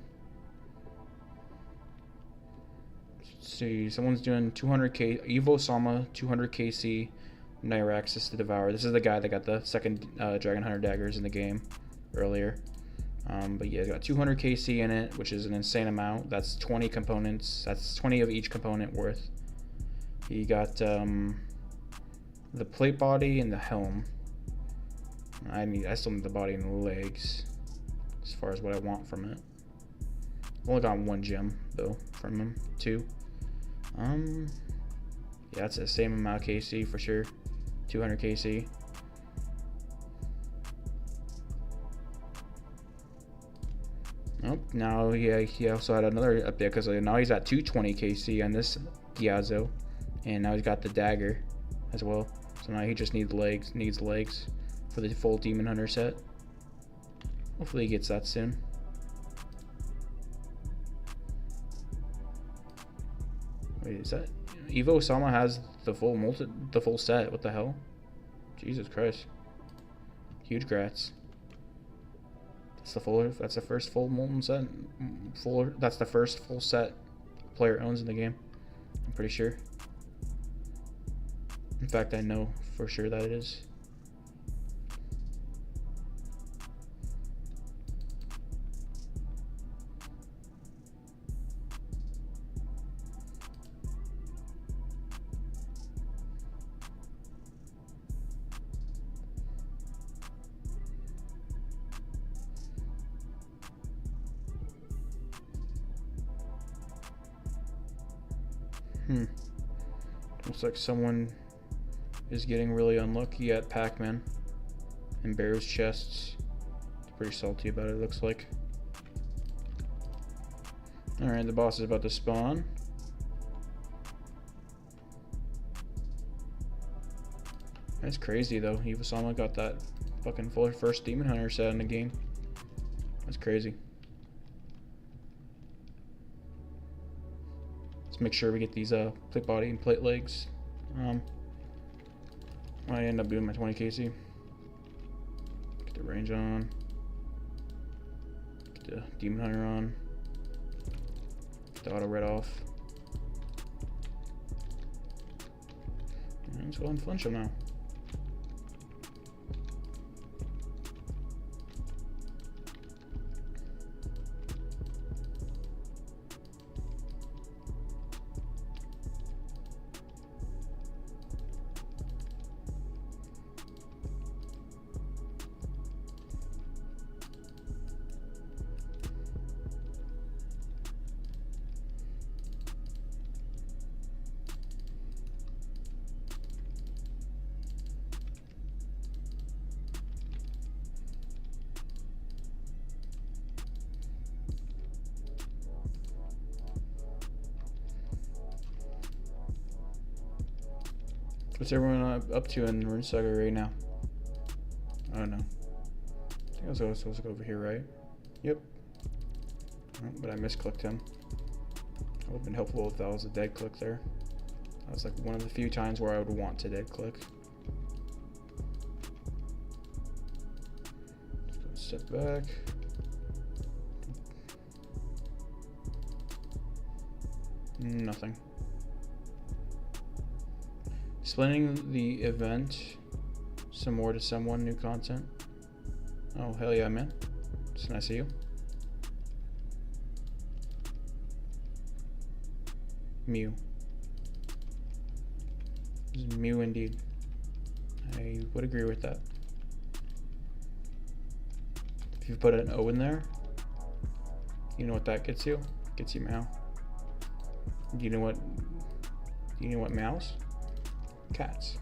Let's see, someone's doing 200k, Evo Sama, 200 KC, Nyraxis to Devour. This is the guy that got the second Dragon Hunter daggers in the game earlier. But yeah, he's got 200 KC in it, which is an insane amount. That's 20 components. That's 20 of each component worth. He got the plate body and the helm. I still need the body and the legs as far as what I want from it. I've only got 1 gem though from him. 2. Yeah, it's the same amount of KC for sure. 200 KC. Oh, now he also had another update because now he's at 220 KC on this Giazzo, and now he's got the dagger as well. So now he just needs legs for the full Demon Hunter set. Hopefully he gets that soon. Wait, is that Evo Sama has the full set? What the hell? Jesus Christ! Huge grats. That's the first full molten set. That's the first full set player owns in the game. I'm pretty sure. In fact, I know for sure that it is. Looks like someone is getting really unlucky at Pac-Man and Bear's chests. It's pretty salty about it, looks like. Alright, the boss is about to spawn. That's crazy though. Evo Sama got that fucking first Demon Hunter set in the game. That's crazy. Let's make sure we get these plate body and plate legs. I end up doing my 20 KC. Get the range on. Get the Demon Hunter on. Get the auto red off. And let's go and flinch him now. What's everyone up to in RuneSaga right now? I don't know. I think I was supposed to go over here, right? Yep. Oh, but I misclicked him. That would have been helpful if that was a dead click there. That was like one of the few times where I would want to dead click. Just go step back. Nothing. Explaining the event some more to someone, new content. Oh, hell yeah, man. It's nice of you. Mew. Mew indeed. I would agree with that. If you put an O in there, you know what that gets you? It gets you Meow. Do you know what mouse? Cats.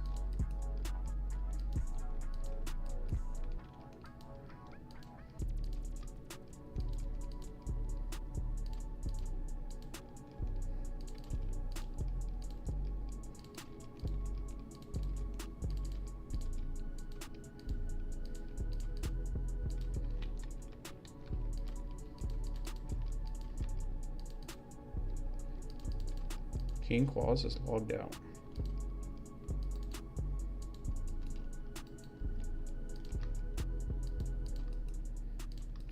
King Quaz is logged out.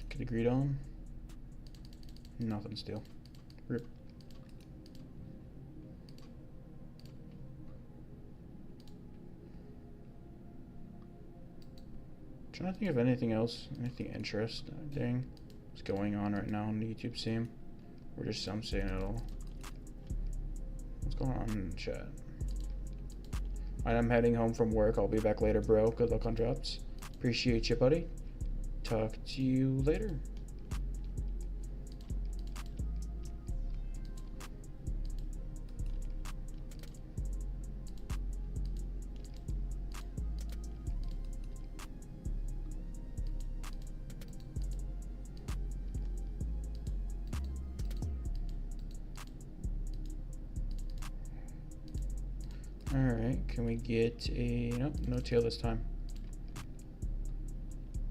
Get agreed on. Nothing still. Rip. Trying to think of anything else, anything interesting is going on right now on the YouTube scene. Or just some saying it all. What's going on in the chat? I'm heading home from work. I'll be back later, bro. Good luck on drops. Appreciate you, buddy. Talk to you later. Alright, can we get a... Nope, no tail this time.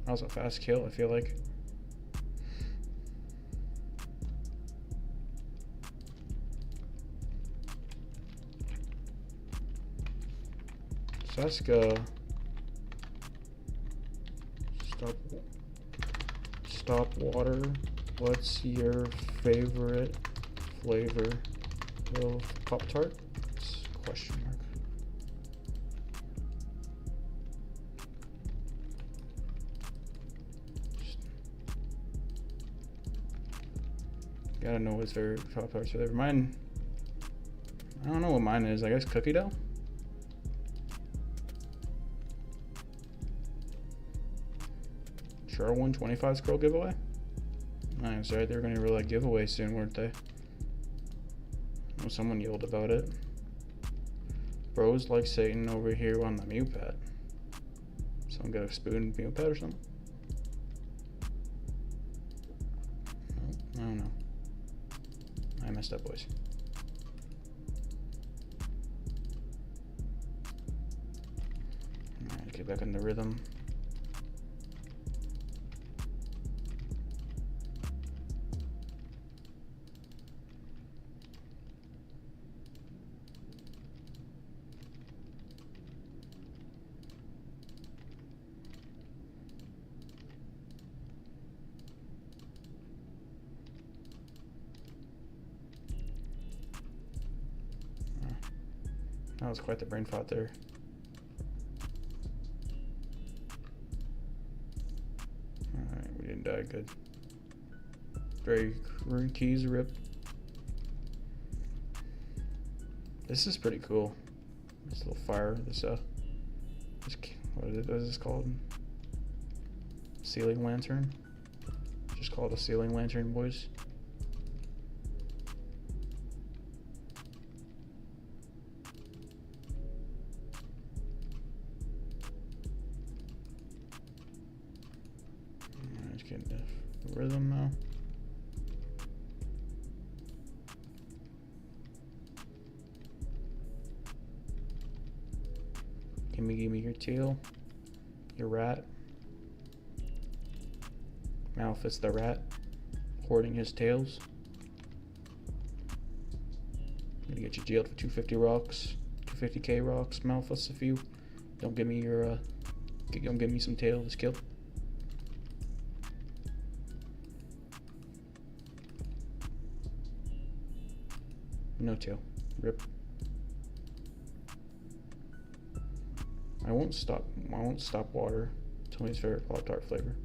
That was a fast kill, I feel like. Seska. Stop water. What's your favorite flavor of Pop-Tart? Question mark. Gotta know his favorite Pop-Tarts flavor. Mine, I don't know what mine is. I guess cookie dough? Sure, 125 scroll giveaway? I'm sorry, they were gonna release a giveaway soon, weren't they? Well, someone yelled about it. Bros like Satan over here on the mute pad. Someone got a spoon mute pad or something? Nope, I don't know. I messed up, boys. Alright, get back in the rhythm. That was quite the brain fart there. Alright, we didn't die, good. Very rune keys rip. This is pretty cool. This little fire, this what is this called? Ceiling lantern? Just call it a ceiling lantern, boys. Getting the rhythm now. Give me your tail. Your rat. Malphus the rat. Hoarding his tails. I'm gonna get you jailed for 250 rocks. 250k rocks, Malphus, if you don't give me your don't give me some tails kill. No tail. Rip. I won't stop water. Tell me his favorite Pop-Tart flavor.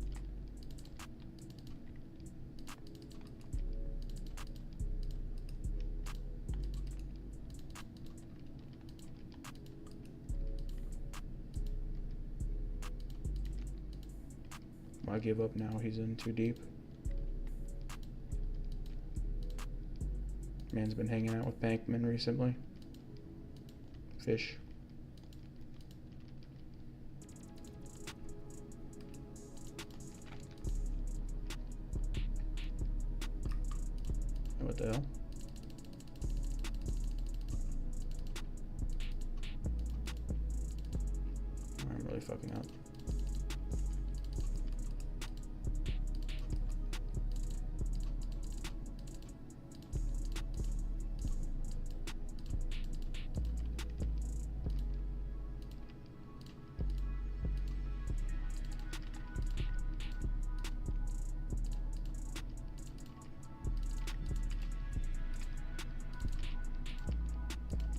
Why give up now? He's in too deep. Man's been hanging out with Bankman recently. Fish. What the hell? I'm really fucking up.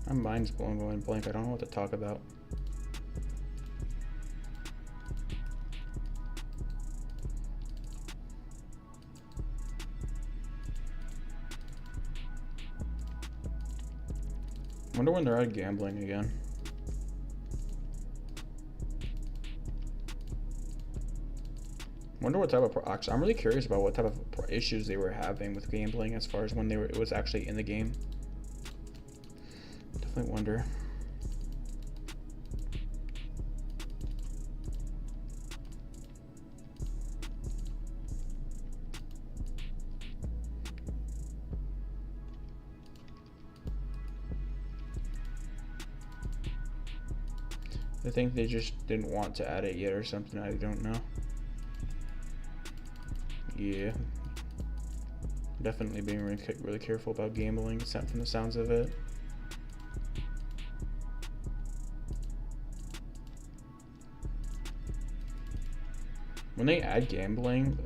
My mind's going blank. I don't know what to talk about. Wonder when they're out gambling again. Wonder what type of actually, I'm really curious about what type of issues they were having with gambling as far as when it was actually in the game. Definitely wonder. I think they just didn't want to add it yet or something. I don't know. Yeah. Definitely being really careful about gambling, except from the sounds of it. When they add gambling,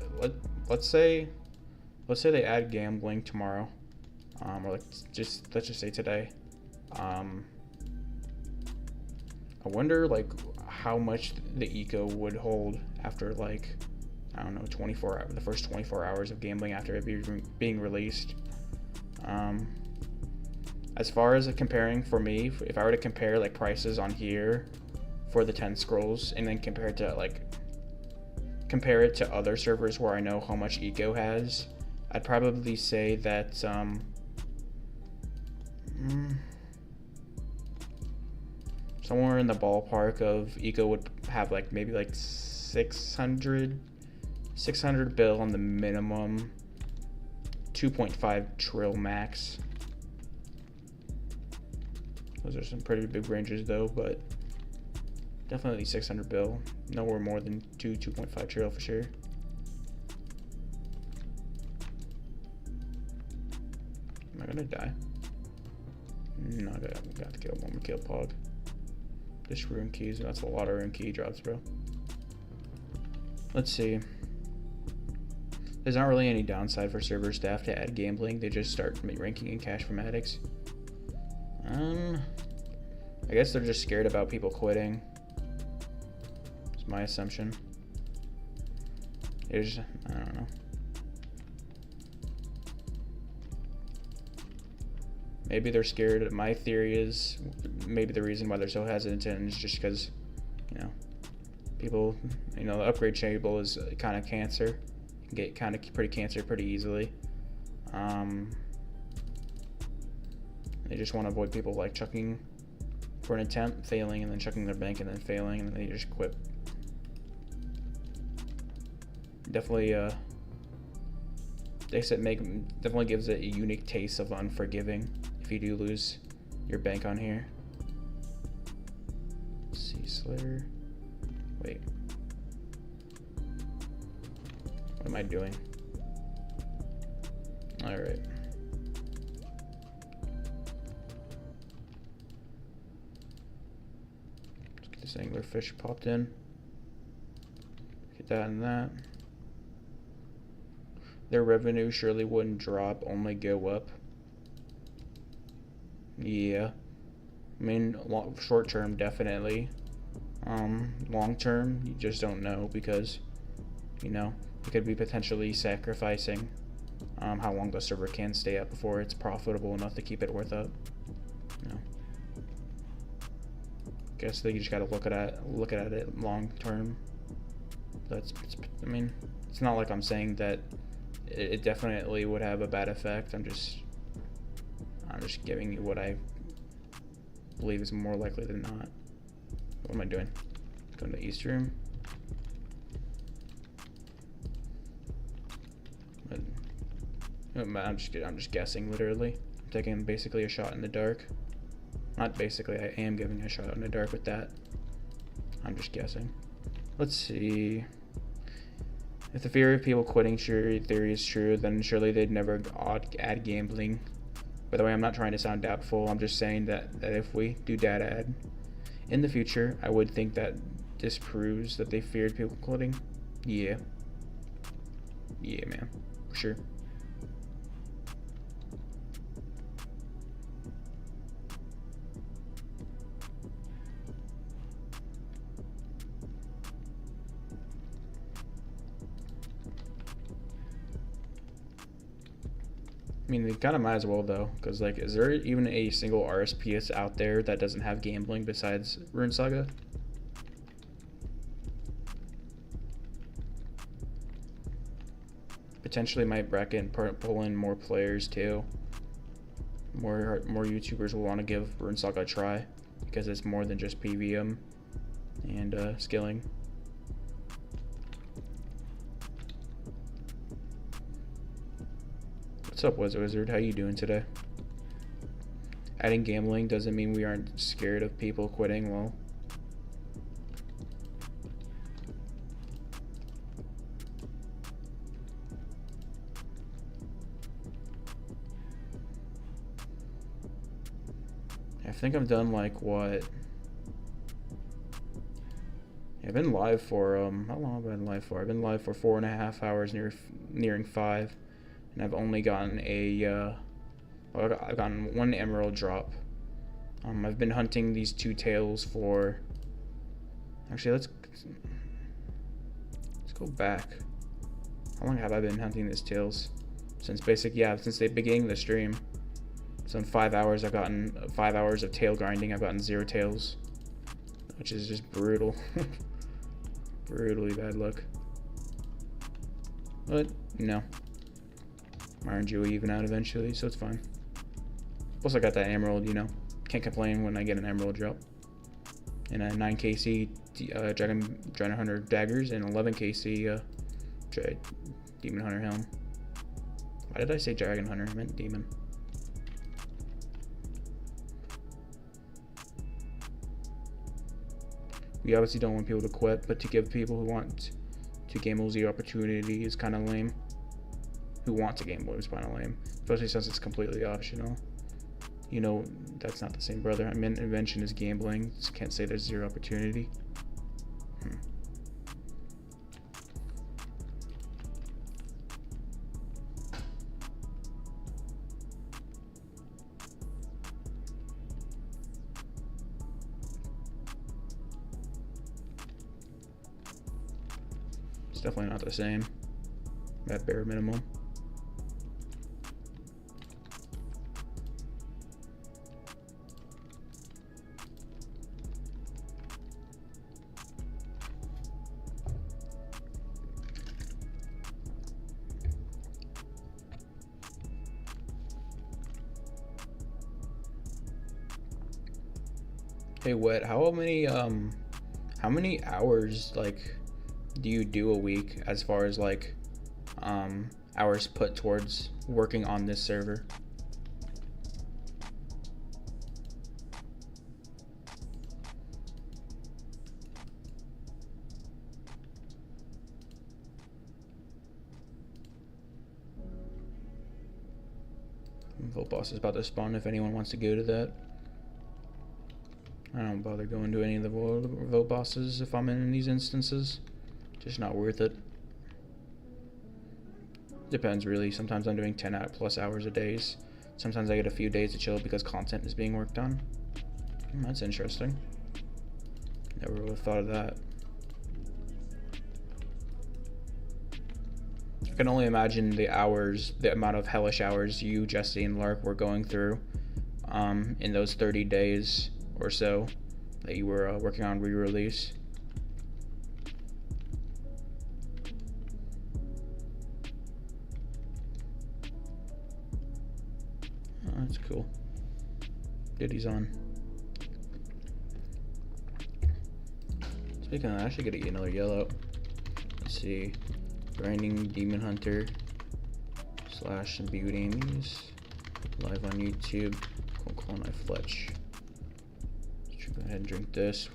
let's say they add gambling tomorrow, or let's just say today. I wonder like how much the eco would hold after like, I don't know, 24 hours, the first 24 hours of gambling after it being released. As far as comparing for me, if I were to compare like prices on here for the 10 scrolls and then compare it to other servers where I know how much eco has, I'd probably say that somewhere in the ballpark of eco would have like maybe like 600 bill on the minimum, 2.5 trill max. Those are some pretty big ranges though, but definitely 600 bill, nowhere more than 2.5 trill for sure. Am I gonna die? No, I got to kill one more kill pog. Just rune keys, that's a lot of rune key drops, bro. Let's see. There's not really any downside for server staff to add gambling. They just start ranking in cash from addicts. I guess they're just scared about people quitting. It's my assumption. I don't know. Maybe they're scared. My theory is maybe the reason why they're so hesitant is just because, you know, people, you know, the upgrade table is kind of cancer. You can get kind of pretty cancer pretty easily. They just want to avoid people like chucking for an attempt, failing, and then chucking their bank and then failing, and then they just quit. Definitely, they said definitely gives it a unique taste of unforgiving if you do lose your bank on here. Let's see, translator. Wait. What am I doing? Alright. Let's get this anglerfish popped in. Get that and that. Their revenue surely wouldn't drop, only go up. Yeah. I mean, short term, definitely. Long term, you just don't know because, you know, it could be potentially sacrificing how long the server can stay up before it's profitable enough to keep it worth up. You know. Guess that you just gotta look at it long term. I mean, it's not like I'm saying that it definitely would have a bad effect. I'm just giving you what I believe is more likely than not. What am I doing? Going to the East room. I'm just guessing, literally. I'm taking basically a shot in the dark. Not basically, I am giving a shot in the dark with that. I'm just guessing. Let's see. If the fear of people quitting theory is true, then surely they'd never add gambling. By the way, I'm not trying to sound doubtful. I'm just saying that if we do data add in the future, I would think that disproves that they feared people quitting. Yeah. Yeah, man. For sure. I mean, they kind of might as well, though, because, like, is there even a single RSPS out there that doesn't have gambling besides RuneSaga? Potentially might bracket and pull in more players, too. More YouTubers will want to give RuneSaga a try, because it's more than just PVM and skilling. What's up, Wizard? How you doing today? Adding gambling doesn't mean we aren't scared of people quitting. Well, I think I've done like what? I've been live for how long have I been live for? I've been live for 4.5 hours, nearing 5. And I've only gotten I've gotten 1 emerald drop. I've been hunting these 2 tails for. Actually, let's go back. How long have I been hunting these tails? Since since the beginning of the stream. So in 5 hours, I've gotten 5 hours of tail grinding. I've gotten 0 tails, which is just brutal. Brutally bad luck. But you know. RNG will even out eventually, so it's fine. Plus I got that emerald, you know. Can't complain when I get an emerald drop. And a 9kc Dragon Hunter daggers and 11kc Demon Hunter helm. Why did I say Dragon Hunter? I meant Demon. We obviously don't want people to quit, but to give people who want to gamble the opportunity is kind of lame. Who want to gamble is kind of lame, especially since it's completely optional. You know, that's not the same, brother. I mean, invention is gambling. Just can't say there's 0 opportunity. It's definitely not the same. At bare minimum. Hey, Wet, how many hours like do you do a week as far as like hours put towards working on this server? Vote boss is about to spawn if anyone wants to go to that. I don't bother going to any of the vote bosses if I'm in these instances. Just not worth it. Depends really. Sometimes I'm doing 10+ hours a day. Sometimes I get a few days to chill because content is being worked on. That's interesting. Never would have thought of that. I can only imagine the hours, the amount of hellish hours you, Jesse, and Lark were going through in those 30 days or so that you were working on re-release. Oh, that's cool. Diddy's on. Speaking of that, I should get another yellow. Let's see. Grinding Demon Hunter / imbued Amy's. Live on YouTube. Cold Knife Fletch. Let's go ahead and drink this.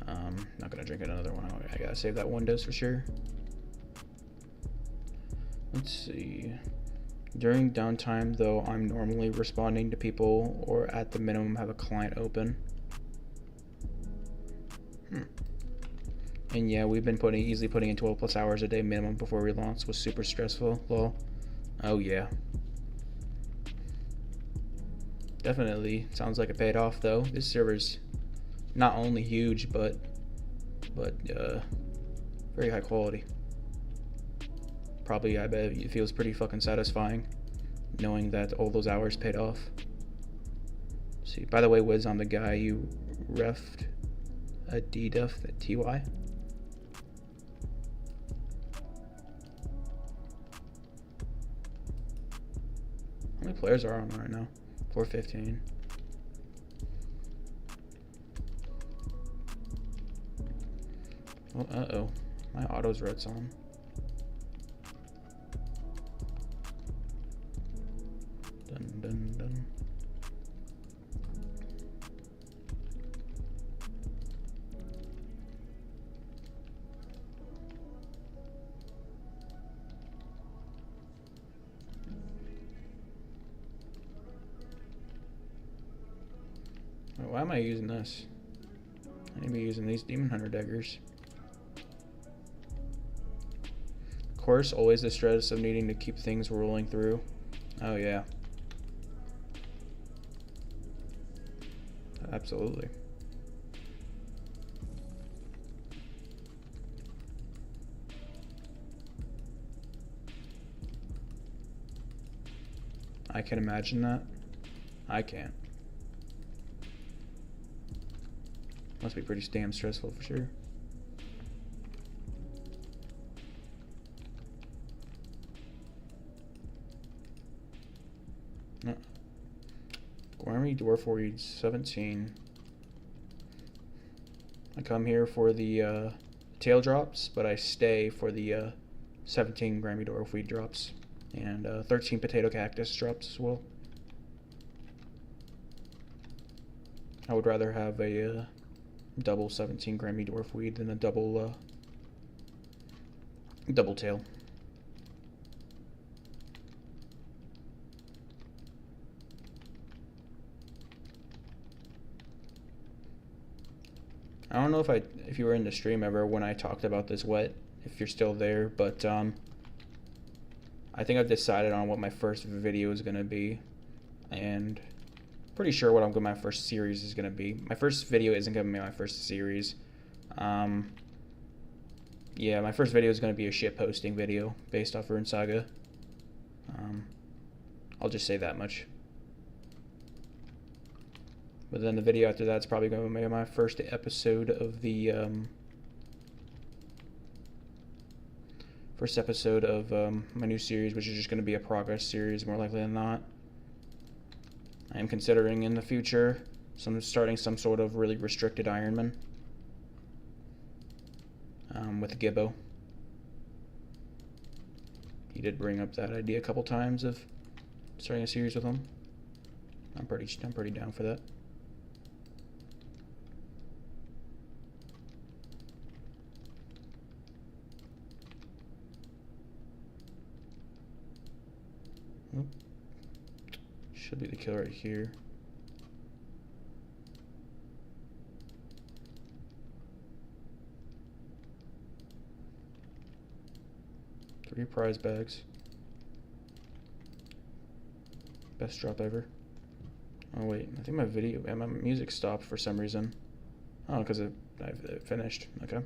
Not gonna drink another one. I gotta save that one dose for sure. Let's see. During downtime, though, I'm normally responding to people or at the minimum have a client open. And yeah, we've been easily putting in 12+ hours a day minimum before relaunch. Was super stressful. Lol. Oh yeah. Definitely sounds like it paid off though. This server's not only huge, but very high quality. Probably, I bet it feels pretty fucking satisfying knowing that all those hours paid off. Let's see, by the way, Wiz, I'm the guy you refed a DDuff at TY. How many players are on right now? 415. Oh, uh-oh. My auto's red's on. Dun dun dun. Why am I using this? I need to be using these Demon Hunter daggers. Of course, always the stress of needing to keep things rolling through. Oh yeah. Absolutely. I can imagine that. I can't. Must be pretty damn stressful for sure. No. Gourmet Dwarf Weed 17. I come here for the tail drops, but I stay for the 17 Grammy Dwarf Weed drops and 13 Potato Cactus drops as well. I would rather have a double 17 Grammy Dwarf Weed than a double tail. I don't know if you were in the stream ever when I talked about this wet, if you're still there, but I think I've decided on what my first video is gonna be, and pretty sure what my first series is gonna be. My first video isn't gonna be my first series. Yeah, my first video is gonna be a shit posting video based off RuneSaga. I'll just say that much. But then the video after that's probably gonna be my first episode of the my new series, which is just gonna be a progress series more likely than not. I am considering in the future starting some sort of really restricted Ironman with Gibbo. He did bring up that idea a couple times of starting a series with him. I'm pretty down for that. Should be the kill right here. Three prize bags. Best drop ever. Oh wait, I think my music stopped for some reason. Oh, because it finished. Okay.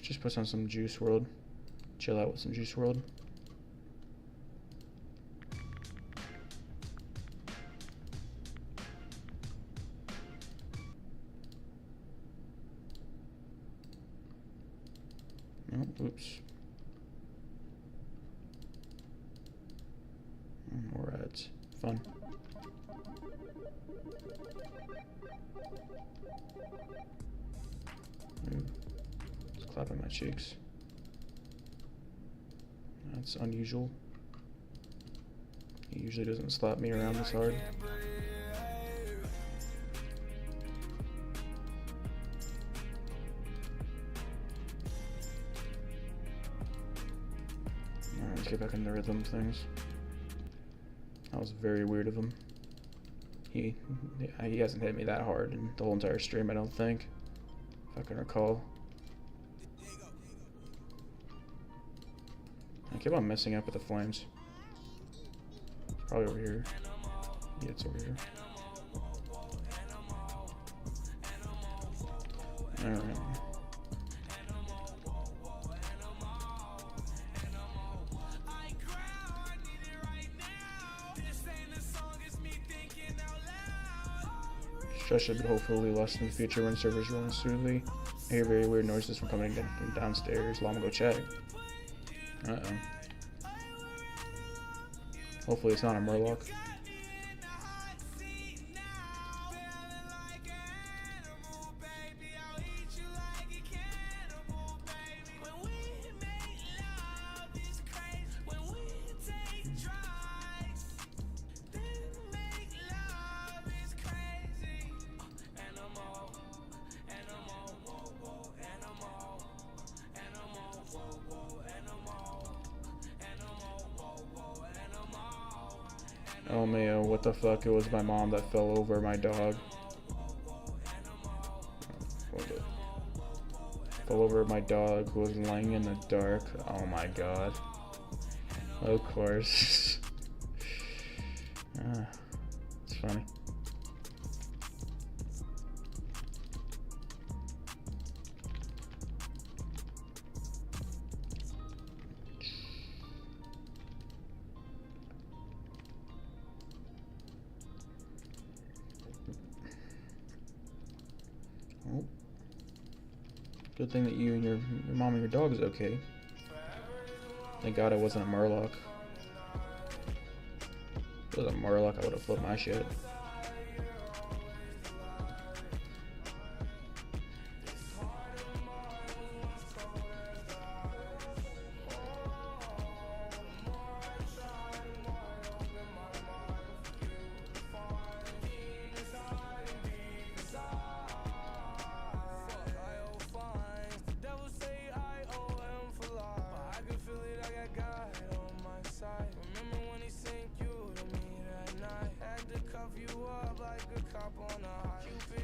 Just put on some Juice WRLD. Chill out with some Juice WRLD. Oh, oops. More ads. Fun. Ooh. It's clapping my cheeks. That's unusual. He usually doesn't slap me around this hard. Alright, let's get back into rhythm things. That was very weird of him. He hasn't hit me that hard in the whole entire stream, I don't think. If I can recall. I keep on messing up with the flames. It's probably over here. Yeah, it's over here. Alright. Stress should hopefully less in the future when servers run smoothly. I hear very weird noises from coming from downstairs. Llama, go check. Uh-oh. Hopefully it's not a murloc. Oh man, what the fuck? It was my mom that fell over my dog. Fell over my dog who was laying in the dark. Oh my god. Of course. It's funny. Oh. Good thing that you and your mom and your dog is okay. Thank God it wasn't a murloc. If it was a murloc, I would have flipped my shit.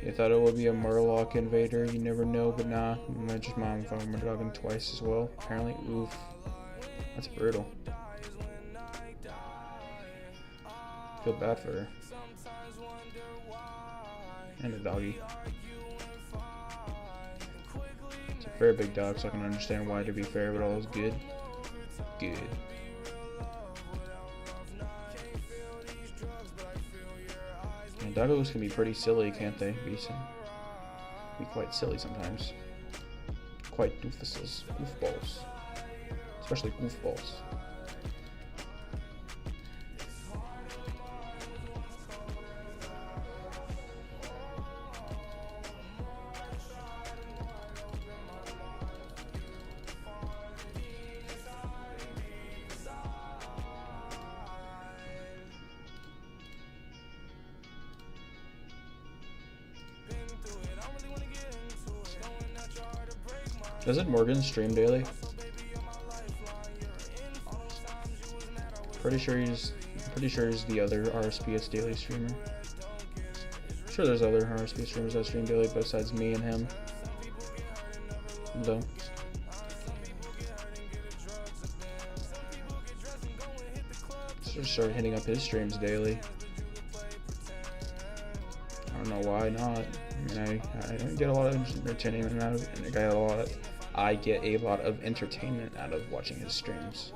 You thought it would be a murloc invader, you never know, but nah, my mom found my dog twice as well, apparently. Oof. That's brutal. Feel bad for her. And a doggy. It's a very big dog, so I can understand why, to be fair, but all is good. Good. And doggos can be pretty silly, can't they? Be quite silly sometimes. Quite doofuses. Goofballs. Especially goofballs. Doesn't Morgan stream daily? pretty sure he's the other RSPS daily streamer. I'm sure there's other RSPS streamers that stream daily besides me and him, though. Just started hitting up his streams daily. I don't know why not. I mean, I get a lot of entertainment out of it. I get a lot of entertainment out of watching his streams.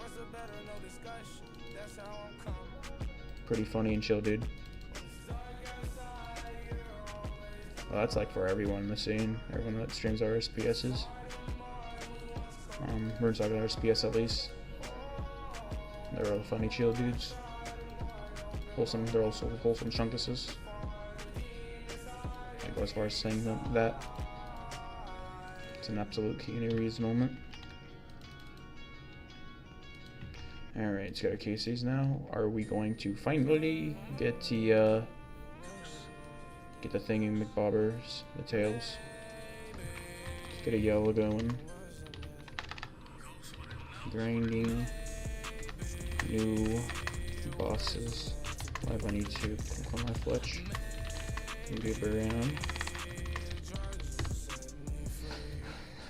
Pretty funny and chill, dude. Well, that's like for everyone in the scene. Everyone that streams RSPSs. RuneSaga RSPS at least. They're all funny, chill dudes. Wholesome. They're also wholesome chunkuses. I go as far as saying that. It's an absolute Keanu Reeves moment. Alright, let's get our cases now. Are we going to finally get the thingy McBobbers, the tails? Let's get a yellow going. Grinding. New bosses. Live on YouTube. Click on my Fletch. Move around.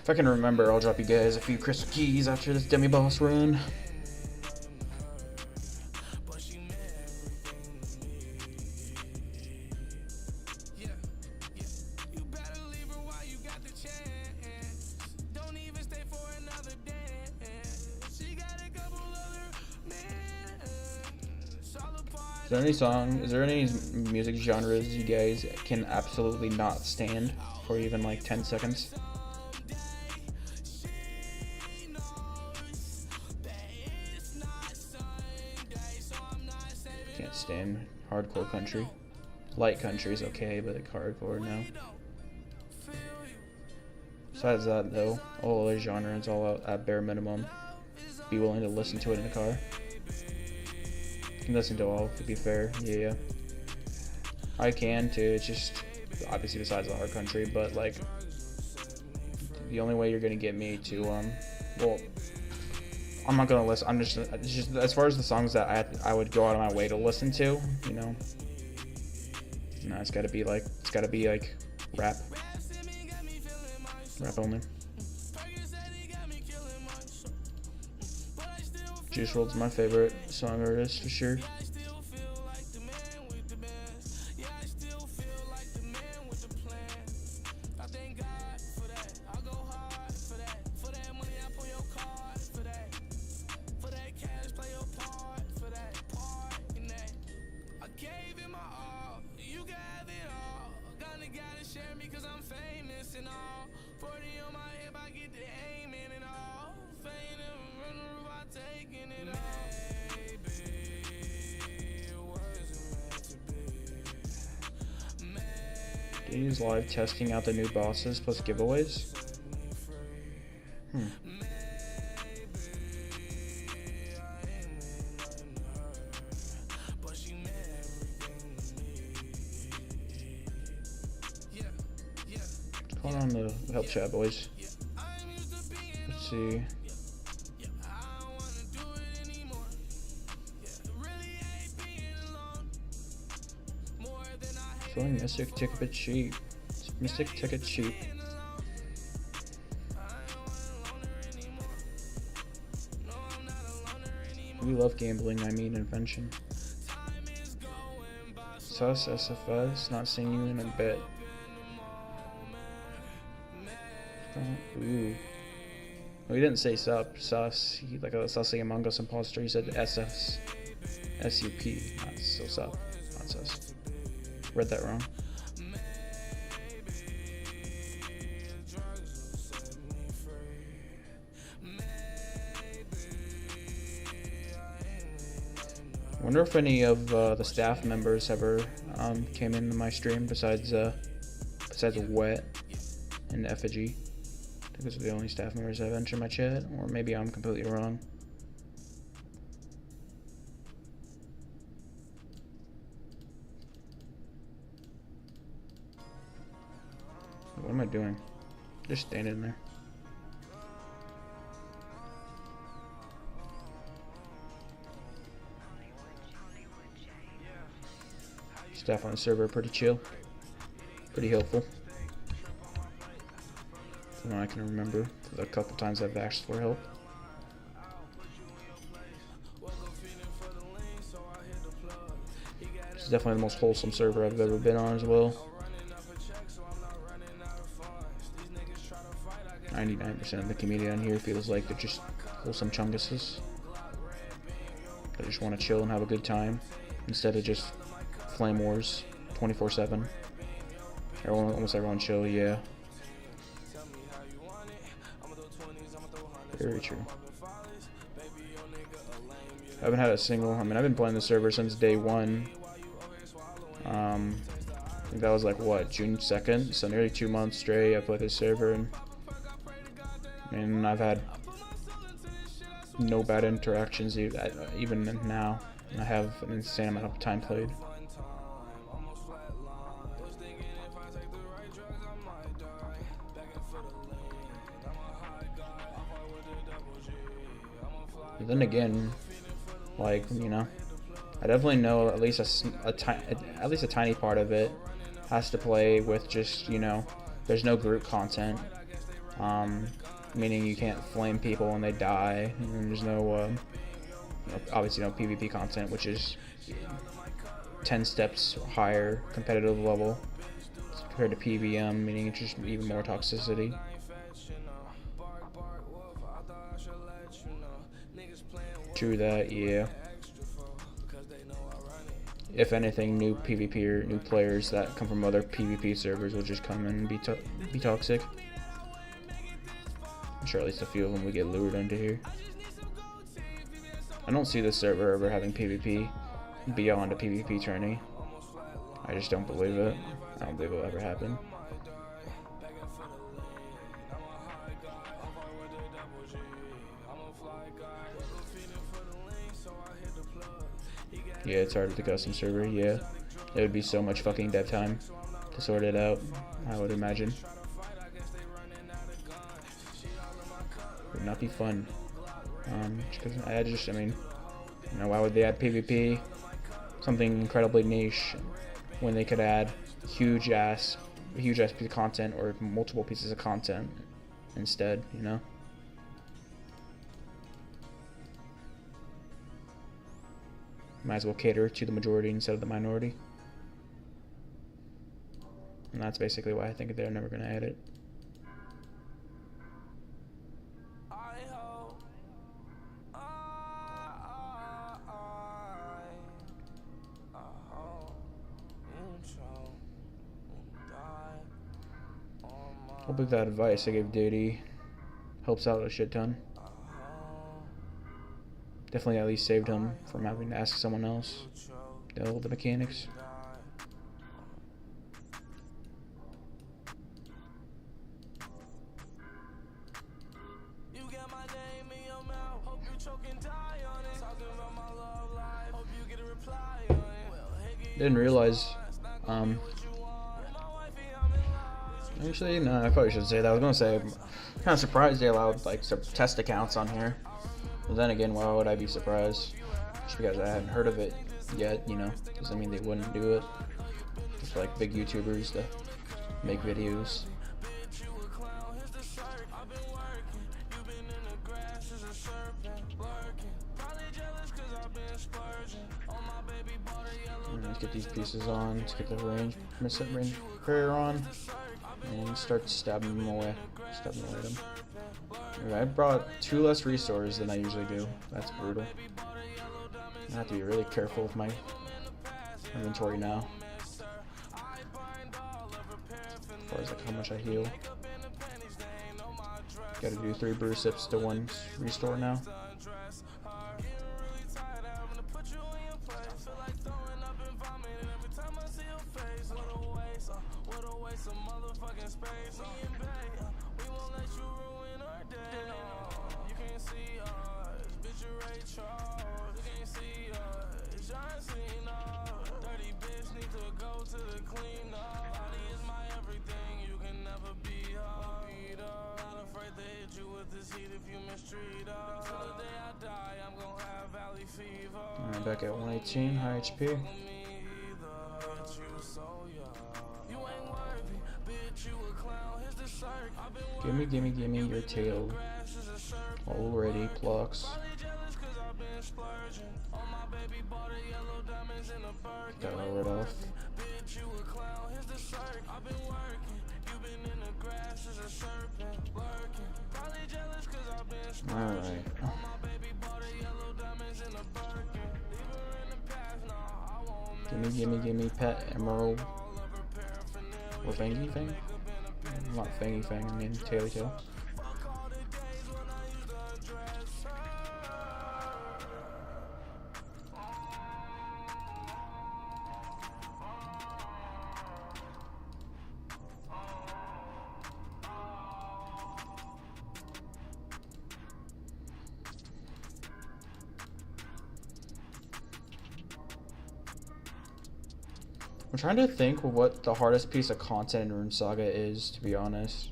If I can remember, I'll drop you guys a few crystal keys after this demi boss run. Is there any music genres you guys can absolutely not stand for even like 10 seconds? Can't stand hardcore country. Light country is okay, but like hardcore, no. Besides that though, all other genres all out at bare minimum. Be willing to listen to it in the car. You can listen to all, to be fair. Yeah. I can too, it's just obviously besides the hard country, but like the only way you're gonna get me to well, I'm not gonna listen. I'm just as far as the songs that I would go out of my way to listen to, you know. No, it's gotta be like rap only. Juice WRLD's my favorite song artist for sure. He's live testing out the new bosses plus giveaways. Hold on the help chat, boys. Let's see. Selling Mystic Ticket cheap. Mystic Ticket cheap. We love gambling, I mean invention. Sus SFS, not seeing you in a bit. Ooh. Well, he didn't say sus. He like a sussy Among Us imposter. He said SS. SUP. Not so sup. Not sus. Read that wrong. I wonder if any of the staff members ever came into my stream besides Wet and Effigy. I think those are the only staff members that have entered my chat, or maybe I'm completely wrong. What am I doing? Just standing there. Staff on the server pretty chill, pretty helpful. From what I can remember, a couple times I've asked for help. It's definitely the most wholesome server I've ever been on as well. 99% of the community on here feels like they're just wholesome chunguses. They just want to chill and have a good time instead of just flame wars 24/7. Almost everyone chill, yeah. Very true. I haven't had a single. I mean, I've been playing the server since day one. I think that was like what, June 2nd? So nearly 2 months straight. I played this server, and I've had no bad interactions even now. I have an insane amount of time played. But then again, like, you know, I definitely know at least a tiny part of it has to play with just, you know, there's no group content, meaning you can't flame people when they die, and there's no, obviously no PvP content, which is 10 steps higher competitive level compared to PvM, meaning it's just even more toxicity. True that, yeah. If anything, new PvP or new players that come from other PvP servers will just come and be toxic. I'm sure at least a few of them would get lured into here. I don't see this server ever having PvP beyond a PvP tourney. I just don't believe it. I don't believe it'll ever happen. Yeah, it's hard with the custom server, yeah. It would be so much fucking dev time to sort it out, I would imagine. It would not be fun. I mean, you know, why would they add PvP? Something incredibly niche when they could add a huge ass piece of content or multiple pieces of content instead, you know? Might as well cater to the majority instead of the minority. And that's basically why I think they're never going to add it. Hopefully that advice I gave t80 helps out a shit ton. Definitely at least saved him from having to ask someone else deal with the mechanics. Didn't realize, actually, no, I probably should say that. I was gonna say, I'm kind of surprised they allowed like some test accounts on here. But then again, why would I be surprised? Just because I hadn't heard of it yet, you know, doesn't mean they wouldn't do it. Just like big YouTubers that make videos. Let's get these pieces on. Let's get the range prayer on, and start stabbing them away. Stabbing away them. Anyway, I brought 2 less restores than I usually do. That's brutal. I have to be really careful with my inventory now. As far as like how much I heal. Gotta do 3 brew sips to 1 restore now. Alright, back at 118, high HP. Gimme your tail. Already plucks. Got all rid off. Alright. Gimme pet emerald. Or fangy fang? Not fangy fang, I mean taily tail. I'm trying to think what the hardest piece of content in RuneSaga is, to be honest.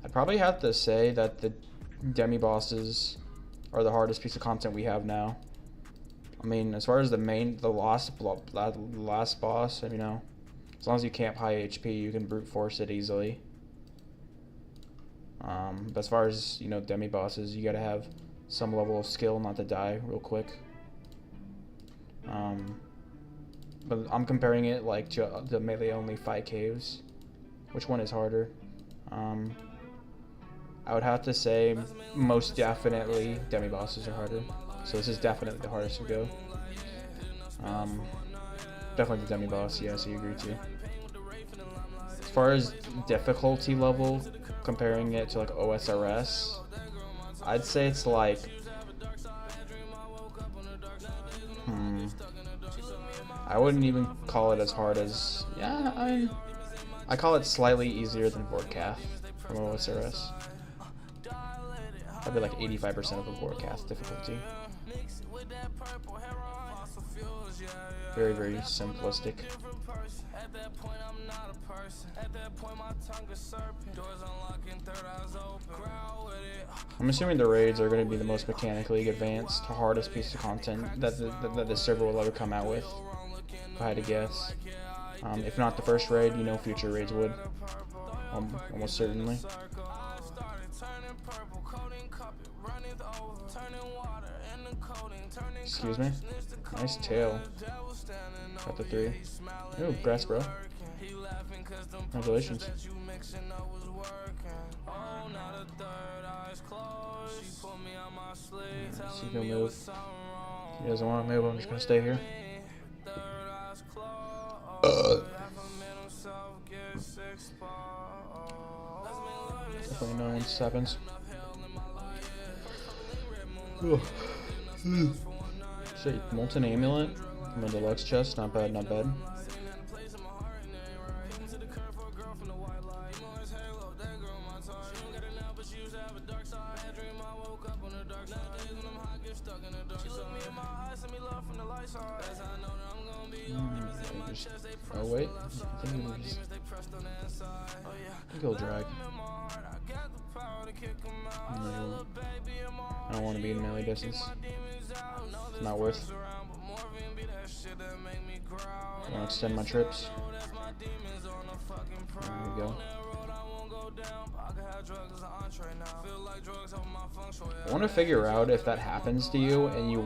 I'd probably have to say that the demi-bosses are the hardest piece of content we have now. I mean, as far as the last boss, you know, as long as you camp high HP, you can brute force it easily. But as far as, you know, demi-bosses, you gotta have some level of skill not to die real quick. But I'm comparing it like to the melee only 5 caves. Which one is harder? I would have to say most definitely demi-bosses are harder. So this is definitely the hardest to go. Definitely the demi-boss, yes, I agree too. As far as difficulty level, comparing it to like OSRS, I'd say it's like, I wouldn't even call it as hard as, yeah, I mean, I call it slightly easier than Vorkath from OSRS. Probably like 85% of a Vorkath difficulty. Very, very simplistic. I'm assuming the raids are going to be the most mechanically advanced, hardest piece of content that the server will ever come out with, if I had to guess. If not the first raid, you know, future raids would. Almost certainly. Excuse me? Nice tail. Got the 3. Ooh, grass bro. Congratulations. See if he'll move. He doesn't want to move, I'm just gonna stay here. Definitely no 1 seconds. Shit, molten amulet from a deluxe chest, not bad, not bad. Oh wait, I think he'll drag. No, I don't want to be in melee distance. It's not worth. I want to extend my trips. There we go. I want to figure out if that happens to you and you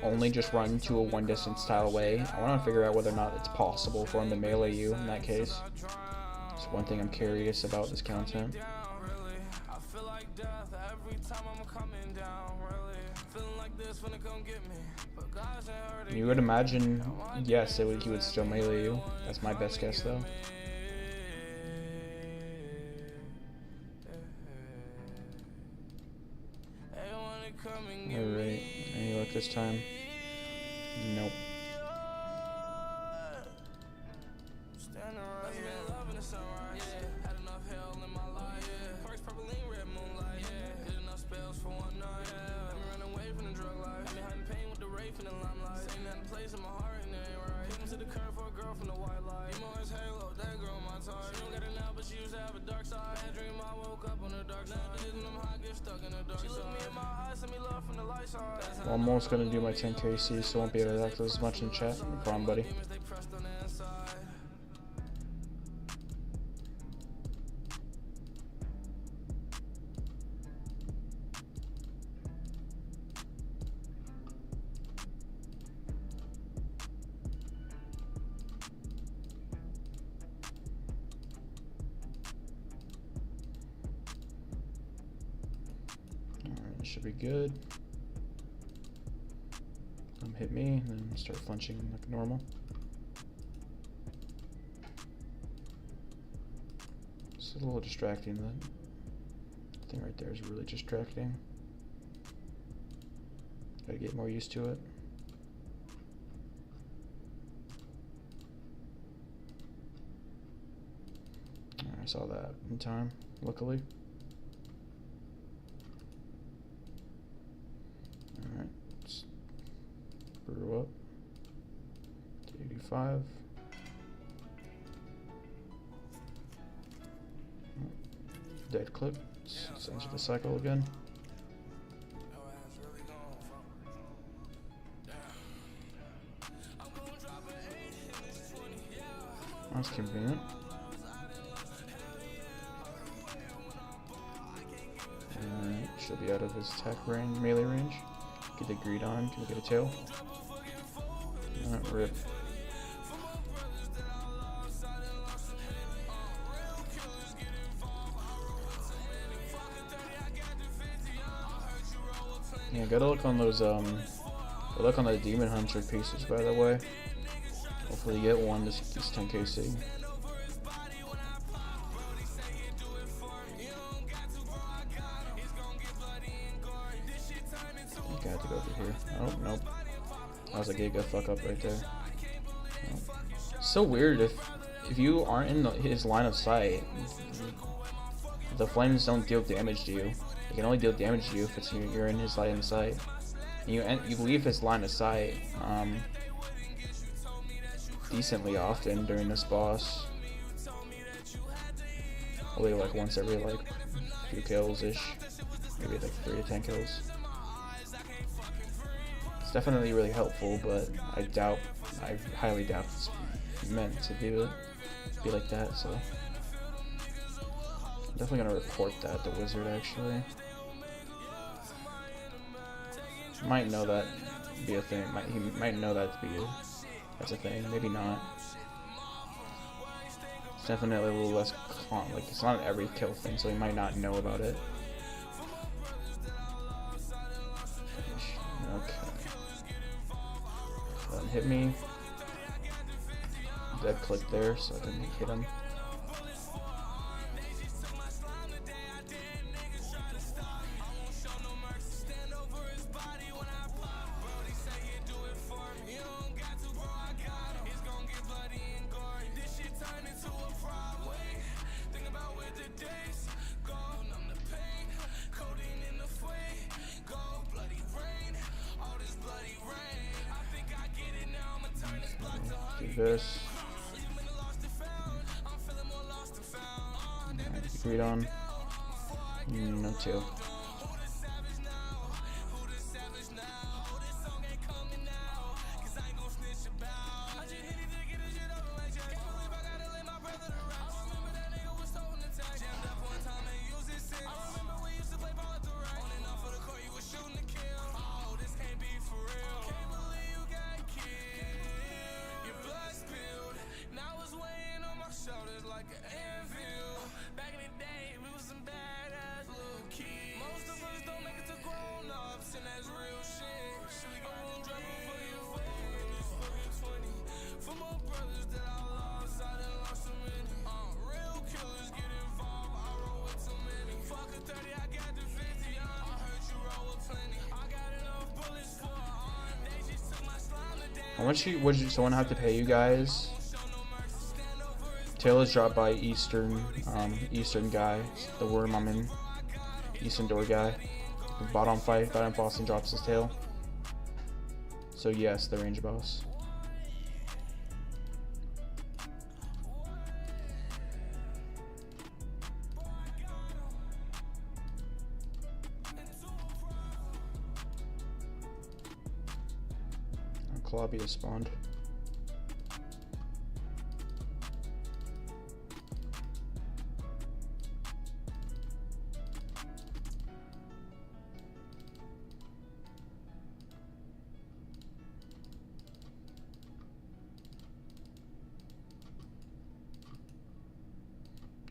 only just run to a 1 distance tile away. I want to figure out whether or not it's possible for him to melee you in that case. It's one thing I'm curious about this content. You would imagine, yes, he would still melee you. That's my best guess though. Alright, any luck this time? Nope. Well, I'm almost gonna do my 10 KC, so I won't be able to act as much in chat. No problem, buddy. This should be good. Hit me, and then start flinching like normal. It's a little distracting. That thing right there is really distracting. Gotta get more used to it. I saw that in time, luckily. Alright, let's brew up. T85. Dead clip. Let's enter the cycle again. That's convenient. Alright, should be out of his attack range, melee range. Get the greed on, can we get a tail? Alright, rip. Yeah, gotta look on those, look on the demon hunter pieces, by the way. Hopefully you get one this 10kc. I have to go over here. Oh, nope. That was a giga fuck up right there. Nope. So weird if you aren't in his line of sight, the flames don't deal damage to you. They can only deal damage to you if you're in his line of sight. And you leave his line of sight decently often during this boss. Only like once every like few kills ish, maybe like 3 to 10 kills. It's definitely really helpful, but I highly doubt it's meant to be like that. So I'm definitely gonna report that to Wizard actually. Might know that be a thing. He might know that to be that's a thing. Maybe not. It's definitely a little less like it's not an every kill thing, so he might not know about it. Okay. Let him hit me. Dead click there, so I can hit him. Do this. Read on. No tail. How much would someone have to pay you guys? Tail is dropped by Eastern guy, the worm I'm in, Eastern door guy. Bottom boss and drops his tail. So yes, the range boss. Clawby has spawned.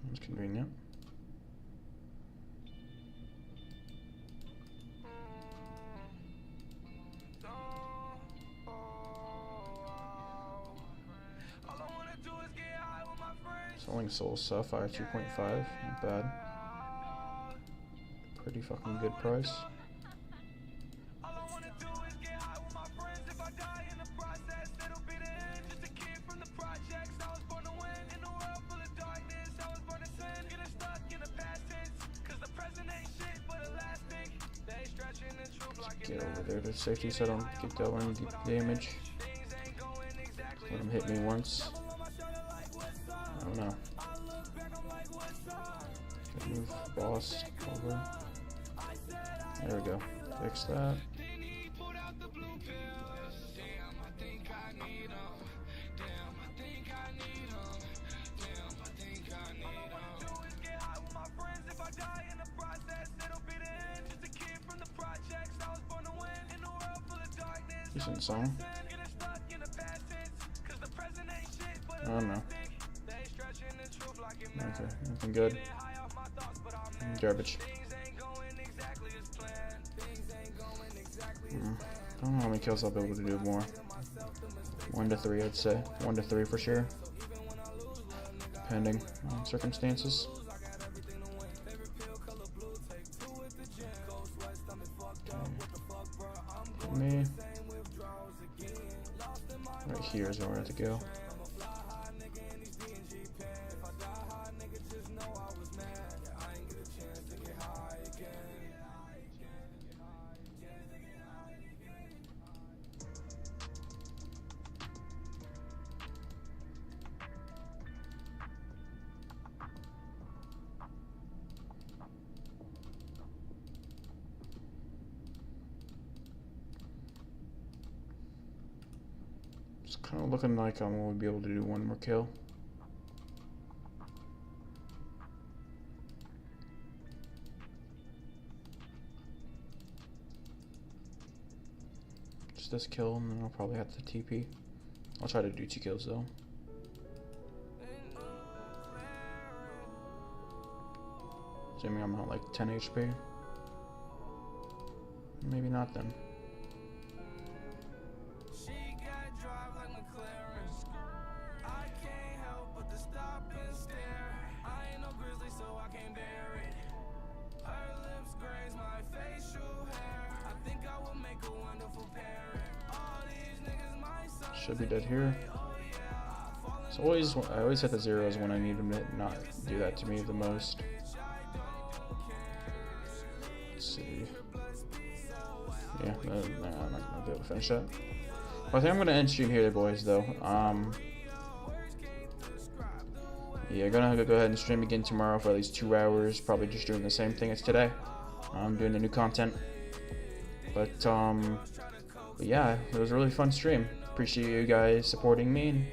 That's convenient. selling Soul Sapphire 2.5. Not bad. Pretty fucking good price. Get over there to safety so I don't get dealt any damage. Let him hit me once. I don't know. Good move, boss. Over. There we go. Fix that. Decent song. I don't know. Okay, nothing good. Garbage. I don't know how many kills I'll be able to do more. 1 to 3, I'd say. 1 to 3 for sure. Depending on circumstances. Okay. Me. Right here is where I have to go. It's kind of looking like I'm going to be able to do one more kill. Just this kill, and then I'll probably have to TP. I'll try to do 2 kills though. Assuming I'm at like 10 HP. Maybe not then. Should be dead here. So I always hit the zeros when I need him to not do that to me the most. Let's see. Yeah, I'm not gonna be able to finish that. Well, I think I'm gonna end stream here, boys. Though. Yeah, gonna go ahead and stream again tomorrow for at least 2 hours. Probably just doing the same thing as today. I'm doing the new content. But yeah, it was a really fun stream. Appreciate you guys supporting me and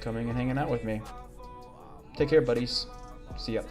coming and hanging out with me. Take care, buddies. See ya.